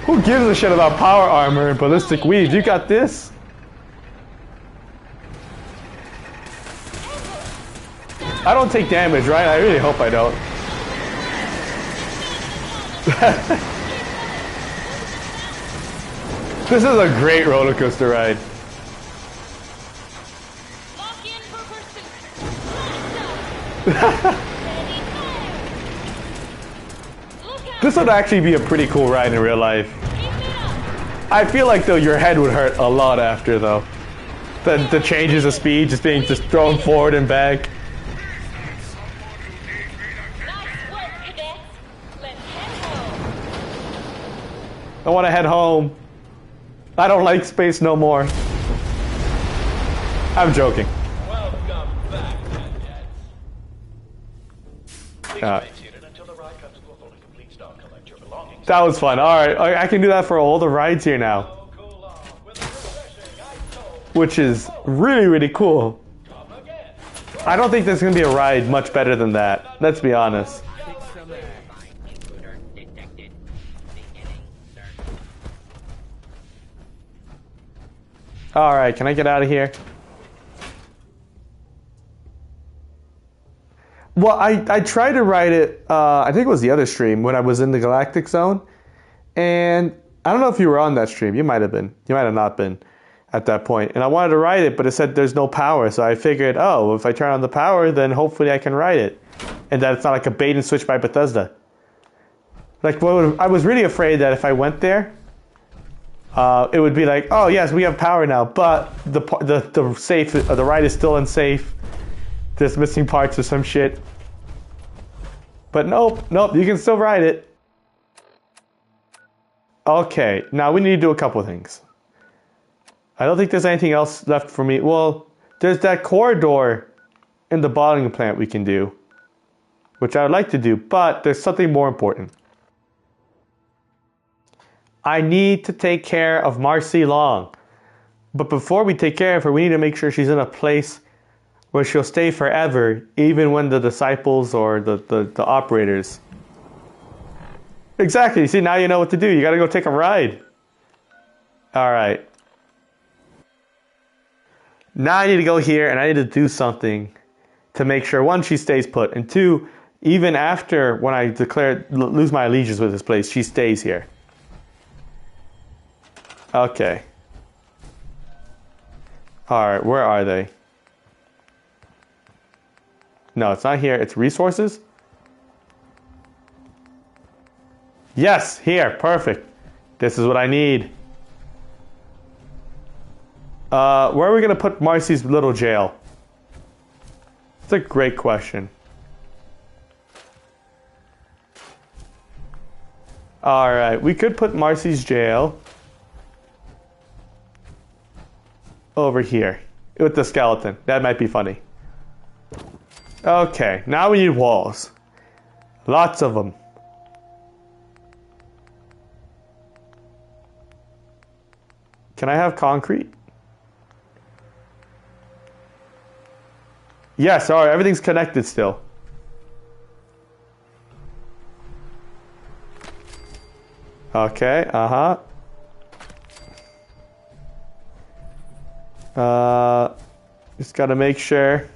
Who gives a shit about power armor and ballistic weaves? You got this? I don't take damage, right? I really hope I don't. This is a great roller coaster ride. This would actually be a pretty cool ride in real life. I feel like though your head would hurt a lot after though. The changes of speed, just being thrown forward and back. I want to head home. I don't like space no more. I'm joking. Welcome back, that was fun. Alright, I can do that for all the rides here now. Which is really, really cool. I don't think there's going to be a ride much better than that. Let's be honest. Alright, can I get out of here? Well, I tried to ride it, I think it was the other stream, when I was in the Galactic Zone. And I don't know if you were on that stream. You might have been. You might have not been at that point. And I wanted to ride it, but it said there's no power. So I figured, oh, if I turn on the power, then hopefully I can ride it. And that it's not like a bait and switch by Bethesda. Like, I was really afraid that if I went there, it would be like, oh yes, we have power now, but the ride is still unsafe. There's missing parts or some shit. But nope, you can still ride it. Okay, now we need to do a couple of things. I don't think there's anything else left for me. Well, there's that corridor in the bottling plant we can do, which I would like to do, but there's something more important. I need to take care of Marcy Long. But before we take care of her, we need to make sure she's in a place where she'll stay forever, even when the disciples or the operators. Exactly. See, now you know what to do. You gotta go take a ride. Alright. Now I need to go here and I need to do something to make sure, one, she stays put, and two, even after when I lose my allegiance with this place, she stays here. Okay. Alright, where are they? No, it's not here. It's resources? Yes, here, perfect. This is what I need. Where are we gonna put Marcy's little jail? It's a great question. Alright, we could put Marcy's jail over here with the skeleton. That might be funny. Okay, now we need walls. Lots of them. Can I have concrete? Yes, alright, everything's connected still. Okay, just gotta make sure.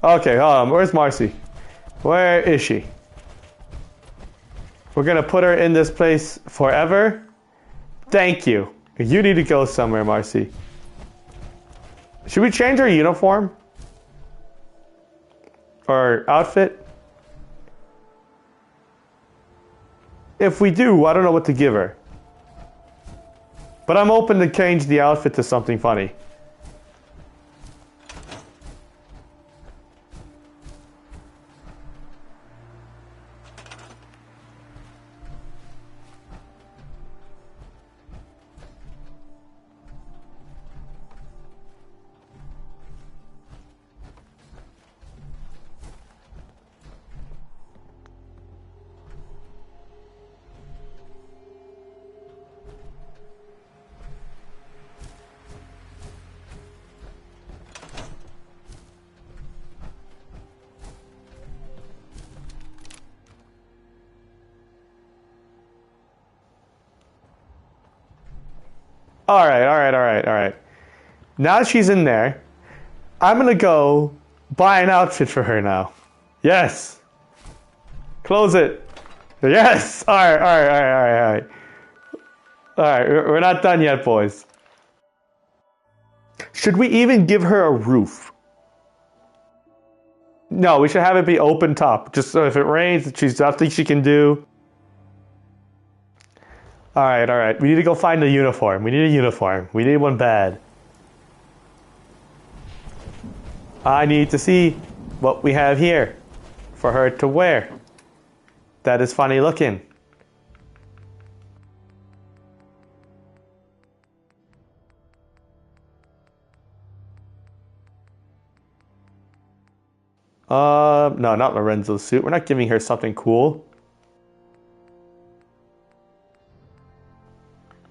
Okay, where's Marcy? Where is she? We're gonna put her in this place forever? Thank you. You need to go somewhere, Marcy. Should we change her uniform? Or outfit? If we do, I don't know what to give her. But I'm open to change the outfit to something funny. Alright. Now that she's in there, I'm gonna go buy an outfit for her now. Yes! Close it. Yes! Alright. Alright, we're not done yet, boys. Should we even give her a roof? No, we should have it be open top. Just so if it rains, she's nothing she can do. Alright. We need to go find a uniform. We need a uniform. We need one bad. I need to see what we have here for her to wear. That is funny looking. No, not Lorenzo's suit. We're not giving her something cool.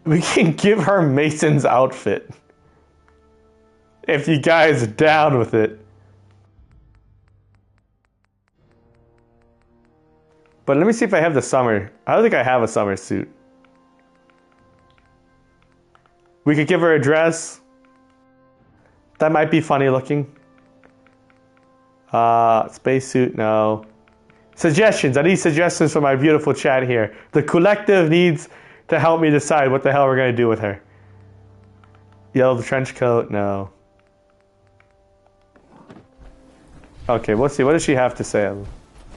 We can give her Mason's outfit. If you guys are down with it. But let me see if I have the summer. I don't think I have a summer suit. We could give her a dress. That might be funny looking. Spacesuit, no. Suggestions. I need suggestions from my beautiful chat here. The collective needs to help me decide what the hell we're going to do with her. Yellow trench coat, no. Okay, we'll see. What does she have to sell?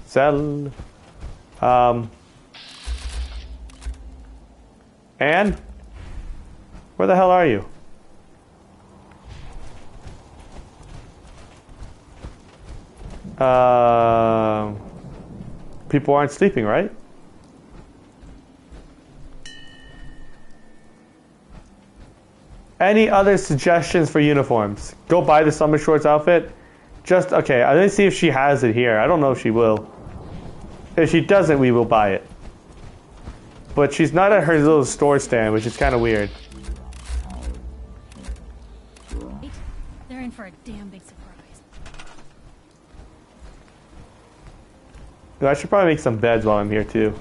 Sell. Anne? Where the hell are you? People aren't sleeping, right? Any other suggestions for uniforms? Go buy the summer shorts outfit. Just, okay, I'm gonna see if she has it here. I don't know if she will. If she doesn't, we will buy it. But she's not at her little store stand, which is kind of weird. They're in for a damn big surprise. I should probably make some beds while I'm here too.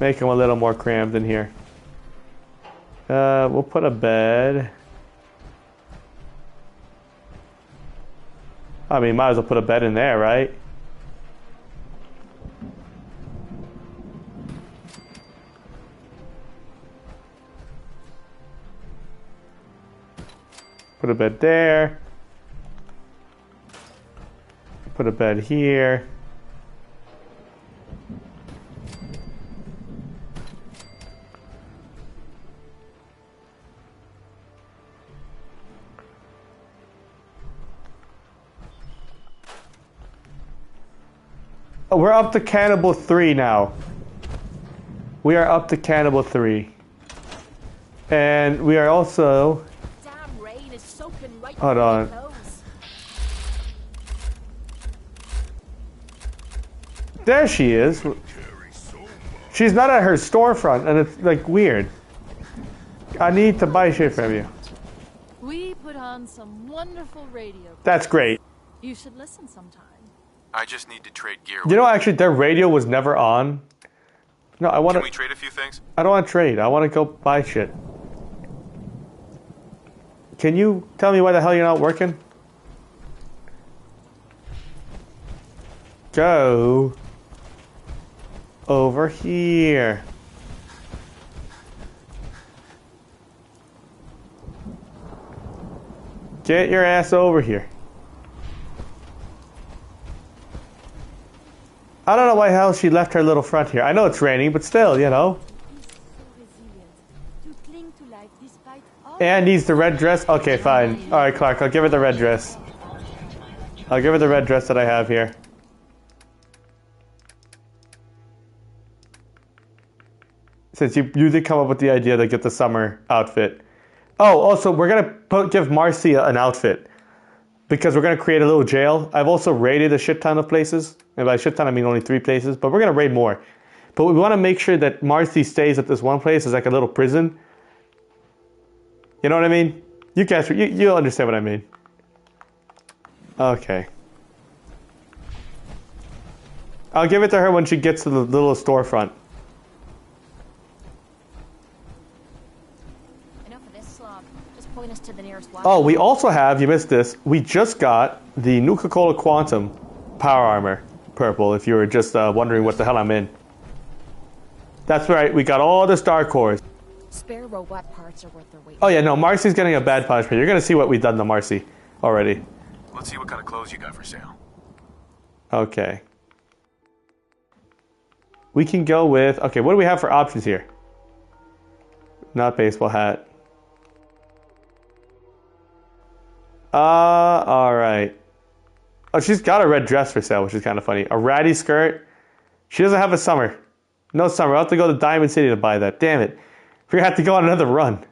Make them a little more crammed in here. We'll put a bed. I mean, might as well put a bed in there, right? Put a bed there. Put a bed here. Oh, we're up to Cannibal 3 now. We are up to Cannibal 3. And we are also... Damn rain is soaking right Hold on. There she is. She's not at her storefront, and it's like weird. I need to buy shit from you. We put on some wonderful radio. That's great. You should listen sometime. I just need to trade gear. You know, actually, their radio was never on. No, I want to... Can we trade a few things? I don't want to trade. I want to go buy shit. Can you tell me why the hell you're not working? Go over here. Get your ass over here. I don't know why the hell she left her little front here. I know it's raining, but still, you know. Anne needs the red dress? Okay, fine. Alright, Clark, I'll give her the red dress. I'll give her the red dress that I have here. Since you did come up with the idea to get the summer outfit. Oh, also, we're going to give Marcy an outfit. Because we're going to create a little jail. I've also raided a shit ton of places. And by shit ton, I mean only 3 places. But we're going to raid more. But we want to make sure that Marcy stays at this one place as like a little prison. You know what I mean? You guys, you'll understand what I mean. Okay. I'll give it to her when she gets to the little storefront. Enough of this slog. Just point us to the nearest one. Oh, we also have, you missed this, we just got the Nuka-Cola Quantum Power Armor purple, if you were just wondering what the hell I'm in. That's right, we got all the star cores. Spare robot parts are worth their weight. Oh yeah, no, Marcy's getting a bad punishment. You're going to see what we've done to Marcy already. Let's see what kind of clothes you got for sale. Okay. We can go with... Okay, what do we have for options here? Not baseball hat. Alright. Oh, she's got a red dress for sale, which is kind of funny. A ratty skirt. She doesn't have a summer. No summer. I'll have to go to Diamond City to buy that. Damn it. We're going to have to go on another run.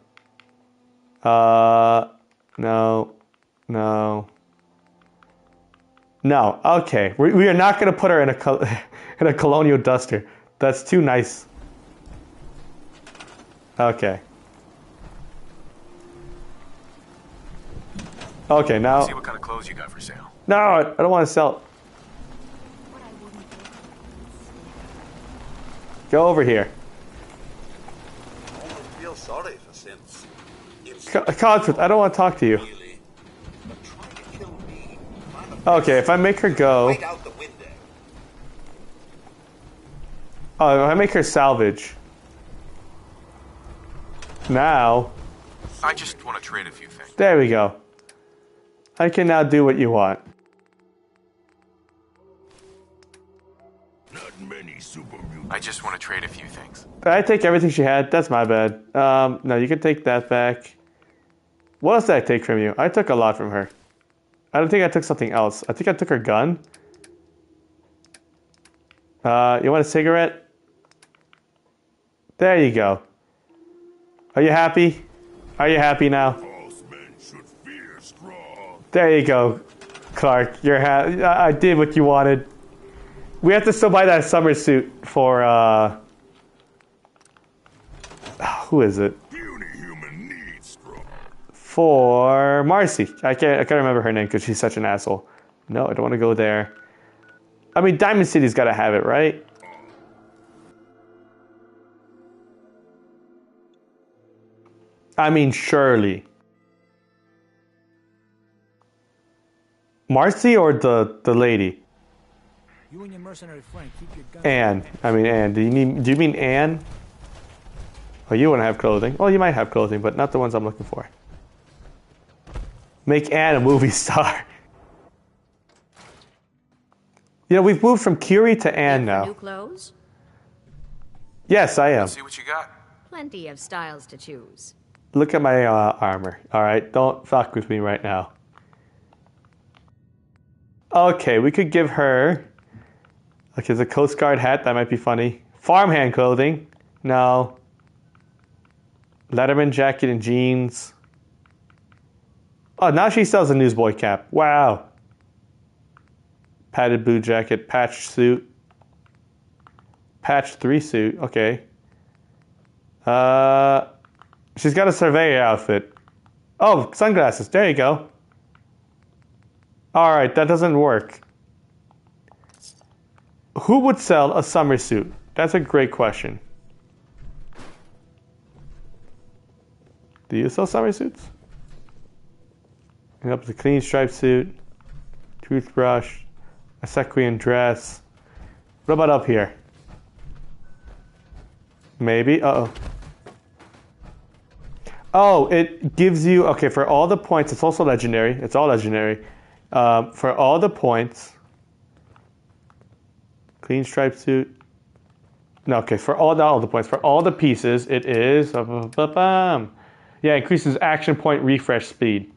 No. No. Okay. We are not going to put her in a colonial duster. That's too nice. Okay. Okay, now... Let's see what kind of clothes you got for sale. No, I don't want to sell. Go over here. I feel sorry for Sense. Codsworth, I don't want to talk to you. Okay, if I make her go... Oh, if I make her salvage. Now... I just want to trade a few things. There we go. I can now do what you want. I just want to trade a few things. Did I take everything she had? That's my bad. No, you can take that back. What else did I take from you? I took a lot from her. I don't think I took something else. I think I took her gun. You want a cigarette? There you go. Are you happy? Are you happy now? There you go, Clark. You're I did what you wanted. We have to still buy that summer suit for, who is it? For Marcy. I can't remember her name because she's such an asshole. No, I don't want to go there. I mean, Diamond City's got to have it, right? I mean, surely. Marcy or the lady? You and your mercenary friend keep your gun. Anne. I mean Anne. Do you mean Anne? Oh, you want to have clothing. Well, you might have clothing, but not the ones I'm looking for. Make Anne a movie star. You know, we've moved from Curie to Anne now. New clothes? Yes, I am. See what you got. Plenty of styles to choose. Look at my armor. All right, don't fuck with me right now. Okay, we could give her... Okay, the Coast Guard hat. That might be funny. Farmhand clothing. No. Letterman jacket and jeans. Oh, now she sells a newsboy cap. Wow. Padded blue jacket. Patched suit. Patch 3 suit. Okay. She's got a surveyor outfit. Oh, sunglasses. There you go. All right, that doesn't work. Who would sell a summer suit? That's a great question. Do you sell summer suits? And up the clean striped suit, toothbrush, a sequin dress. What about up here? Maybe. Uh-oh. Oh, it gives you... Okay, for all the points, it's also legendary. It's all legendary. For all the points... Clean striped suit. No, okay, for all the points. For all the pieces, it is... Yeah, increases action point refresh speed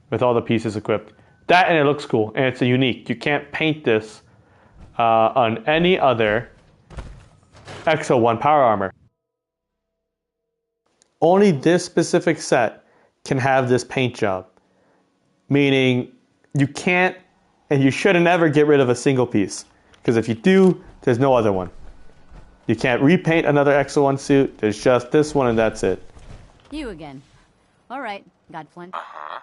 with all the pieces equipped. That, and it looks cool, and it's a unique. You can't paint this on any other Exo 1 power armor. Only this specific set can have this paint job. Meaning, you can't and you shouldn't ever get rid of a single piece. Because if you do, there's no other one. You can't repaint another Exo 1 suit. There's just this one and that's it. You again. All right, got Flint. Uh-huh.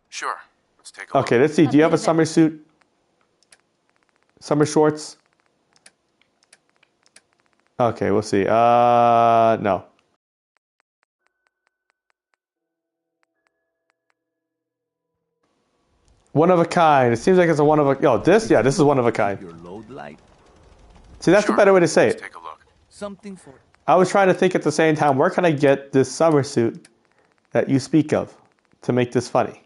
Sure. Let's take a look. Okay, let's see. Do you have a summer suit? Summer shorts? Okay, we'll see. No. One of a kind. It seems like it's a one of a... Oh, this? Yeah, this is one of a kind. Your load light. See, that's a better way to say it. Take a look. Something for... I was trying to think at the same time, where can I get this summer suit that you speak of to make this funny?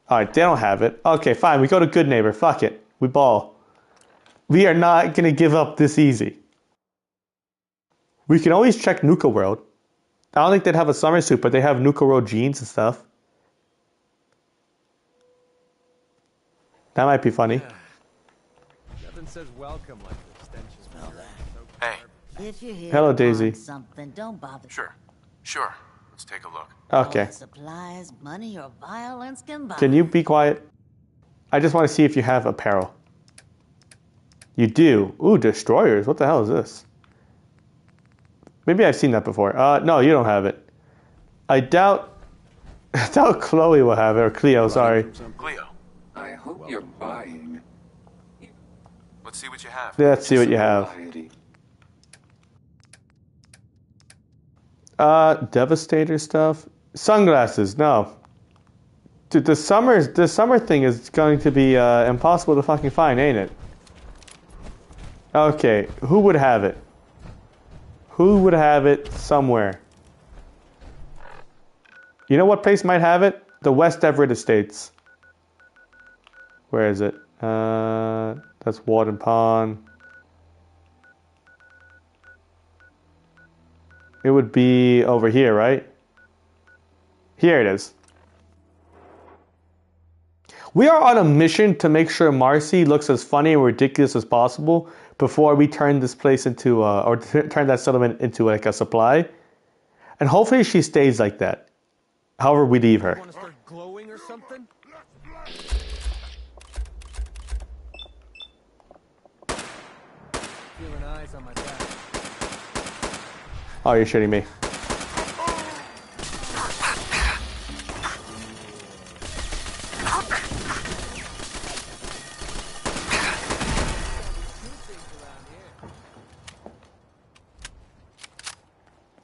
All right, they don't have it. Okay, fine. We go to Good Neighbor. Fuck it. We ball. We are not going to give up this easy. We can always check Nuka World. I don't think they'd have a summer suit, but they have Nuka World jeans and stuff. That might be funny. Nothing says welcome like the stench of smell that. Hey. If you hear Hello, Daisy. something, don't bother. Sure. Let's take a look. Okay. All supplies, money, or violence can buy. Can you be quiet? I just want to see if you have apparel. You do. Ooh, destroyers. What the hell is this? Maybe I've seen that before. No, you don't have it. I doubt Chloe will have it, or Cleo, sorry. Cleo. I hope you're buying. Let's see what you have. Let's see what you have. Devastator stuff. Sunglasses, no. Dude, the summer thing is going to be impossible to fucking find, ain't it? Okay, who would have it? Who would have it somewhere? You know what place might have it? The West Everett Estates. Where is it? That's Warden Pond. It would be over here, right? Here it is. We are on a mission to make sure Marcy looks as funny and ridiculous as possible before we turn this place into, or turn that settlement into like a supply. And hopefully she stays like that. However we leave her. Want to start glowing or something? Feeling eyes on my back. Oh, you're shitting me.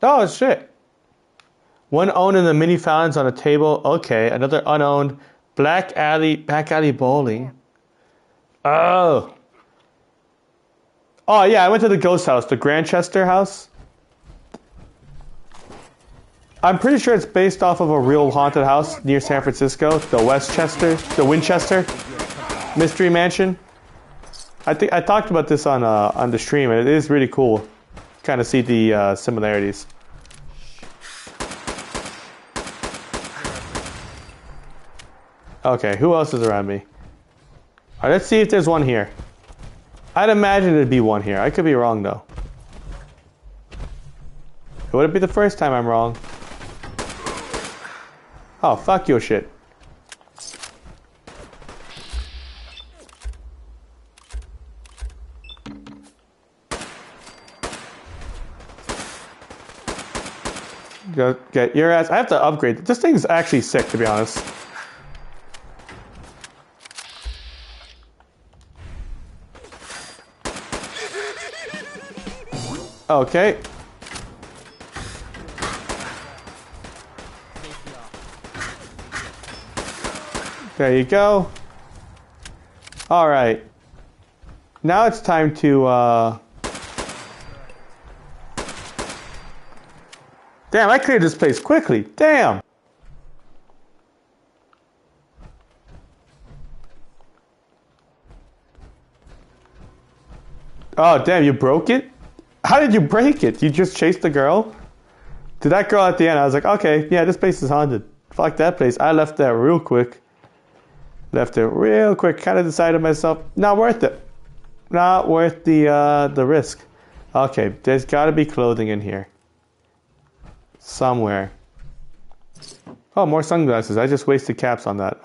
Oh, shit. One owned in the mini fountains on a table. Okay, another unowned. Back alley bowling. Oh. Oh, yeah, I went to the ghost house, the Grantchester house. I'm pretty sure it's based off of a real haunted house near San Francisco, the Winchester Mystery Mansion. I think I talked about this on the stream, and it is really cool. Kind of see the similarities. Okay, who else is around me? All right, let's see if there's one here. I'd imagine it'd be one here. I could be wrong though. Would it be the first time I'm wrong? Oh, fuck your shit. Go get your ass. I have to upgrade. This thing's actually sick, to be honest. Okay. There you go. All right. Now it's time to, Damn, I cleared this place quickly. Damn. Oh, damn, you broke it? How did you break it? You just chased the girl? To that girl at the end, I was like, okay, yeah, this place is haunted. Fuck that place. I left that real quick. Left it real quick. Kind of decided myself, not worth it. Not worth the risk. Okay, there's got to be clothing in here. Somewhere. Oh, more sunglasses. I just wasted caps on that.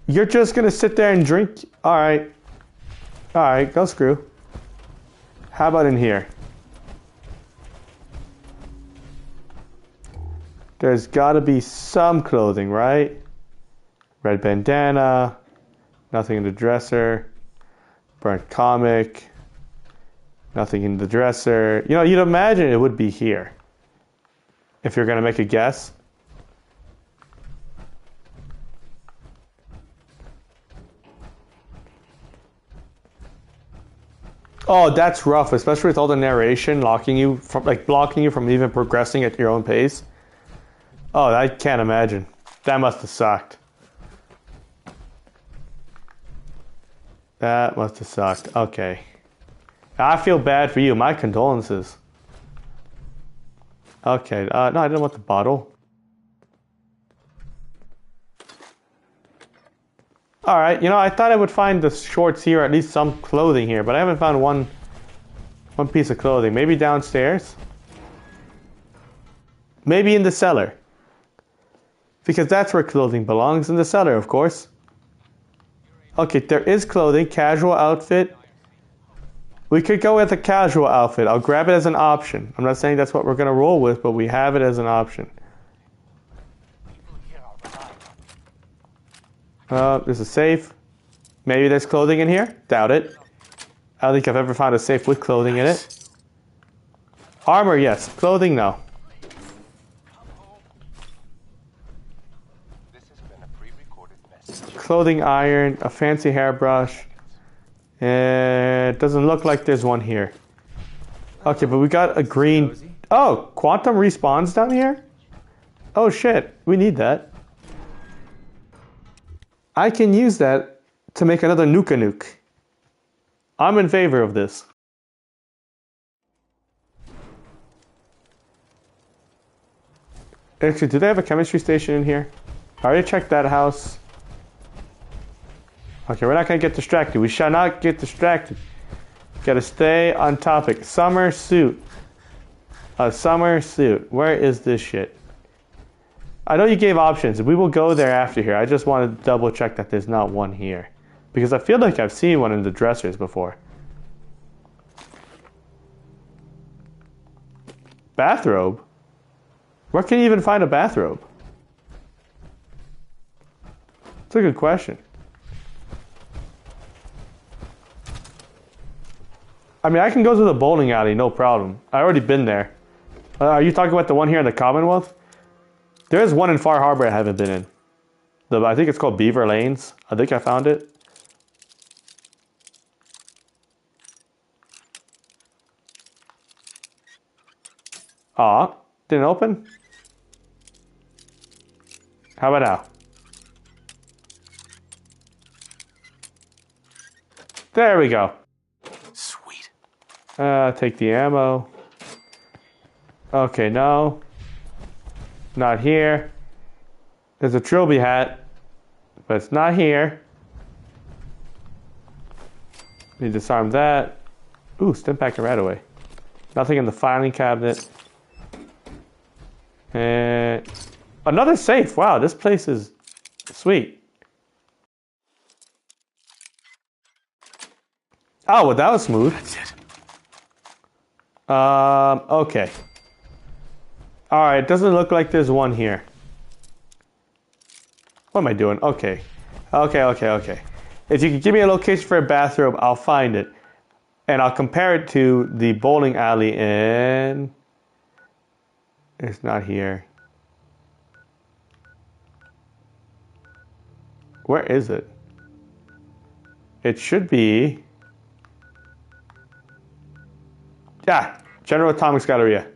You're just going to sit there and drink? Alright. Alright, go screw. How about in here? There's got to be some clothing, right? Red bandana. Nothing in the dresser. Burnt comic. Nothing in the dresser. You know, you'd imagine it would be here. If you're going to make a guess. Oh, that's rough, especially with all the narration blocking you from even progressing at your own pace. Oh, I can't imagine. That must have sucked. That must have sucked. Okay. I feel bad for you. My condolences. Okay. No, I didn't want the bottle. Alright, you know, I thought I would find the shorts here, at least some clothing here, but I haven't found one piece of clothing. Maybe downstairs? Maybe in the cellar. Because that's where clothing belongs, in the cellar, of course. Okay, there is clothing, casual outfit. We could go with a casual outfit. I'll grab it as an option. I'm not saying that's what we're going to roll with, but we have it as an option. There's a safe. Maybe there's clothing in here? Doubt it. I don't think I've ever found a safe with clothing in it. Armor, yes. Clothing, no. Clothing iron, a fancy hairbrush. It doesn't look like there's one here. Okay, but we got a green... Oh, quantum respawns down here? Oh shit, we need that. I can use that to make another nuke. I'm in favor of this. Actually, do they have a chemistry station in here? I already checked that house. Okay, we're not going to get distracted. We shall not get distracted. Gotta stay on topic. Summer suit. A summer suit. Where is this shit? I know you gave options. We will go there after here. I just want to double check that there's not one here. Because I feel like I've seen one in the dressers before. Bathrobe? Where can you even find a bathrobe? That's a good question. I mean, I can go to the bowling alley, no problem. I've already been there. Are you talking about the one here in the Commonwealth? There is one in Far Harbor I haven't been in. I think it's called Beaver Lanes. I think I found it. Aw, didn't open? How about now? There we go. Sweet. Take the ammo. Okay, no. Not here. There's a trilby hat, but it's not here. Need to disarm that. Ooh, stim pack and right away. Nothing in the filing cabinet. And another safe. Wow, this place is sweet. Oh, well, that was smooth. That's it. Okay. All right, doesn't look like there's one here. What am I doing? Okay. Okay. If you could give me a location for a bathrobe, I'll find it. And I'll compare it to the bowling alley and... It's not here. Where is it? It should be... Yeah, General Atomics Galleria.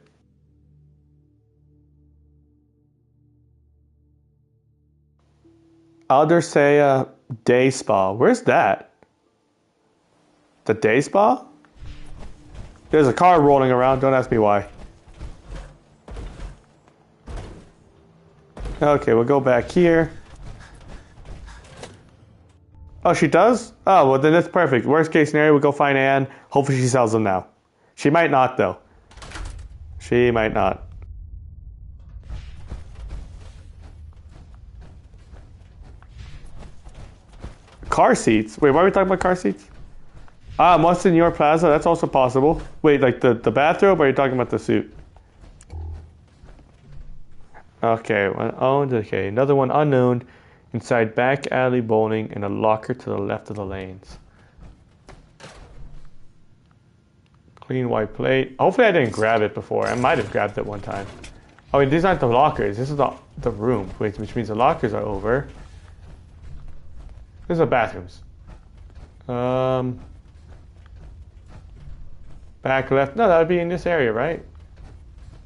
Aldersea Day Spa. Where's that? The Day Spa? There's a car rolling around. Don't ask me why. Okay, we'll go back here. Oh, she does? Oh, well then that's perfect. Worst case scenario, we'll go find Anne. Hopefully she sells them now. She might not, though. She might not. Car seats? Wait, why are we talking about car seats? Ah, Monsignor Plaza, that's also possible. Wait, like the bathrobe, or are you talking about the suit? Okay, one owned, okay. Another one unknown. Inside back alley bowling and a locker to the left of the lanes. Clean white plate. Hopefully I didn't grab it before. I might have grabbed it one time. Oh, wait, these aren't the lockers. This is the room, which means the lockers are over. These are bathrooms. Back left. No, that would be in this area, right?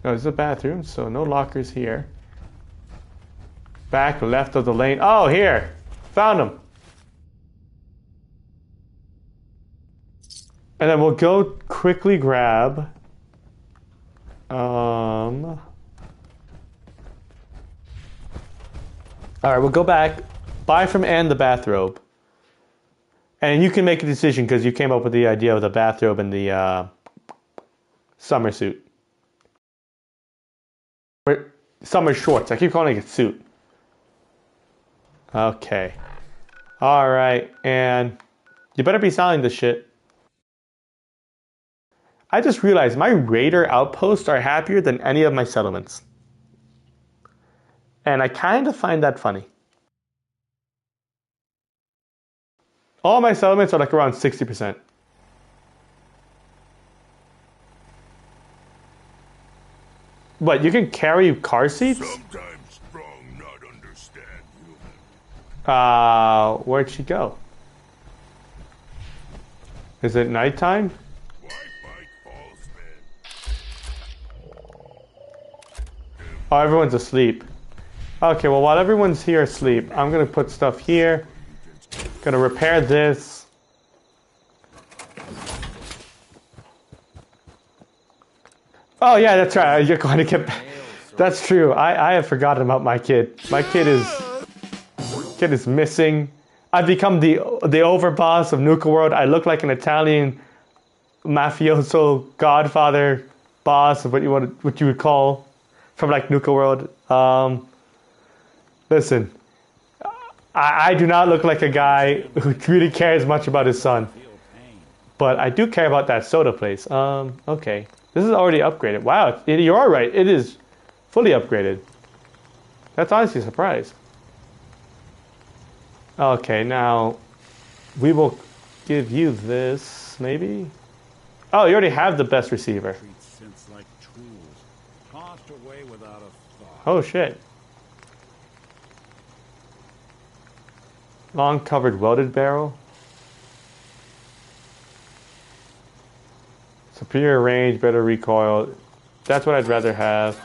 No, this is a bathroom, so no lockers here. Back left of the lane. Oh, here. Found them. And then we'll go quickly grab... Alright, we'll go back. Buy from Anne the bathrobe. And you can make a decision because you came up with the idea of the bathrobe and the summer suit. Summer shorts. I keep calling it a suit. Okay. Alright, and you better be selling this shit. I just realized my raider outposts are happier than any of my settlements. And I kind of find that funny. All my settlements are like around 60%. What, you can carry car seats? Sometimes strong not understand human. Where'd she go? Is it nighttime? Oh, everyone's asleep. Okay, well, while everyone's here asleep, I'm gonna put stuff here. Gonna repair this. Oh yeah, that's right. You're going to get. That's true. I have forgotten about my kid. My kid is missing. I've become the overboss of Nuka World. I look like an Italian mafioso godfather boss of what you would call from like Nuka World. Listen, I do not look like a guy who really cares much about his son, but I do care about that soda place. Okay, this is already upgraded. Wow, you are right. It is fully upgraded. That's honestly a surprise. Okay, now we will give you this, maybe? Oh, you already have the best receiver. Oh, shit. Long covered welded barrel. Superior range, better recoil. That's what I'd rather have.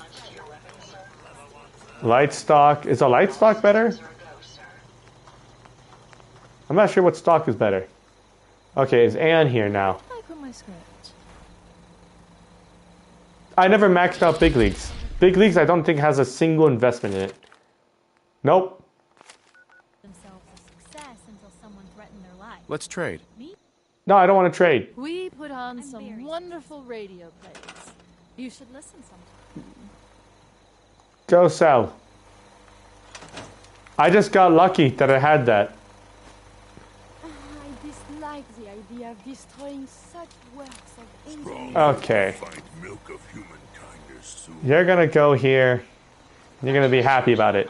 Light stock. Is a light stock better? I'm not sure what stock is better. Okay, is Anne here now? I put my script. I never maxed out Big Leagues. Big Leagues, I don't think has a single investment in it. Nope. Themselves a success until someone threatened their life. Let's trade. No, I don't want to trade. We put on some wonderful radio plays. You should listen sometime. Go sell. I just got lucky that I had that. I dislike the idea of destroying such works of engineering. Okay. You're gonna go here. You're gonna be happy about it.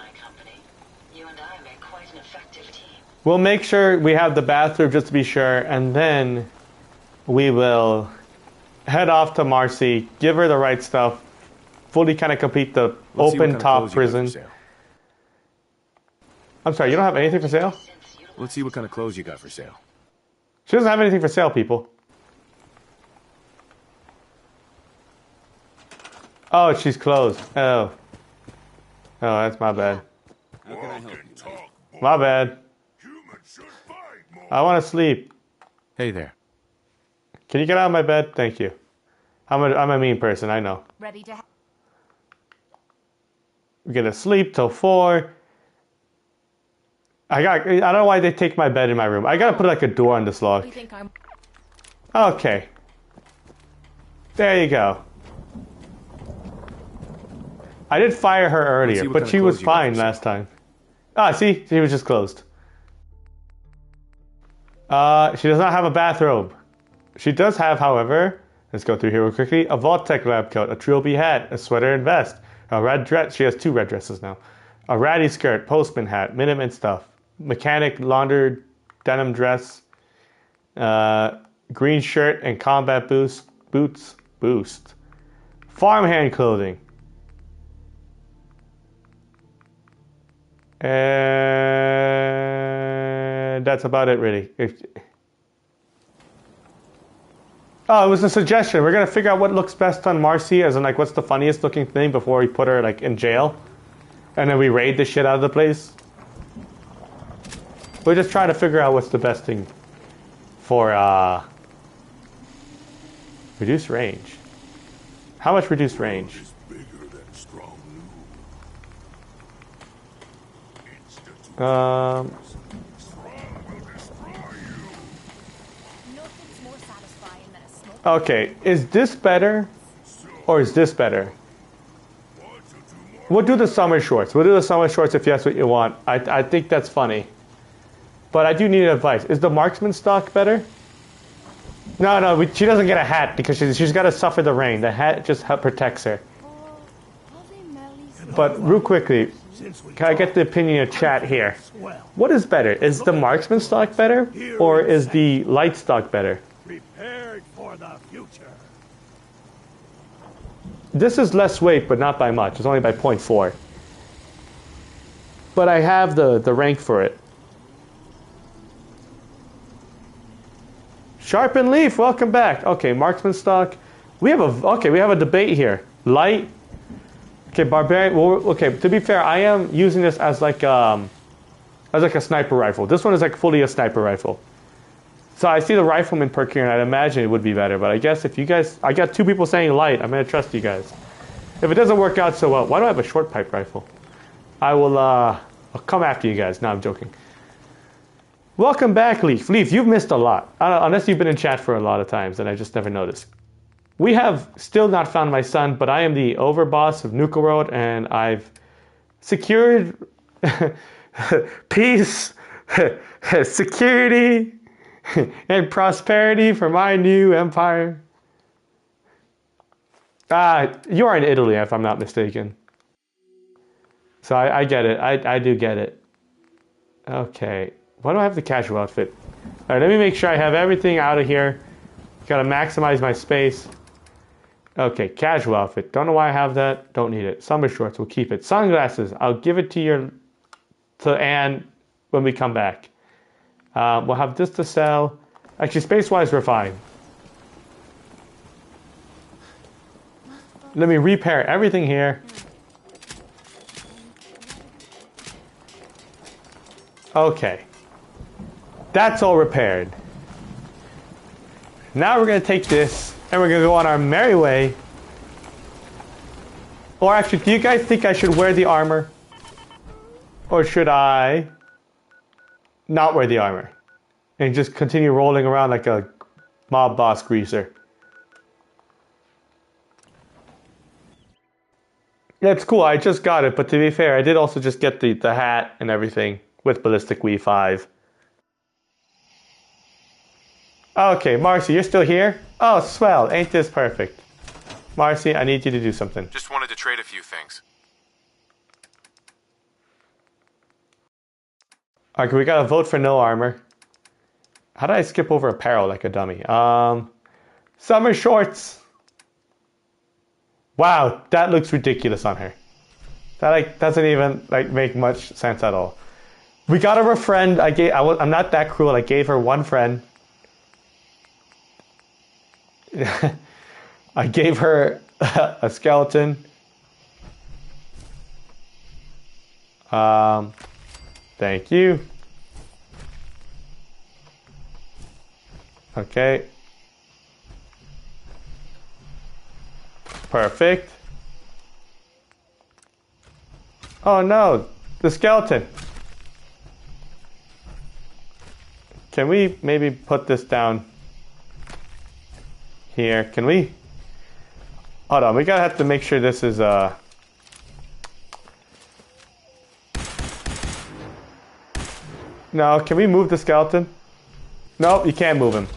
We'll make sure we have the bathroom just to be sure, and then we will head off to Marcy, give her the right stuff, fully kind of complete the open top prison. I'm sorry, you don't have anything for sale? Let's see what kind of clothes you got for sale. She doesn't have anything for sale, people. Oh, she's closed. Oh. Oh, that's my bad. How can I help you? My bad. I want to sleep. Hey there. Can you get out of my bed? Thank you. I'm a mean person, I know. Ready to We're gonna sleep till 4. I don't know why they take my bed in my room. I gotta put like a door on this lock. Okay. There you go. I did fire her earlier, but she was fine last time. Ah, see? She was just closed. She does not have a bathrobe. She does have, however, let's go through here real quickly, a Vault-Tec lab coat, a trilby hat, a sweater and vest, a red dress. She has 2 red dresses now. A ratty skirt, postman hat, minimum stuff, mechanic laundered denim dress, green shirt and combat boots, farmhand clothing. And that's about it, really. Oh, it was a suggestion. We're gonna figure out what looks best on Marcy, as in like what's the funniest looking thing before we put her like in jail, and then we raid the shit out of the place. We're just trying to figure out what's the best thing for reduced range. How much reduced range? Okay, is this better or is this better? We'll do the summer shorts. We'll do the summer shorts if that's what you want. I think that's funny. But I do need advice. Is the marksman stock better? No, she doesn't get a hat because she's got to suffer the rain. The hat just protects her. But real quickly, can I get the opinion of chat here? What is better? Is the marksman stock better or is the light stock better? Prepared for the future. This is less weight, but not by much. It's only by 0.4. But I have the rank for it. Sharpen Leaf, welcome back. Okay, marksman stock. We have a debate here. Light. Okay, barbarian. Well, okay, to be fair, I am using this as like a sniper rifle. This one is like fully a sniper rifle. So I see the rifleman perk here, and I'd imagine it would be better. But I guess if you guys, I got 2 people saying light. I'm gonna trust you guys. If it doesn't work out so well, why do I have a short pipe rifle? I will. I'll come after you guys. No, I'm joking. Welcome back, Leaf. Leaf, you've missed a lot. Unless you've been in chat for a lot of times, and I just never noticed. We have still not found my son, but I am the overboss of Nuka World, and I've secured peace, security, and prosperity for my new empire. You are in Italy, if I'm not mistaken. So I get it. I do get it. Okay. Why do I have the casual outfit? All right, let me make sure I have everything out of here. Got to maximize my space. Okay, casual outfit. Don't know why I have that. Don't need it. Summer shorts, we'll keep it. Sunglasses, I'll give it to Anne when we come back. We'll have this to sell. Actually, space-wise, we're fine. Let me repair everything here. Okay. That's all repaired. Now we're going to take this, and we're going to go on our merry way. Or actually, do you guys think I should wear the armor? Or should I not wear the armor? And just continue rolling around like a mob boss greaser? Yeah, it's cool. I just got it, but to be fair, I did also just get the hat and everything with Ballistic Wii 5. Okay, Marcy, you're still here? Oh, swell. Ain't this perfect? Marcy, I need you to do something. Just wanted to trade a few things. Okay, we gotta vote for no armor. How did I skip over apparel like a dummy? Summer shorts. Wow, that looks ridiculous on her. That like doesn't even like make much sense at all. We got her a friend. I'm not that cruel. I gave her one friend. I gave her a skeleton. Thank you. Okay. Perfect. Oh no, the skeleton. Can we maybe put this down here? Can we? Hold on, we gotta have to make sure this is No, can we move the skeleton? Nope, you can't move him.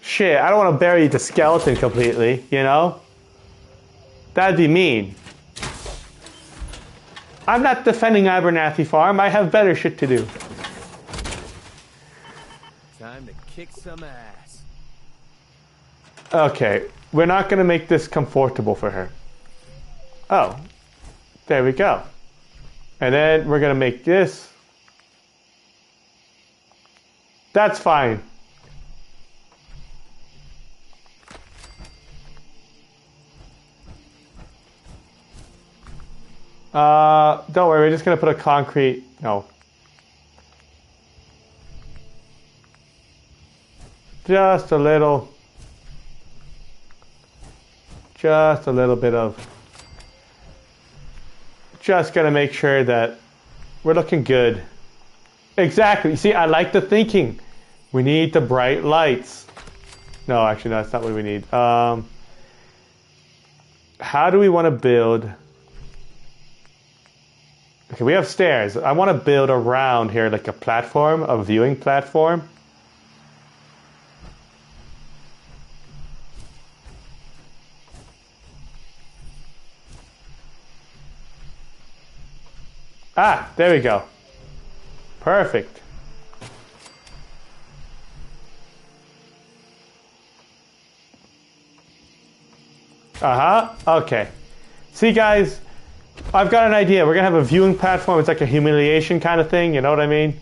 Shit, I don't want to bury the skeleton completely, you know? That'd be mean. I'm not defending Abernathy Farm. I have better shit to do. Time to kick some ass. Okay, we're not going to make this comfortable for her. Oh, there we go. And then we're going to make this. That's fine. Don't worry, we're just gonna put a concrete, no. Just a little bit of, just gonna make sure that we're looking good. Exactly, see, I like the thinking. We need the bright lights. No, actually, no, that's not what we need. How do we want to build? Okay, we have stairs. I want to build around here like a platform, a viewing platform. Ah, there we go. Perfect. Okay. See, guys, I've got an idea. We're going to have a viewing platform. It's like a humiliation kind of thing. You know what I mean?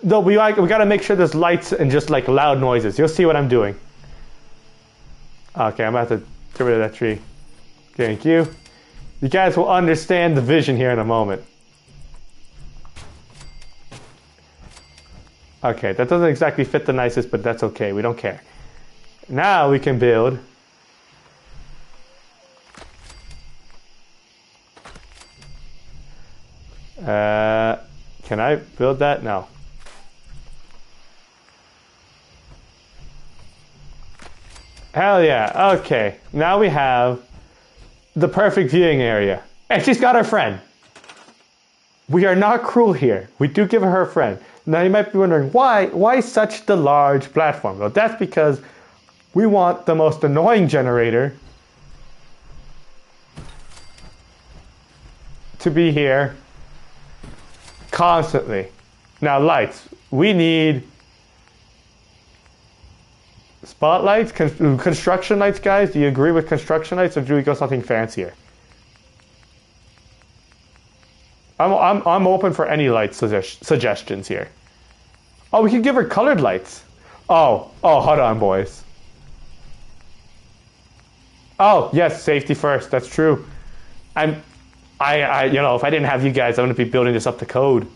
Though we got to make sure there's lights and just like loud noises. You'll see what I'm doing. Okay, I'm about to get rid of that tree. Thank you. You guys will understand the vision here in a moment. Okay, that doesn't exactly fit the nicest, but that's okay. We don't care. Now we can build. Can I build that? No. Hell yeah. Okay. Now we have the perfect viewing area. And she's got her friend. We are not cruel here. We do give her a friend. Now you might be wondering, why such the large platform? Well, that's because we want the most annoying generator to be here constantly. Now lights. We need spotlights, construction lights, guys. Do you agree with construction lights, or do we go something fancier? I'm open for any light suggestions here. Oh, we can give her colored lights. Oh, hold on, boys. Oh, yes, safety first. That's true. You know, if I didn't have you guys, I wouldn't be building this up to code.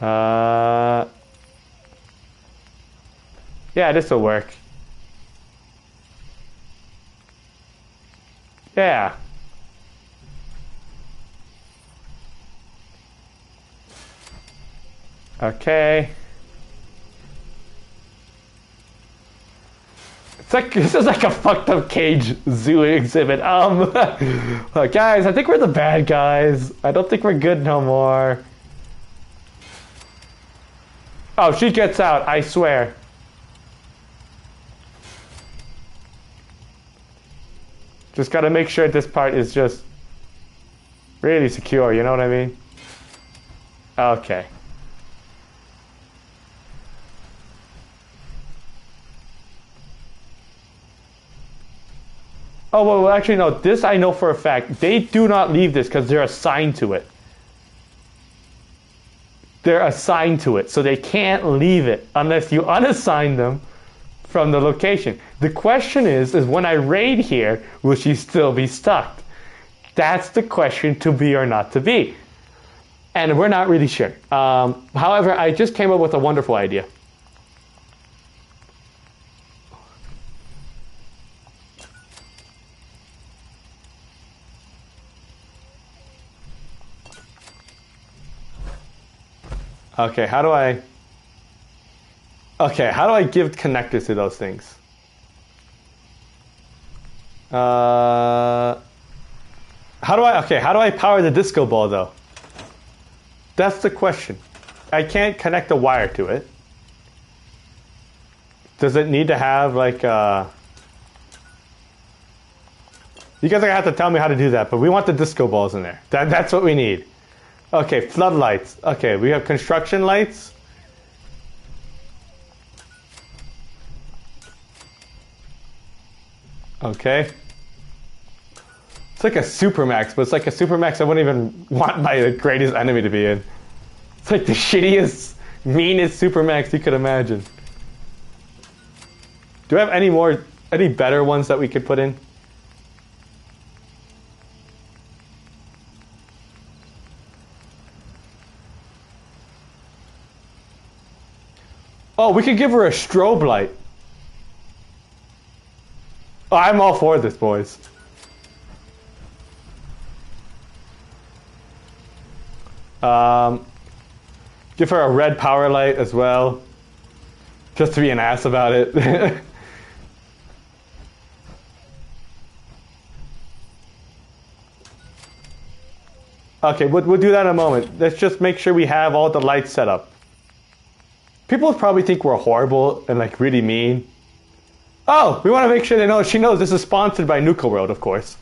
Yeah, this will work. Yeah. Okay. It's like, this is like a fucked up cage zoo exhibit. Guys, I think we're the bad guys. I don't think we're good no more. Oh, she gets out, I swear. Just gotta make sure this part is just really secure, you know what I mean? Okay. Oh, well, actually, no. This I know for a fact. They do not leave this because they're assigned to it. They're assigned to it, so they can't leave it unless you unassign them from the location. The question is when I raid here, will she still be stuck? That's the question, to be or not to be. And we're not really sure. However, I just came up with a wonderful idea. Okay, how do I give connectors to those things? How do I power the disco ball though? That's the question. I can't connect a wire to it. Does it need to have like you guys are gonna have to tell me how to do that, but we want the disco balls in there. That's what we need. Okay, floodlights. Okay, we have construction lights. Okay. It's like a Supermax, but it's like a Supermax I wouldn't even want my greatest enemy to be in. It's like the shittiest, meanest Supermax you could imagine. Do I have any better ones that we could put in? Oh, we could give her a strobe light. Oh, I'm all for this, boys. Give her a red power light as well. Just to be an ass about it. Okay, we'll do that in a moment. Let's just make sure we have all the lights set up. People probably think we're horrible and like really mean. Oh, we want to make sure she knows this is sponsored by Nuka World, of course.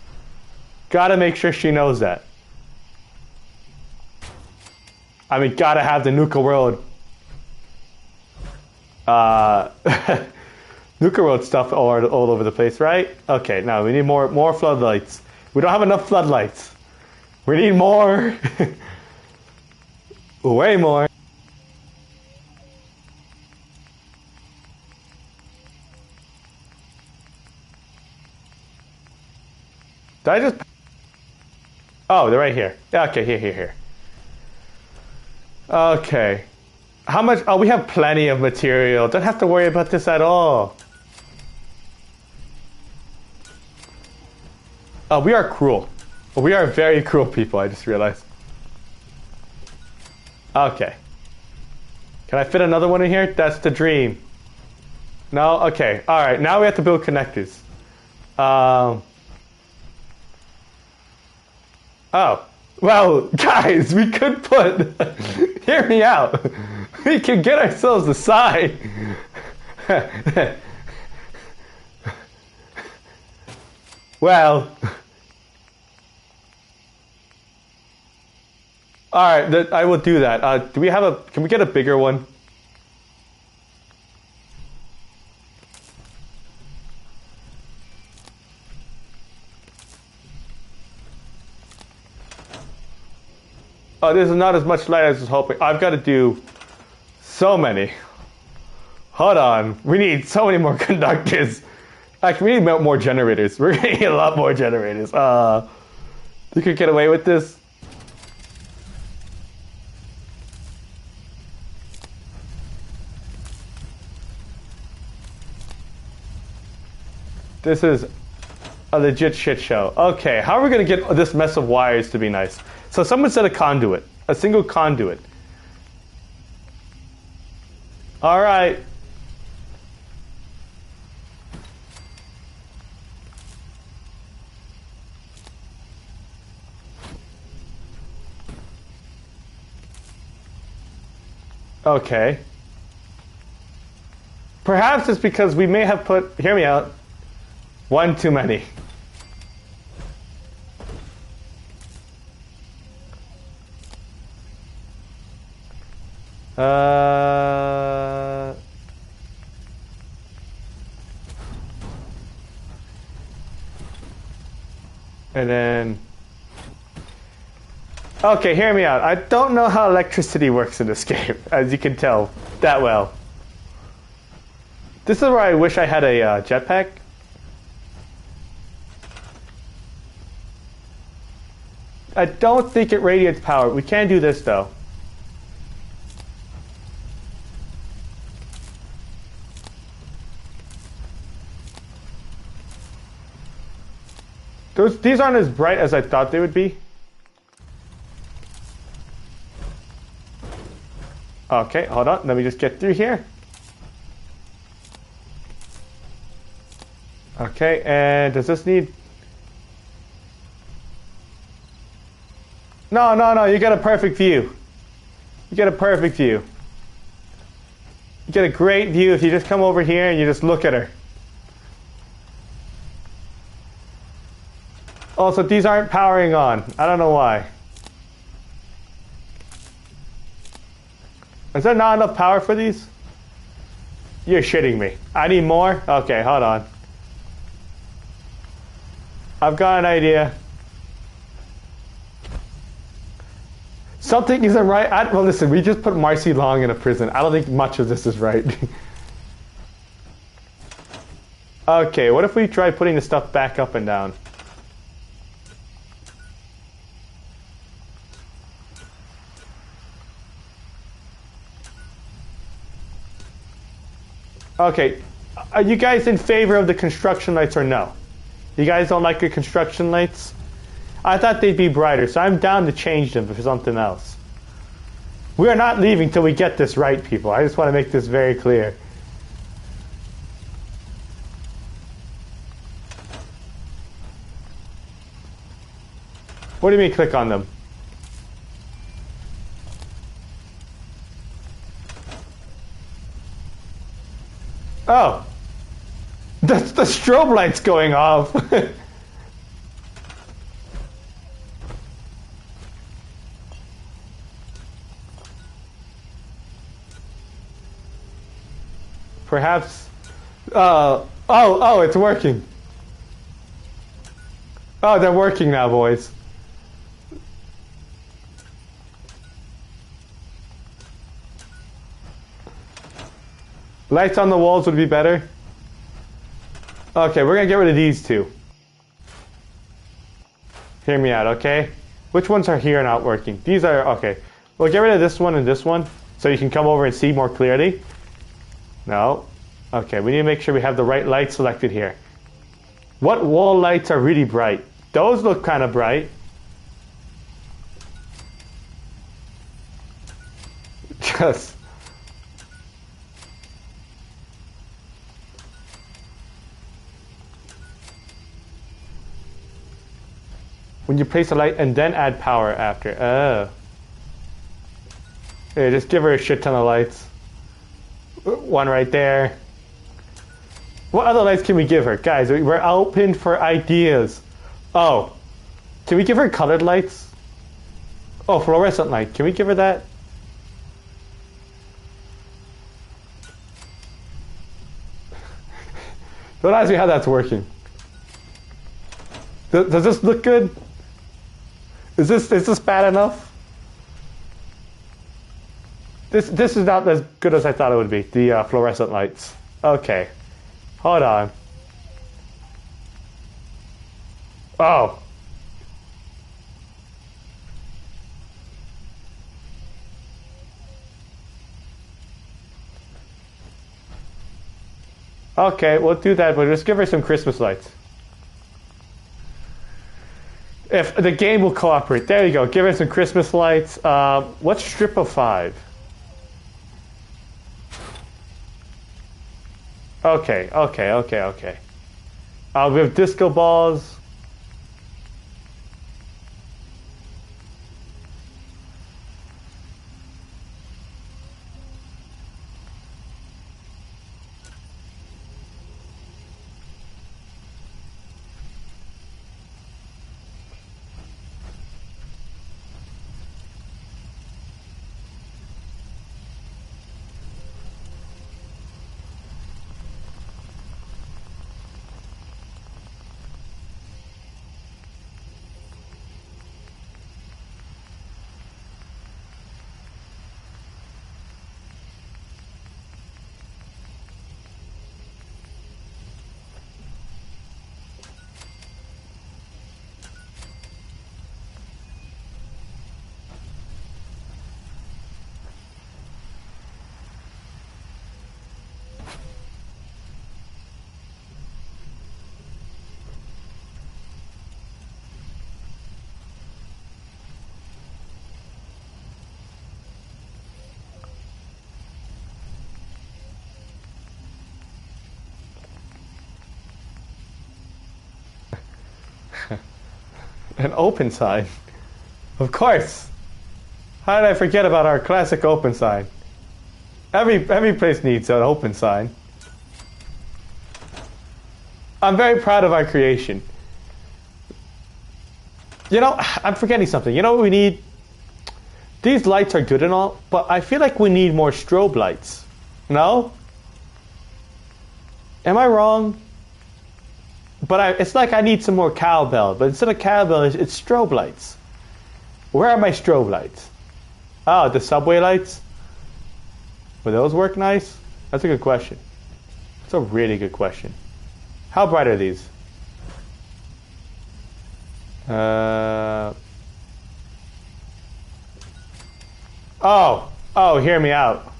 Gotta make sure she knows that. I mean, gotta have the Nuka World. Nuka World stuff all over the place, right? Okay, now we need more floodlights. We don't have enough floodlights. We need more. Way more. Did I just... Oh, they're right here. Okay, here. Okay. How much... Oh, we have plenty of material. Don't have to worry about this at all. Oh, we are cruel. We are very cruel people, I just realized. Okay. Can I fit another one in here? That's the dream. No? Okay. Alright, now we have to build connectors. Oh, well, guys, we could put... Hear me out. We could get ourselves a side. Well... Alright, I will do that. Do we have a... Can we get a bigger one? Oh, this is not as much light as I was hoping. I've got to do so many. Hold on. We need so many more conductors. Like, we need more generators. We're gonna need a lot more generators. You could get away with this. This is a legit shit show. Okay, how are we gonna get this mess of wires to be nice? So someone said a conduit. A single conduit. Alright. Okay. Perhaps it's because we may have put, hear me out, one too many. And then, okay, hear me out. I don't know how electricity works in this game, as you can tell that well. This is where I wish I had a jetpack. I don't think it radiates power. We can do this though. These aren't as bright as I thought they would be. Okay, hold on. Let me just get through here. Okay, and does this need... No, you get a perfect view. You get a perfect view. You get a great view if you just come over here and you just look at her. Also, these aren't powering on. I don't know why. Is there not enough power for these? You're shitting me. I need more? Okay, hold on. I've got an idea. Something isn't right. Well, listen, we just put Marcy Long in a prison. I don't think much of this is right. Okay, what if we try putting the stuff back up and down? Okay, are you guys in favor of the construction lights or no? You guys don't like the construction lights? I thought they'd be brighter, so I'm down to change them for something else. We are not leaving till we get this right, people. I just want to make this very clear. What do you mean click on them? Oh, that's the strobe light's going off. Perhaps. Oh, it's working. Oh, they're working now, boys. Lights on the walls would be better. Okay, we're gonna get rid of these two. Hear me out, okay? Which ones are here and not working? These are, okay. We'll get rid of this one and this one, so you can come over and see more clearly. No. Okay, we need to make sure we have the right light selected here. What wall lights are really bright? Those look kind of bright. Just... when you place a light and then add power after. Oh. Here, just give her a shit ton of lights. One right there. What other lights can we give her? Guys, we're open for ideas. Oh. Can we give her colored lights? Oh, fluorescent light. Can we give her that? Don't ask me how that's working. Does this look good? Is this bad enough? This is not as good as I thought it would be. The fluorescent lights. Okay, hold on. Oh. Okay, we'll do that, but just give her some Christmas lights. If the game will cooperate. There you go. Give her some Christmas lights. What's strip of 5? Okay. We have disco balls. An open sign. Of course. How did I forget about our classic open sign? Every place needs an open sign. I'm very proud of our creation. You know, I'm forgetting something. You know what we need? These lights are good and all, but I feel like we need more strobe lights. No? Am I wrong? But it's like I need some more cowbell. But instead of cowbell, it's strobe lights. Where are my strobe lights? Oh, the subway lights? Will those work nice? That's a good question. That's a really good question. How bright are these? Oh, hear me out.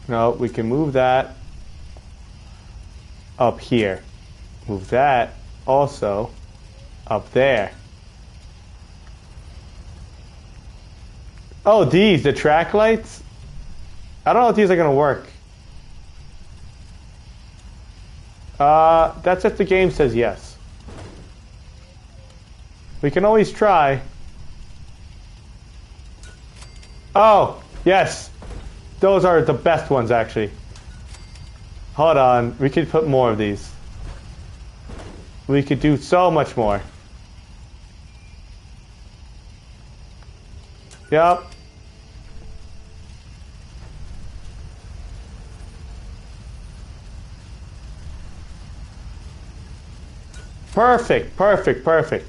No, we can move that up here. Move that also up there. Oh, the track lights? I don't know if these are going to work. That's if the game says yes. We can always try. Oh, yes. Those are the best ones, actually. Hold on. We could put more of these. We could do so much more. Yep. Perfect, perfect, perfect.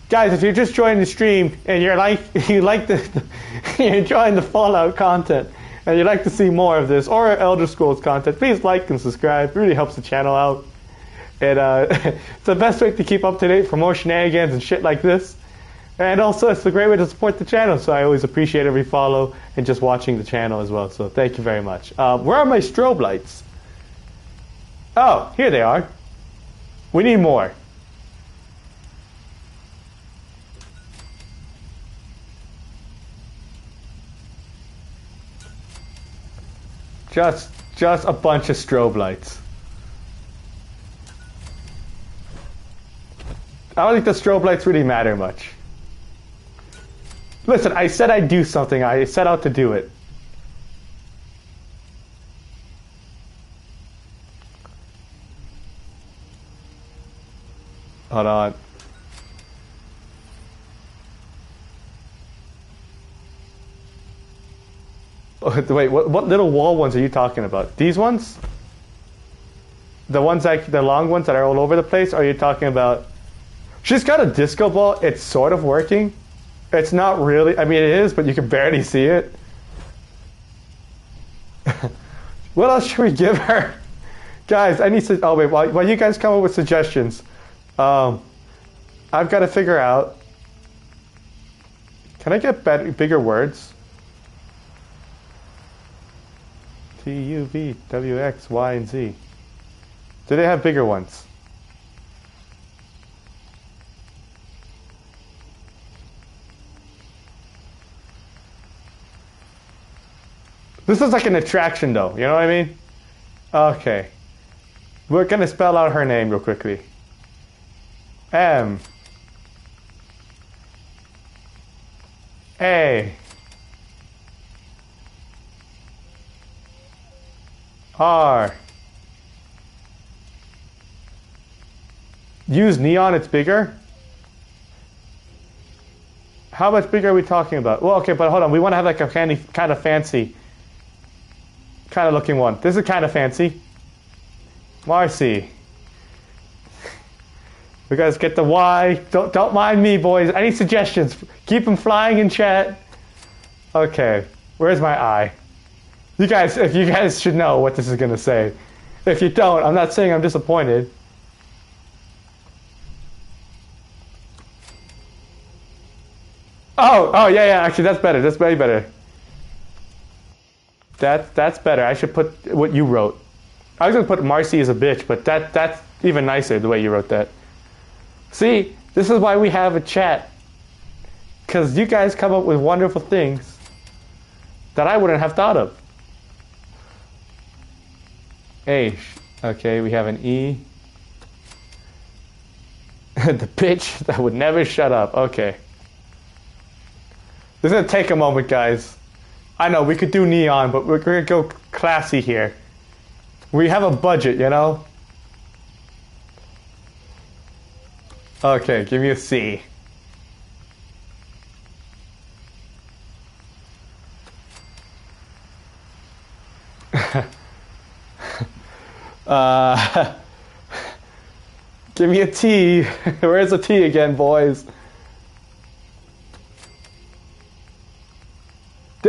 Guys, if you're just joining the stream and you're you're enjoying the Fallout content and you'd like to see more of this or Elder Scrolls content, please like and subscribe. It really helps the channel out. And it's the best way to keep up to date for more shenanigans and shit like this. And also, it's a great way to support the channel, so I always appreciate every follow and just watching the channel as well. So thank you very much. Where are my strobe lights? Oh, here they are. We need more. Just a bunch of strobe lights. I don't think the strobe lights really matter much. Listen, I said I'd do something. I set out to do it. Hold on. Wait, what little wall ones are you talking about? These ones? The ones like the long ones that are all over the place? Or are you talking about? She's got a disco ball. It's sort of working. It's not really. I mean, it is, but you can barely see it. What else should we give her? Guys, I need to... Oh, wait. While you guys come up with suggestions, I've got to figure out... Can I get bigger words? T, U, V, W, X, Y, and Z. Do they have bigger ones? This is like an attraction, though. You know what I mean? Okay. We're going to spell out her name real quickly. M. A. R. Use neon, it's bigger? How much bigger are we talking about? Well, okay, but hold on. We want to have like a kind of fancy kind of looking one. This is kind of fancy. Marcy. We guys get the Y. Don't mind me, boys. Any suggestions? Keep them flying in chat. Okay. Where's my I? You guys, if you guys should know what this is gonna say. If you don't, I'm not saying I'm disappointed. Oh yeah. Actually, that's better. That's way better. That's better. I should put what you wrote. I was gonna put Marcy as a bitch, but that's even nicer the way you wrote that. See, this is why we have a chat. Because you guys come up with wonderful things that I wouldn't have thought of. H. Okay, we have an E. The bitch that would never shut up. Okay. This is going to take a moment, guys. I know, we could do neon, but we're going to go classy here. We have a budget, you know? Okay, give me a C. Give me a T. Where's the T again, boys?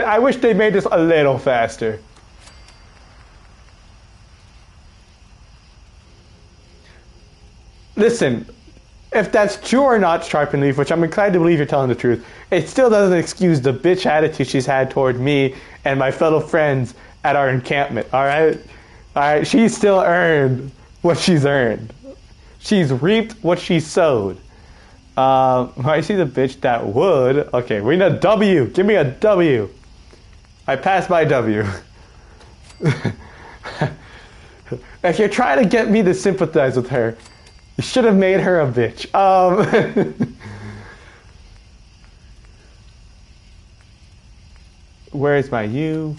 I wish they made this a little faster. Listen, if that's true or not, Sharpen Leaf, which I'm inclined to believe you're telling the truth, it still doesn't excuse the bitch attitude she's had toward me and my fellow friends at our encampment, alright? Alright, she's still earned what she's earned. She's reaped what she sowed. I see the bitch that would. Okay, we need a W. Give me a W. I passed my W. If you're trying to get me to sympathize with her, you should have made her a bitch. Where's my U?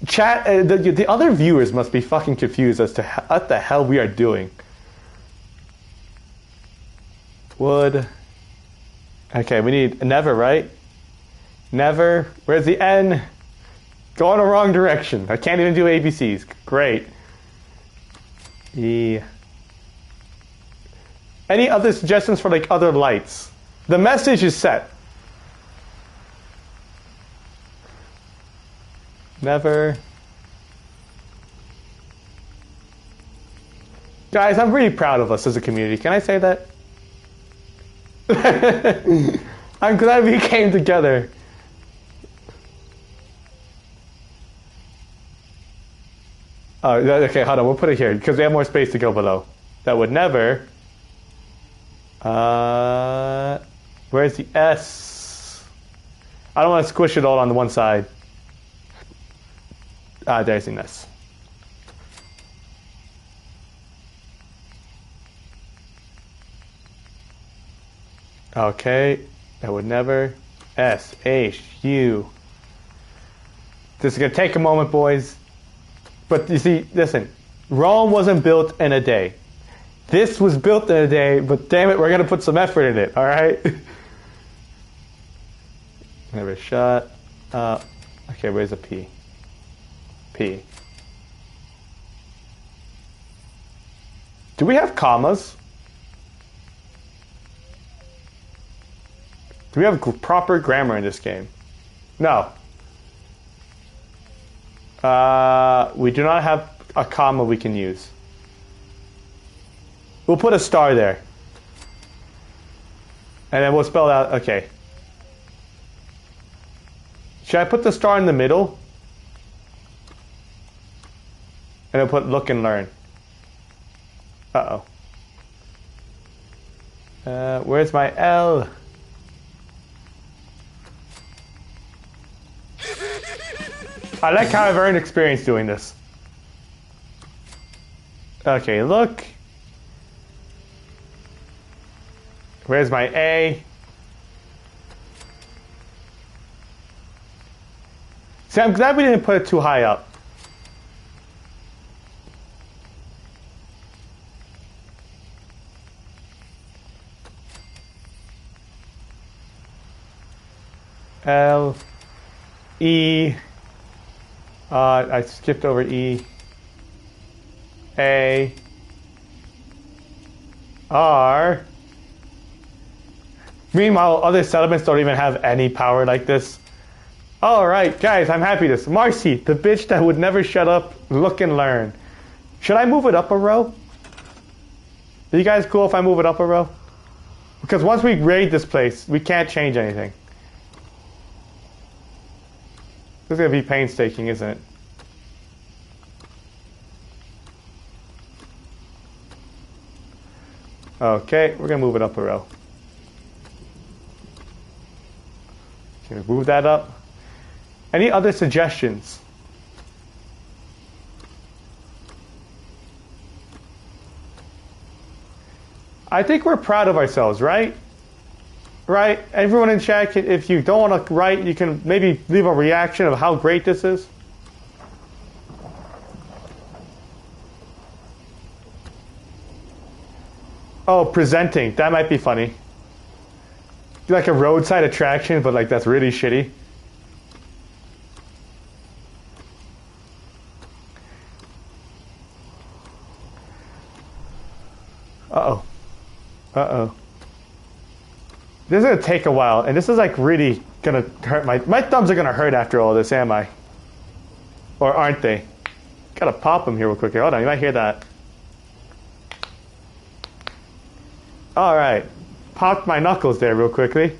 Chat, the other viewers must be fucking confused as to what the hell we are doing. Would. Okay, we need never, right? Never. Where's the N? Going the wrong direction. I can't even do ABCs. Great. E. Any other suggestions for like other lights? The message is set. Never. Guys, I'm really proud of us as a community. Can I say that? I'm glad we came together. Oh, okay, hold on. We'll put it here because we have more space to go below. That would never. Where's the S? I don't want to squish it all on the one side. There's the S. Okay, that would never. S, H, U. This is going to take a moment, boys. But you see, listen, Rome wasn't built in a day. This was built in a day, but damn it, we're going to put some effort in it, all right? Never shot. Okay, where's the P? P. Do we have commas? Do we have proper grammar in this game? No. We do not have a comma we can use. We'll put a star there. And then we'll spell out, okay. Should I put the star in the middle? And then put look and learn. Uh-oh. Where's my L? I like how I've earned experience doing this. Okay, look. Where's my A? See, I'm glad we didn't put it too high up. L, E, I skipped over E, A, R. Meanwhile, other settlements don't even have any power like this. Alright, guys, I'm happy this. Marcy, the bitch that would never shut up, look and learn. Should I move it up a row? Are you guys cool if I move it up a row? Because once we raid this place, we can't change anything. This is going to be painstaking, isn't it? Okay, we're going to move it up a row. Can we move that up? Any other suggestions? I think we're proud of ourselves, right? Right? Everyone in chat, if you don't want to write, you can maybe leave a reaction of how great this is. Oh, presenting. That might be funny. Like a roadside attraction, but like that's really shitty. Uh-oh. Uh-oh. This is going to take a while, and this is like really going to hurt my thumbs are going to hurt after all this, am I? Or aren't they? Got to pop them here real quick. Hold on, you might hear that. All right. Popped my knuckles there real quickly.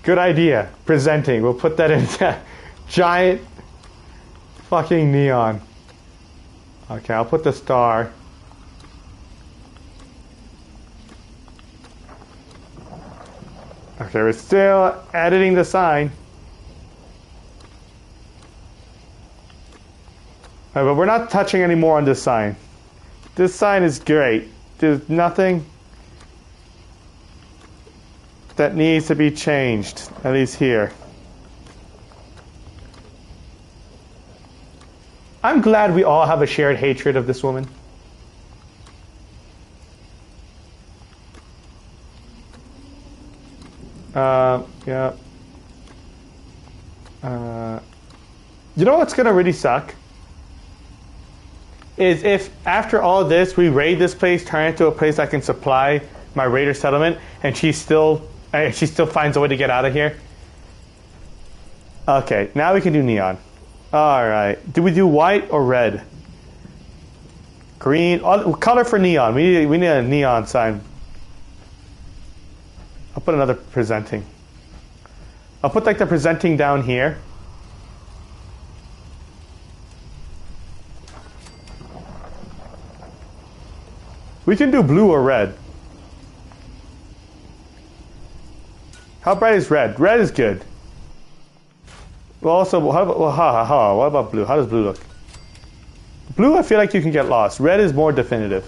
Good idea. Presenting. We'll put that in giant fucking neon. Okay, I'll put the star. Okay, we're still editing the sign. But we're not touching any more on this sign. This sign is great. There's nothing that needs to be changed, at least here. I'm glad we all have a shared hatred of this woman. Yeah. You know what's gonna really suck? Is if after all this we raid this place, turn it into a place I can supply my raider settlement, and she still finds a way to get out of here. Okay, now we can do neon. All right, do we do white or red? Green. Color for neon. We need a neon sign. I'll put another presenting. I'll put like the presenting down here. We can do blue or red. How bright is red? Red is good. Well, also, what about blue? How does blue look? Blue, I feel like you can get lost. Red is more definitive.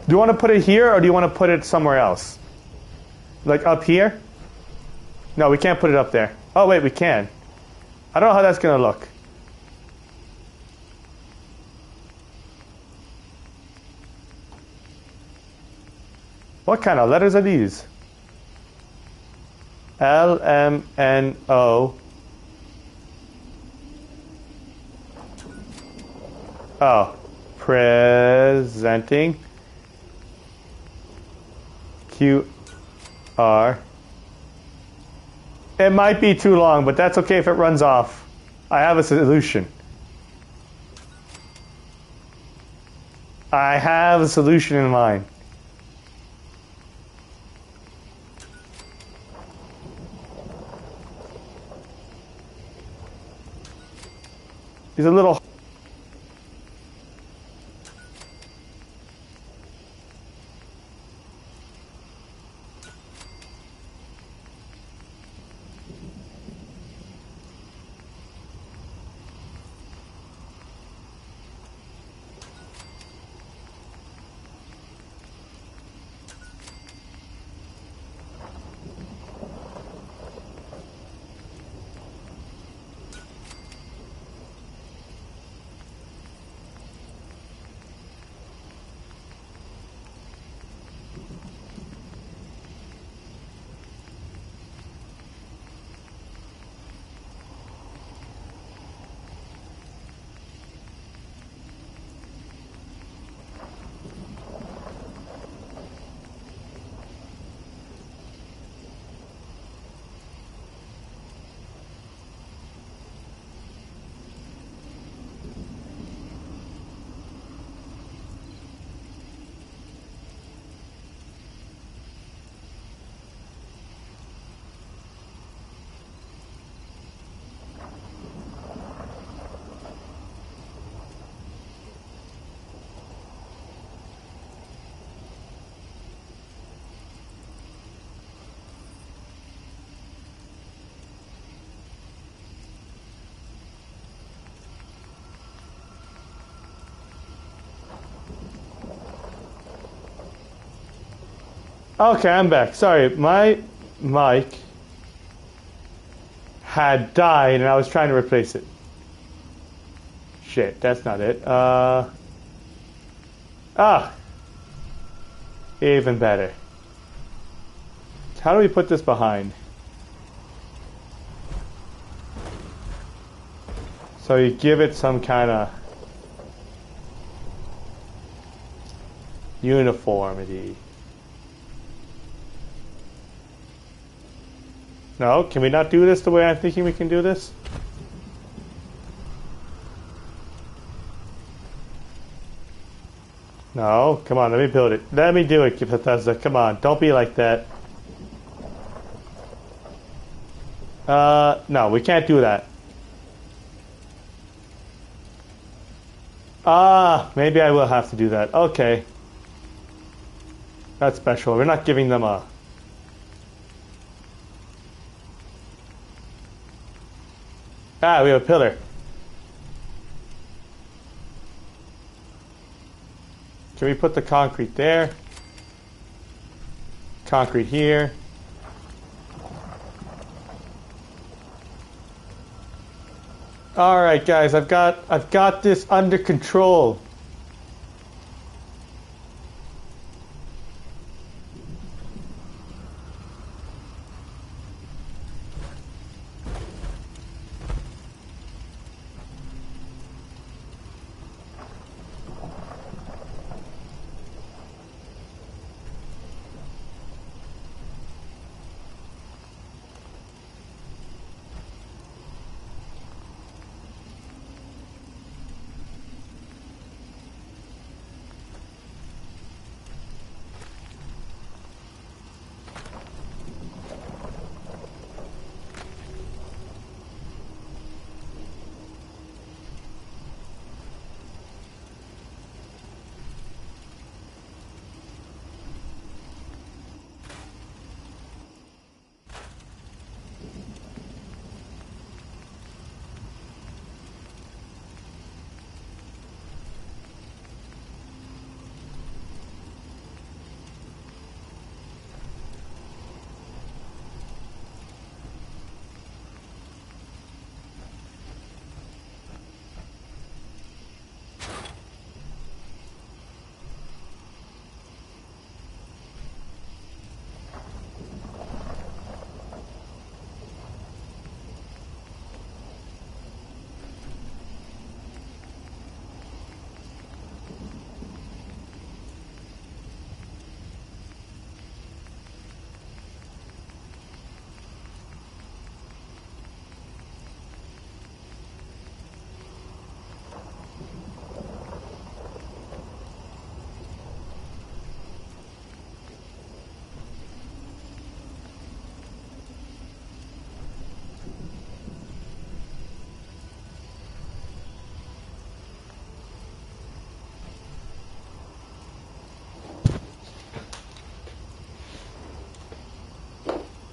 Do you want to put it here, or do you want to put it somewhere else? Like up here? No, we can't put it up there. Oh, wait, we can. I don't know how that's going to look. What kind of letters are these? L, M, N, O. Oh. Presenting. Q, R. It might be too long, but that's okay if it runs off. I have a solution. I have a solution in mind. He's a little... Okay, I'm back. Sorry, my mic had died and I was trying to replace it. Shit, that's not it. Even better. How do we put this behind? So you give it some kind of uniformity. No, can we not do this the way I'm thinking we can do this? No, come on, let me build it. Let me do it, Bethesda. Come on, don't be like that. No, we can't do that. Maybe I will have to do that. Okay. That's special. We're not giving them a... we have a pillar. Can we put the concrete there? Concrete here. All right, guys, I've got this under control.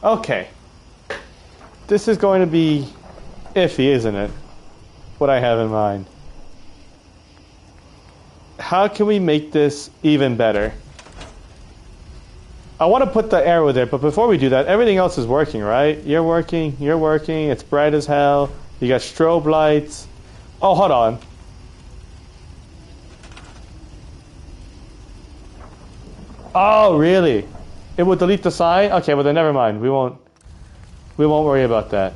Okay. This is going to be iffy, isn't it? What I have in mind. How can we make this even better? I want to put the arrow there, but before we do that, everything else is working, right? You're working, it's bright as hell. You got strobe lights. Oh, hold on. Oh, really? It will delete the sign? Okay, well then never mind. We won't worry about that.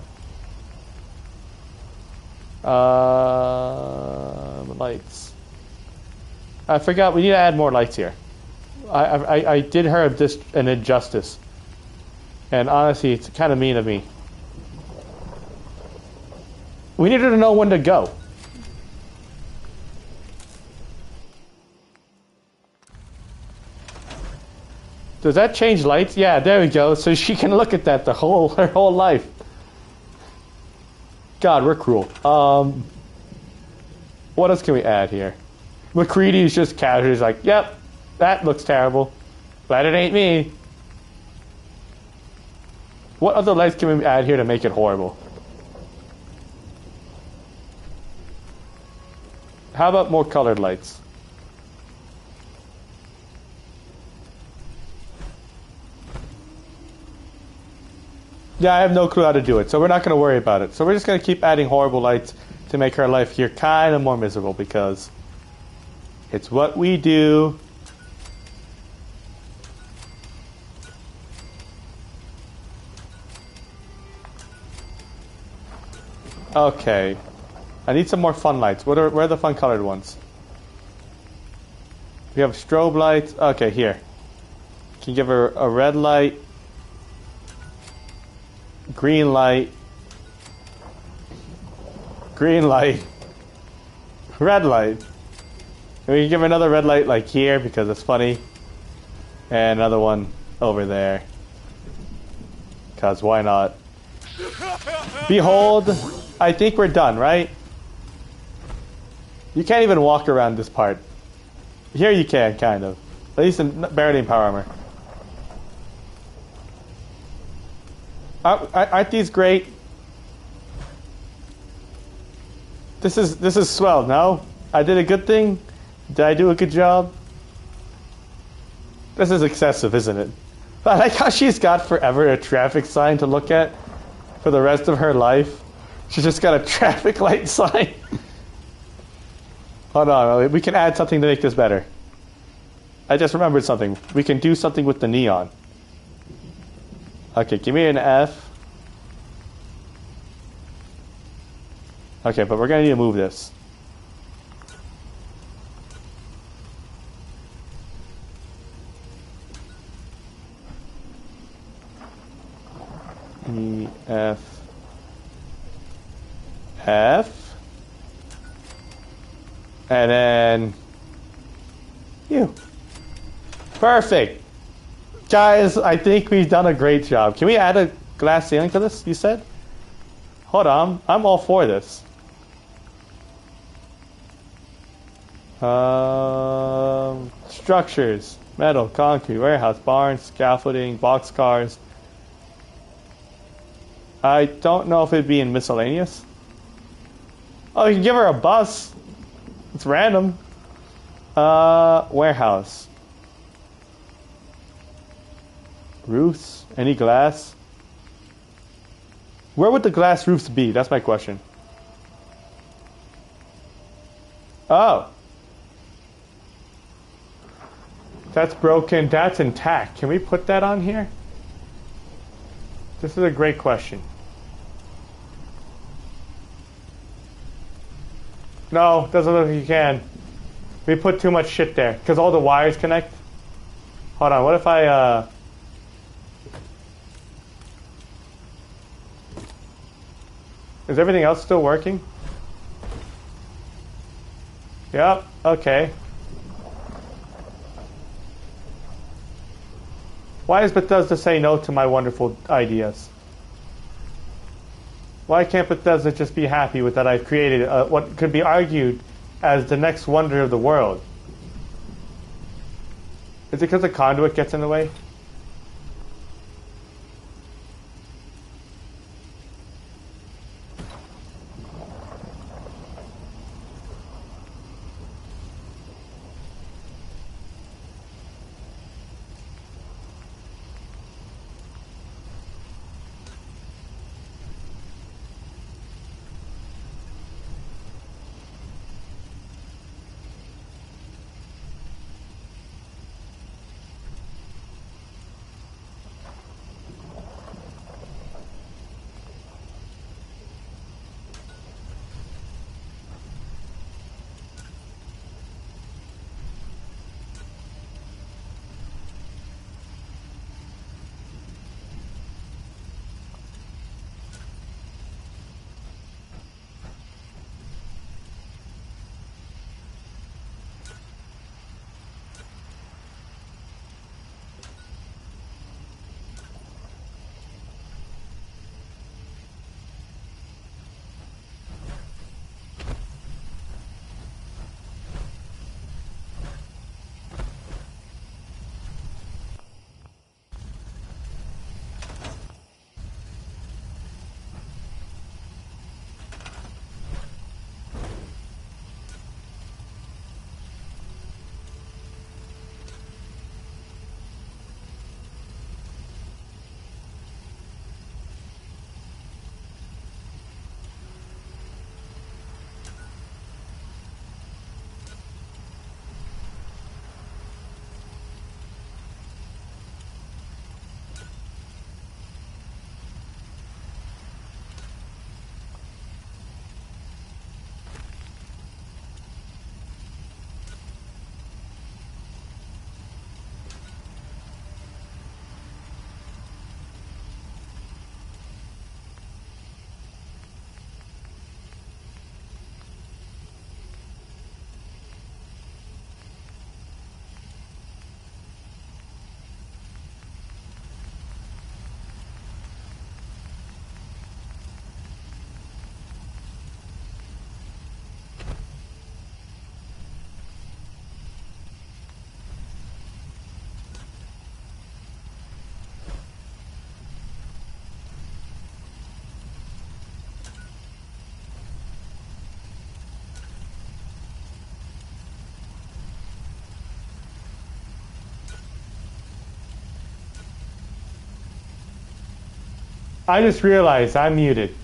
Lights. I forgot, we need to add more lights here. I did her an injustice. And honestly, it's kind of mean of me. We needed to know when to go. Does that change lights? Yeah, there we go. So she can look at that her whole life. God, we're cruel. What else can we add here? McCready is just casual. He's like, yep, that looks terrible. Glad it ain't me. What other lights can we add here to make it horrible? How about more colored lights? Yeah, I have no clue how to do it, so we're not going to worry about it. So we're just going to keep adding horrible lights to make her life here kind of more miserable, because it's what we do. Okay. I need some more fun lights. Where are the fun colored ones? We have strobe lights. Okay, here. Can you give her a red light? Green light. Green light. Red light. And we can give her another red light like here because it's funny. And another one over there. Because why not? Behold, I think we're done, right? You can't even walk around this part. Here you can, kind of. At least in Barony and Power Armor. Aren't these great? This is swell, no? I did a good thing? Did I do a good job? This is excessive, isn't it? I like how she's got forever a traffic sign to look at for the rest of her life. She's just got a traffic light sign. Hold on, we can add something to make this better. I just remembered something. We can do something with the neon. Okay, give me an F. Okay, but we're going to need to move this. E, F. F. And then you. Perfect. Guys, I think we've done a great job. Can we add a glass ceiling to this, you said? Hold on. I'm all for this. Structures. Metal, concrete, warehouse, barns, scaffolding, boxcars. I don't know if it'd be in miscellaneous. Oh, you can give her a bus. It's random. Warehouse. Roofs? Any glass? Where would the glass roofs be? That's my question. Oh. That's broken. That's intact. Can we put that on here? This is a great question. No, doesn't look like you can. We put too much shit there because all the wires connect. Hold on, what if I Is everything else still working? Yep, okay. Why does Bethesda say no to my wonderful ideas? Why can't Bethesda just be happy with that I've created what could be argued as the next wonder of the world? Is it because the conduit gets in the way? I just realized I'm muted.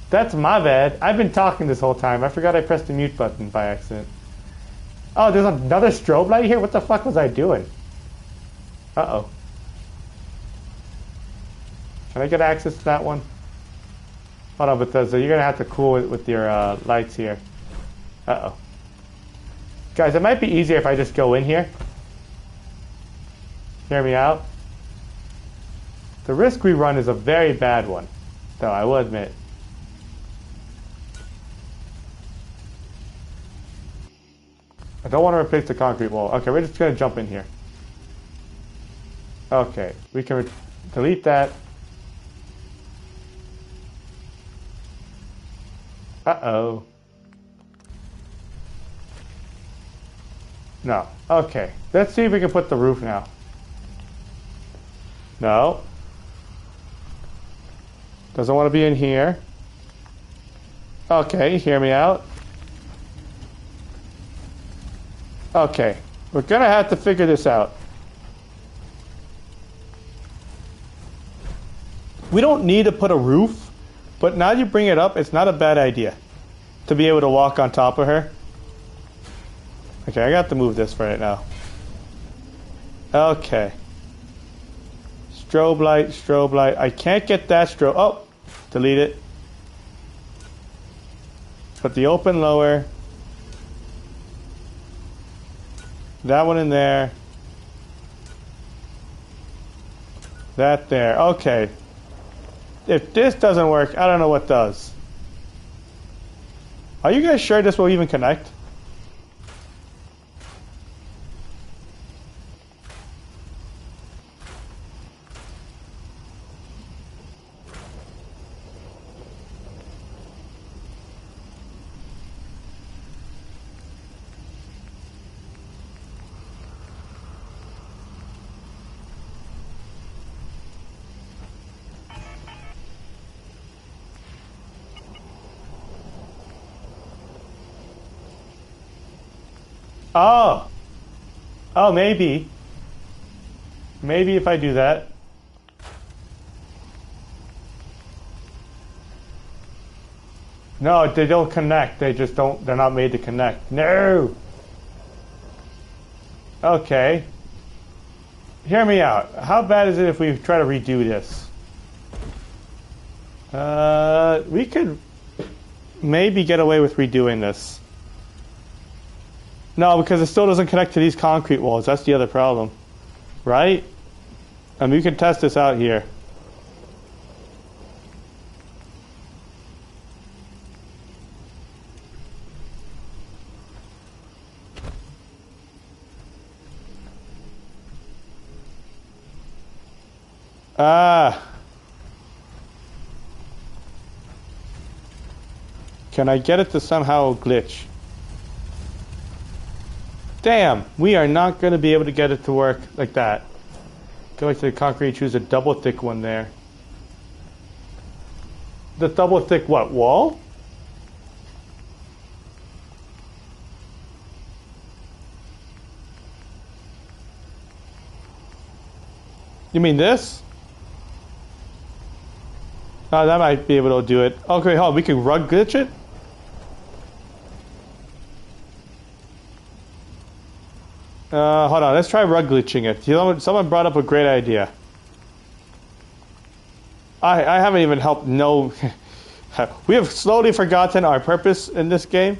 That's my bad. I've been talking this whole time. I forgot I pressed the mute button by accident. Oh, there's another strobe light here? What the fuck was I doing? Uh-oh. Can I get access to that one? Hold on, Bethesda. You're going to have to cool it with your lights here. Uh-oh. Guys, it might be easier if I just go in here. Hear me out? The risk we run is a very bad one, though, I will admit. I don't want to replace the concrete wall. Okay, we're just going to jump in here. Okay, we can delete that. Uh-oh. No. Okay, let's see if we can put the roof now. No. Doesn't want to be in here. Okay, hear me out. Okay, we're gonna have to figure this out. We don't need to put a roof, but now you bring it up, it's not a bad idea to be able to walk on top of her. Okay, I got to move this right now. Okay. Strobe light, strobe light. I can't get that strobe. Oh, delete it. Put the open lower. That one in there. That there. Okay. If this doesn't work, I don't know what does. Are you guys sure this will even connect? Oh. Oh, maybe. Maybe if I do that. No, they don't connect. They just don't, they're not made to connect. No. Okay. Hear me out. How bad is it if we try to redo this? We could maybe get away with redoing this. No, because it still doesn't connect to these concrete walls. That's the other problem. Right? I mean, we can test this out here. Can I get it to somehow glitch? Damn, we are not going to be able to get it to work like that. Go back to the concrete, choose a double thick one there. The double thick what, wall? You mean this? Oh, that might be able to do it. Okay, hold on, we can rug glitch it? Hold on, let's try rug glitching it. Someone brought up a great idea. I haven't even helped know. We have slowly forgotten our purpose in this game.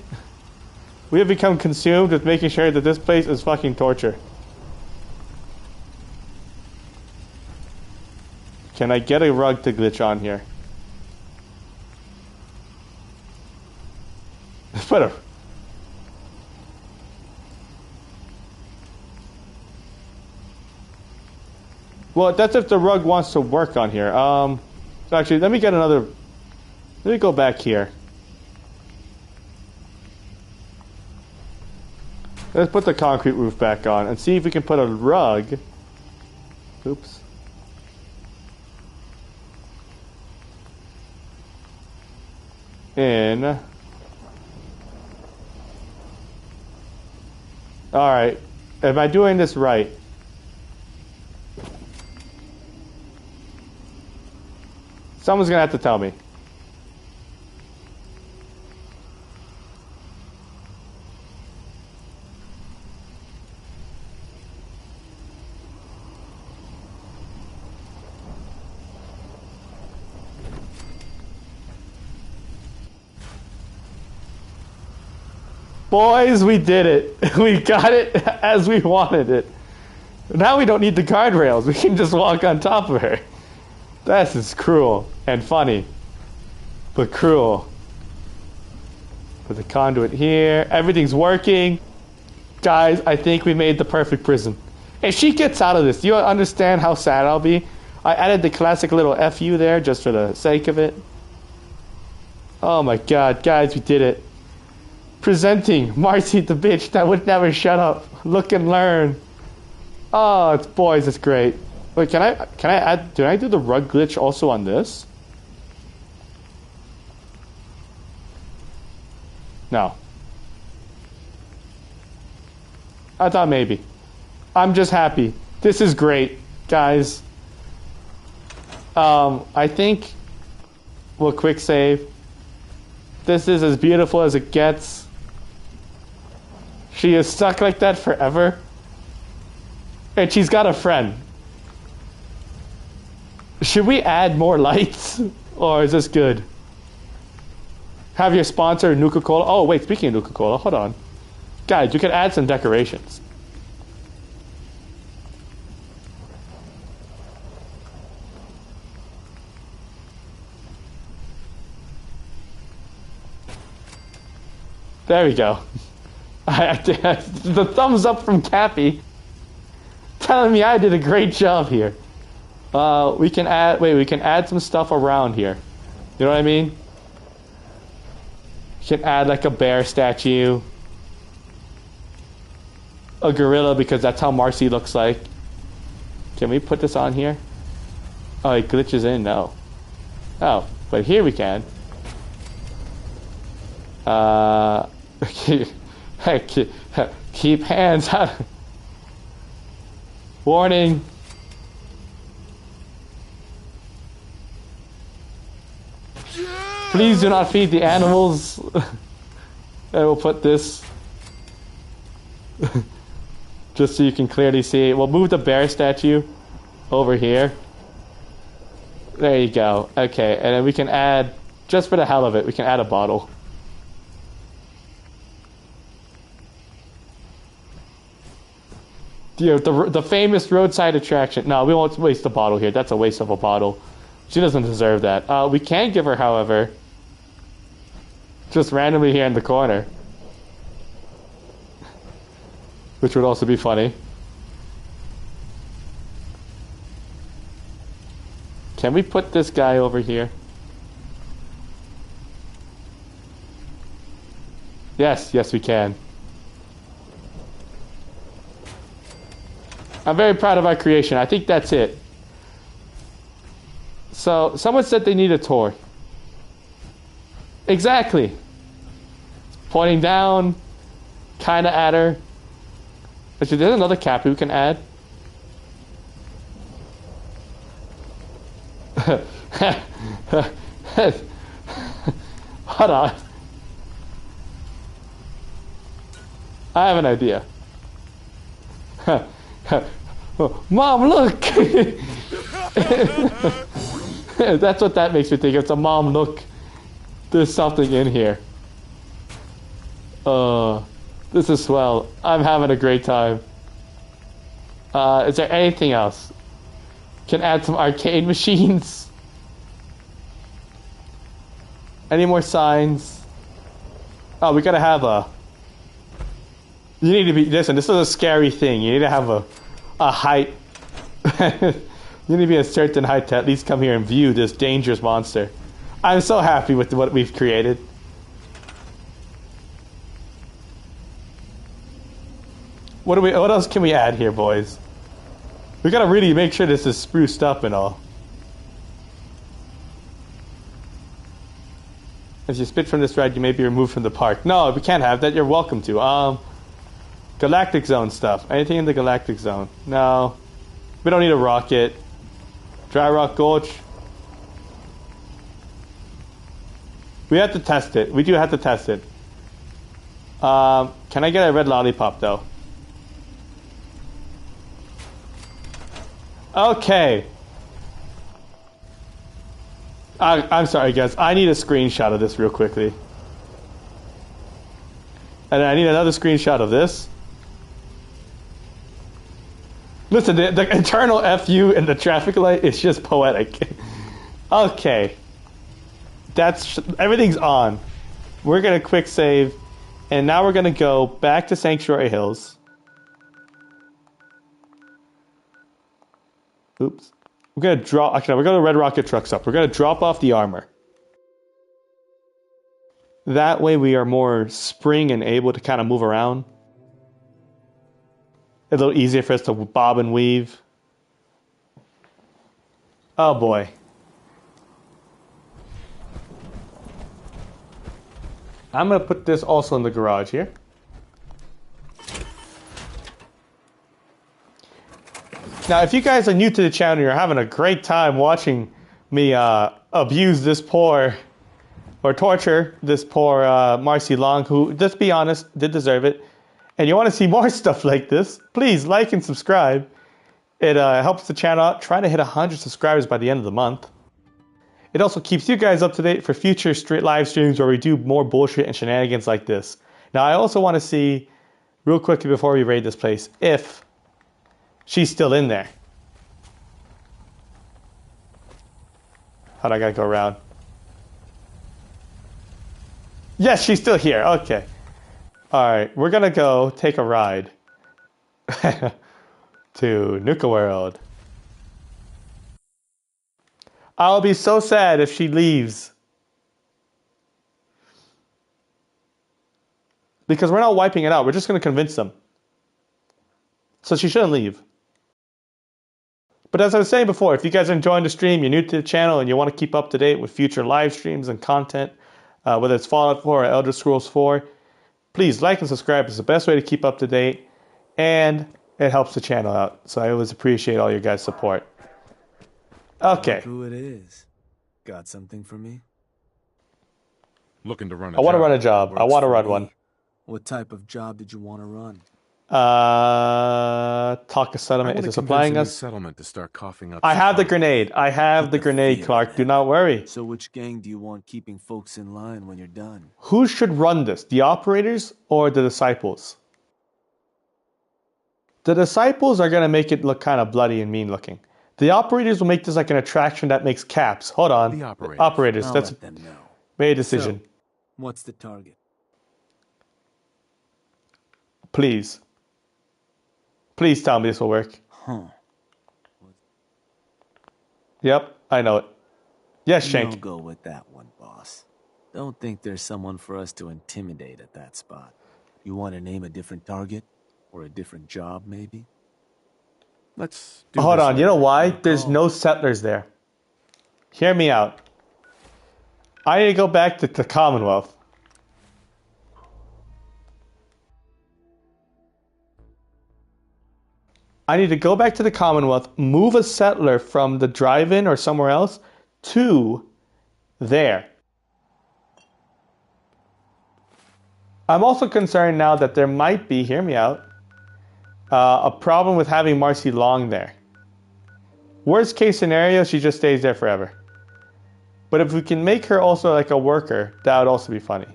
We have become consumed with making sure that this place is fucking torture. Can I get a rug to glitch on here? Put a... Well, that's if the rug wants to work on here. So actually, let me get another... Let me go back here. Let's put the concrete roof back on and see if we can put a rug. Oops. In. Alright. Am I doing this right? Someone's gonna have to tell me. Boys, we did it. We got it as we wanted it. Now we don't need the guardrails. We can just walk on top of her. This is cruel and funny, but cruel. Put the conduit here. Everything's working. Guys, I think we made the perfect prison. If she gets out of this, do you understand how sad I'll be? I added the classic little FU there just for the sake of it. Oh my god, guys, we did it. Presenting Marcy the bitch that would never shut up. Look and learn. Oh, it's boys, it's great. Wait, can I add, did I do the rug glitch also on this? No. I thought maybe. I'm just happy. This is great, guys. I think we'll quick save. This is as beautiful as it gets. She is stuck like that forever. And she's got a friend. Should we add more lights? Or is this good? Have your sponsor, Nuka-Cola. Oh, wait, speaking of Nuka-Cola, hold on. Guys, you can add some decorations. There we go. The thumbs up from Cappy telling me I did a great job here. We can add some stuff around here. You know what I mean? You can add like a bear statue, a gorilla, because that's how Marcy looks like. Can we put this on here? Oh, it glitches in. No. Oh, but here we can. Keep hands out. Warning. Please do not feed the animals. I will put this just so you can clearly see. We'll move the bear statue over here. There you go. Okay, and then we can add, just for the hell of it, we can add a bottle. You know, the famous roadside attraction. No, we won't waste the bottle here. That's a waste of a bottle. She doesn't deserve that. We can give her, however, just randomly here in the corner, which would also be funny. Can we put this guy over here? Yes, yes we can. I'm very proud of our creation. I think that's it. So, someone said they need a tour. Exactly. Pointing down, kind of at her. Actually, there's another Cappy we can add. Hold on. I have an idea. Mom, look! That's what that makes me think. It's a mom, look. There's something in here. This is swell. I'm having a great time. Is there anything else? Can add some arcade machines. Any more signs? Oh, we gotta have a... You need to be... Listen, this is a scary thing. You need to have a height. You need to be a certain height to at least come here and view this dangerous monster. I'm so happy with what we've created. What else can we add here, boys? We gotta really make sure this is spruced up and all. If you spit from this ride, you may be removed from the park. No, we can't have that. You're welcome to. Galactic Zone stuff. Anything in the Galactic Zone? No. We don't need a rocket. Dry Rock Gulch. We have to test it. We do have to test it. Can I get a red lollipop, though? Okay. I'm sorry, guys. I need a screenshot of this real quickly. And I need another screenshot of this. Listen, the internal FU in the traffic light is just poetic. Okay. Everything's on. We're going to quick save. And now we're going to go back to Sanctuary Hills. Oops. We're going to drop... Actually, we're going to Red Rocket Trucks up. We're going to drop off the armor. That way we are more spring and able to kind of move around. A little easier for us to bob and weave. Oh boy. I'm going to put this also in the garage here. Now, if you guys are new to the channel, you're having a great time watching me abuse this poor, or torture this poor Marcy Long, who, just be honest, did deserve it. And you want to see more stuff like this, please like and subscribe. It helps the channel out, trying to hit 100 subscribers by the end of the month. It also keeps you guys up to date for future live streams where we do more bullshit and shenanigans like this. Now, I also want to see, real quickly before we raid this place, if she's still in there. How'd I gotta go around? Yes, she's still here. Okay. Alright, we're gonna go take a ride to Nuka World. I'll be so sad if she leaves. Because we're not wiping it out. We're just gonna convince them. So she shouldn't leave. But as I was saying before, if you guys are enjoying the stream, you're new to the channel, and you want to keep up to date with future live streams and content, whether it's Fallout 4 or Elder Scrolls 4, please like and subscribe. It's the best way to keep up to date, and it helps the channel out. So I always appreciate all your guys' support. Okay. Look who it is. Got something for me? Looking to run a I want to job. run a job. I want to run one. What type of job did you want to run? Talk a settlement. Is it supplying us? Settlement to start coughing up. I have the grenade. I have the grenade, Clark. Do not worry. So which gang do you want keeping folks in line when you're done? Who should run this? The operators or the disciples? The disciples are going to make it look kind of bloody and mean looking. The operators will make this like an attraction that makes caps. Hold on. The operators. Operators. That's made a decision. So, what's the target? Please. Please tell me this will work. Huh. Yep, I know it. Yes, Shank. Don't go with that one, boss. Don't think there's someone for us to intimidate at that spot. You want to name a different target? Or a different job, maybe? Let's do Hold this on, later. you know why? There's no settlers there. Hear me out. I need to go back to the Commonwealth. I need to go back to the Commonwealth, move a settler from the drive-in or somewhere else to there. I'm also concerned now that there might be, hear me out, a problem with having Marcy Long there. Worst case scenario, she just stays there forever. But if we can make her also like a worker, that would also be funny.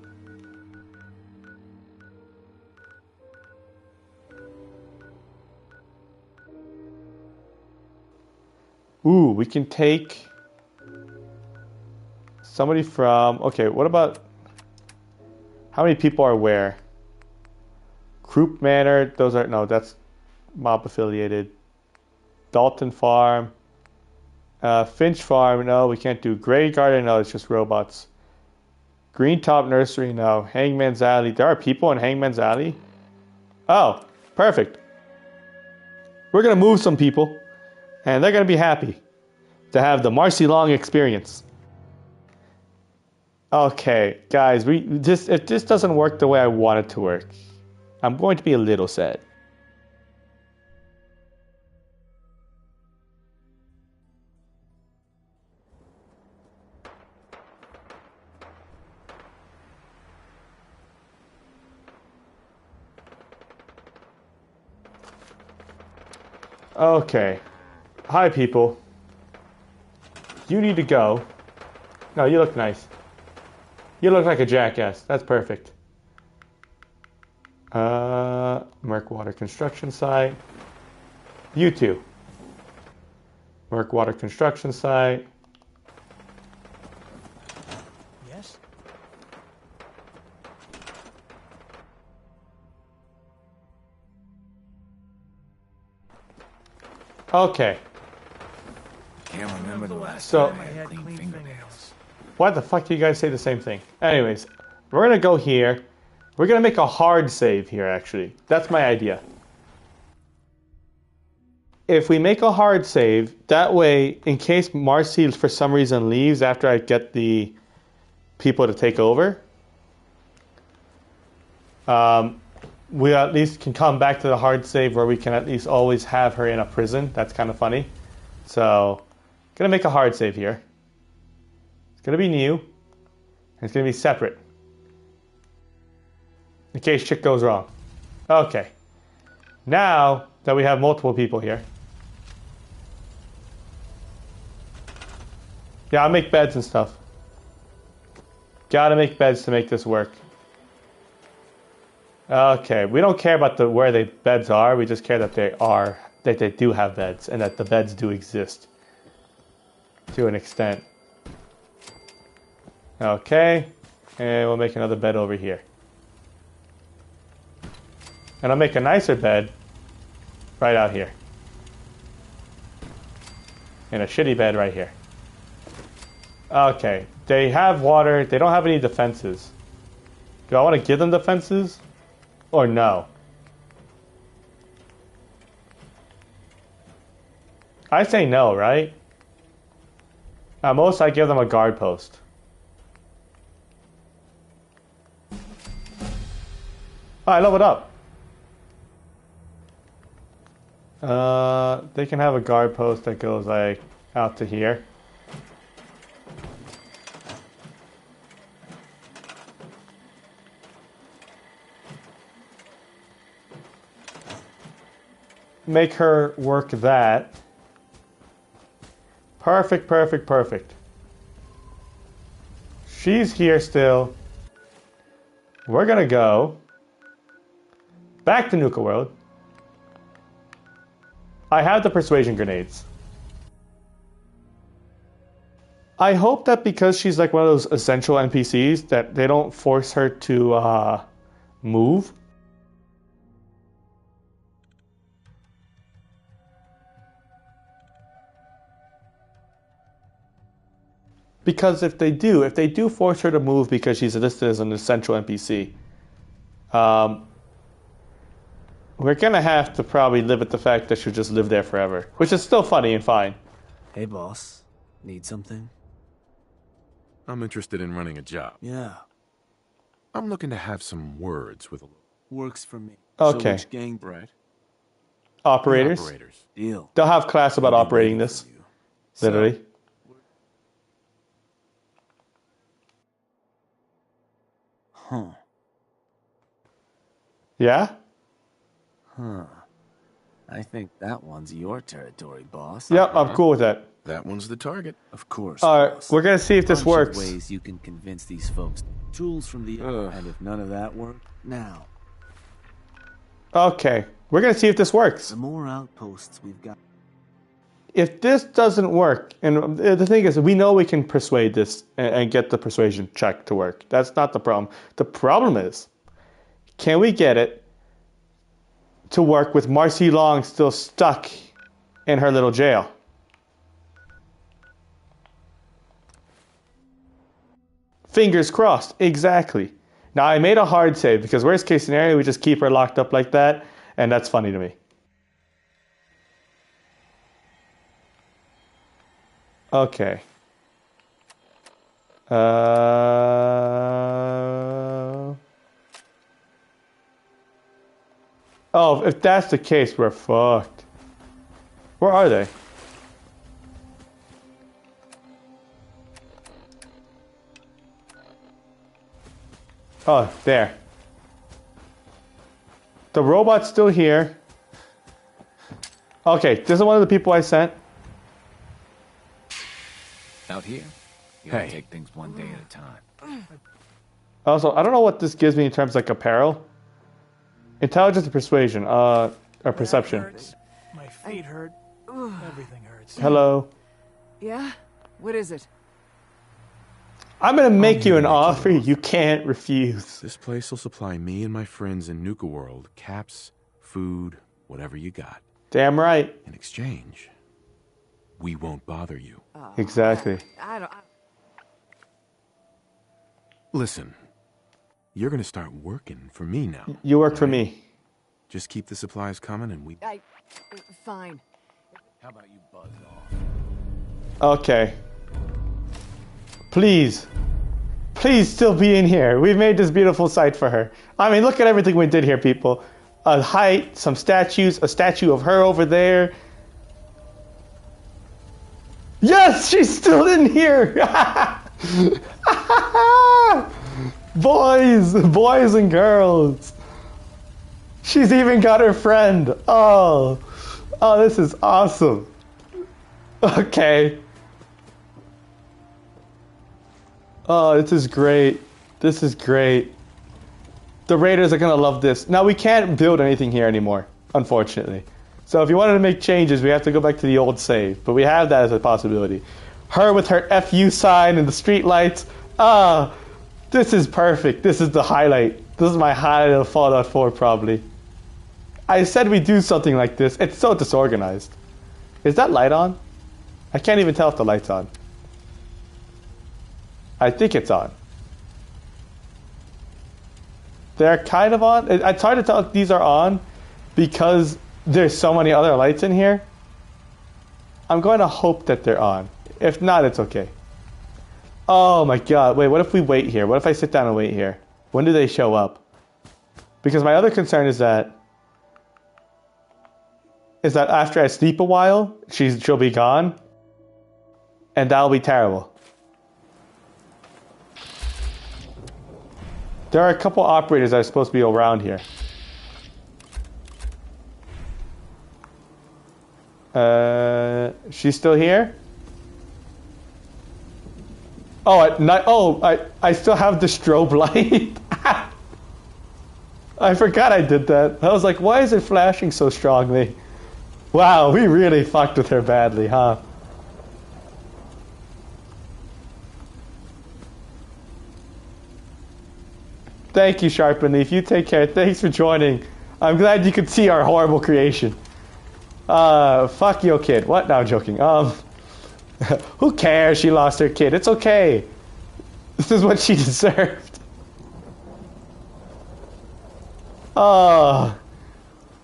Ooh, we can take somebody from... Okay, what about... How many people are where? Croup Manor, those are... No, that's mob affiliated. Dalton Farm. Finch Farm, no, we can't do. Grey Garden, no, it's just robots. Green Top Nursery, no. Hangman's Alley. There are people in Hangman's Alley? Oh, perfect. We're going to move some people. And they're going to be happy to have the Marcy Long experience. Okay, guys, if this doesn't work the way I want it to work, I'm going to be a little sad. Okay. Hi, people. You need to go. No, you look nice. You look like a jackass. That's perfect. Murkwater construction site. You two. Murkwater construction site. Yes? Okay. Can't remember the last So, time I had clean fingernails. why the fuck do you guys say the same thing? Anyways, we're gonna go here. We're gonna make a hard save here, actually. That's my idea. If we make a hard save, that way, in case Marcy for some reason leaves after I get the people to take over, we at least can come back to the hard save where we can at least always have her in a prison. That's kind of funny. So, gonna make a hard save here. It's gonna be new. And it's gonna be separate. In case shit goes wrong. Okay. Now that we have multiple people here. Yeah, I'll make beds and stuff. Gotta make beds to make this work. Okay, we don't care about where the beds are. We just care that they do have beds and that the beds do exist to an extent. Okay, and we'll make another bed over here. And I'll make a nicer bed right out here. And a shitty bed right here. Okay, they have water. They don't have any defenses. Do I want to give them defenses? Or no? I say no, right? At most, I give them a guard post. Oh, I leveled up. They can have a guard post that goes like out to here. Make her work that. Perfect, perfect, perfect. She's here still. We're gonna go back to Nuka World. I have the persuasion grenades. I hope that because she's like one of those essential NPCs that they don't force her to move. Because if they do force her to move because she's listed as an essential NPC, we're gonna have to probably live with the fact that she'll just live there forever, which is still funny and fine. Hey, boss. Need something? I'm interested in running a job. Yeah. I'm looking to have some words with a... Works for me. Okay. So which gang, right? Operators. Operators. Deal. They'll have class about operating this. Literally. Huh. Yeah? Huh. I think that one's your territory, boss. Yep, I'm cool with that. That one's the target. Of course. Alright, we're gonna see if this Bunch of works. ways you can convince these folks. Tools from the and if none of that worked, now. Okay, we're gonna see if this works. The more outposts we've got. If this doesn't work, and the thing is, we know we can persuade this and get the persuasion check to work. That's not the problem. The problem is, can we get it to work with Marcy Long still stuck in her little jail? Fingers crossed, exactly. Now, I made a hard save because worst case scenario, we just keep her locked up like that, and that's funny to me. Okay. Oh, if that's the case, we're fucked. Where are they? Oh, there. The robot's still here. Okay, this is one of the people I sent. Out here, you gotta take things one day at a time. Also, I don't know what this gives me in terms of like apparel. Intelligence and persuasion, or perception. My feet hurt. Everything hurts. Hello. Yeah? What is it? I'm gonna make you an offer you can't refuse. This place will supply me and my friends in Nuka World caps, food, whatever you got. Damn right. In exchange, we won't bother you. Exactly. I don't... Listen, you're gonna start working for me now. You work for me. Just keep the supplies coming and we... Fine. How about you buzz off? Okay. Please. Please still be in here. We've made this beautiful site for her. I mean, look at everything we did here, people. A height, some statues, a statue of her over there. Yes, she's still in here. Boys and girls. She's even got her friend. Oh, this is awesome. Okay. Oh, this is great. This is great. The Raiders are gonna love this. Now, we can't build anything here anymore, unfortunately. So if you wanted to make changes, we have to go back to the old save. But we have that as a possibility. Her with her FU sign and the street lights. This is perfect. This is the highlight. This is my highlight of Fallout 4, probably. I said we'd do something like this. It's so disorganized. Is that light on? I can't even tell if the light's on. I think it's on. They're kind of on. It's hard to tell if these are on because there's so many other lights in here. I'm going to hope that they're on. If not, it's okay. Oh my god. Wait, what if we wait here? What if I sit down and wait here? When do they show up? Because my other concern is that after I sleep a while, she'll be gone. And that'll be terrible. There are a couple operators that are supposed to be around here. She's still here? I still have the strobe light. I forgot I did that. I was like, why is it flashing so strongly? Wow, we really fucked with her badly, huh? Thank you, Sharpen Leaf. You take care. Thanks for joining. I'm glad you could see our horrible creation. Fuck your kid. What? No, I'm joking. Who cares? She lost her kid. It's okay. This is what she deserved.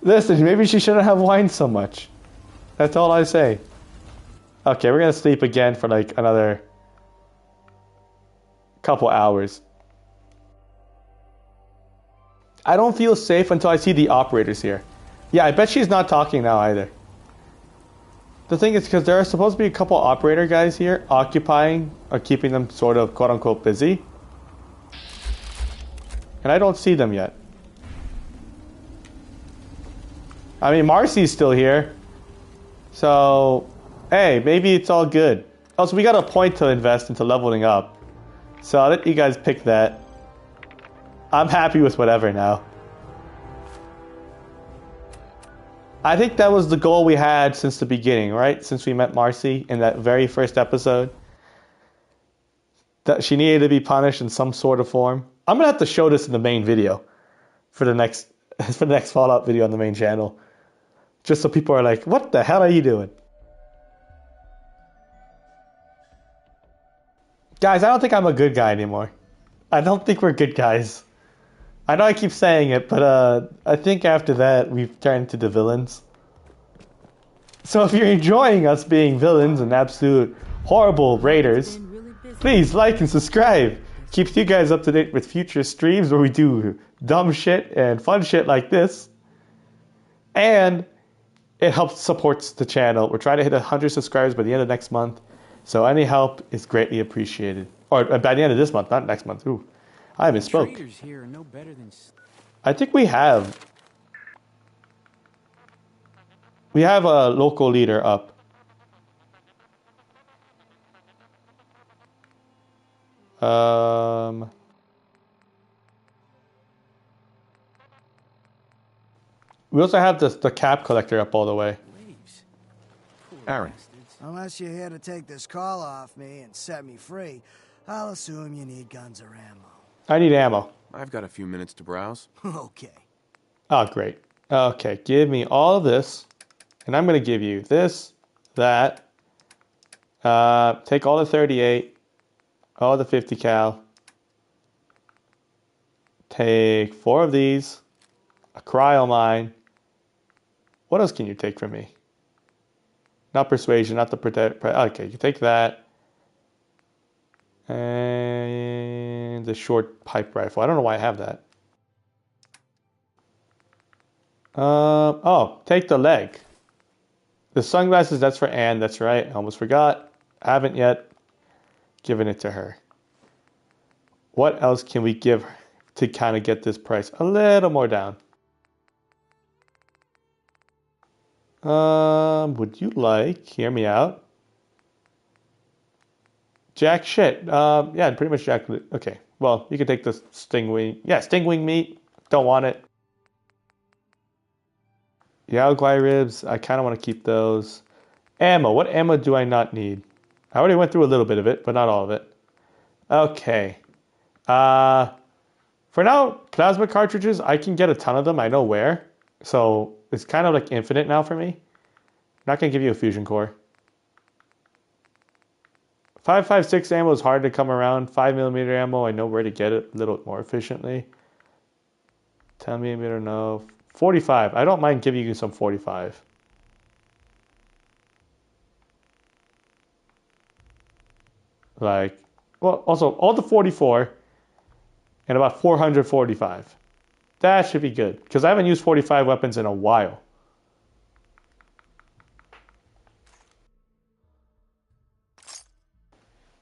Listen, maybe she shouldn't have whined so much. That's all I say. Okay, we're gonna sleep again for like another couple hours. I don't feel safe until I see the operators here. Yeah, I bet she's not talking now either. The thing is, because there are supposed to be a couple operator guys here occupying or keeping them sort of quote-unquote busy. And I don't see them yet. I mean, Marcy's still here. So, hey, maybe it's all good. Also, we got a point to invest into leveling up. So I'll let you guys pick that. I'm happy with whatever now. I think that was the goal we had since the beginning, right? Since we met Marcy in that very first episode. That she needed to be punished in some sort of form. I'm going to have to show this in the main video. For the next Fallout video on the main channel. Just so people are like, what the hell are you doing? Guys, I don't think I'm a good guy anymore. I don't think we're good guys. I know I keep saying it, but I think after that we've turned to the villains. So if you're enjoying us being villains and absolute horrible raiders, please like and subscribe. Keeps you guys up to date with future streams where we do dumb shit and fun shit like this. And it helps supports the channel. We're trying to hit 100 subscribers by the end of next month. So any help is greatly appreciated. Or by the end of this month, not next month. Ooh. I misspoke. Here are no better than... I think we have. We have a local leader up. We also have the cap collector up all the way. Aaron. Unless you're here to take this call off me and set me free, I'll assume you need guns or ammo. I need ammo. I've got a few minutes to browse. Okay. Oh, great. Okay, give me all of this. And I'm going to give you this, that. Take all the 38, all the 50 cal. Take 4 of these. A cryo mine. What else can you take from me? Not persuasion, not the protect. Okay, you take that. And the short pipe rifle. I don't know why I have that. Oh, take the leg. The sunglasses, that's for Anne. That's right. I almost forgot. I haven't yet given it to her. What else can we give her to kind of get this price a little more down? Would you like, hear me out? Jack shit. Yeah, pretty much jack. Okay, well, you can take the stingwing. Yeah, stingwing meat. Don't want it. Yaogwai ribs. I kind of want to keep those. Ammo. What ammo do I not need? I already went through a little bit of it, but not all of it. Okay. For now, plasma cartridges, I can get a ton of them. I know where. So it's kind of like infinite now for me. Not going to give you a fusion core. 5.56 ammo is hard to come around. 5mm ammo, I know where to get it a little more efficiently. 10mm, no. 45. I don't mind giving you some 45. Like, well, also all the 44 and about 445. That should be good because I haven't used 45 weapons in a while.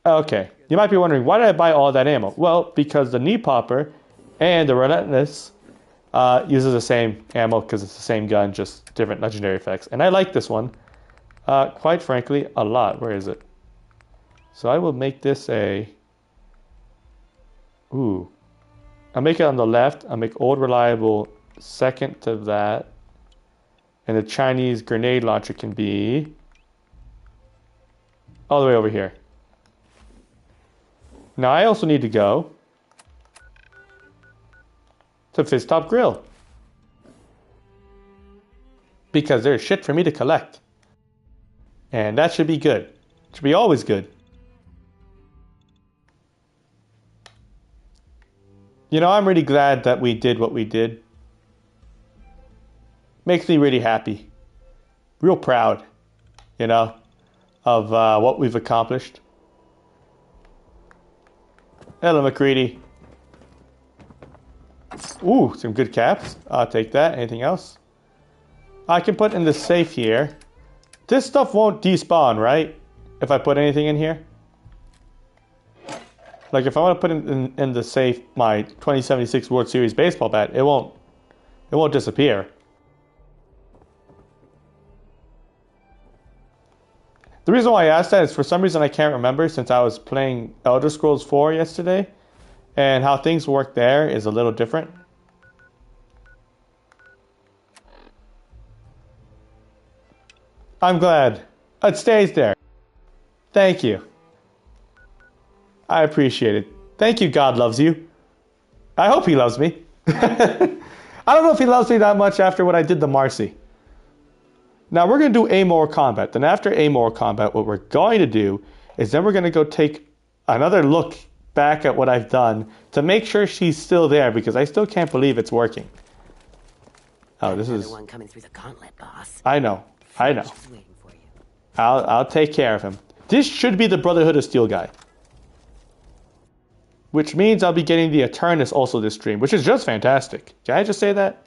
Okay, you might be wondering, why did I buy all that ammo? Well, because the knee popper and the relentless uses the same ammo because it's the same gun, just different legendary effects. And I like this one, quite frankly, a lot. Where is it? So I will make this a... Ooh. I'll make it on the left. I'll make old reliable second to that. And the Chinese grenade launcher can be all the way over here. Now I also need to go to Fist Top Grill because there's shit for me to collect. And that should be good. It should be always good. You know, I'm really glad that we did what we did. Makes me really happy. Real proud, you know, of what we've accomplished. Hello, McCready. Ooh, some good caps. I'll take that. Anything else? I can put in the safe here. This stuff won't despawn, right? If I put anything in here? Like if I want to put in the safe my 2076 World Series baseball bat, it won't disappear. The reason why I asked that is for some reason I can't remember since I was playing Elder Scrolls 4 yesterday, and how things work there is a little different. I'm glad. It stays there. Thank you. I appreciate it. Thank you, God loves you. I hope he loves me. I don't know if he loves me that much after what I did to Marcy. Now we're going to do amoral combat. Then after amoral combat, what we're going to do is then we're going to go take another look back at what I've done to make sure she's still there because I still can't believe it's working. Oh, this is... one coming through the gauntlet, boss. I know. I'll take care of him. This should be the Brotherhood of Steel guy. Which means I'll be getting the Eternus also this stream, which is just fantastic. Can I just say that?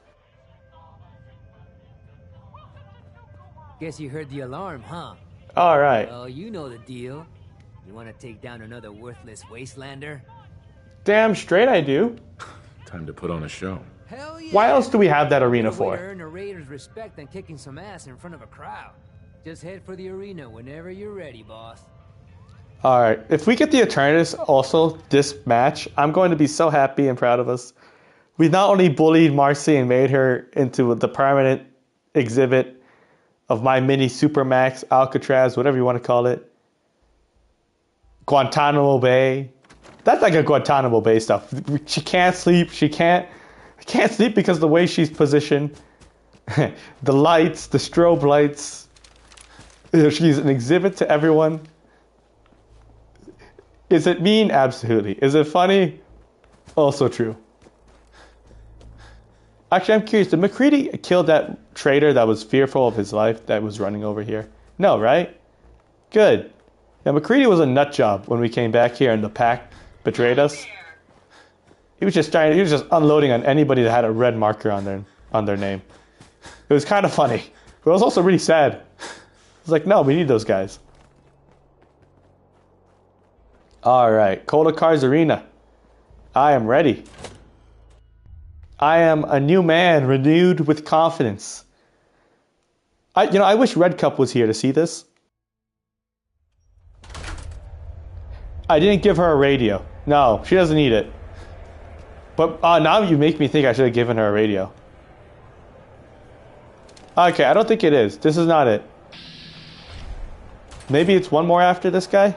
Guess you heard the alarm, huh? Alright. Oh, you know the deal. You want to take down another worthless Wastelander? Damn straight I do. Time to put on a show. Hell yeah. Why else do we have that arena No way to for? earn a Raider's respect than kicking some ass in front of a crowd. Just head for the arena whenever you're ready, boss. Alright, if we get the Eternus also this match, I'm going to be so happy and proud of us. We not only bullied Marcy and made her into the permanent exhibit of my mini Supermax, Alcatraz, whatever you want to call it. Guantanamo Bay. That's like a Guantanamo Bay stuff. She can't sleep. She can't sleep because of the way she's positioned. The lights, the strobe lights. She's an exhibit to everyone. Is it mean? Absolutely. Is it funny? Also true. Actually, I'm curious. Did McCready kill that traitor that was fearful of his life that was running over here? No, right? Good. Now, McCready was a nut job when we came back here and the pack betrayed us. He was just unloading on anybody that had a red marker on their name. It was kind of funny. But it was also really sad. It was like, no, we need those guys. Alright, Kolokar's Arena. I am ready. I am a new man, renewed with confidence. I wish Red Cup was here to see this. I didn't give her a radio. No, she doesn't need it. But now you make me think I should have given her a radio. Okay, I don't think it is. This is not it. Maybe it's one more after this guy?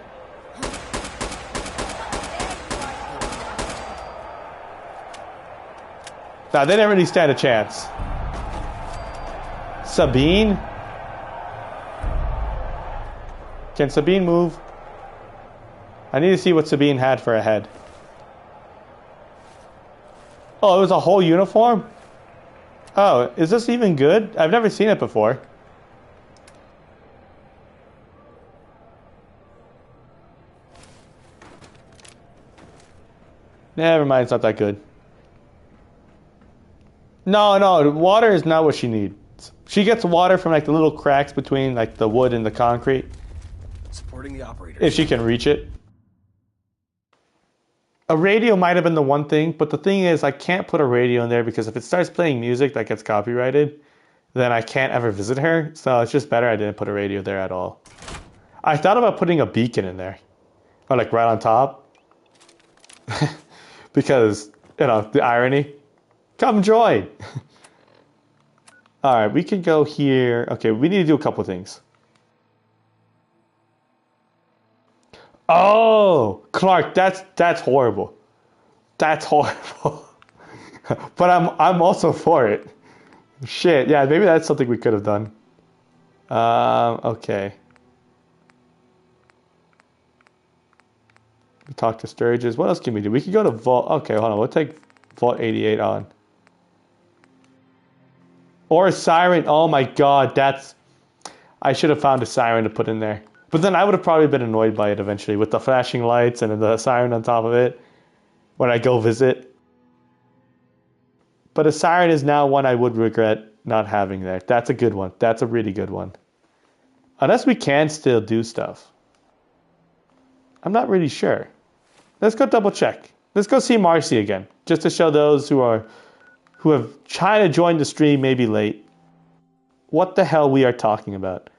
Nah, they didn't really stand a chance. Sabine? Can Sabine move? I need to see what Sabine had for a head. Oh, it was a whole uniform? Oh, is this even good? I've never seen it before. Never mind, it's not that good. No, water is not what she needs. She gets water from like the little cracks between like the wood and the concrete. Supporting the operator. If she can reach it. A radio might have been the one thing, but the thing is I can't put a radio in there because if it starts playing music that gets copyrighted, then I can't ever visit her. So it's just better I didn't put a radio there at all. I thought about putting a beacon in there. Or like right on top. Because, the irony. Come join! Alright, we can go here. Okay, we need to do a couple things. Oh! Clark, that's horrible. That's horrible. But I'm also for it. Shit, yeah, maybe that's something we could have done. Okay. We talk to Sturgis. What else can we do? We could go to Vault. Okay, hold on. We'll take Vault 88 on. Or a siren. Oh my god, I should have found a siren to put in there. But then I would have probably been annoyed by it eventually with the flashing lights and then the siren on top of it when I go visit. But a siren is now one I would regret not having there. That's a good one. That's a really good one. Unless we can still do stuff. I'm not really sure. Let's go double check. Let's go see Marcy again. Just to show those who have tried to join the stream maybe late what the hell we are talking about.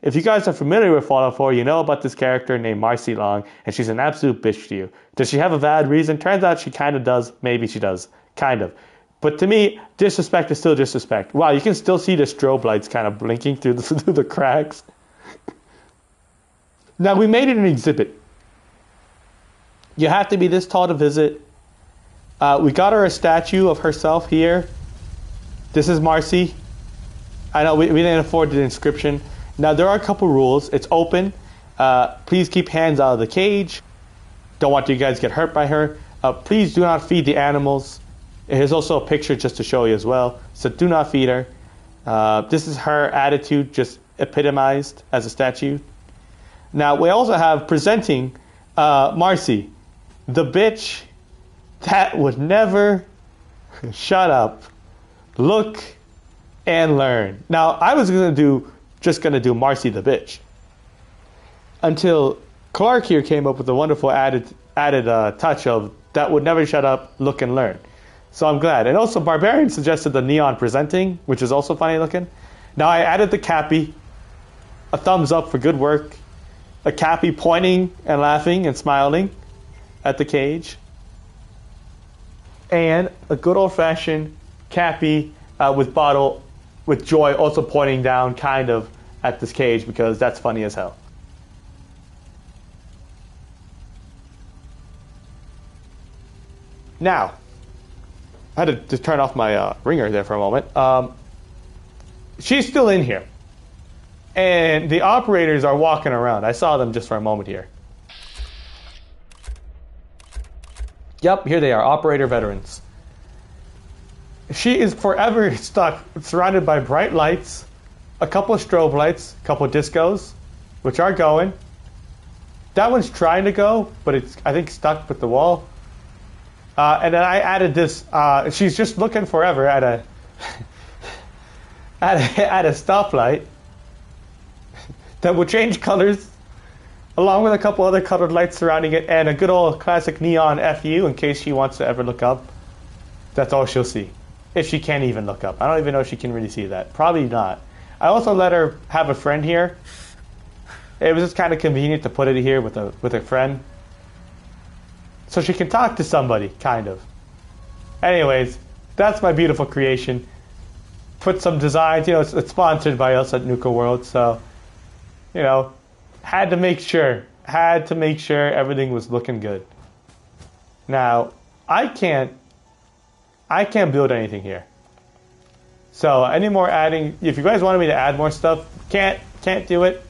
If you guys are familiar with Fallout 4, you know about this character named Marcy Long, and she's an absolute bitch to you. Does she have a valid reason? Turns out she kind of does. Maybe she does. Kind of. But to me, disrespect is still disrespect. Wow, you can still see the strobe lights kind of blinking through the cracks. Now, we made it an exhibit. You have to be this tall to visit. We got her a statue of herself here. This is Marcy. I know we didn't afford the inscription. Now, there are a couple rules. It's open. Please keep hands out of the cage. Don't want you guys to get hurt by her. Please do not feed the animals. Here's also a picture just to show you as well. So do not feed her. This is her attitude just epitomized as a statue. Now, we also have presenting Marcy, the bitch that would never shut up, look, and learn. Now, I was just gonna do Marcy the bitch until Clark here came up with a wonderful added touch of that would never shut up, look, and learn. So I'm glad. And also, Barbarian suggested the neon presenting, which is also funny looking. Now I added the Cappy. A thumbs up for good work. A Cappy pointing and laughing and smiling at the cage. And a good old-fashioned Cappy with Joy also pointing down kind of at this cage because that's funny as hell. Now, I had to turn off my ringer there for a moment. She's still in here. And the operators are walking around. I saw them just for a moment here. Yep, here they are, operator veterans. She is forever stuck, surrounded by bright lights, a couple of strobe lights, a couple of discos, which are going. That one's trying to go, but it's, I think, stuck with the wall. And then I added this. She's just looking forever at a at a stoplight that will change colors, along with a couple other colored lights surrounding it, and a good old classic neon FU in case she wants to ever look up. That's all she'll see, if she can even look up. I don't even know if she can really see that. Probably not. I also let her have a friend here. It was just kind of convenient to put it here with a friend, so she can talk to somebody, kind of. Anyways, that's my beautiful creation. Put some designs, you know, it's sponsored by us at Nuka World, so, you know, had to make sure everything was looking good. Now, I can't build anything here. So, any more adding, if you guys wanted me to add more stuff, can't do it.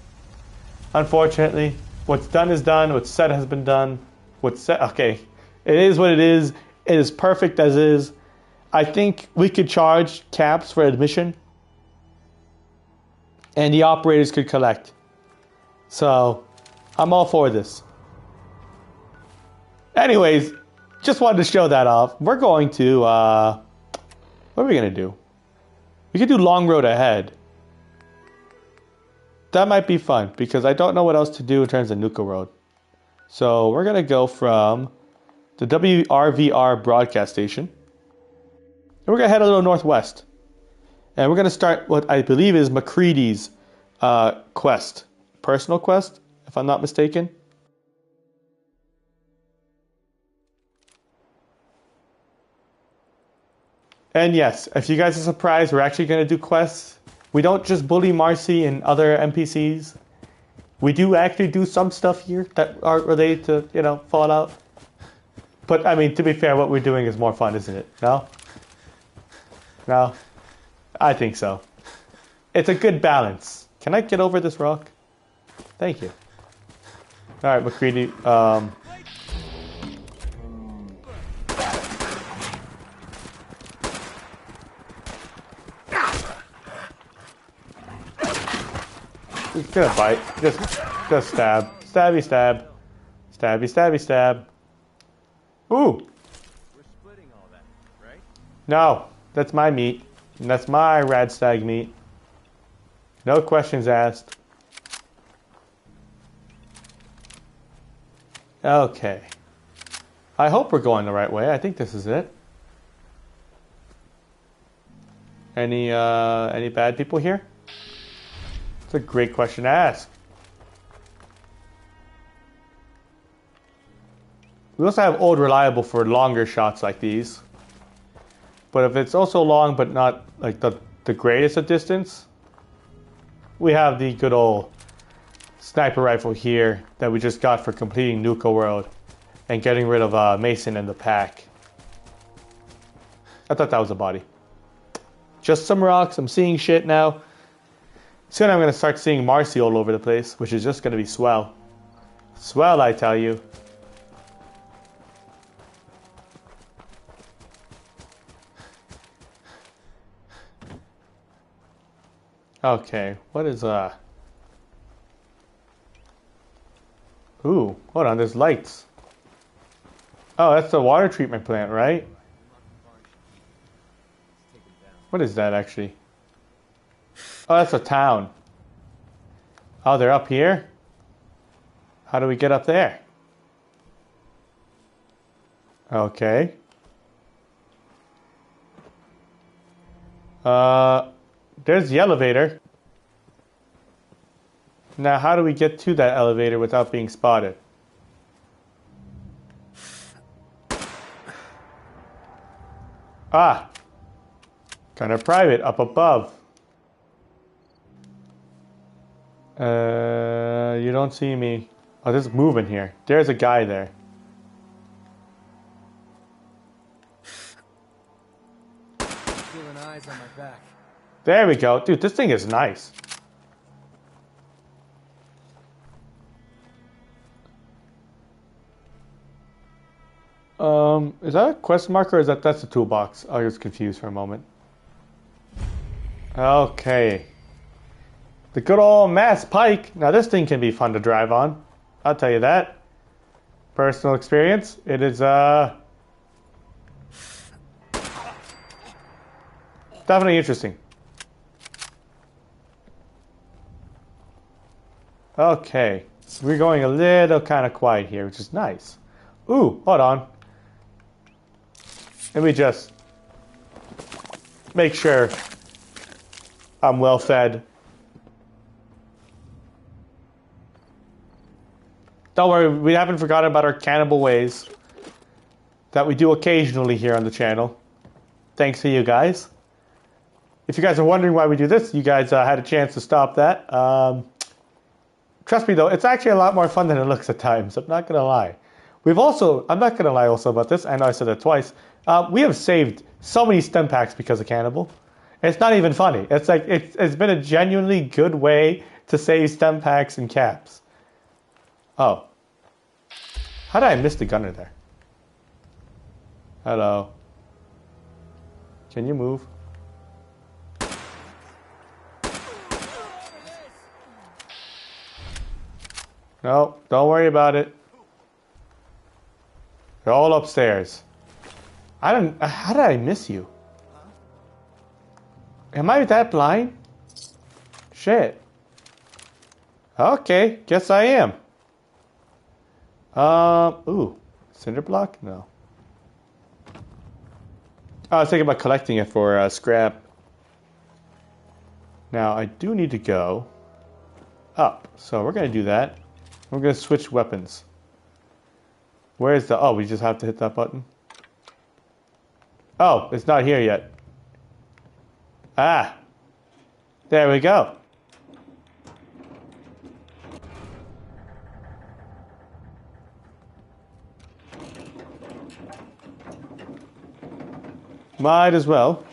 Unfortunately, what's done is done, what's said has been done. Okay, it is what it is. It is perfect as is. I think we could charge caps for admission, and the operators could collect. So, I'm all for this. Anyways, just wanted to show that off. We're going to, what are we going to do? We could do Long Road Ahead. That might be fun, because I don't know what else to do in terms of Nuka Road. So we're going to go from the WRVR broadcast station. And we're going to head a little northwest. And we're going to start what I believe is MacCready's quest. Personal quest, if I'm not mistaken. And yes, if you guys are surprised, we're actually going to do quests. We don't just bully Marcy and other NPCs. We do actually do some stuff here that are related to, you know, Fallout. But, I mean, to be fair, what we're doing is more fun, isn't it? No? No? I think so. It's a good balance. Can I get over this rock? Thank you. Alright, MacCready. Just gonna bite. Just stab. Stabby stab. Stabby stabby stab. Ooh! We're splitting all that, right? No, that's my meat. And that's my rad stag meat. No questions asked. Okay. I hope we're going the right way. I think this is it. Any bad people here? It's a great question to ask. We also have Old Reliable for longer shots like these. But if it's also long but not like the greatest at distance, we have the good old sniper rifle here that we just got for completing Nuka World and getting rid of Mason and the pack. I thought that was a body. Just some rocks. I'm seeing shit now. Soon I'm going to start seeing Marcy all over the place, which is just going to be swell. Swell, I tell you. Okay, what is Ooh, hold on, there's lights. Oh, that's the water treatment plant, right? What is that actually? Oh, that's a town. Oh, they're up here? How do we get up there? Okay. There's the elevator. Now, how do we get to that elevator without being spotted? Ah! Kind of private, up above. You don't see me. Oh, there's movement here. There's a guy there. Feeling eyes on my back. There we go. Dude, this thing is nice. Is that a quest marker or is that's the toolbox? I was confused for a moment. Okay. The good old Mass Pike. Now this thing can be fun to drive on. I'll tell you that. Personal experience. It is definitely interesting. Okay. We're going a little kind of quiet here, which is nice. Ooh, hold on. Let me just make sure I'm well fed. Don't worry, we haven't forgotten about our cannibal ways that we do occasionally here on the channel. Thanks to you guys. If you guys are wondering why we do this, you guys had a chance to stop that. Trust me though, it's actually a lot more fun than it looks at times. I'm not going to lie. I'm not going to lie also about this. I know I said that twice. We have saved so many stem packs because of Cannibal. It's not even funny. It's like, it's been a genuinely good way to save stem packs and caps. Oh. How did I miss the gunner there? Hello. Can you move? No, don't worry about it. They're all upstairs. How did I miss you? Am I that blind? Shit. Okay, guess I am. Ooh. Cinder block? No. I was thinking about collecting it for scrap. Now, I do need to go up. So we're going to do that. We're going to switch weapons. Where is the... Oh, we just have to hit that button. Oh, it's not here yet. Ah. There we go. Might as well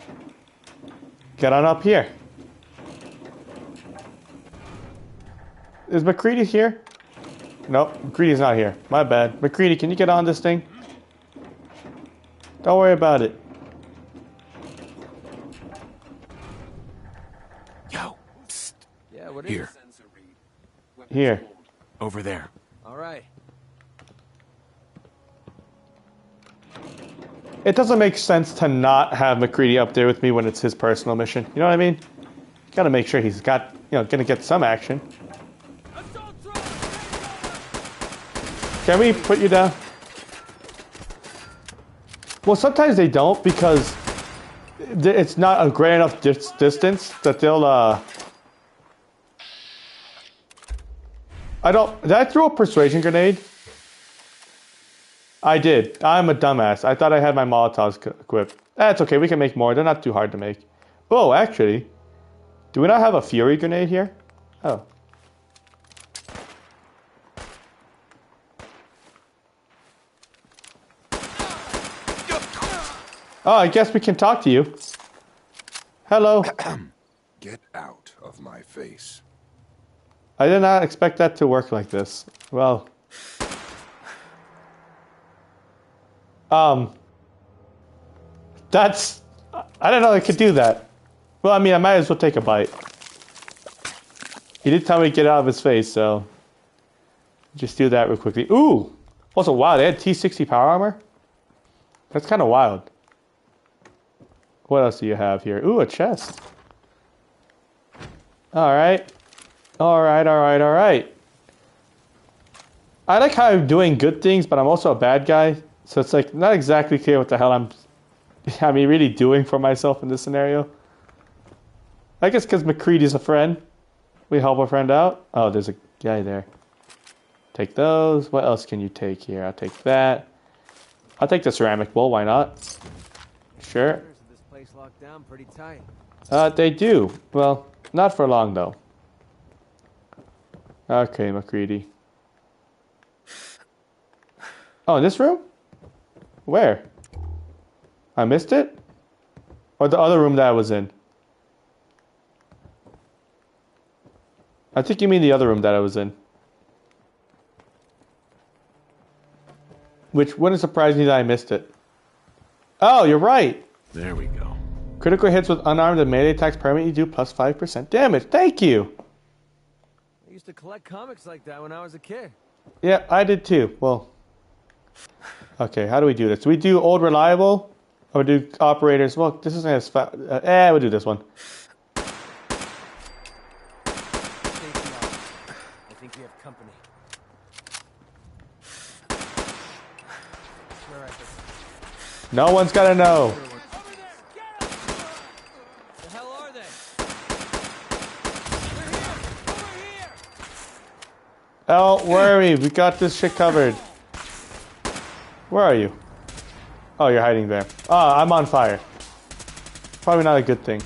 get on up here. Is McCready here? Nope, McCready's not here. My bad. McCready, can you get on this thing? Don't worry about it. Yo, psst. Yeah, what Here. is Here. Over there. All right. It doesn't make sense to not have McCready up there with me when it's his personal mission. You know what I mean? Gotta make sure he's got, gonna get some action. Can we put you down? Well, sometimes they don't because it's not a great enough distance that they'll, Did I throw a persuasion grenade? I did. I'm a dumbass. I thought I had my Molotovs equipped. That's okay. We can make more. They're not too hard to make. Oh, actually. Do we not have a Fury grenade here? Oh. Oh, I guess we can talk to you. Hello. Get out of my face. I did not expect that to work like this. Well. That's... I don't know I could do that. Well, I mean, I might as well take a bite. He did tell me to get out of his face, so... Just do that real quickly. Ooh! Also, wow, they had T60 power armor? That's kind of wild. What else do you have here? Ooh, a chest. Alright. Alright. I like how I'm doing good things, but I'm also a bad guy. So it's like not exactly clear what the hell I'm really doing for myself in this scenario. I guess because McCready's a friend. We help a friend out. Oh, there's a guy there. Take those. What else can you take here? I'll take that. I'll take the ceramic bowl. Why not? Sure. This place locked down pretty tight. They do. Well, not for long though. Okay, McCready. Oh, in this room? Where? I missed it? Or the other room that I was in? I think you mean the other room that I was in. Which wouldn't surprise me that I missed it. Oh, you're right. There we go. Critical hits with unarmed and melee attacks permanently do plus 5% damage. Thank you. I used to collect comics like that when I was a kid. Yeah, I did too. Well, okay, how do we do this? Do we do old reliable? Or do operators? Well, this isn't as fast. We'll do this one. I think we have company. No one's gotta know. The hell are they? Don't worry, we got this shit covered. Where are you? Oh, you're hiding there. Oh, I'm on fire. Probably not a good thing.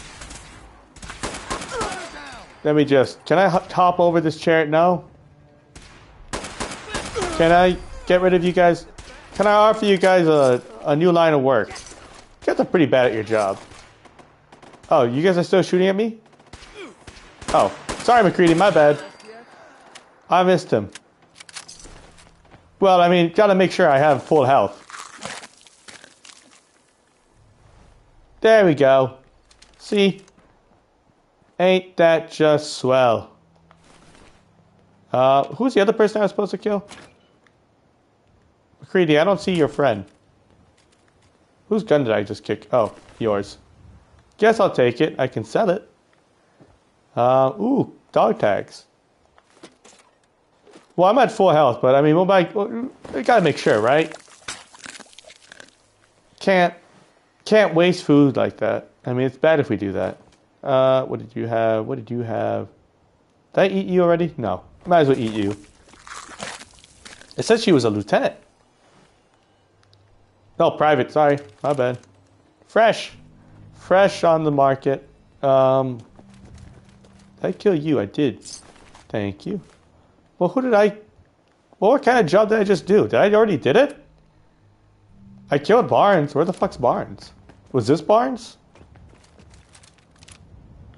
Let me just... Can I hop over this chair? No? Can I get rid of you guys? Can I offer you guys a new line of work? You guys are pretty bad at your job. Oh, you guys are still shooting at me? Oh, sorry McCready, my bad. I missed him. Well, I mean, gotta make sure I have full health. There we go. See? Ain't that just swell? Who's the other person I was supposed to kill? McCready, I don't see your friend. Whose gun did I just kick? Oh, yours. Guess I'll take it. I can sell it. Ooh, dog tags. Well, I'm at full health, but I mean, we gotta make sure, right? Can't waste food like that. I mean, it's bad if we do that. What did you have? What did you have? Did I eat you already? No. Might as well eat you. It said she was a lieutenant. No, private. Sorry. My bad. Fresh. Fresh on the market. Did I kill you? I did. Thank you. Well, who did I... Well, what kind of job did I just do? Did I already did it? I killed Barnes. Where the fuck's Barnes? Was this Barnes?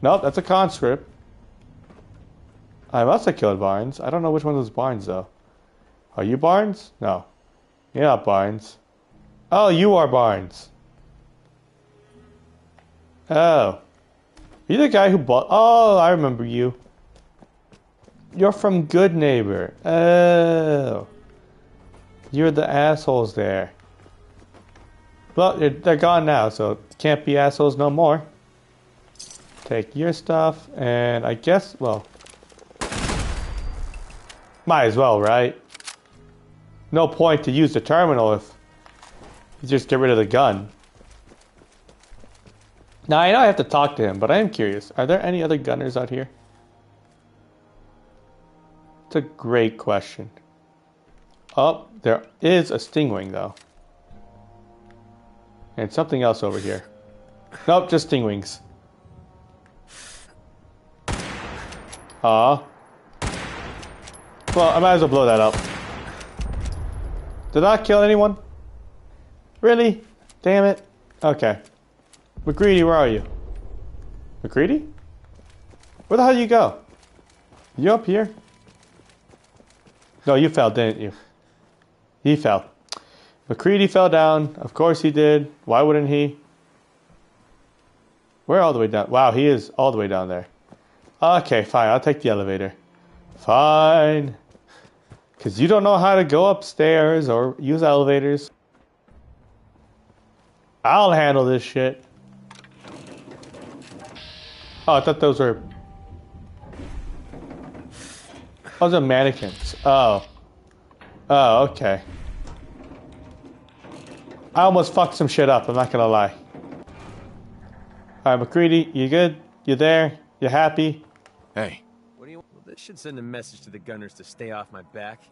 Nope, that's a conscript. I must have killed Barnes. I don't know which one was Barnes, though. Are you Barnes? No. You're not Barnes. Oh, you are Barnes. Oh. You're the guy who bought... Oh, I remember you. You're from Good Neighbor. Oh. You're the assholes there. Well, they're gone now, so can't be assholes no more. Take your stuff, and I guess, well... Might as well, right? No point to use the terminal if you just get rid of the gun. Now, I know I have to talk to him, but I am curious. Are there any other gunners out here? It's a great question. Oh, there is a stingwing, though. And something else over here. Nope, just stingwings. Aw. Well, I might as well blow that up. Did I kill anyone? Really? Damn it. Okay. McCready, where are you? McCready? Where the hell did you go? You up here? No, you fell, didn't you? He fell. McCready fell down. Of course he did. Why wouldn't he? We're all the way down. Wow, he is all the way down there. Okay, fine. I'll take the elevator. Fine. Because you don't know how to go upstairs or use elevators. I'll handle this shit. Oh, I thought those were... Those are mannequins. Oh. Oh, okay. I almost fucked some shit up, I'm not gonna lie. Alright, McCready, you good? You there? You happy? Hey. What do you want? Well, this should send a message to the gunners to stay off my back.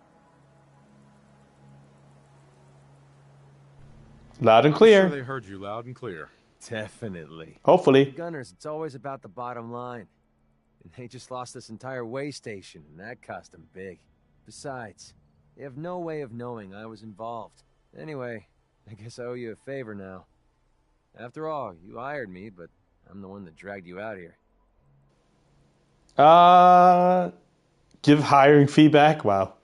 Loud and clear. I'm sure they heard you loud and clear. Definitely. Hopefully. The gunners, it's always about the bottom line. And they just lost this entire way station, and that cost them big. Besides, they have no way of knowing I was involved. Anyway, I guess I owe you a favor now. After all, you hired me, but I'm the one that dragged you out here. Give hiring feedback? Wow.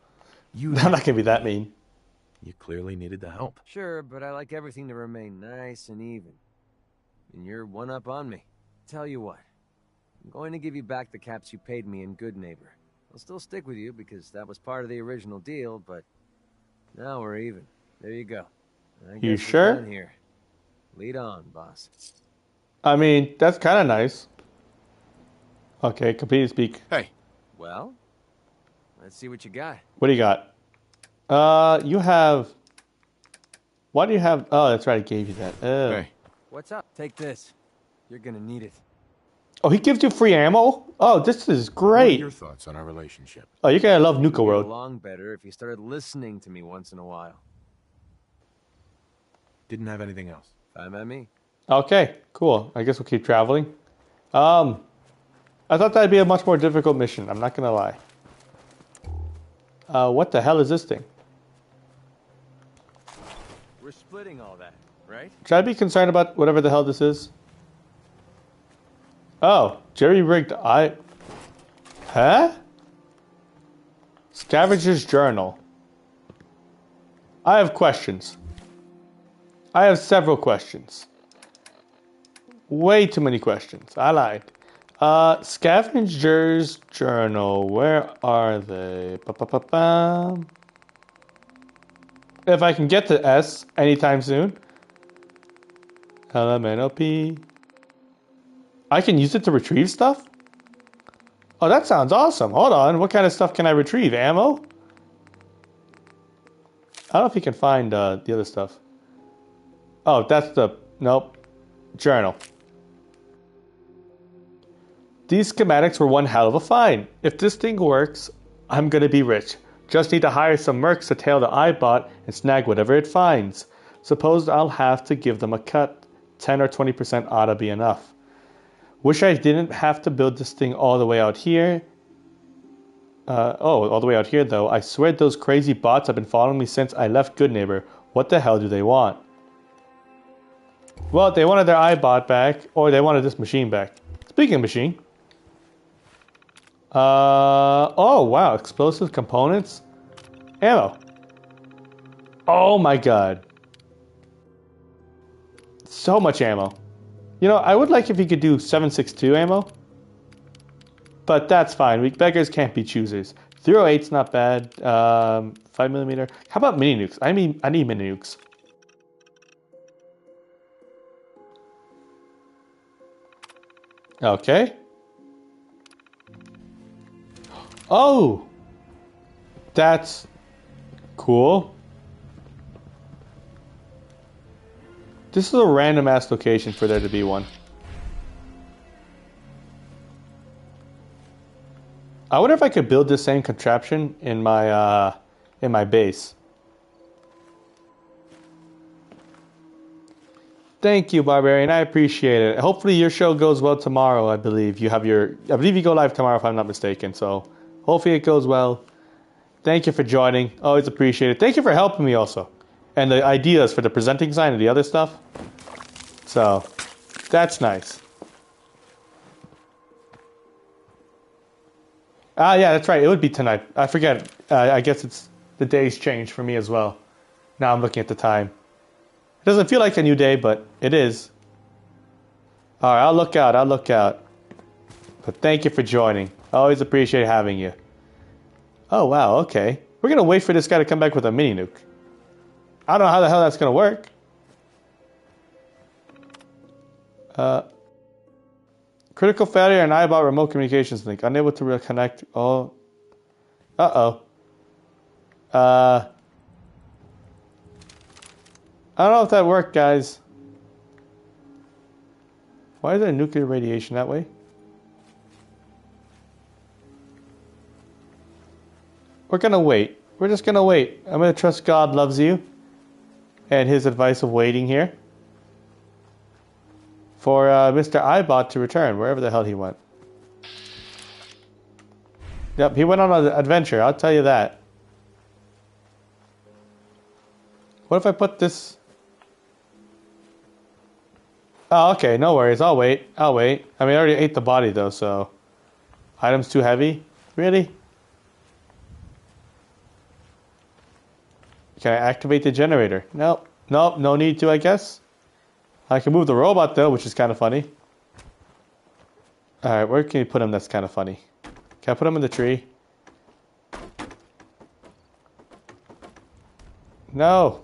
I'm not gonna be that mean. You clearly needed the help. Sure, but I like everything to remain nice and even. And you're one up on me. Tell you what, I'm going to give you back the caps you paid me in Good Neighbor. I'll still stick with you because that was part of the original deal, but now we're even. There you go. I You guess we're sure? done here. Lead on, boss. I mean, that's kind of nice. Okay, completely speak. Hey. Well, let's see what you got. What do you got? You have... Why do you have... Oh, that's right, I gave you that. Oh. Hey. What's up? Take this. You're gonna need it. Oh, he gives you free ammo? Oh, this is What are great. your thoughts on our relationship? Oh, you're gonna love Nuka You'd get World. along better if you started listening to me once in a while. Didn't have anything else. Fine by me. Okay, cool. I guess we'll keep traveling. I thought that'd be a much more difficult mission. I'm not gonna lie. What the hell is this thing? We're splitting all that, right? Should I be concerned about whatever the hell this is? Oh, jerry-rigged Huh? Scavenger's Journal. I have questions. I have several questions. Way too many questions. I lied. Scavenger's Journal. Where are they? Ba-ba-ba-bam. If I can get to S anytime soon. LMNOP. I can use it to retrieve stuff? Oh, that sounds awesome. Hold on. What kind of stuff can I retrieve? Ammo? I don't know if you can find the other stuff. Oh, that's the... Nope. Journal. These schematics were one hell of a find. If this thing works, I'm gonna be rich. Just need to hire some mercs to tail the iBot and snag whatever it finds. Suppose I'll have to give them a cut. 10 or 20% ought to be enough. Wish I didn't have to build this thing all the way out here. All the way out here though. I swear those crazy bots have been following me since I left Good Neighbor. What the hell do they want? Well, they wanted their iBot back, or they wanted this machine back. Speaking of machine. Oh wow, explosive components. Ammo. Oh my god. So much ammo. You know, I would like if you could do 7.62 ammo. But that's fine. Beggars can't be choosers. 308's not bad. 5mm. How about mini nukes? I need mini nukes. Okay. Oh! That's cool. This is a random ass location for there to be one. I wonder if I could build this same contraption in my base. Thank you, Barbarian. I appreciate it. Hopefully your show goes well tomorrow. I believe you go live tomorrow if I'm not mistaken. So hopefully it goes well. Thank you for joining. Always appreciate it. Thank you for helping me also. And the ideas for the presenting sign and the other stuff. So, that's nice. Yeah, that's right. It would be tonight. I forget. I guess it's the day's changed for me as well. Now I'm looking at the time. It doesn't feel like a new day, but it is. Alright, I'll look out. But thank you for joining. Always appreciate having you. Oh, wow, okay. We're going to wait for this guy to come back with a mini nuke. I don't know how the hell that's going to work. Critical failure and iBot remote communications link. Unable to reconnect. Oh. Uh-oh. I don't know if that worked, guys. Why is there nuclear radiation that way? we're gonna wait. We're just gonna wait. I'm gonna trust God loves you and his advice of waiting here for Mr. iBot to return, wherever the hell he went. Yep, he went on an adventure, I'll tell you that. What if I put this... Oh, okay, no worries. I'll wait. I'll wait. I mean, I already ate the body, though, so... Items too heavy? Really? Can I activate the generator? Nope. Nope, no need to, I guess. I can move the robot, though, which is kind of funny. Alright, where can you put him that's kind of funny? Can I put him in the tree? No.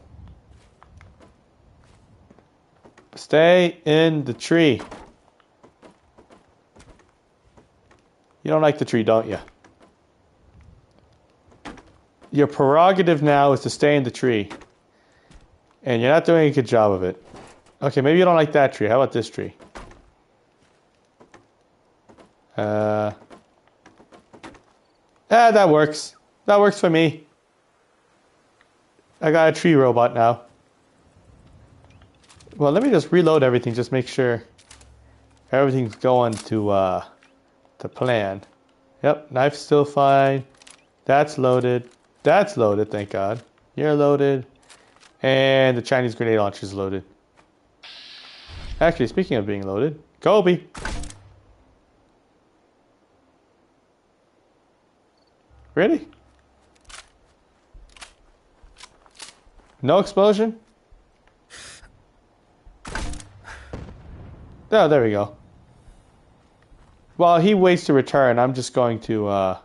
Stay in the tree. You don't like the tree, don't you? Your prerogative now is to stay in the tree. And you're not doing a good job of it. Okay, maybe you don't like that tree. How about this tree? That works. That works for me. I got a tree robot now. Well, let me just reload everything, just make sure everything's going to plan. Yep, knife's still fine. That's loaded. That's loaded, thank God. You're loaded. And the Chinese grenade launcher is loaded. Actually, speaking of being loaded, Kobe. Really? No explosion? Oh, there we go. While he waits to return, I'm just going to, or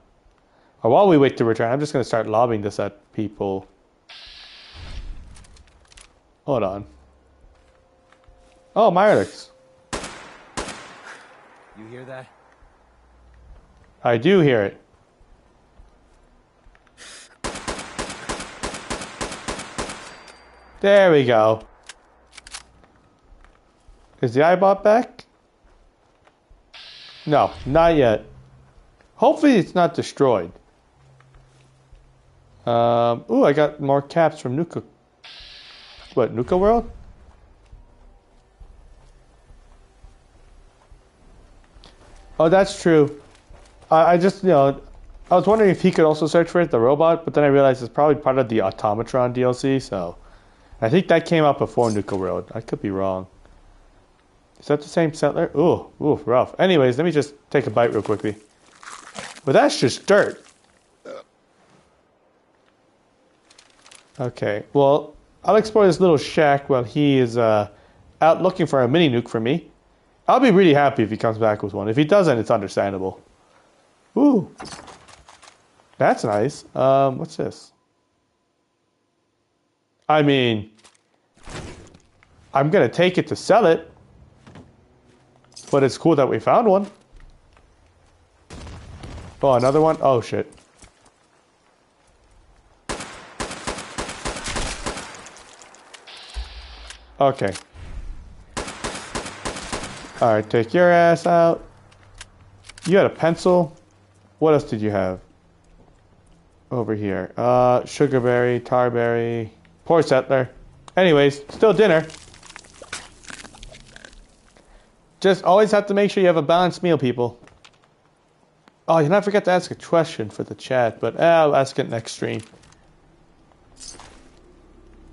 while we wait to return, I'm just going to start lobbing this at people. Hold on. Oh, Myrix. You hear that? I do hear it. There we go. Is the iBot back? No, not yet. Hopefully it's not destroyed. Ooh, I got more caps from Nuka. What, Nuka World? Oh, that's true. I just, you know, I was wondering if he could also search for it, the robot, but then I realized it's probably part of the Automatron DLC, so... I think that came out before Nuka World. I could be wrong. Is that the same settler? Ooh, rough. Anyways, let me just take a bite real quickly. But that's just dirt. Okay, well, I'll explore this little shack while he is out looking for a mini nuke for me. I'll be really happy if he comes back with one. If he doesn't, it's understandable. Ooh. That's nice. What's this? I mean, I'm going to take it to sell it. But it's cool that we found one. Oh, another one? Oh, shit. Okay. Alright, take your ass out. You had a pencil. What else did you have? Over here. Sugarberry, tarberry. Poor settler. Anyways, still dinner. Just always have to make sure you have a balanced meal, people. Oh, you know, I forgot to ask a question for the chat, but I'll ask it next stream.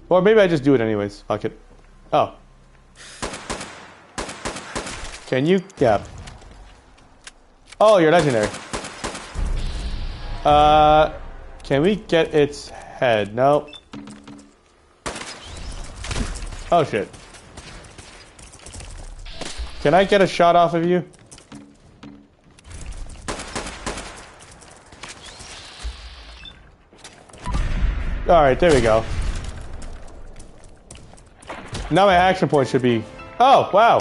Or maybe I just do it anyways. Fuck it. Oh. Can you? Yeah. Oh, you're legendary. Can we get its head? No. Oh shit. Can I get a shot off of you? Alright, there we go. Now my action point should be... Oh, wow.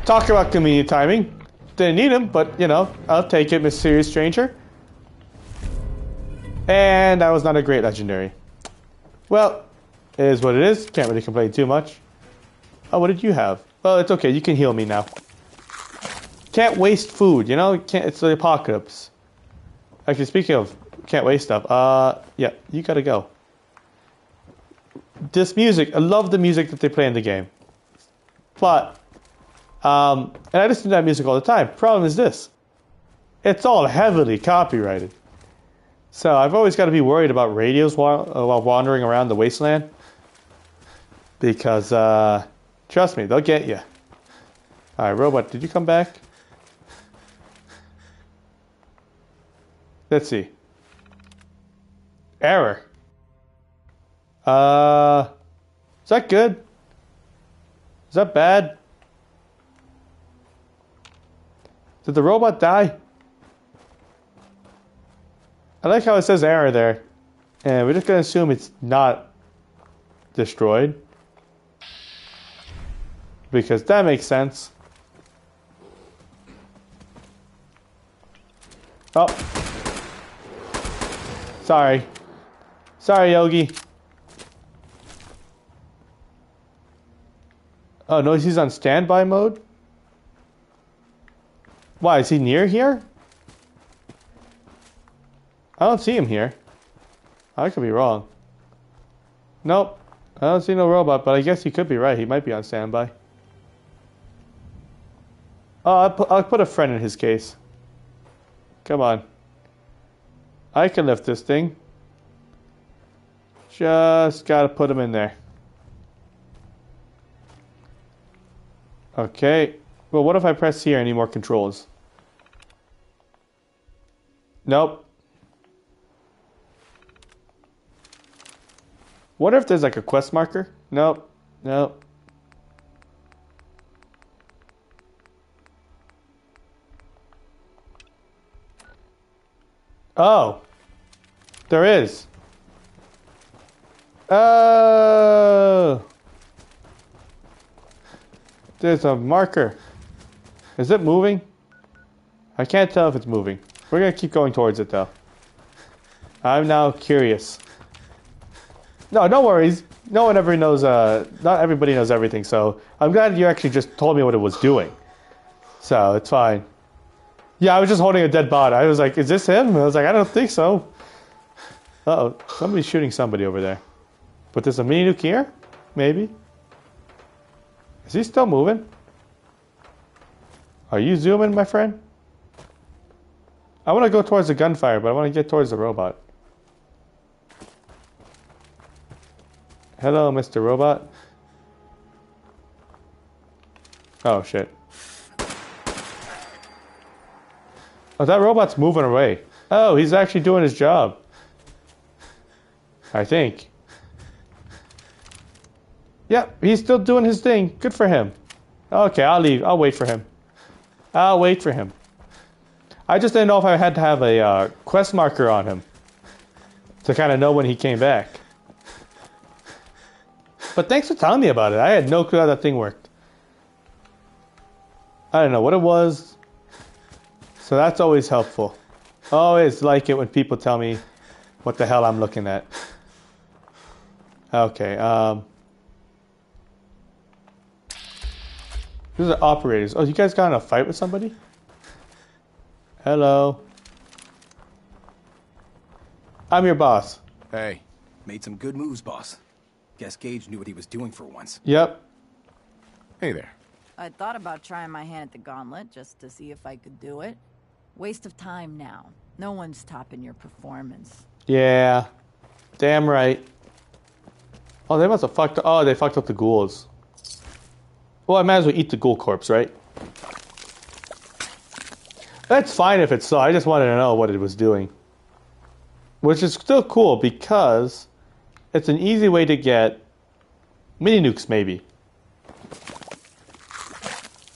Talk about convenient timing. Didn't need him, but, you know, I'll take it, Mysterious Stranger. And that was not a great legendary. Well... It is what it is. Can't really complain too much. Oh, what did you have? Well, it's okay. You can heal me now. Can't waste food, you know? Can't. It's the apocalypse. Actually, speaking of can't waste stuff, yeah, you gotta go. This music, I love the music that they play in the game. But, and I listen to that music all the time. Problem is this. It's all heavily copyrighted. So I've always got to be worried about radios while wandering around the wasteland. Because, trust me, they'll get you. Alright, robot, did you come back? Let's see. Error. Is that good? Is that bad? Did the robot die? I like how it says error there. And we're just going to assume it's not destroyed. Because that makes sense. Oh. Sorry. Sorry, Yogi. Oh, no, he's on standby mode? Why, is he near here? I don't see him here. I could be wrong. Nope. I don't see no robot, but I guess he could be right. He might be on standby. Oh, I'll put a friend in his case. Come on. I can lift this thing. Just gotta put him in there. Okay. Well, what if I press here? Any more controls? Nope. What if there's like a quest marker? Nope. Nope. Oh. There is. Oh. There's a marker. Is it moving? I can't tell if it's moving. We're going to keep going towards it though. I'm now curious. No, no worries. No one ever knows, not everybody knows everything, so I'm glad you actually just told me what it was doing. So, it's fine. Yeah, I was just holding a dead body. I was like, is this him? I was like, I don't think so. Uh-oh, somebody's shooting somebody over there. But there's a mini nuke here? Maybe? Is he still moving? Are you zooming, my friend? I want to go towards the gunfire, but I want to get towards the robot. Hello, Mr. Robot. Oh, shit. Oh, that robot's moving away. Oh, he's actually doing his job. I think. Yep, he's still doing his thing. Good for him. Okay, I'll leave. I'll wait for him. I'll wait for him. I just didn't know if I had to have a quest marker on him to kind of know when he came back. But thanks for telling me about it. I had no clue how that thing worked. I don't know what it was. So that's always helpful. Always like it when people tell me what the hell I'm looking at. Okay, these are operators. Oh, you guys got in a fight with somebody? Hello. I'm your boss. Hey, made some good moves, boss. Guess Gage knew what he was doing for once. Yep. Hey there. I thought about trying my hand at the gauntlet just to see if I could do it. Waste of time now. No one's topping your performance. Yeah. Damn right. Oh, they must have fucked up. Oh, they fucked up the ghouls. Well, I might as well eat the ghoul corpse, right? That's fine if it's so. I just wanted to know what it was doing. Which is still cool because it's an easy way to get mini nukes, maybe.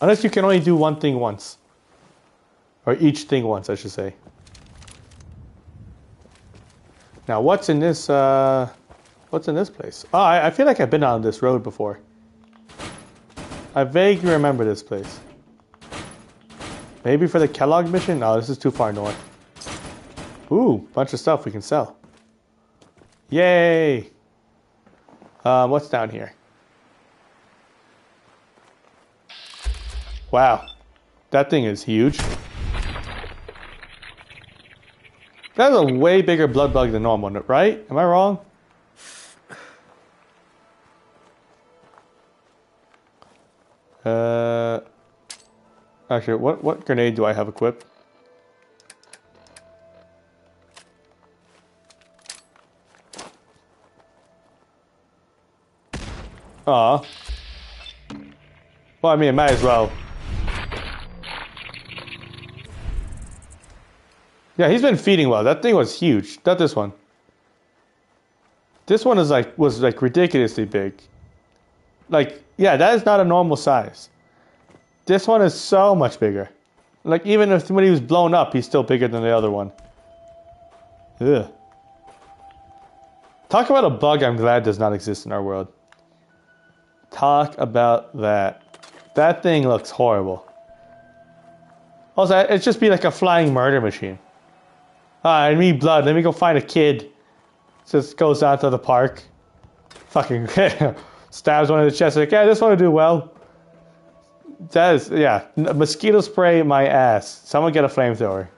Unless you can only do one thing once. Or each thing once, I should say. Now, what's in this place? Oh, I feel like I've been on this road before. I vaguely remember this place. Maybe for the Kellogg mission? No, this is too far north. Ooh, bunch of stuff we can sell. Yay! What's down here? Wow. That thing is huge. That's a way bigger blood bug than normal, right? Am I wrong? Actually, what grenade do I have equipped? Aw. Well, I mean, it might as well. Yeah, he's been feeding well. That thing was huge. Not this one. This one was like ridiculously big. Like, yeah, that is not a normal size. This one is so much bigger. Like, even if when he was blown up, he's still bigger than the other one. Ugh. Talk about a bug I'm glad does not exist in our world. Talk about that. That thing looks horrible. Also, it'd just be like a flying murder machine. I need blood. Let me go find a kid. Just goes down to the park. Fucking stabs one in the chest. Like, yeah, this one will do well. That is, yeah. Mosquito spray my ass. Someone get a flamethrower.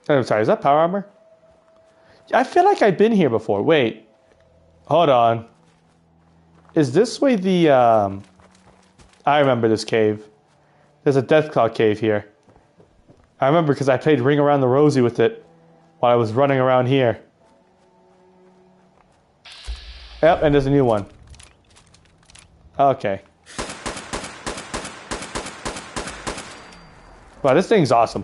I'm sorry, is that power armor? I feel like I've been here before. Wait. Hold on. Is this way the, I remember this cave. There's a Deathclaw cave here. I remember because I played Ring Around the Rosie with it while I was running around here. Yep, and there's a new one. Okay. Wow, this thing's awesome.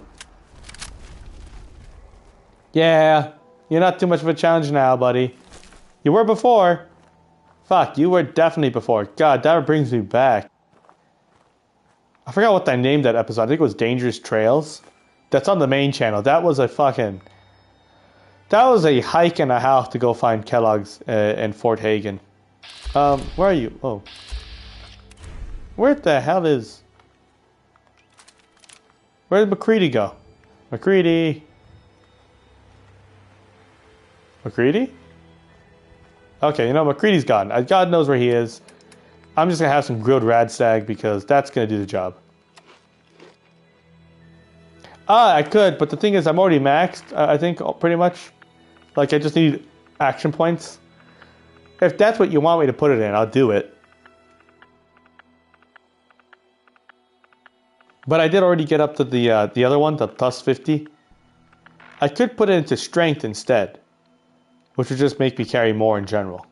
Yeah, you're not too much of a challenge now, buddy. You were before. Fuck, you were definitely before. God, that brings me back. I forgot what I named that episode. I think it was Dangerous Trails. That's on the main channel. That was a fucking... That was a hike and a half to go find Kellogg's in Fort Hagen. Where are you? Oh. Where the hell is... Where did McCready go? McCready. McCready? Okay, you know, McCready's gone. God knows where he is. I'm just going to have some grilled radstag because that's going to do the job. I could, but the thing is I'm already maxed, I think, pretty much. Like, I just need action points. If that's what you want me to put it in, I'll do it. But I did already get up to the other one, the plus 50. I could put it into strength instead, which would just make me carry more in general.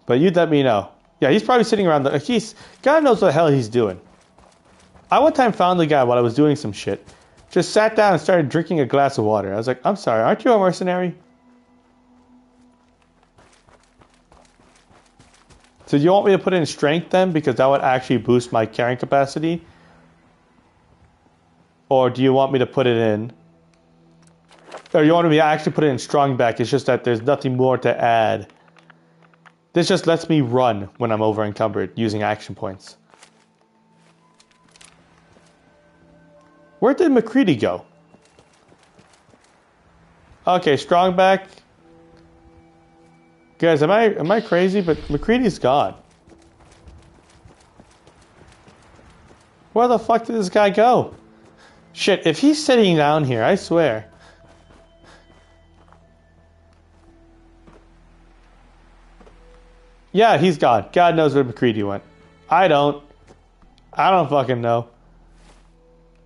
But you let me know. Yeah, he's probably sitting around God knows what the hell he's doing. I one time found the guy while I was doing some shit. Just sat down and started drinking a glass of water. I was like, I'm sorry, aren't you a mercenary? So you want me to put in strength then? Because that would actually boost my carrying capacity? Or do you want me to put it in? Or you want me to actually put it in strong back? It's just that there's nothing more to add. This just lets me run when I'm over encumbered using action points. Where did McCready go? Okay, strong back. Guys, am I crazy? But McCready's gone. Where the fuck did this guy go? Shit, if he's sitting down here, I swear. Yeah, he's gone. God knows where McCready went. I don't fucking know.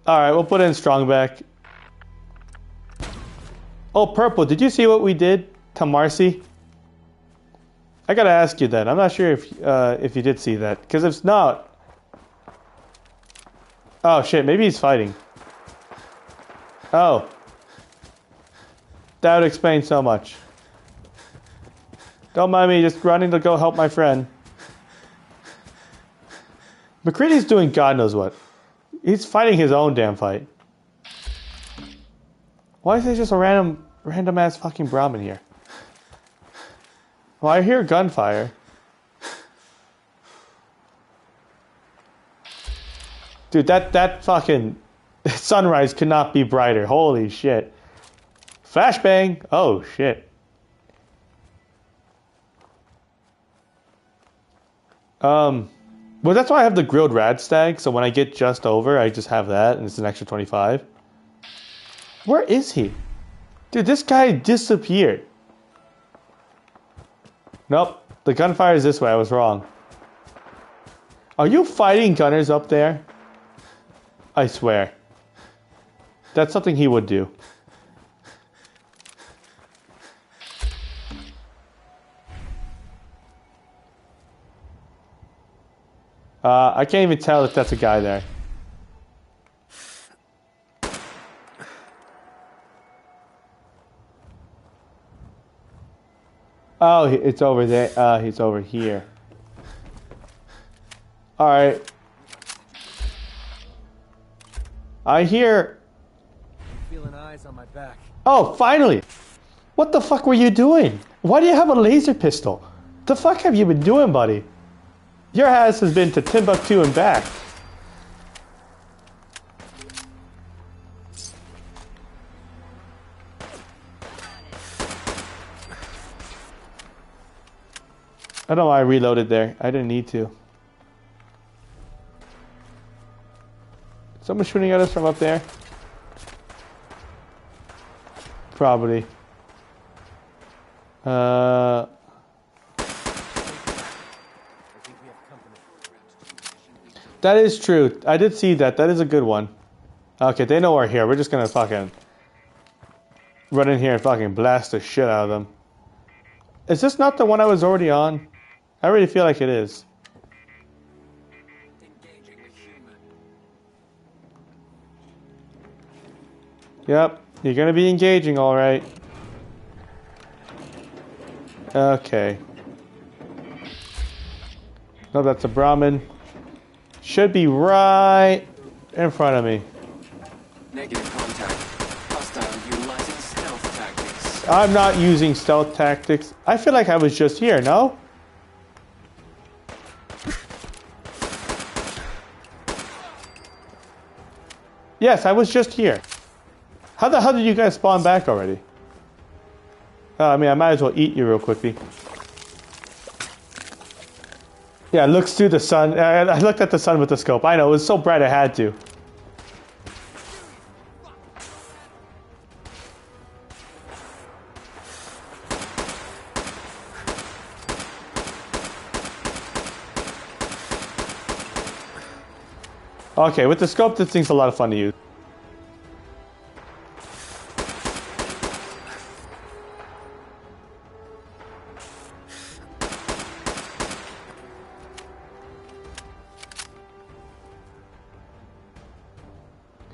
Alright, we'll put in strong back. Oh, Purple, did you see what we did to Marcy? I gotta ask you that. I'm not sure if you did see that. Because if not... Oh shit, maybe he's fighting. Oh. That would explain so much. Don't mind me just running to go help my friend. McCready's doing God knows what. He's fighting his own damn fight. Why is there just a random ass fucking Brahmin here? Well, I hear gunfire. Dude, that fucking sunrise could not be brighter. Holy shit. Flashbang! Oh shit. Well, that's why I have the grilled rad stag, so when I get just over, I just have that, and it's an extra 25. Where is he? Dude, this guy disappeared. Nope, the gunfire is this way, I was wrong. Are you fighting gunners up there? I swear. That's something he would do. I can't even tell if that's a guy there. Oh, it's over there. He's over here. Alright. I hear... Feeling eyes on my back. Oh, finally! What the fuck were you doing? Why do you have a laser pistol? The fuck have you been doing, buddy? Your ass has been to Timbuktu and back. I don't know why I reloaded there. I didn't need to. Someone shooting at us from up there? Probably. That is true. I did see that. That is a good one. Okay, they know we're here. We're just gonna fucking run in here and fucking blast the shit out of them. Is this not the one I was already on? I really feel like it is. Yep, you're gonna be engaging, alright. Okay. No, that's a Brahmin. Should be right in front of me. Negative contact. Hostile utilizing stealth tactics. I'm not using stealth tactics. I feel like I was just here, no? Yes, I was just here. How the hell did you guys spawn back already? I mean, I might as well eat you real quickly. Yeah, it looks through the sun. I looked at the sun with the scope. I know, it was so bright I had to. Okay, with the scope, this thing's a lot of fun to use.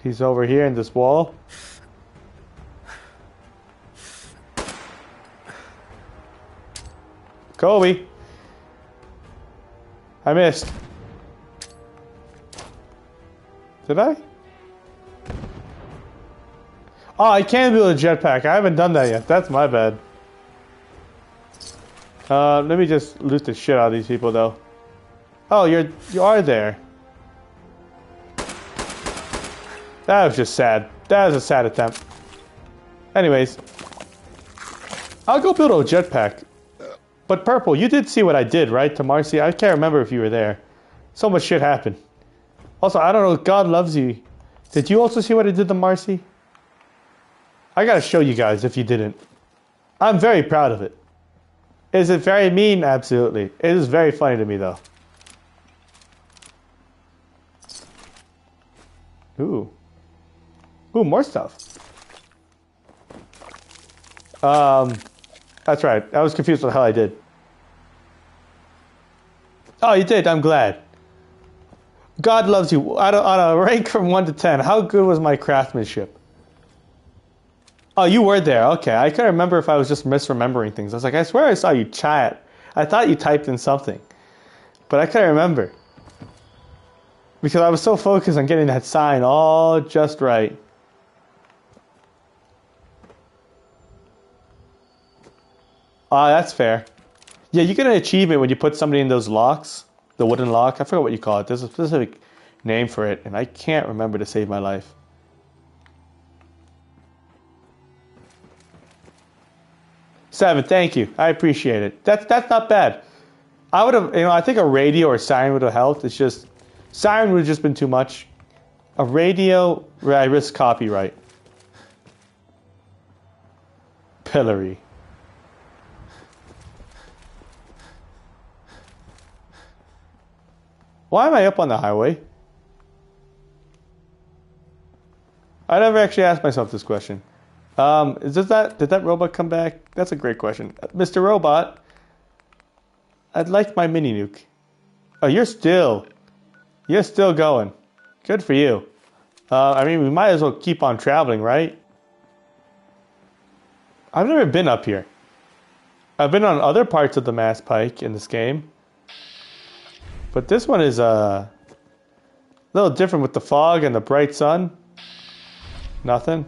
He's over here in this wall. Kobe! I missed. Did I? Oh, I can build a jetpack. I haven't done that yet. That's my bad. Let me just loot the shit out of these people, though. Oh, you are there. That was just sad. That was a sad attempt. Anyways, I'll go build a jetpack. But Purple, you did see what I did, right, to Marcy? I can't remember if you were there. So much shit happened. Also, I don't know, God loves you. Did you also see what I did to Marcy? I gotta show you guys if you didn't. I'm very proud of it. Is it very mean? Absolutely. It is very funny to me, though. Ooh. Ooh, more stuff. That's right. I was confused with how I did. Oh, you did. I'm glad. God loves you. On a rank from 1 to 10, how good was my craftsmanship? Oh, you were there. Okay. I couldn't remember if I was just misremembering things. I was like, I swear I saw you chat. I thought you typed in something. But I couldn't remember. Because I was so focused on getting that sign all just right. Ah, that's fair. Yeah, you get an achievement when you put somebody in those locks. The wooden lock. I forgot what you call it. There's a specific name for it, and I can't remember to save my life. Seven, thank you. I appreciate it. That's not bad. I would have, I think a radio or siren would have helped. It's just, siren would have just been too much. A radio, I risk copyright. Pillory. Why am I up on the highway? I never actually asked myself this question. Did that robot come back? That's a great question. Mr. Robot, I'd like my mini nuke. Oh, you're still going. Good for you. I mean, we might as well keep on traveling, right? I've never been up here. I've been on other parts of the Mass Pike in this game. But this one is a little different with the fog and the bright sun. Nothing.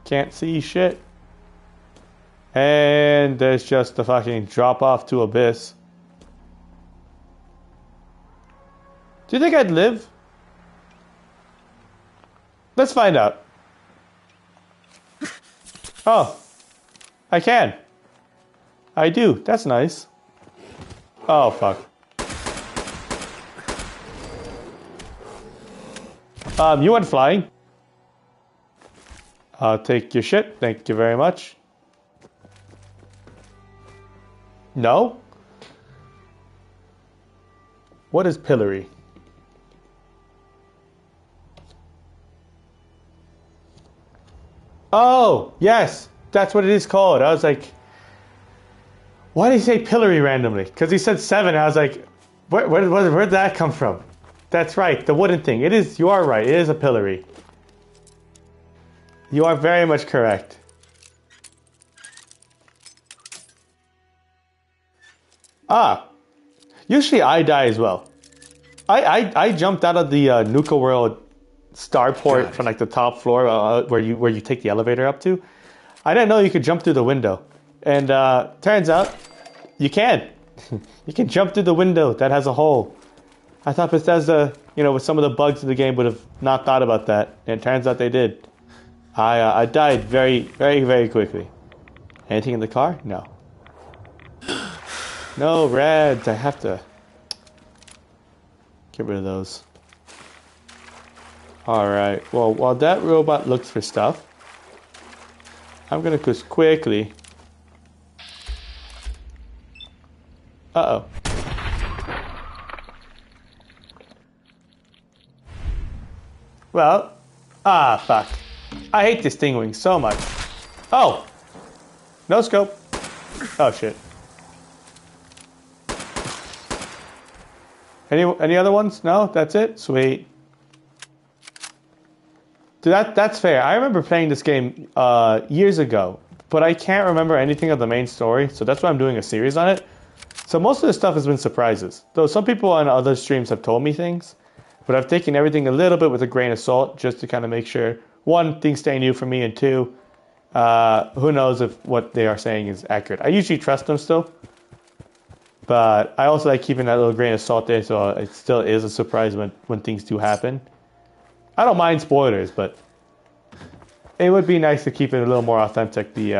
Can't see shit. And there's just the fucking drop off to abyss. Do you think I'd live? Let's find out. Oh, I can. I do. That's nice. Oh, fuck. You went flying. I'll take your shit. Thank you very much. No? What is pillory? Oh, yes. That's what it is called. I was like, why did he say pillory randomly? Because he said 7. I was like, where did that come from? That's right. The wooden thing. It is. You are right. It is a pillory. You are very much correct. Ah. Usually I die as well. I jumped out of the Nuka World starport from like the top floor where you take the elevator up to. I didn't know you could jump through the window. And turns out you can. You can jump through the window that has a hole. I thought Bethesda, with some of the bugs in the game would have not thought about that. And it turns out they did. I died very, very, very quickly. Anything in the car? No. No, reds. I have to get rid of those. Alright. Well, while that robot looks for stuff, I'm going to just quickly... Uh-oh. Well, fuck. I hate this Stingwing so much. Oh! No scope. Oh, shit. Any other ones? No? That's it? Sweet. Dude, that's fair. I remember playing this game years ago, but I can't remember anything of the main story, so that's why I'm doing a series on it. So most of the stuff has been surprises. Though some people on other streams have told me things, but I've taken everything a little bit with a grain of salt just to kind of make sure, one, things stay new for me, and two, who knows if what they are saying is accurate. I usually trust them still, but I also like keeping that little grain of salt there so it still is a surprise when things do happen. I don't mind spoilers, but it would be nice to keep it a little more authentic, the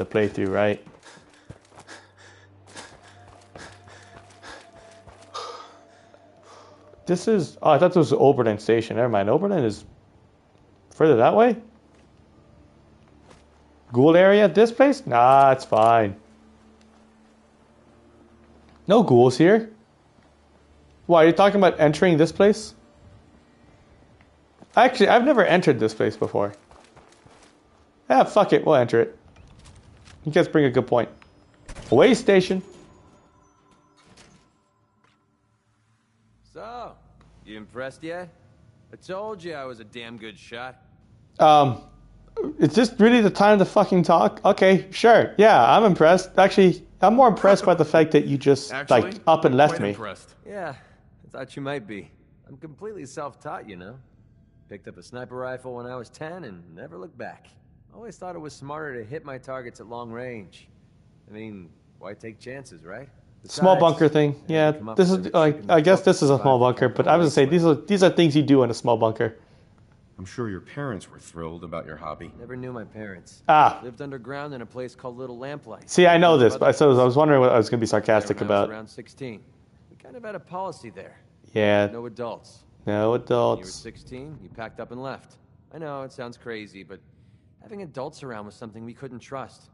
playthrough, right? This is... Oh, I thought this was Oberlin Station. Never mind. Oberlin is further that way? Ghoul area? This place? Nah, it's fine. No ghouls here. Why, are you talking about entering this place? Actually, I've never entered this place before. Ah, fuck it. We'll enter it. You guys bring a good point. Way station. So, you impressed yet? I told you I was a damn good shot. Is this really the time to fucking talk? Okay, sure. Yeah, I'm impressed. Actually, I'm more impressed by the fact that you just, up and left me. Impressed. Yeah, I thought you might be. I'm completely self-taught, Picked up a sniper rifle when I was 10 and never looked back. Always thought it was smarter to hit my targets at long range. I mean, why take chances, right? Besides, small bunker thing. Yeah, this is I guess this is a small bunker, but I was gonna say these are things you do in a small bunker. I'm sure your parents were thrilled about your hobby. Never knew my parents. Ah. Lived underground in a place called Little Lamplight. See, I know this, but I was wondering what I was going to be sarcastic When I was about. around 16. We kind of had a policy there. Yeah. No adults. No When you were adults. 16, you packed up and left. I know, it sounds crazy, but having adults around was something we couldn't trust.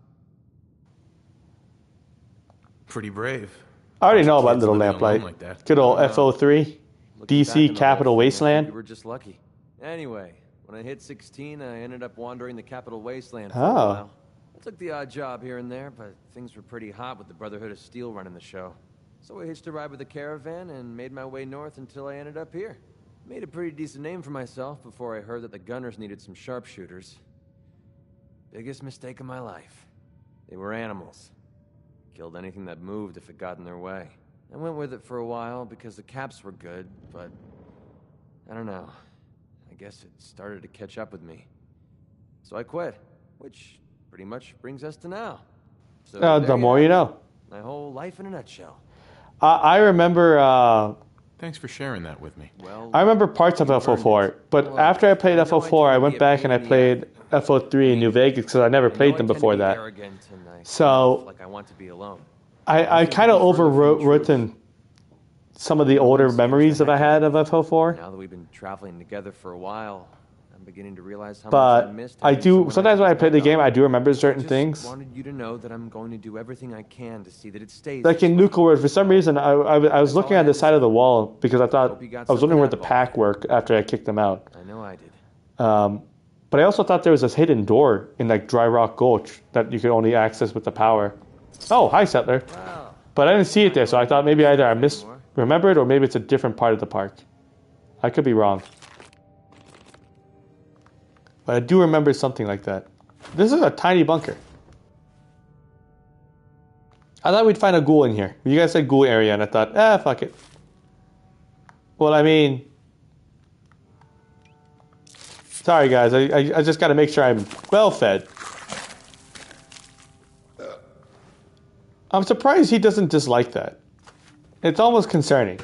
Pretty brave. I already know about Kids Little living Lamplight. alone like that. Good old FO3. Looking back DC on my Capital life, I think Wasteland. We were just lucky. Anyway, when I hit 16, I ended up wandering the Capital Wasteland for Oh. a while. I took the odd job here and there, but things were pretty hot with the Brotherhood of Steel running the show. So I hitched a ride with a caravan and made my way north until I ended up here. Made a pretty decent name for myself before I heard that the gunners needed some sharpshooters. Biggest mistake of my life. They were animals. Killed anything that moved if it got in their way. I went with it for a while because the caps were good, but I don't know. I guess it started to catch up with me. So I quit, which pretty much brings us to now. So The more you know. My whole life in a nutshell. I remember. Thanks for sharing that with me. I remember parts of FO4, but after I played FO4, I went back and I played FO3 in New Vegas because I never played them before that. So Like I want to be alone. I kind of overwritten some of the older memories that I had of FO4. Now that we've been traveling together for a while, I'm beginning to realize how much I But missed. I having do someone sometimes when I play the game, I do remember I certain just things. wanted you to know that I'm going to do everything I can to see that it stays. Like in Nuka World, for some reason, I was looking at the side of the wall because I thought I was wondering where the pack worked after I kicked them out. I know I did. But I also thought there was this hidden door in like Dry Rock Gulch that you could only access with the power. Oh, hi, Settler. But I didn't see it there, so I thought maybe either I misremembered or maybe it's a different part of the park. I could be wrong. But I do remember something like that. This is a tiny bunker. I thought we'd find a ghoul in here. You guys said ghoul area, and I thought, fuck it. Well, I mean... Sorry, guys. I just got to make sure I'm well fed. I'm surprised he doesn't dislike that. It's almost concerning.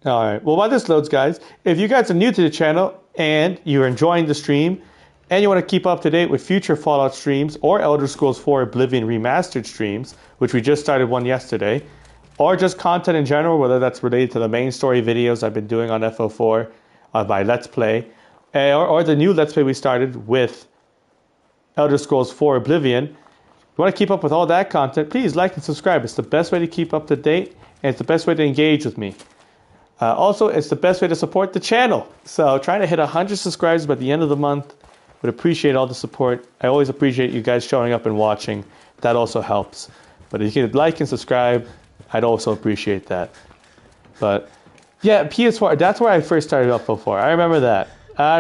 Alright, well while this loads, guys, if you guys are new to the channel and you're enjoying the stream and you want to keep up to date with future Fallout streams or Elder Scrolls 4 Oblivion Remastered streams, which we just started one yesterday, or just content in general, whether that's related to the main story videos I've been doing on FO4 by Let's Play, or the new Let's Play we started with Elder Scrolls 4 Oblivion. If you want to keep up with all that content, please like and subscribe. It's the best way to keep up to date, and it's the best way to engage with me. Also, it's the best way to support the channel. So trying to hit 100 subscribers by the end of the month. Would appreciate all the support. I always appreciate you guys showing up and watching. That also helps. But if you could like and subscribe, I'd also appreciate that. But yeah, PS4, that's where I first started up before. I remember that. I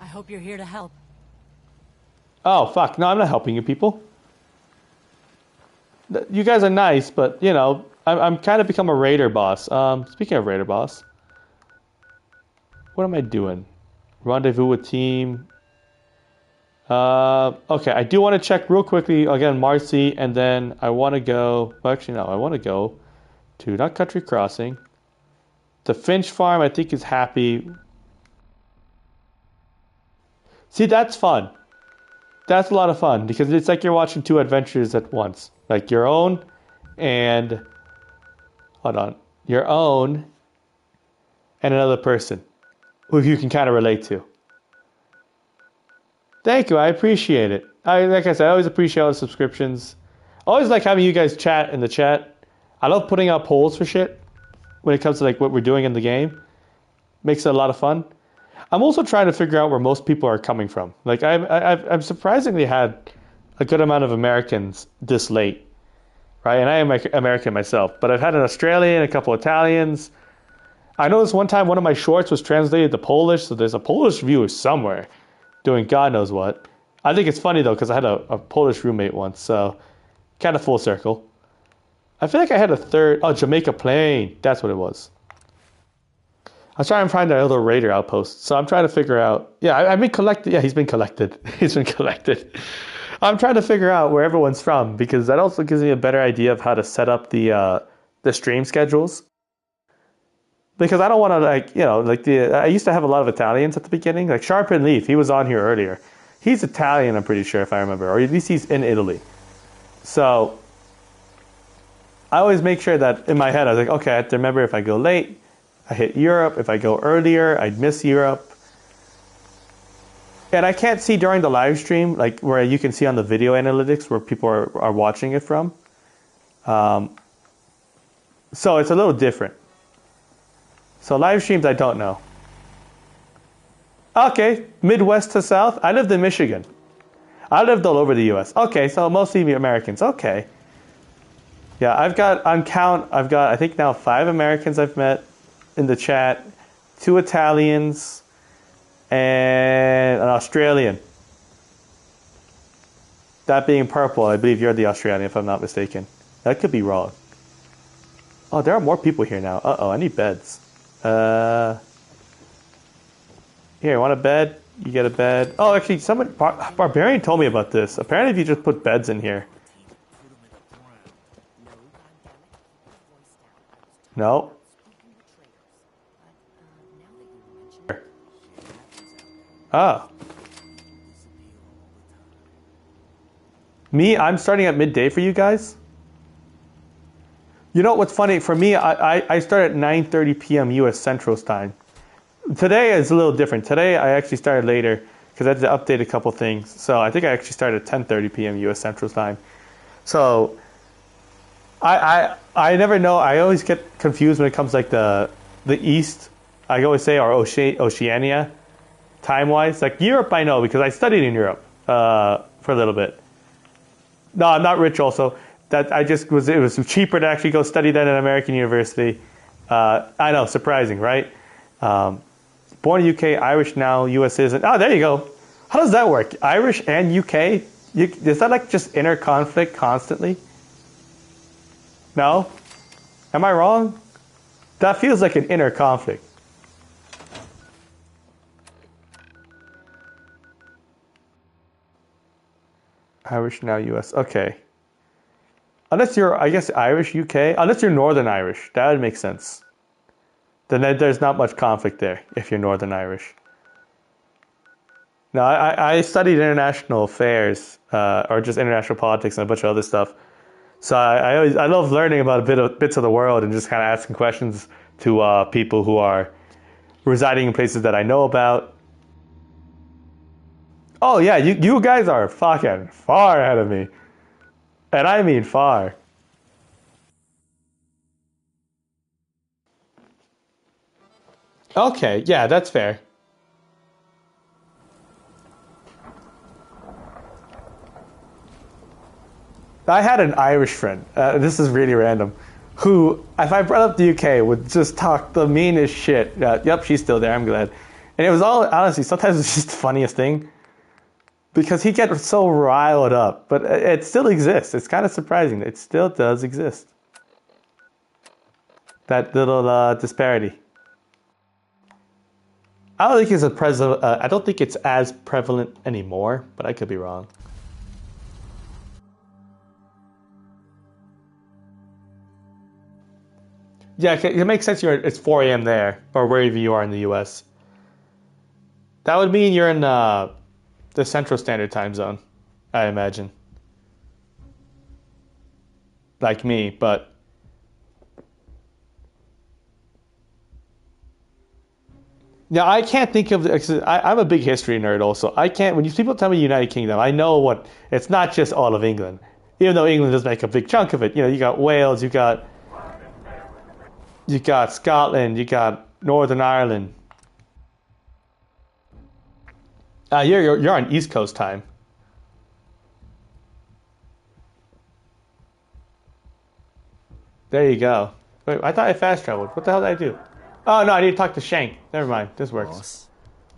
hope you're here to help. Oh, fuck. No, I'm not helping you people. You guys are nice, but, you know, I'm kind of become a raider boss. Speaking of raider boss, what am I doing? Rendezvous with team. Okay, I do want to check real quickly, again, Marcy, and then I want to go, well, actually, no, I want to go to, not Country Crossing. The Finch Farm, I think, is happy. See, that's fun. That's a lot of fun, because it's like you're watching two adventures at once. Like your own and... Hold on. Your own and another person who you can kind of relate to. Thank you. I appreciate it. Like I said, I always appreciate all the subscriptions. I always like having you guys chat in the chat. I love putting out polls for shit when it comes to like what we're doing in the game. Makes it a lot of fun. I'm also trying to figure out where most people are coming from. Like I've surprisingly had a good amount of Americans this late, right? And I am American myself, but I've had an Australian, a couple Italians. I noticed one time one of my shorts was translated to Polish, so there's a Polish viewer somewhere doing God knows what. I think it's funny though, because I had a Polish roommate once, so kind of full circle. I feel like I had a third, Jamaica Plain, that's what it was. I was trying to find that other raider outpost, so I'm trying to figure out, I've been collected, he's been collected. I'm trying to figure out where everyone's from, because that also gives me a better idea of how to set up the the stream schedules. Because I don't want to, like, you know, like I used to have a lot of Italians at the beginning. Like Sharp and Leaf, he was on here earlier. He's Italian, I'm pretty sure, if I remember. Or at least he's in Italy. So I always make sure that in my head, I was like, okay, I have to remember if I go late, I hit Europe. If I go earlier, I'd miss Europe. And I can't see during the live stream, like where you can see on the video analytics where people are watching it from. So it's a little different. So live streams, I don't know. Okay, Midwest to South. I lived in Michigan. I lived all over the U.S. Okay, so mostly Americans. Okay. Yeah, I've got I think now 5 Americans I've met in the chat, 2 Italians, and an Australian. That being Purple, I believe you're the Australian, if I'm not mistaken. That could be wrong. Oh, there are more people here now. Uh-oh, I need beds. Here, want a bed? You get a bed. Oh, actually, Barbarian told me about this. Apparently, if you just put beds in here. No. Oh. Me, I'm starting at midday for you guys. You know what's funny? For me, I start at 9:30 p.m. U.S. Central Time. Today is a little different. Today I actually started later because I had to update a couple things. So I think I actually started at 10:30 p.m. U.S. Central Time. So I never know. I always get confused when it comes like the East. I always say or Oceania time-wise. Like Europe, I know because I studied in Europe for a little bit. No, I'm not rich. Also, that it was cheaper to actually go study that at an American university. I know, surprising, right? Born in UK, Irish now, US citizen. Oh, there you go. How does that work? Irish and UK? Is that like just inner conflict constantly? No? Am I wrong? That feels like an inner conflict. Irish now, US. Okay. Unless you're, I guess, Irish, UK. Unless you're Northern Irish. That would make sense. Then there's not much conflict there if you're Northern Irish. No, I studied international affairs or just international politics and a bunch of other stuff. So I love learning about bits of the world and just kind of asking questions to people who are residing in places that I know about. Oh yeah, you guys are fucking far ahead of me. And I mean far. Okay, yeah, that's fair. I had an Irish friend, this is really random, who, if I brought up the UK, would just talk the meanest shit. Yep, she's still there, I'm glad. And it was all, honestly, sometimes it's just the funniest thing. Because he gets so riled up. But it still exists. It's kind of surprising. It still does exist. That little disparity. I don't think I don't think it's as prevalent anymore, but I could be wrong. Yeah, it makes sense. It's 4 a.m. there, or wherever you are in the U.S. That would mean you're in the Central Standard Time Zone, I imagine. Like me, but yeah, I can't think of. I'm a big history nerd, also. I can't. When people tell me United Kingdom, I know it's not just all of England, even though England does make a big chunk of it. You know, you got Wales, you got Scotland, you got Northern Ireland. You're on East Coast time. There you go. Wait, I thought I fast traveled. What the hell did I do? Oh no, I need to talk to Shank. Never mind. This works. Boss,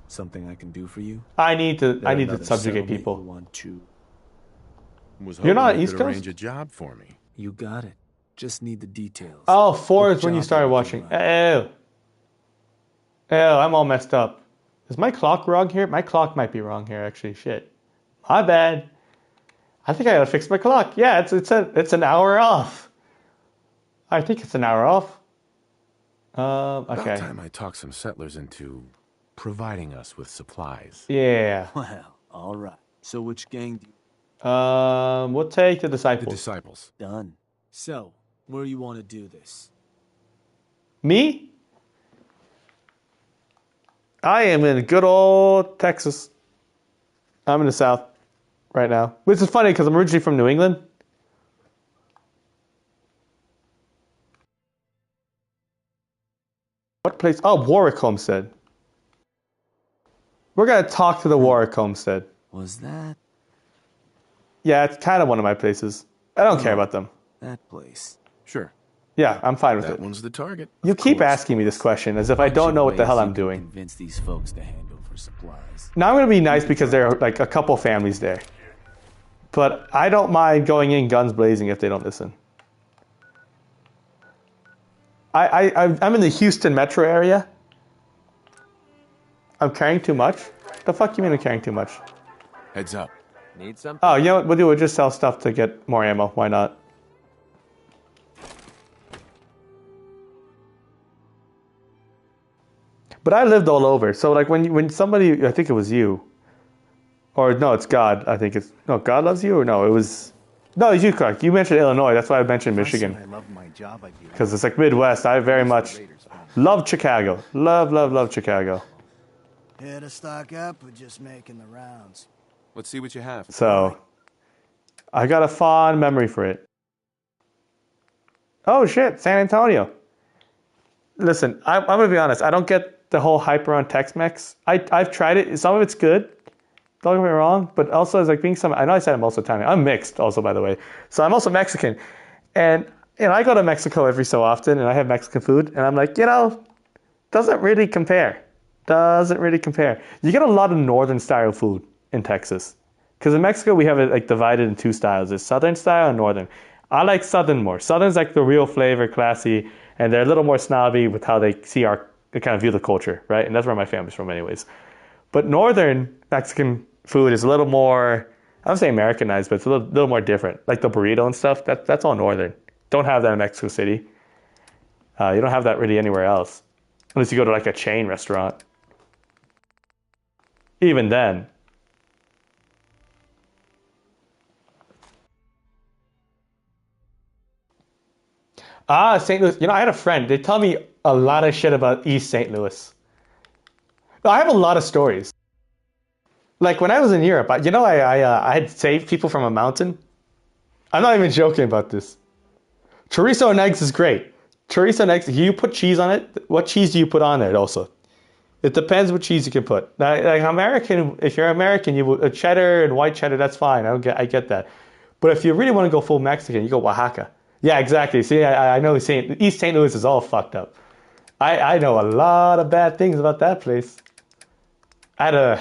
something I can do for you? I need to subjugate people. You're not East Coast? Arrange a job for me. You got it. Just need the details. Oh, 4 is when you started watching. Ew. I'm all messed up. Is my clock wrong here? My clock might be wrong here, actually. Shit. My bad. I think I gotta fix my clock. Yeah, it's an hour off. I think it's an hour off. About Okay. time I talked some settlers into providing us with supplies. Yeah. Well, all right. So which gang do you... We'll take the disciples. The disciples. Done. So, where you want to do this? Me? I am in good old Texas. I'm in the South right now. Which is funny because I'm originally from New England. What place? Oh, Warwick Homestead. We're going to talk to the Warwick Homestead. Was that... Yeah, it's kind of one of my places. I don't care about them. that place? Sure. Yeah, I'm fine with it. That one's the target. You keep asking me this question as if I don't know what the hell I'm doing. Convince these folks to hand over supplies. Now I'm going to be nice because there are like a couple families there. But I don't mind going in guns blazing if they don't listen. I'm in the Houston metro area. I'm carrying too much? The fuck you mean I'm carrying too much? Heads up. Need something? Oh, you know what we'll do? We'll just sell stuff to get more ammo. Why not? But I lived all over. So like when somebody, I think it was you. Or no, it's God. I think it's, no, God loves you or no, it was, no, it's you, correct. You mentioned Illinois. That's why I mentioned Michigan. I love my job. I'd be Because it's like Midwest. I very much love Chicago. Love Chicago. Here to stock up or just making the rounds? Let's see what you have. So I got a fond memory for it. Oh shit, San Antonio. Listen, I'm going to be honest. I don't get the whole hype around Tex-Mex. I've tried it. Some of it's good. Don't get me wrong. But also it's like being some, I know I said I'm also Italian. I'm mixed also, by the way. So I'm also Mexican. And I go to Mexico every so often and I have Mexican food. And I'm like, doesn't really compare. Doesn't really compare. You get a lot of northern style food in Texas. Because in Mexico, we have it like divided in two styles. There's southern style and northern. I like southern more. Southern's like the real flavor, classy, and they're a little more snobby with how they kind of view the culture, right? And that's where my family's from anyways. But northern Mexican food is a little more, I don't say Americanized, but it's a little more different. Like the burrito and stuff, that's all northern. Don't have that in Mexico City. You don't have that really anywhere else. Unless you go to like a chain restaurant. Even then. St. Louis. I had a friend. They tell me a lot of shit about East St. Louis. I have a lot of stories. Like when I was in Europe, I had saved people from a mountain. I'm not even joking about this. Chorizo and eggs is great. Chorizo and eggs, you put cheese on it. What cheese do you put on it also? It depends what cheese you can put. Now, like American, if you're American, cheddar and white cheddar, that's fine. I get that. But if you really want to go full Mexican, you go Oaxaca. Yeah, exactly. See, I know East St. Louis is all fucked up. I know a lot of bad things about that place. I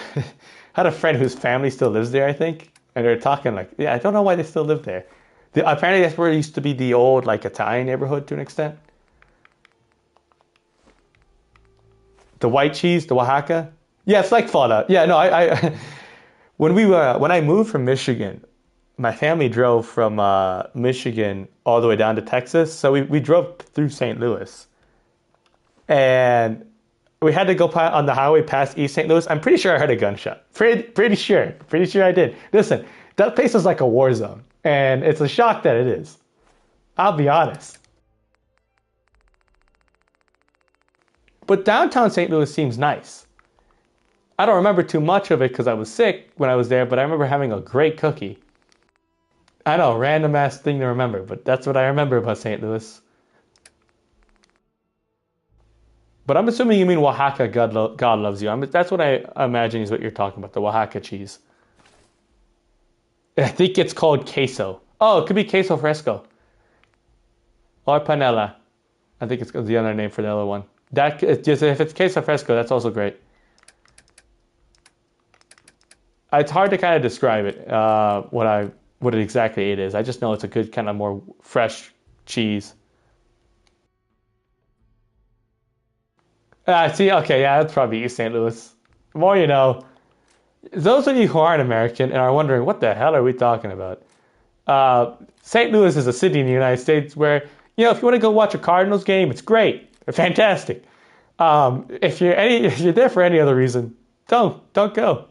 had a friend whose family still lives there, I think. And they're talking like, yeah, I don't know why they still live there. Apparently that's where it used to be the old like Italian neighborhood to an extent. The white cheese, the Oaxaca. Yeah, it's like Fallout. Yeah, no, when I moved from Michigan, my family drove from Michigan all the way down to Texas. So we drove through St. Louis. And we had to go on the highway past East St. Louis. I'm pretty sure I heard a gunshot. Pretty sure I did. Listen, that place is like a war zone. And it's a shock that it is. I'll be honest. But downtown St. Louis seems nice. I don't remember too much of it because I was sick when I was there, but I remember having a great cookie. I know, random ass thing to remember, but that's what I remember about St. Louis. But I'm assuming you mean Oaxaca, God loves you. That's what I imagine is what you're talking about, the Oaxaca cheese. I think it's called queso. Oh, it could be queso fresco. Or panela. I think it's the other name for the other one. If it's queso fresco, that's also great. It's hard to kind of describe it, what exactly it is. I just know it's a good kind of more fresh cheese. See, okay, yeah, that's probably East St. Louis. The more you know. Those of you who aren't American and are wondering, what the hell are we talking about? St. Louis is a city in the United States where You know, if you want to go watch a Cardinals game, it's great. They're fantastic. If you're there for any other reason, don't go.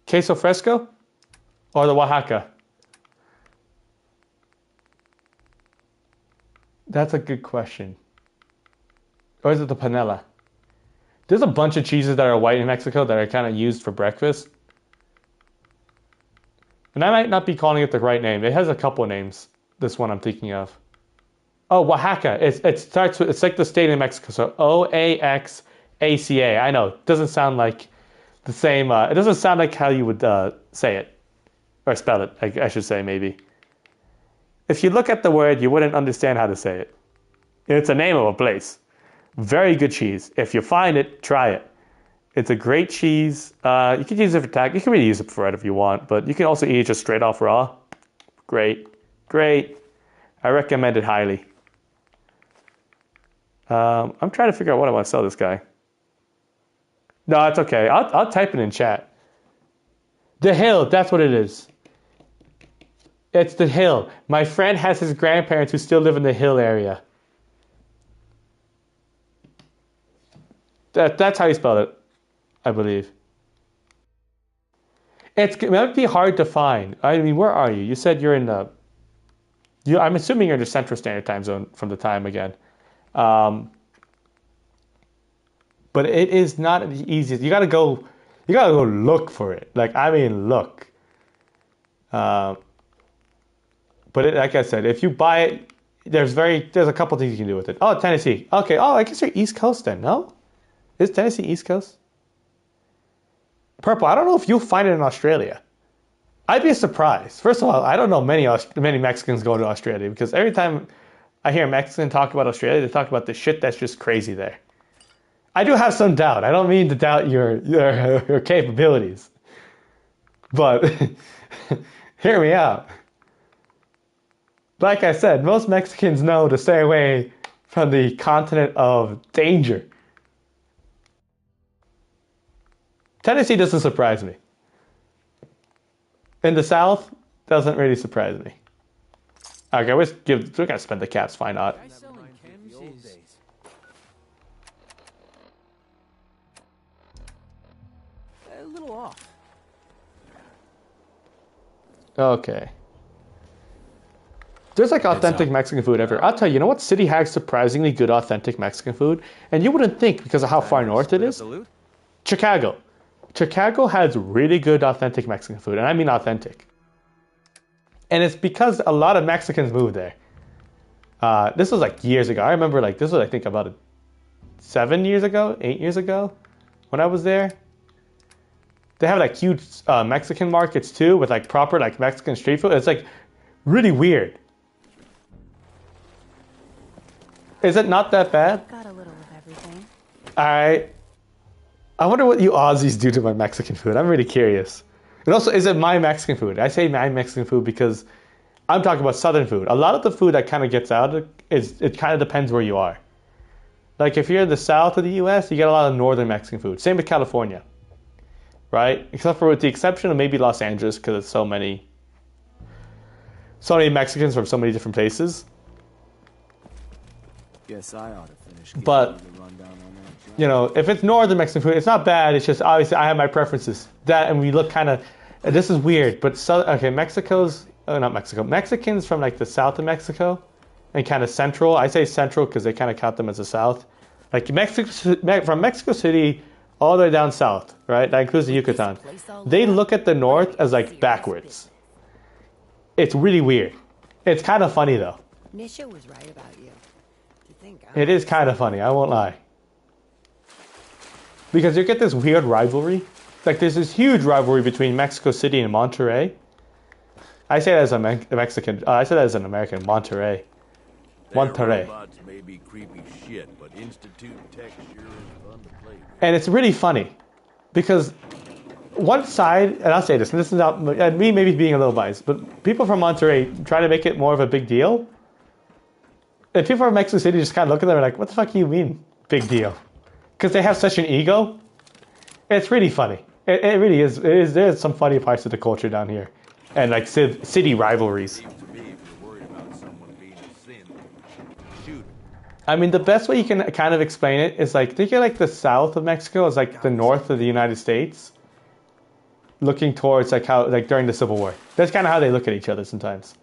Queso fresco or the Oaxaca? That's a good question. Or is it the panela? There's a bunch of cheeses that are white in Mexico that are kind of used for breakfast. And I might not be calling it the right name. It has a couple of names, this one I'm thinking of. Oh, Oaxaca. It starts with, it's like the state in Mexico. So Oaxaca. I know. It doesn't sound like the same. It doesn't sound like how you would say it. Or spell it, I should say, maybe. If you look at the word, you wouldn't understand how to say it. It's a name of a place. Very good cheese. If you find it, try it. It's a great cheese. You can use it for taco. You can really use it for whatever you want, but you can also eat it just straight off raw. Great. Great. I recommend it highly. I'm trying to figure out what I want to sell this guy. No, it's okay. I'll type it in chat. The Hill, that's what it is. It's the Hill. My friend has his grandparents who still live in the Hill area. That's how you spell it, I believe. It might be hard to find. I mean, where are you? You said you're in the... I'm assuming you're in the Central Standard Time Zone from the time again. But it is not the easiest. You gotta go look for it. Like, I mean, look. But like I said, if you buy it, there's a couple things you can do with it. Oh, Tennessee. Okay. Oh, I guess you're East Coast then. No, is Tennessee East Coast? Purple. I don't know if you'll find it in Australia. I'd be surprised. First of all, I don't know many Mexicans go to Australia because every time I hear a Mexican talk about Australia, they talk about the shit that's just crazy there. I do have some doubt. I don't mean to doubt your capabilities, but hear me out. Like I said, most Mexicans know to stay away from the continent of danger. Tennessee doesn't surprise me. In the South, doesn't really surprise me. Okay, we're gonna spend the caps. Why not? A little off. Okay. There's like authentic Mexican food everywhere. I'll tell you, you know what city has surprisingly good authentic Mexican food? And you wouldn't think because of how far north it is. Chicago. Chicago has really good authentic Mexican food, and I mean authentic. And it's because a lot of Mexicans moved there. This was like years ago. I remember like this was I think about 8 years ago when I was there. They have like huge Mexican markets too with like proper like Mexican street food. It's like really weird. Is it not that bad? Got a little of everything. I wonder what you Aussies do to my Mexican food. I'm really curious. And also, is it my Mexican food? I say my Mexican food because I'm talking about Southern food. A lot of the food that kind of gets out, it kind of depends where you are. Like if you're in the south of the U.S., you get a lot of northern Mexican food. Same with California, right? Except for with the exception of maybe Los Angeles because it's so many Mexicans from so many different places. Guess I ought to finish. But you know, if it's northern Mexican food, it's not bad. It's just obviously I have my preferences. That and we look kind of. This is weird, but Mexicans from like the south of Mexico and kind of central. I say central because they kind of count them as the south. Like from Mexico City all the way down south, right? That includes the Yucatan. They look at the north as like backwards. It's really weird. It's kind of funny though. Nisha was right about you. It is kind of funny. I won't lie. Because you get this weird rivalry. Like there's this huge rivalry between Mexico City and Monterrey. I say that as a Mexican. I say that as an American. Monterrey. Robots may be creepy shit, but Institute texture is fun to play. And it's really funny because one side, and I'll say this, and this is not me maybe being a little biased, but people from Monterrey try to make it more of a big deal. And people from Mexico City just kind of look at them and like, what the fuck do you mean, big deal? Because they have such an ego. It's really funny. It really is. There's some funny parts of the culture down here. and like city rivalries. I mean, the best way you can kind of explain it is like, think of like the south of Mexico is like the north of the United States, looking towards like how, like during the Civil War. That's kind of how they look at each other sometimes.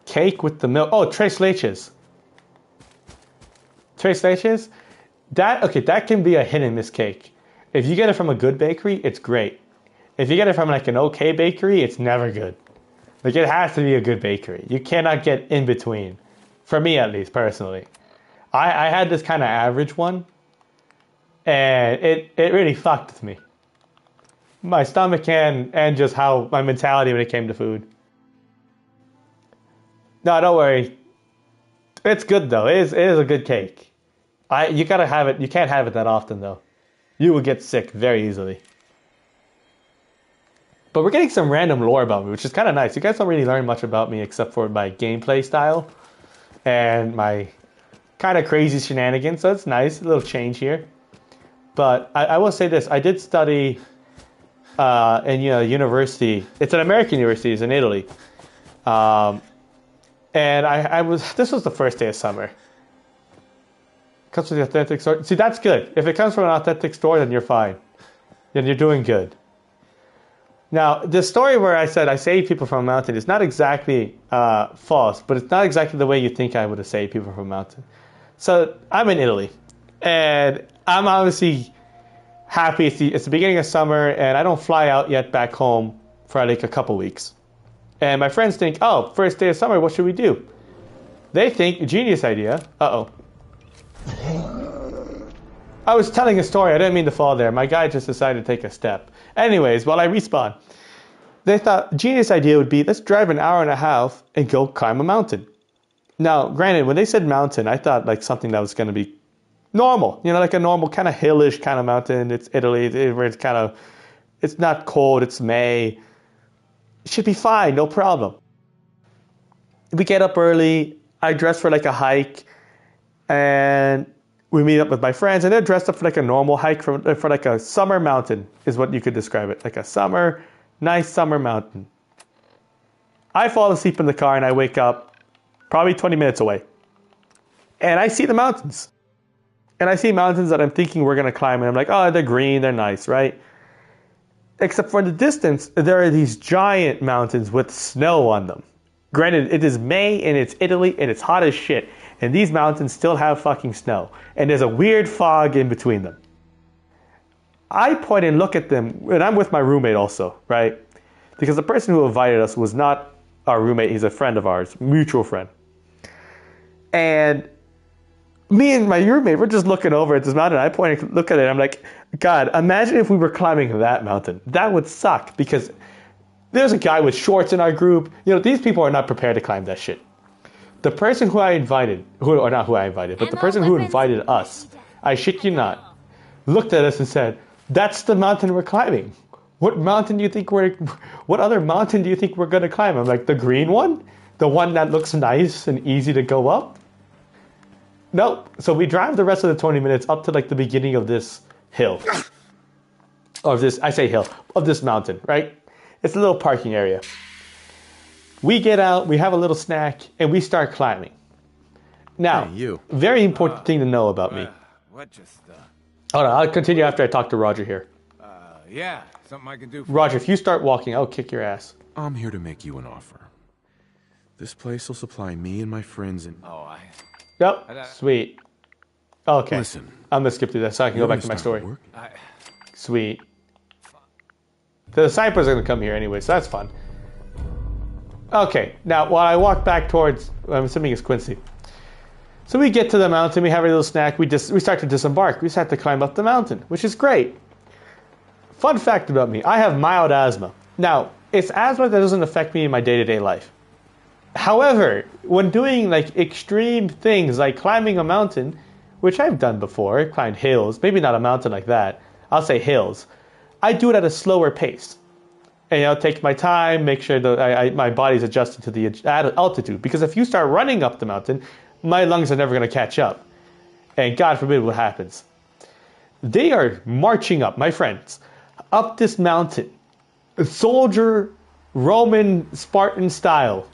Cake with the milk. Oh, tres leches. Tres leches? That can be a hit and miss cake. If you get it from a good bakery, it's great. If you get it from like an okay bakery, it's never good. Like it has to be a good bakery. You cannot get in between. For me at least, personally. I had this kind of average one, and it really fucked with me. My stomach and just how my mentality when it came to food. No, don't worry. It's good though. It is a good cake. You gotta have it. You can't have it that often though. You will get sick very easily. But we're getting some random lore about me, which is kind of nice. You guys don't really learn much about me except for my gameplay style and my kind of crazy shenanigans. So it's nice, a little change here. But I will say this: I did study in university. It's an American university. It's in Italy. And this was the first day of summer. Comes from the authentic store. See, that's good. If it comes from an authentic store, then you're fine. Then you're doing good. Now, the story where I said I saved people from a mountain is not exactly false, but it's not exactly the way you think I would have saved people from a mountain. So, I'm in Italy. And I'm obviously happy. It's the beginning of summer, and I don't fly out yet back home for like a couple weeks. And my friends think, oh, first day of summer, what should we do? They think, genius idea. Uh-oh. I was telling a story. I didn't mean to fall there. My guy just decided to take a step. Anyways, while I respawn, they thought, genius idea would be, let's drive an hour and a half and go climb a mountain. Now, granted, when they said mountain, I thought like something that was going to be normal. You know, like a normal kind of hillish kind of mountain. It's Italy, where it's kind of, it's not cold, it's May. It should be fine, no problem. We get up early. I dress for like a hike, and we meet up with my friends, and they're dressed up for like a normal hike for like a summer mountain is what you could describe it. Like a nice summer mountain. I fall asleep in the car and I wake up probably 20 minutes away. And I see the mountains. And I see mountains that I'm thinking we're going to climb, and I'm like, oh, they're green, they're nice, right? Except for in the distance, there are these giant mountains with snow on them. Granted, it is May and it's Italy and it's hot as shit. And these mountains still have fucking snow. And there's a weird fog in between them. I point and look at them, and I'm with my roommate also, right? Because the person who invited us was not our roommate, he's a friend of ours, mutual friend. And me and my roommate, we're just looking over at this mountain. I point and look at it, I'm like, God, imagine if we were climbing that mountain. That would suck, because there's a guy with shorts in our group. You know, these people are not prepared to climb that shit. The person who I invited, or not who I invited, but the person who invited us, I shit you not, looked at us and said, that's the mountain we're climbing. What other mountain do you think we're going to climb? I'm like, the green one? The one that looks nice and easy to go up? Nope. So we drive the rest of the 20 minutes up to like the beginning of this hill. Of this mountain, right? It's a little parking area. We get out, we have a little snack, and we start climbing. Now, very important thing to know about me. What just... Hold on, I'll continue after I talk to Roger here. Yeah, something I can do for Roger, if you start walking, I'll kick your ass. I'm here to make you an offer. This place will supply me and my friends and... Yep, sweet. Okay, listen, I'm going to skip through that so I can go back to my story. Sweet. The disciples are going to come here anyway, so that's fun. Okay, now while I walk back towards, I'm assuming it's Quincy. So we get to the mountain, we have a little snack, we start to disembark. We start to climb up the mountain, which is great. Fun fact about me, I have mild asthma. Now, it's asthma that doesn't affect me in my day-to-day life. However, when doing like extreme things like climbing a mountain, which I've done before, climbed hills, maybe not a mountain like that, I'll say hills, I do it at a slower pace. And I'll take my time, make sure that my body's adjusted to the altitude. Because if you start running up the mountain, my lungs are never going to catch up. and God forbid what happens. They are marching up, my friends, up this mountain, soldier, Roman, Spartan style.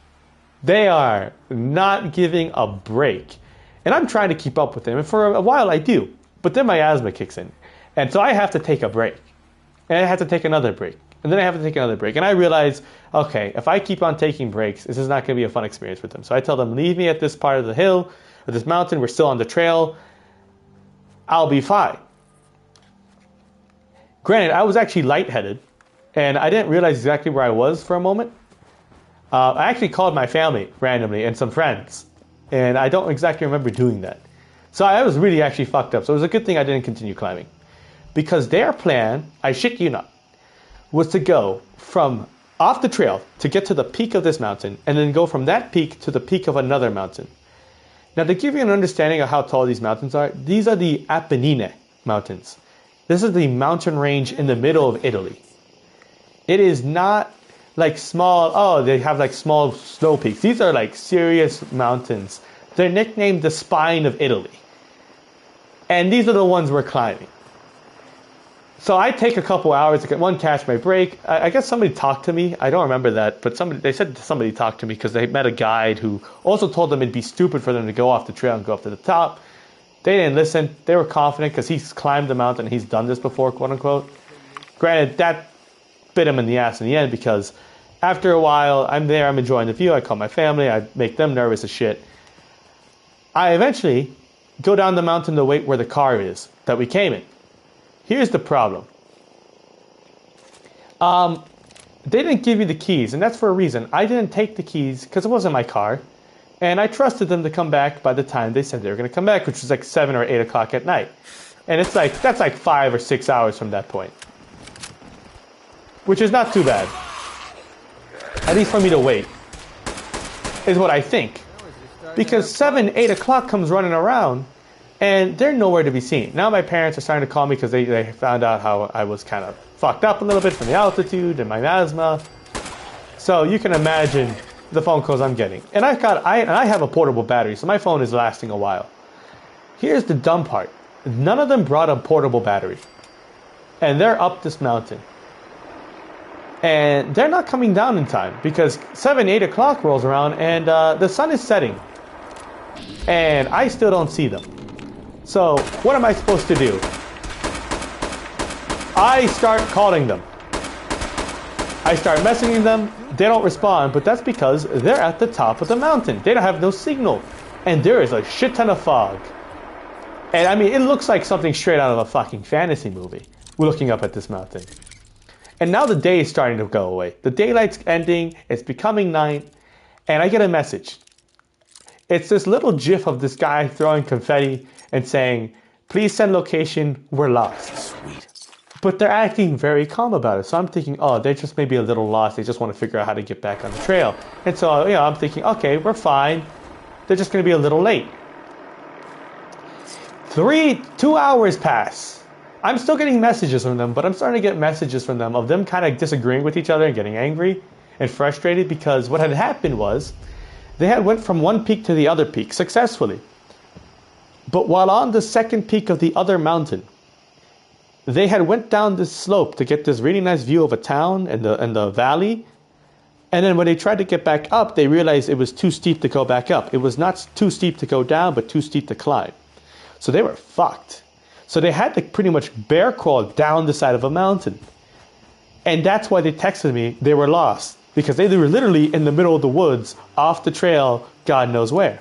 They are not giving a break. And I'm trying to keep up with them, and for a while I do. But then my asthma kicks in. And so I have to take a break. And I have to take another break. And then I have to take another break. And I realize, okay, if I keep on taking breaks, this is not going to be a fun experience with them. So I tell them, leave me at this part of the hill, or this mountain. We're still on the trail. I'll be fine. Granted, I was actually lightheaded. And I didn't realize exactly where I was for a moment. I actually called my family randomly and some friends. And I don't exactly remember doing that. So I was really actually fucked up. So it was a good thing I didn't continue climbing. Because their plan, I shit you not, was to go from off the trail to get to the peak of this mountain, and then go from that peak to the peak of another mountain. Now, to give you an understanding of how tall these mountains are, these are the Apennine Mountains. This is the mountain range in the middle of Italy. It is not like small, oh, they have like small snow peaks. These are like serious mountains. They're nicknamed the spine of Italy. And these are the ones we're climbing. So I take a couple hours to get one, catch my break. I guess somebody talked to me. I don't remember that, but they said somebody talked to me because they met a guide who also told them it'd be stupid for them to go off the trail and go up to the top. They didn't listen. They were confident because he's climbed the mountain. He's done this before, quote unquote. Granted, that bit him in the ass in the end because after a while, I'm there, I'm enjoying the view. I call my family. I make them nervous as shit. I eventually go down the mountain to wait where the car is that we came in. Here's the problem. They didn't give you the keys, and that's for a reason. I didn't take the keys because it wasn't my car, and I trusted them to come back by the time they said they were going to come back, which was like 7 or 8 o'clock at night. And it's like, that's like 5 or 6 hours from that point. Which is not too bad. At least for me to wait. Is what I think. Because 7, 8 o'clock comes running around, and they're nowhere to be seen. Now my parents are starting to call me because they found out how I was kind of fucked up a little bit from the altitude and my asthma. So you can imagine the phone calls I'm getting. And I have a portable battery, so my phone is lasting a while. Here's the dumb part. None of them brought a portable battery. And they're up this mountain. And they're not coming down in time because 7, 8 o'clock rolls around and the sun is setting. And I still don't see them. So what am I supposed to do? I start calling them. I start messaging them. They don't respond, but that's because they're at the top of the mountain. They don't have no signal. And there is a shit ton of fog. And I mean, it looks like something straight out of a fucking fantasy movie. We're looking up at this mountain. And now the day is starting to go away. The daylight's ending. It's becoming night. And I get a message. It's this little gif of this guy throwing confetti and saying, please send location, we're lost. Sweet. But they're acting very calm about it. So I'm thinking, oh, they're just maybe a little lost. They just want to figure out how to get back on the trail. And so, I'm thinking, okay, we're fine. They're just going to be a little late. 2 hours pass. I'm still getting messages from them, but I'm starting to get messages from them of them kind of disagreeing with each other and getting angry and frustrated because what had happened was they had went from one peak to the other peak successfully. But while on the second peak of the other mountain, they had went down this slope to get this really nice view of a town and the valley. And then when they tried to get back up, they realized it was too steep to go back up. It was not too steep to go down, but too steep to climb. So they were fucked. So they had to pretty much bear crawl down the side of a mountain. And that's why they texted me they were lost. Because they were literally in the middle of the woods, off the trail, God knows where.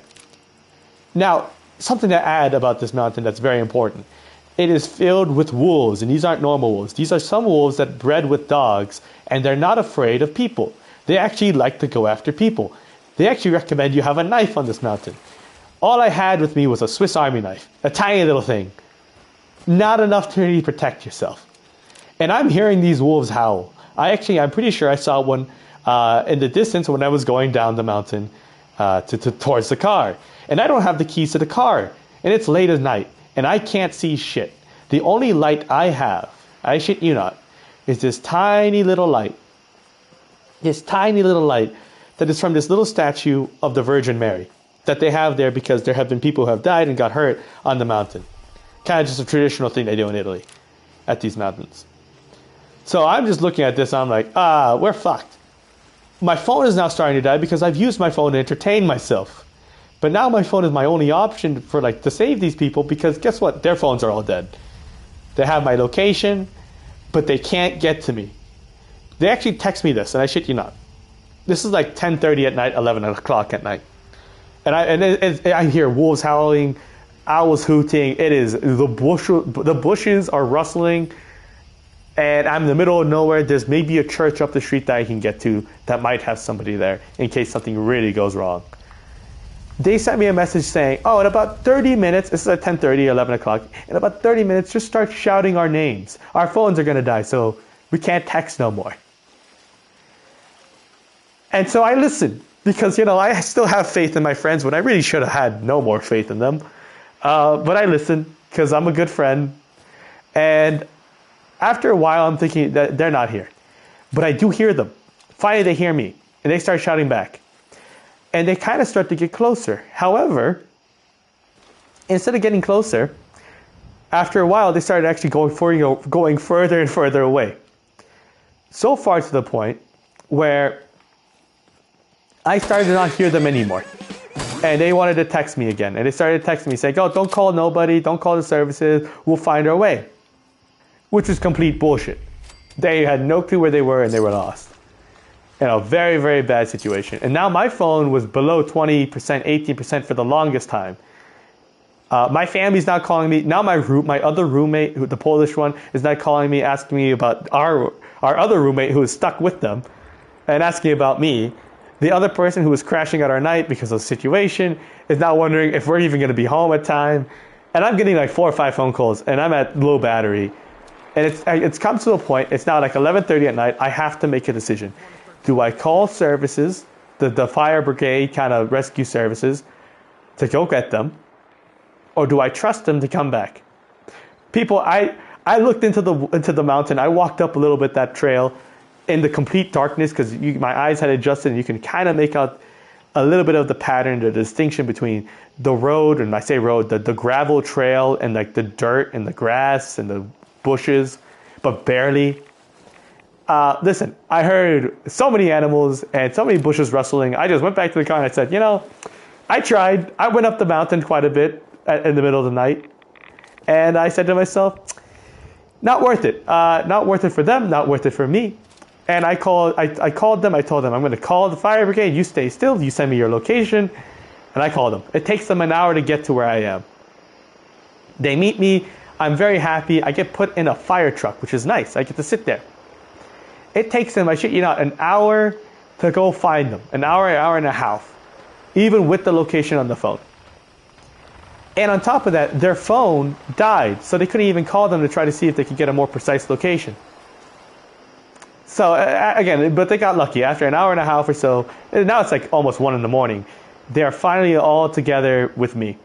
Now, something to add about this mountain that's very important. It is filled with wolves, and these aren't normal wolves. These are some wolves that bred with dogs, and they're not afraid of people. They actually like to go after people. They actually recommend you have a knife on this mountain. All I had with me was a Swiss Army knife, a tiny little thing. Not enough to really protect yourself. And I'm hearing these wolves howl. I'm pretty sure I saw one in the distance when I was going down the mountain towards the car. And I don't have the keys to the car. And it's late at night. And I can't see shit. The only light I have, I shit you not, is this tiny little light. This tiny little light that is from this little statue of the Virgin Mary. that they have there because there have been people who have died and got hurt on the mountain. Kind of just a traditional thing they do in Italy at these mountains. So I'm just looking at this, I'm like, we're fucked. My phone is now starting to die because I've used my phone to entertain myself. But now my phone is my only option for to save these people because guess what? Their phones are all dead. They have my location, but they can't get to me. They actually text me this, and I shit you not. This is like 10:30 at night, 11 o'clock at night. And I hear wolves howling, owls hooting. It is, the bushes are rustling, and I'm in the middle of nowhere. There's maybe a church up the street that I can get to that might have somebody there in case something really goes wrong. They sent me a message saying, in about 30 minutes, this is at 10:30, 11 o'clock, in about 30 minutes, just start shouting our names. Our phones are going to die, so we can't text no more. And so I listened, because, I still have faith in my friends when I really should have had no more faith in them. But I listened, because I'm a good friend. And after a while, I'm thinking that they're not here. But I do hear them. Finally, they hear me, and they start shouting back. And they kind of start to get closer. However, instead of getting closer, after a while, they started actually going further and further away. So far to the point where I started to not hear them anymore. And they wanted to text me again. And they started texting me saying, don't call nobody, don't call the services, we'll find our way. Which was complete bullshit. They had no clue where they were and they were lost. Very, very bad situation. And now my phone was below 20%, 18% for the longest time. My family's not calling me. Now my other roommate, the Polish one, is not calling me, asking me about our other roommate who is stuck with them and asking about me. The other person who was crashing out our night because of the situation is now wondering if we're even going to be home at time. And I'm getting 4 or 5 phone calls and I'm at low battery. And it's come to a point, it's now 11:30 at night, I have to make a decision. Do I call services, the fire brigade kind of rescue services, to go get them? Or do I trust them to come back? People, I looked into the mountain. I walked up a little bit that trail in the complete darkness because my eyes had adjusted and you can kind of make out a little bit of the pattern, the distinction between the road, and I say road, the gravel trail and the dirt and the grass and the bushes, but barely. Listen, I heard so many animals and so many bushes rustling. I just went back to the car and I said, I tried. I went up the mountain quite a bit in the middle of the night. And I said to myself, not worth it. Not worth it for them, not worth it for me. And I called them. I told them, I'm going to call the fire brigade. You stay still. You send me your location. And I called them. It takes them an hour to get to where I am. They meet me. I'm very happy. I get put in a fire truck, which is nice. I get to sit there. It takes them, I shit you not, an hour to go find them. An hour and a half. Even with the location on the phone. And on top of that, their phone died. So they couldn't even call them to try to see if they could get a more precise location. So again, but they got lucky. After an hour and a half or so, now it's almost 1 in the morning. They are finally all together with me.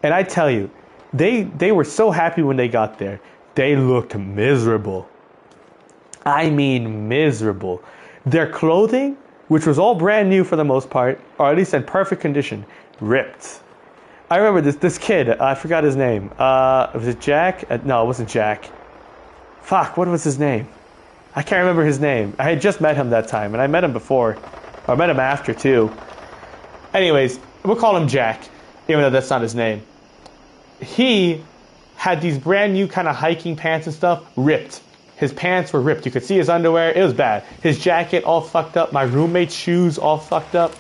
And I tell you, they were so happy when they got there. They looked miserable. I mean miserable. Their clothing, which was all brand new for the most part, or at least in perfect condition, ripped. I remember this kid, I forgot his name. Was it Jack? No, it wasn't Jack. Fuck, what was his name? I can't remember his name. I had just met him that time, and I met him before. Or I met him after, too. Anyways, we'll call him Jack, even though that's not his name. He had these brand new kind of hiking pants and stuff ripped. His pants were ripped. You could see his underwear. It was bad. His jacket all fucked up. My roommate's shoes all fucked up.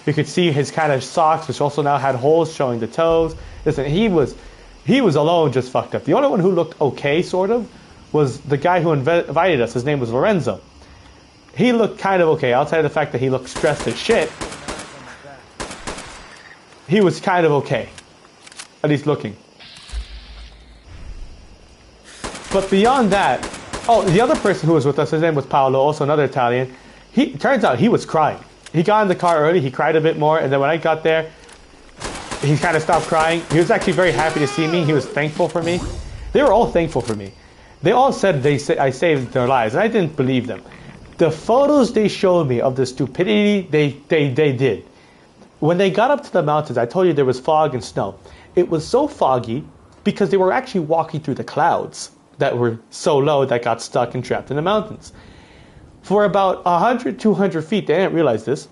You could see his kind of socks, which also now had holes showing the toes. Listen, he was alone just fucked up. The only one who looked okay, sort of, was the guy who invited us. His name was Lorenzo. He looked kind of okay. Outside of the fact that he looked stressed as shit, he was kind of okay. At least looking. But beyond that, the other person who was with us, his name was Paolo, also another Italian. Turns out he was crying. He got in the car early, he cried a bit more, and then when I got there, he kind of stopped crying. He was actually very happy to see me. He was thankful for me. They were all thankful for me. They all said I saved their lives, and I didn't believe them. The photos they showed me of the stupidity they did When they got up to the mountains, I told you there was fog and snow. It was so foggy because they were actually walking through the clouds that were so low that got stuck and trapped in the mountains. For about 100, 200 feet, they didn't realize this,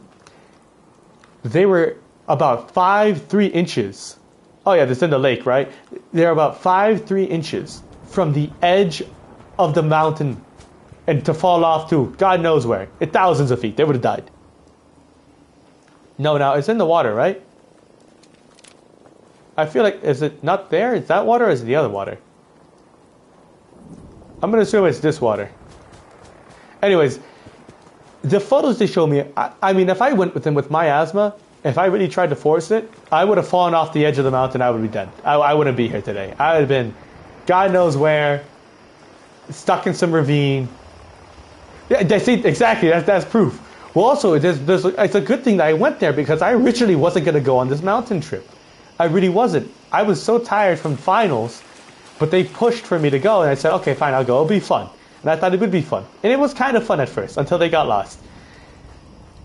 they were about 3 inches. Oh yeah, this is in the lake, right? They're about 3 inches from the edge of the mountain and to fall off to God knows where. At thousands of feet. They would have died. No, now it's in the water, right? I feel like, is it not there? Is that water or is it the other water? I'm going to assume it's this water. Anyways, the photos they show me, I mean, if I went with them with my asthma, if I really tried to force it, I would have fallen off the edge of the mountain. I would be dead. I wouldn't be here today. I would have been God knows where, stuck in some ravine. Yeah, they see, exactly, that's proof. Well, also, it's a good thing that I went there because I originally wasn't going to go on this mountain trip. I really wasn't. I was so tired from finals, but they pushed for me to go, and I said, okay, fine, I'll go. It'll be fun. And I thought it would be fun. And it was kind of fun at first, until they got lost.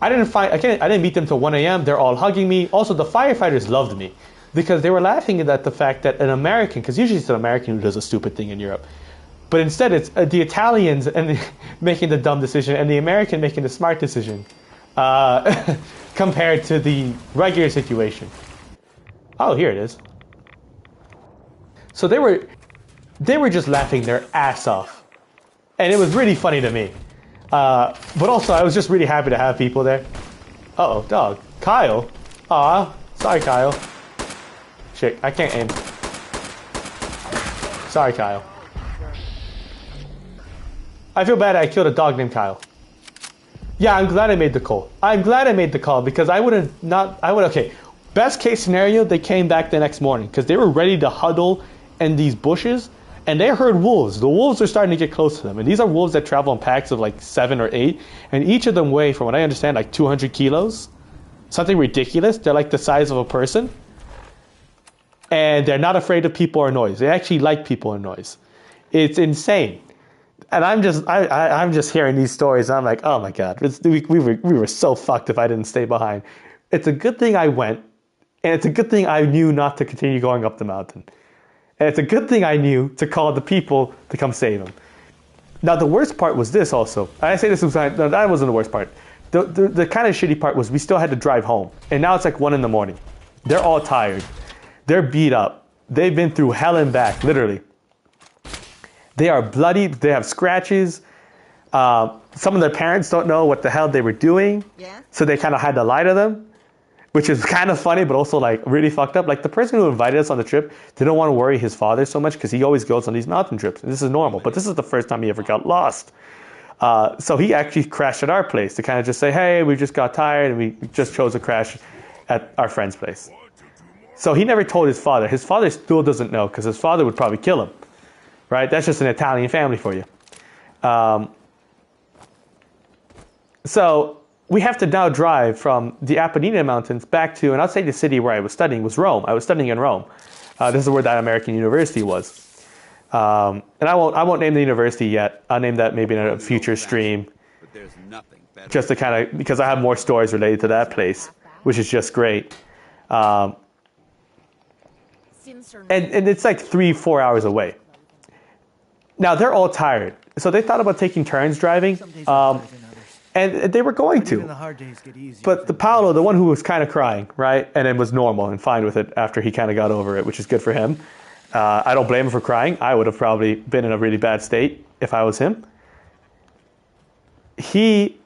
I didn't meet them till 1 a.m. They're all hugging me. Also, the firefighters loved me because they were laughing at the fact that an American, because usually it's an American who does a stupid thing in Europe, but instead it's the Italians making the dumb decision and the American making the smart decision compared to the regular situation. Oh, here it is. So they were just laughing their ass off. And it was really funny to me. But also, I was just really happy to have people there. Uh-oh, dog. Kyle? Aw, sorry, Kyle. Shit, I can't aim. Sorry, Kyle. I feel bad I killed a dog named Kyle. Yeah, I'm glad I made the call. I'm glad I made the call because okay. Best case scenario, they came back the next morning because they were ready to huddle in these bushes and they heard wolves. The wolves are starting to get close to them. And these are wolves that travel in packs of like 7 or 8. And each of them weigh, from what I understand, like 200 kilos. Something ridiculous. They're like the size of a person. And they're not afraid of people or noise. They actually like people and noise. It's insane. And I'm just hearing these stories. And I'm like, oh my God, we were so fucked if I didn't stay behind. It's a good thing I went. And it's a good thing I knew not to continue going up the mountain. And it's a good thing I knew to call the people to come save them. Now, the worst part was this also. I say this, no, that wasn't the worst part. The kind of shitty part was we still had to drive home. And now it's like 1 a.m. They're all tired. They're beat up. They've been through hell and back, literally. They are bloody. They have scratches. Some of their parents don't know what the hell they were doing. Yeah. So they kind of had to lie to them, which is kind of funny, but also like really fucked up. Like the person who invited us on the trip didn't want to worry his father so much because he always goes on these mountain trips. And this is normal, but this is the first time he ever got lost. So he actually crashed at our place to kind of just say, hey, we just got tired and we just chose to crash at our friend's place. So he never told his father. His father still doesn't know because his father would probably kill him. Right? That's just an Italian family for you. So we have to now drive from the Apennine Mountains back to, and I'll say the city where I was studying was Rome. I was studying in Rome. This is where that American university was. And I won't name the university yet. I'll name that maybe in a future stream. Just to kind of, because I have more stories related to that place, which is just great. And it's like 3-4 hours away. Now, they're all tired. So they thought about taking turns driving. And they were going to. But the Paolo, the one who was kind of crying, right? And it was normal and fine with it after he kind of got over it, which is good for him. I don't blame him for crying. I would have probably been in a really bad state if I was him. He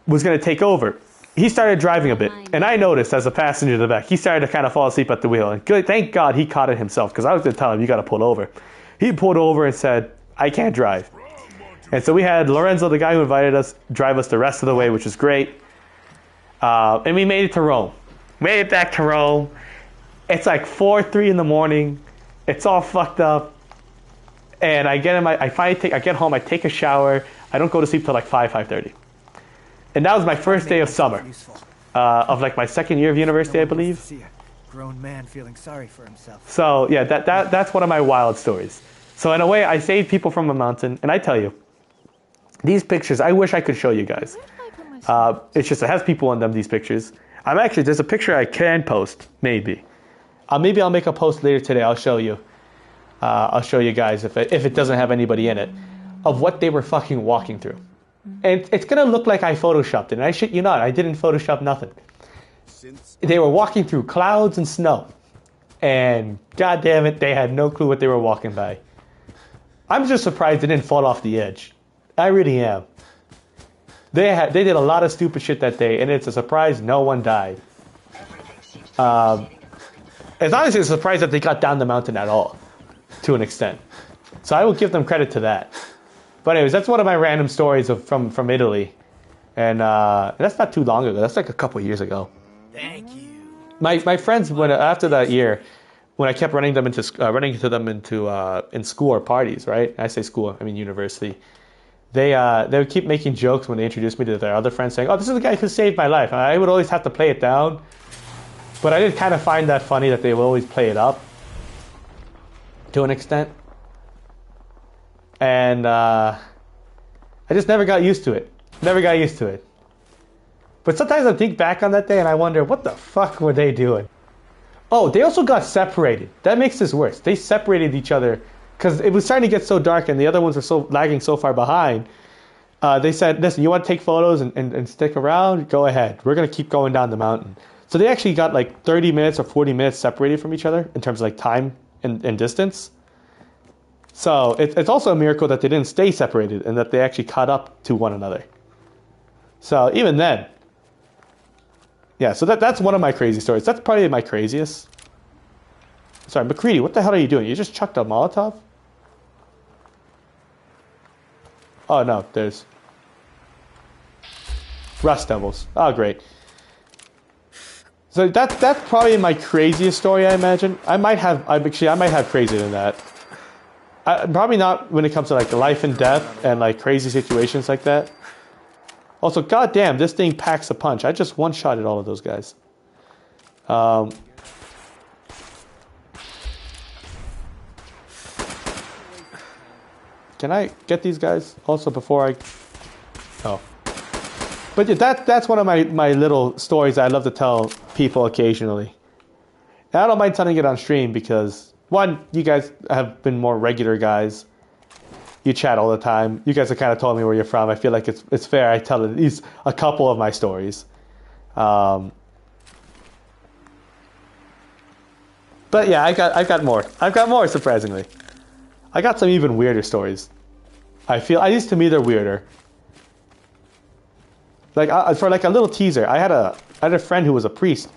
was going to take over. He started driving a bit. And I noticed as a passenger in the back, he started to kind of fall asleep at the wheel. And thank God he caught it himself because I was going to tell him, you got to pull over. He pulled over and said, I can't drive. And so we had Lorenzo, the guy who invited us, drive us the rest of the way, which is great. And we made it to Rome. Made it back to Rome. It's like 4-3 in the morning. It's all fucked up. And I get home, I take a shower. I don't go to sleep till like 5:30. And that was my first day of summer. Of like my second year of university, I believe. See a grown man feeling sorry for himself. So yeah, that's one of my wild stories. So in a way, I saved people from a mountain. And I tell you, these pictures, I wish I could show you guys. It's just, it has people in them, these pictures. There's a picture I can post, maybe. Maybe I'll make a post later today. I'll show you. I'll show you guys if it doesn't have anybody in it, of what they were fucking walking through. And it's going to look like I photoshopped it. And I shit you not, I didn't Photoshop nothing. They were walking through clouds and snow. And god damn it, they had no clue what they were walking by. I'm just surprised they didn't fall off the edge. I really am. They did a lot of stupid shit that day, and it's a surprise no one died. It's honestly a surprise that they got down the mountain at all, to an extent. So I will give them credit to that. But anyways, that's one of my random stories from Italy. And that's not too long ago. That's like a couple of years ago. Thank you. My friends, after that year, when I kept running into them in school or parties, right? I say school, I mean university. They would keep making jokes when they introduced me to their other friends, saying, "Oh, this is the guy who saved my life." And I would always have to play it down, but I did kind of find that funny that they would always play it up to an extent, and I just never got used to it. But sometimes I think back on that day and I wonder, what the fuck were they doing? Oh, they also got separated. That makes this worse. They separated each other because it was starting to get so dark and the other ones were lagging so far behind. They said, listen, you want to take photos and stick around? Go ahead. We're going to keep going down the mountain. So they actually got like 30 minutes or 40 minutes separated from each other in terms of like time and distance. So it's also a miracle that they didn't stay separated and that they actually caught up to one another. So even then, yeah, so that's one of my crazy stories. That's probably my craziest. Sorry, McCready, what the hell are you doing? You just chucked a Molotov? Oh, no, there's Rust Devils. Oh, great. So that's probably my craziest story, I imagine. I might have crazier than that. Probably not when it comes to like life and death and like crazy situations like that. Also, goddamn, this thing packs a punch. I just one-shotted all of those guys. Can I get these guys also before I... Oh. But yeah, that's one of my little stories I love to tell people occasionally. And I don't mind telling it on stream because, one, you guys have been more regular guys. You chat all the time. You guys have kind of told me where you're from. I feel like it's fair I tell at least a couple of my stories. But yeah, I've got more. I've got more, surprisingly. I got some even weirder stories. At least to me, they're weirder. Like for like a little teaser, I had a friend who was a priest,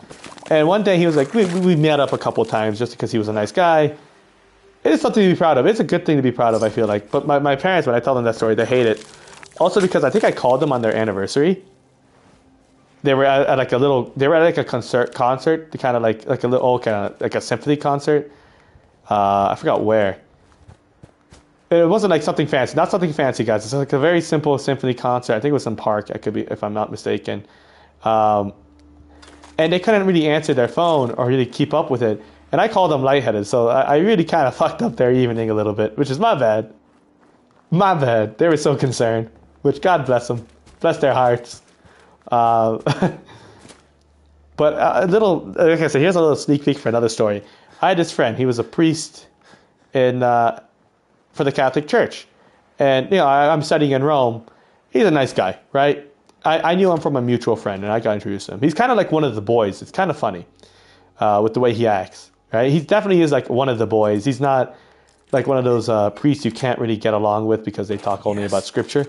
and one day he was like, we met up a couple of times just because he was a nice guy. It is something to be proud of. It's a good thing to be proud of, I feel like. But my parents, when I tell them that story, they hate it. Also because I think I called them on their anniversary. They were at a concert, kind of like a little kind of like a symphony concert. I forgot where. It wasn't like something fancy, not something fancy, guys. It's like a very simple symphony concert. I think it was some park. I could be, if I'm not mistaken. And they couldn't really answer their phone or really keep up with it. And I called them lightheaded, so I really kind of fucked up their evening a little bit, which is my bad. My bad. They were so concerned, which God bless them. Bless their hearts. But like I said, here's a little sneak peek for another story. I had this friend. He was a priest for the Catholic Church. And, I'm studying in Rome. He's a nice guy, right? I knew him from a mutual friend, and I got introduced to him. He's kind of like one of the boys. It's kind of funny with the way he acts. Right? He definitely is like one of the boys. He's not like one of those priests you can't really get along with because they talk only about scripture.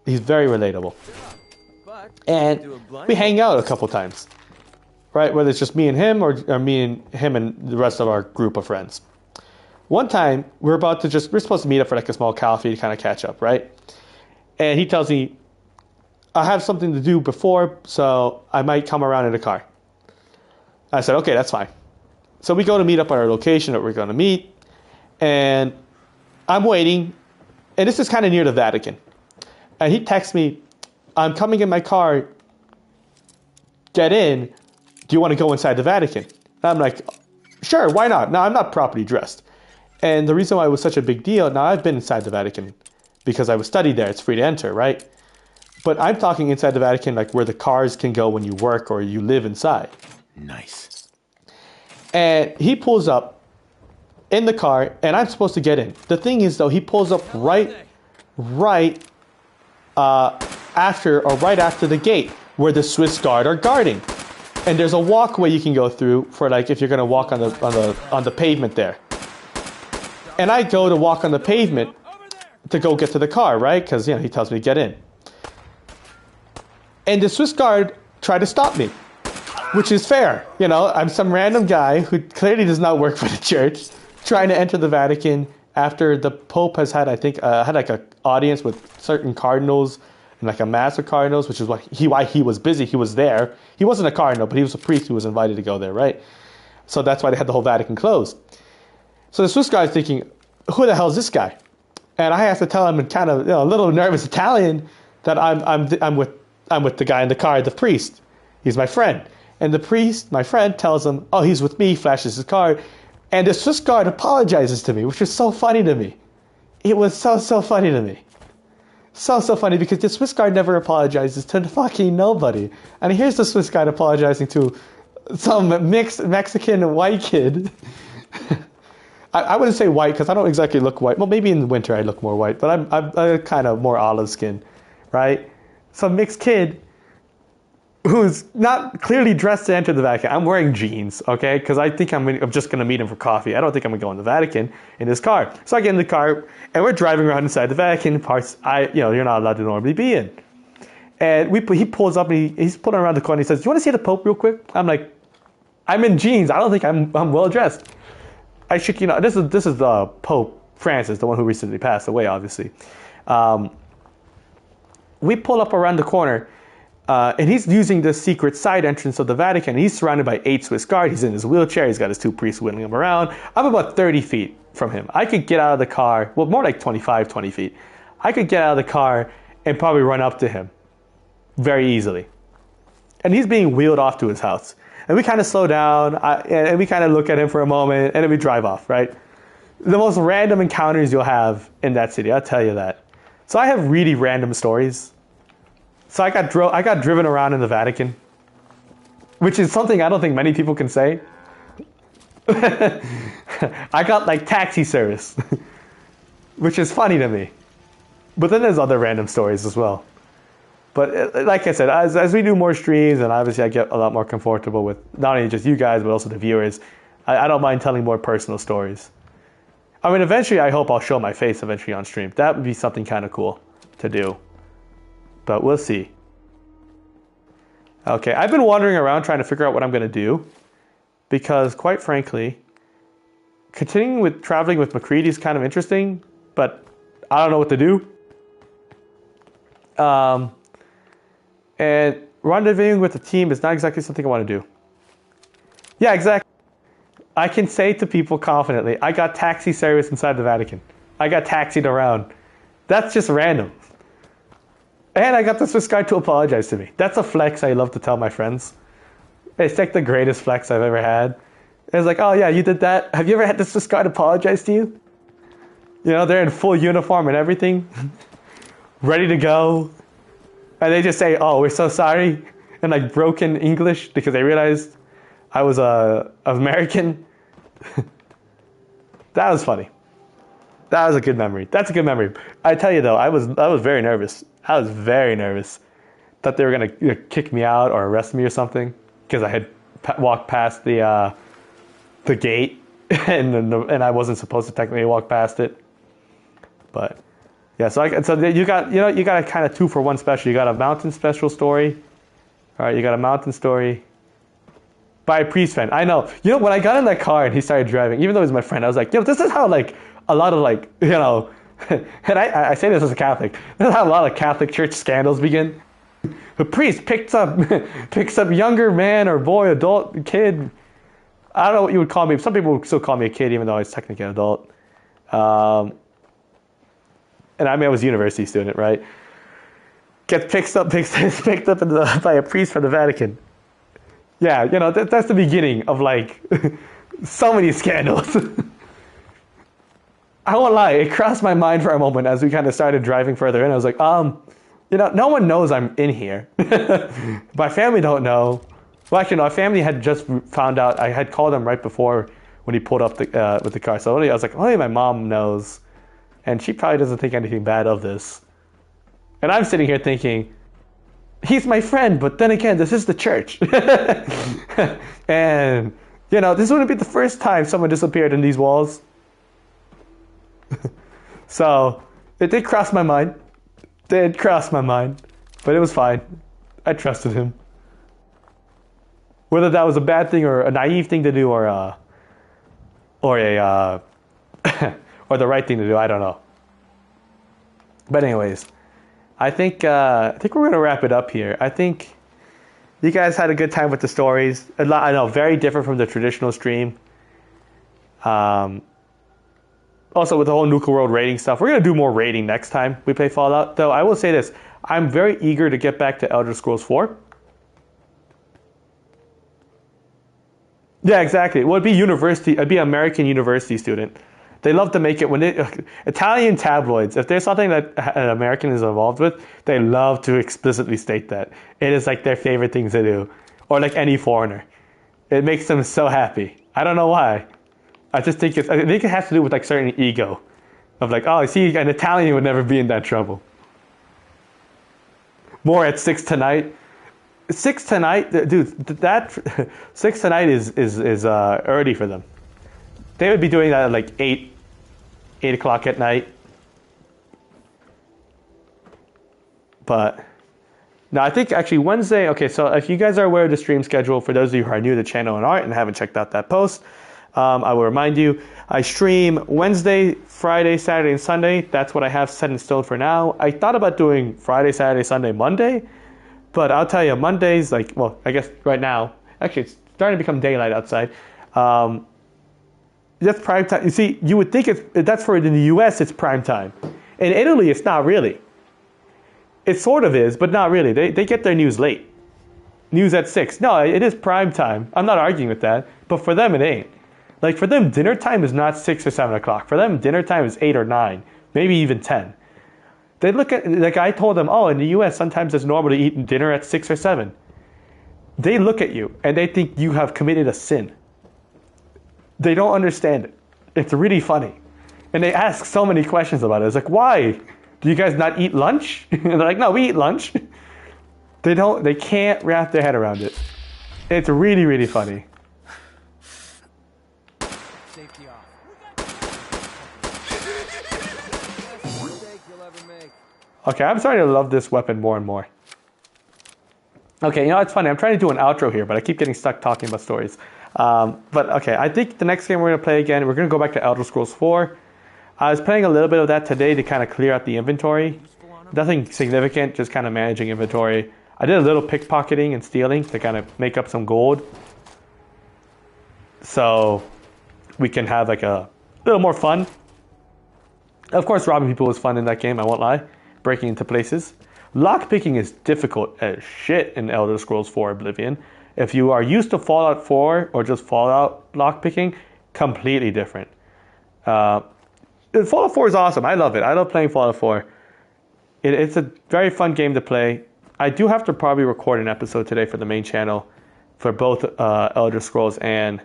He's very relatable. And we hang out a couple times. Right? Whether it's just me and him or me and him and the rest of our group of friends. One time, we're supposed to meet up for like a small coffee to kind of catch up, right? And he tells me, I have something to do before, so I might come around in a car. I said, okay, that's fine. So we go to meet up at our location that we're going to meet, and I'm waiting, and this is kind of near the Vatican. And he texts me, I'm coming in my car, get in, do you want to go inside the Vatican? And I'm like, sure, why not? Now, I'm not properly dressed. And the reason why it was such a big deal, now I've been inside the Vatican because I was studied there, it's free to enter, right? But I'm talking inside the Vatican, like where the cars can go when you work or you live inside. Nice. And he pulls up in the car, and I'm supposed to get in. The thing is, though, he pulls up right after the gate where the Swiss Guard are guarding. And there's a walkway you can go through for like if you're gonna walk on the pavement there. And I go to walk on the pavement to go get to the car, right? Because he tells me to get in. And the Swiss Guard tried to stop me, which is fair. I'm some random guy who clearly does not work for the church, trying to enter the Vatican after the Pope has had, I think, had like an audience with certain cardinals and like a mass of cardinals, which is why he was busy. He was there. He wasn't a cardinal, but he was a priest who was invited to go there, right? So that's why they had the whole Vatican closed. So the Swiss guy is thinking, who the hell is this guy? And I have to tell him in kind of a little nervous Italian that I'm with the guy in the car, the priest. He's my friend. And the priest, my friend, tells him, oh, he's with me, flashes his card. And the Swiss guard apologizes to me, which was so funny to me. It was so funny to me. So funny because the Swiss guard never apologizes to fucking nobody. And here's the Swiss guard apologizing to some mixed Mexican white kid. I wouldn't say white because I don't exactly look white. Well, maybe in the winter I look more white, but I'm kind of more olive skin, right? Some mixed kid who's not clearly dressed to enter the Vatican. I'm wearing jeans, okay? Because I think I'm just going to meet him for coffee. I don't think I'm going to go in the Vatican in this car. So I get in the car, and we're driving around inside the Vatican parts you're not allowed to normally be in. And he pulls up, and he's pulling around the corner, and he says, do you want to see the Pope real quick? I'm like, I'm in jeans. I don't think I'm well dressed. I should, this is the Pope Francis, the one who recently passed away, obviously. We pull up around the corner, and he's using the secret side entrance of the Vatican. He's surrounded by 8 Swiss guards. He's in his wheelchair. He's got his 2 priests wheeling him around. I'm about 30 feet from him. I could get out of the car, well, more like 25, 20 feet. I could get out of the car and probably run up to him very easily. And he's being wheeled off to his house. And we kind of slow down, and we kind of look at him for a moment, and then we drive off, right? The most random encounters you'll have in that city, I'll tell you that. So I have really random stories. So I got driven around in the Vatican, which is something I don't think many people can say. I got like taxi service, which is funny to me. But then there's other random stories as well. But like I said, as we do more streams, and obviously I get a lot more comfortable with not only just you guys, but also the viewers, I don't mind telling more personal stories. I mean, eventually I hope I'll show my face eventually on stream. That would be something kind of cool to do. But we'll see. Okay, I've been wandering around trying to figure out what I'm going to do. Because, quite frankly, continuing with traveling with MacReady is kind of interesting, but I don't know what to do. And rendezvousing with the team is not exactly something I want to do. Yeah, exactly. I can say to people confidently, I got taxi service inside the Vatican. I got taxied around. That's just random. And I got the Swiss guy to apologize to me. That's a flex I love to tell my friends. It's like the greatest flex I've ever had. It's like, oh yeah, you did that? Have you ever had the Swiss guy apologize to you? They're in full uniform and everything. Ready to go. And they just say, oh, we're so sorry. In like broken English because they realized I was American. That was funny. That was a good memory. That's a good memory. I tell you though, I was very nervous. I was very nervous that they were gonna kick me out or arrest me or something because I had walked past the gate and I wasn't supposed to technically walk past it. But yeah, so you got a kind of 2-for-1 special. You got a mountain special story. All right, you got a mountain story by a priest friend. I know. When I got in that car and he started driving, even though he was my friend, I was like, this is how like a lot of and I say this as a Catholic. This is how a lot of Catholic church scandals begin. The priest picks up younger man or boy, adult, kid. I don't know what you would call me. Some people would still call me a kid, even though I was technically an adult. And I was a university student, right? Gets picked up by a priest from the Vatican. Yeah, that's the beginning of like so many scandals. I won't lie, it crossed my mind for a moment as we kind of started driving further in. I was like, You know, no one knows I'm in here. My family don't know. Well, actually, no, my family had just found out. I had called them right before when he pulled up with the car. So I was like, only my mom knows. And she probably doesn't think anything bad of this. And I'm sitting here thinking, he's my friend, but then again, this is the church. And, you know, this wouldn't be the first time someone disappeared in these walls. So, it did cross my mind. But it was fine. I trusted him. Whether that was a bad thing or a naive thing to do or or the right thing to do, I don't know. But anyways, I think we're gonna wrap it up here. I think you guys had a good time with the stories. I know, very different from the traditional stream. Also, with the whole Nuka World raiding stuff, we're going to do more raiding next time we play Fallout. Though I will say this, I'm very eager to get back to Elder Scrolls 4. Yeah, exactly. Well, it'd be university. I'd be an American university student. They love to make it when Italian tabloids, if there's something that an American is involved with, they love to explicitly state that. It is like their favorite thing to do. Or like any foreigner. It makes them so happy. I don't know why. I think it has to do with like certain ego of like, oh, see, an Italian would never be in that trouble. More at 6 tonight. 6 tonight, dude. That 6 tonight is early for them. They would be doing that at like 8 o'clock at night. But no, I think actually Wednesday. Okay, so if you guys are aware of the stream schedule, for those of you who are new to the channel and aren't and haven't checked out that post. I will remind you, I stream Wednesday, Friday, Saturday, and Sunday. That's what I have set in stone for now. I thought about doing Friday, Saturday, Sunday, Monday. But I'll tell you, Mondays, like, well, I guess right now, actually, it's starting to become daylight outside. That's prime time. You see, you would think that's for in the US, it's prime time. In Italy, it's not really. It sort of is, but not really. They get their news late. News at 6. No, it is prime time. I'm not arguing with that. But for them, it ain't. Like, for them, dinner time is not 6 or 7 o'clock. For them, dinner time is 8 or 9, maybe even 10. They look at, like I told them, oh, in the US, sometimes it's normal to eat dinner at 6 or 7. They look at you, and they think you have committed a sin. They don't understand it. It's really funny. And they ask so many questions about it. It's like, why? Do you guys not eat lunch? And they're like, no, we eat lunch. They can't wrap their head around it. It's really, really funny. Okay, I'm starting to love this weapon more and more. Okay, you know, it's funny. I'm trying to do an outro here, but I keep getting stuck talking about stories. But okay, I think the next game we're going to play again, we're going to go back to Elder Scrolls 4. I was playing a little bit of that today to kind of clear out the inventory. Nothing significant, just kind of managing inventory. I did a little pickpocketing and stealing to kind of make up some gold. So we can have like a little more fun. Of course, robbing people was fun in that game, I won't lie. Breaking into places. Lockpicking is difficult as shit in Elder Scrolls 4 Oblivion. If you are used to Fallout 4 or just Fallout lockpicking, completely different. Fallout 4 is awesome. I love it. I love playing Fallout 4. It's a very fun game to play. I do have to probably record an episode today for the main channel for both Elder Scrolls and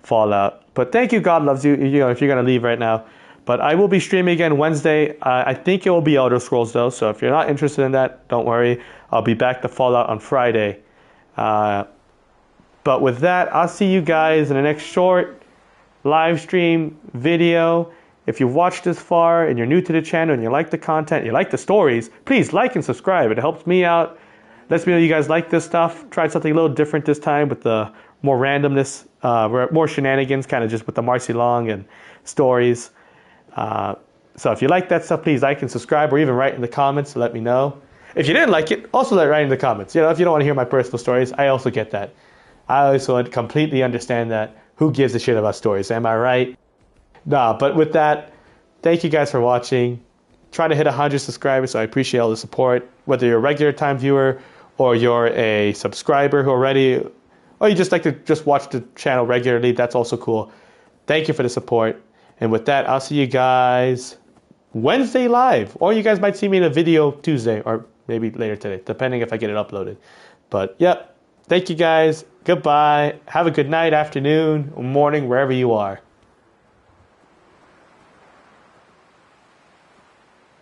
Fallout. But thank you, God Loves You, you know, if you're going to leave right now. But I will be streaming again Wednesday. I think it will be Elder Scrolls, though. So if you're not interested in that, don't worry. I'll be back to Fallout on Friday. But with that, I'll see you guys in the next short live stream video. If you've watched this far and you're new to the channel and you like the content, you like the stories, please like and subscribe. It helps me out. Lets me know you guys like this stuff. Tried something a little different this time with the more randomness, more shenanigans, kind of just with the Marcy Long and stories. So if you like that stuff, please like and subscribe, or even write in the comments to let me know. If you didn't like it, also write in the comments. You know, if you don't want to hear my personal stories, I also get that. I also completely understand that. Who gives a shit about stories? Am I right? Nah, but with that, thank you guys for watching. Try to hit 100 subscribers, so I appreciate all the support. Whether you're a regular time viewer or you're a subscriber who already, or you just like to just watch the channel regularly, that's also cool. Thank you for the support. And with that, I'll see you guys Wednesday live. Or you guys might see me in a video Tuesday or maybe later today, depending if I get it uploaded. But, yep. Thank you guys. Goodbye. Have a good night, afternoon, or morning, wherever you are.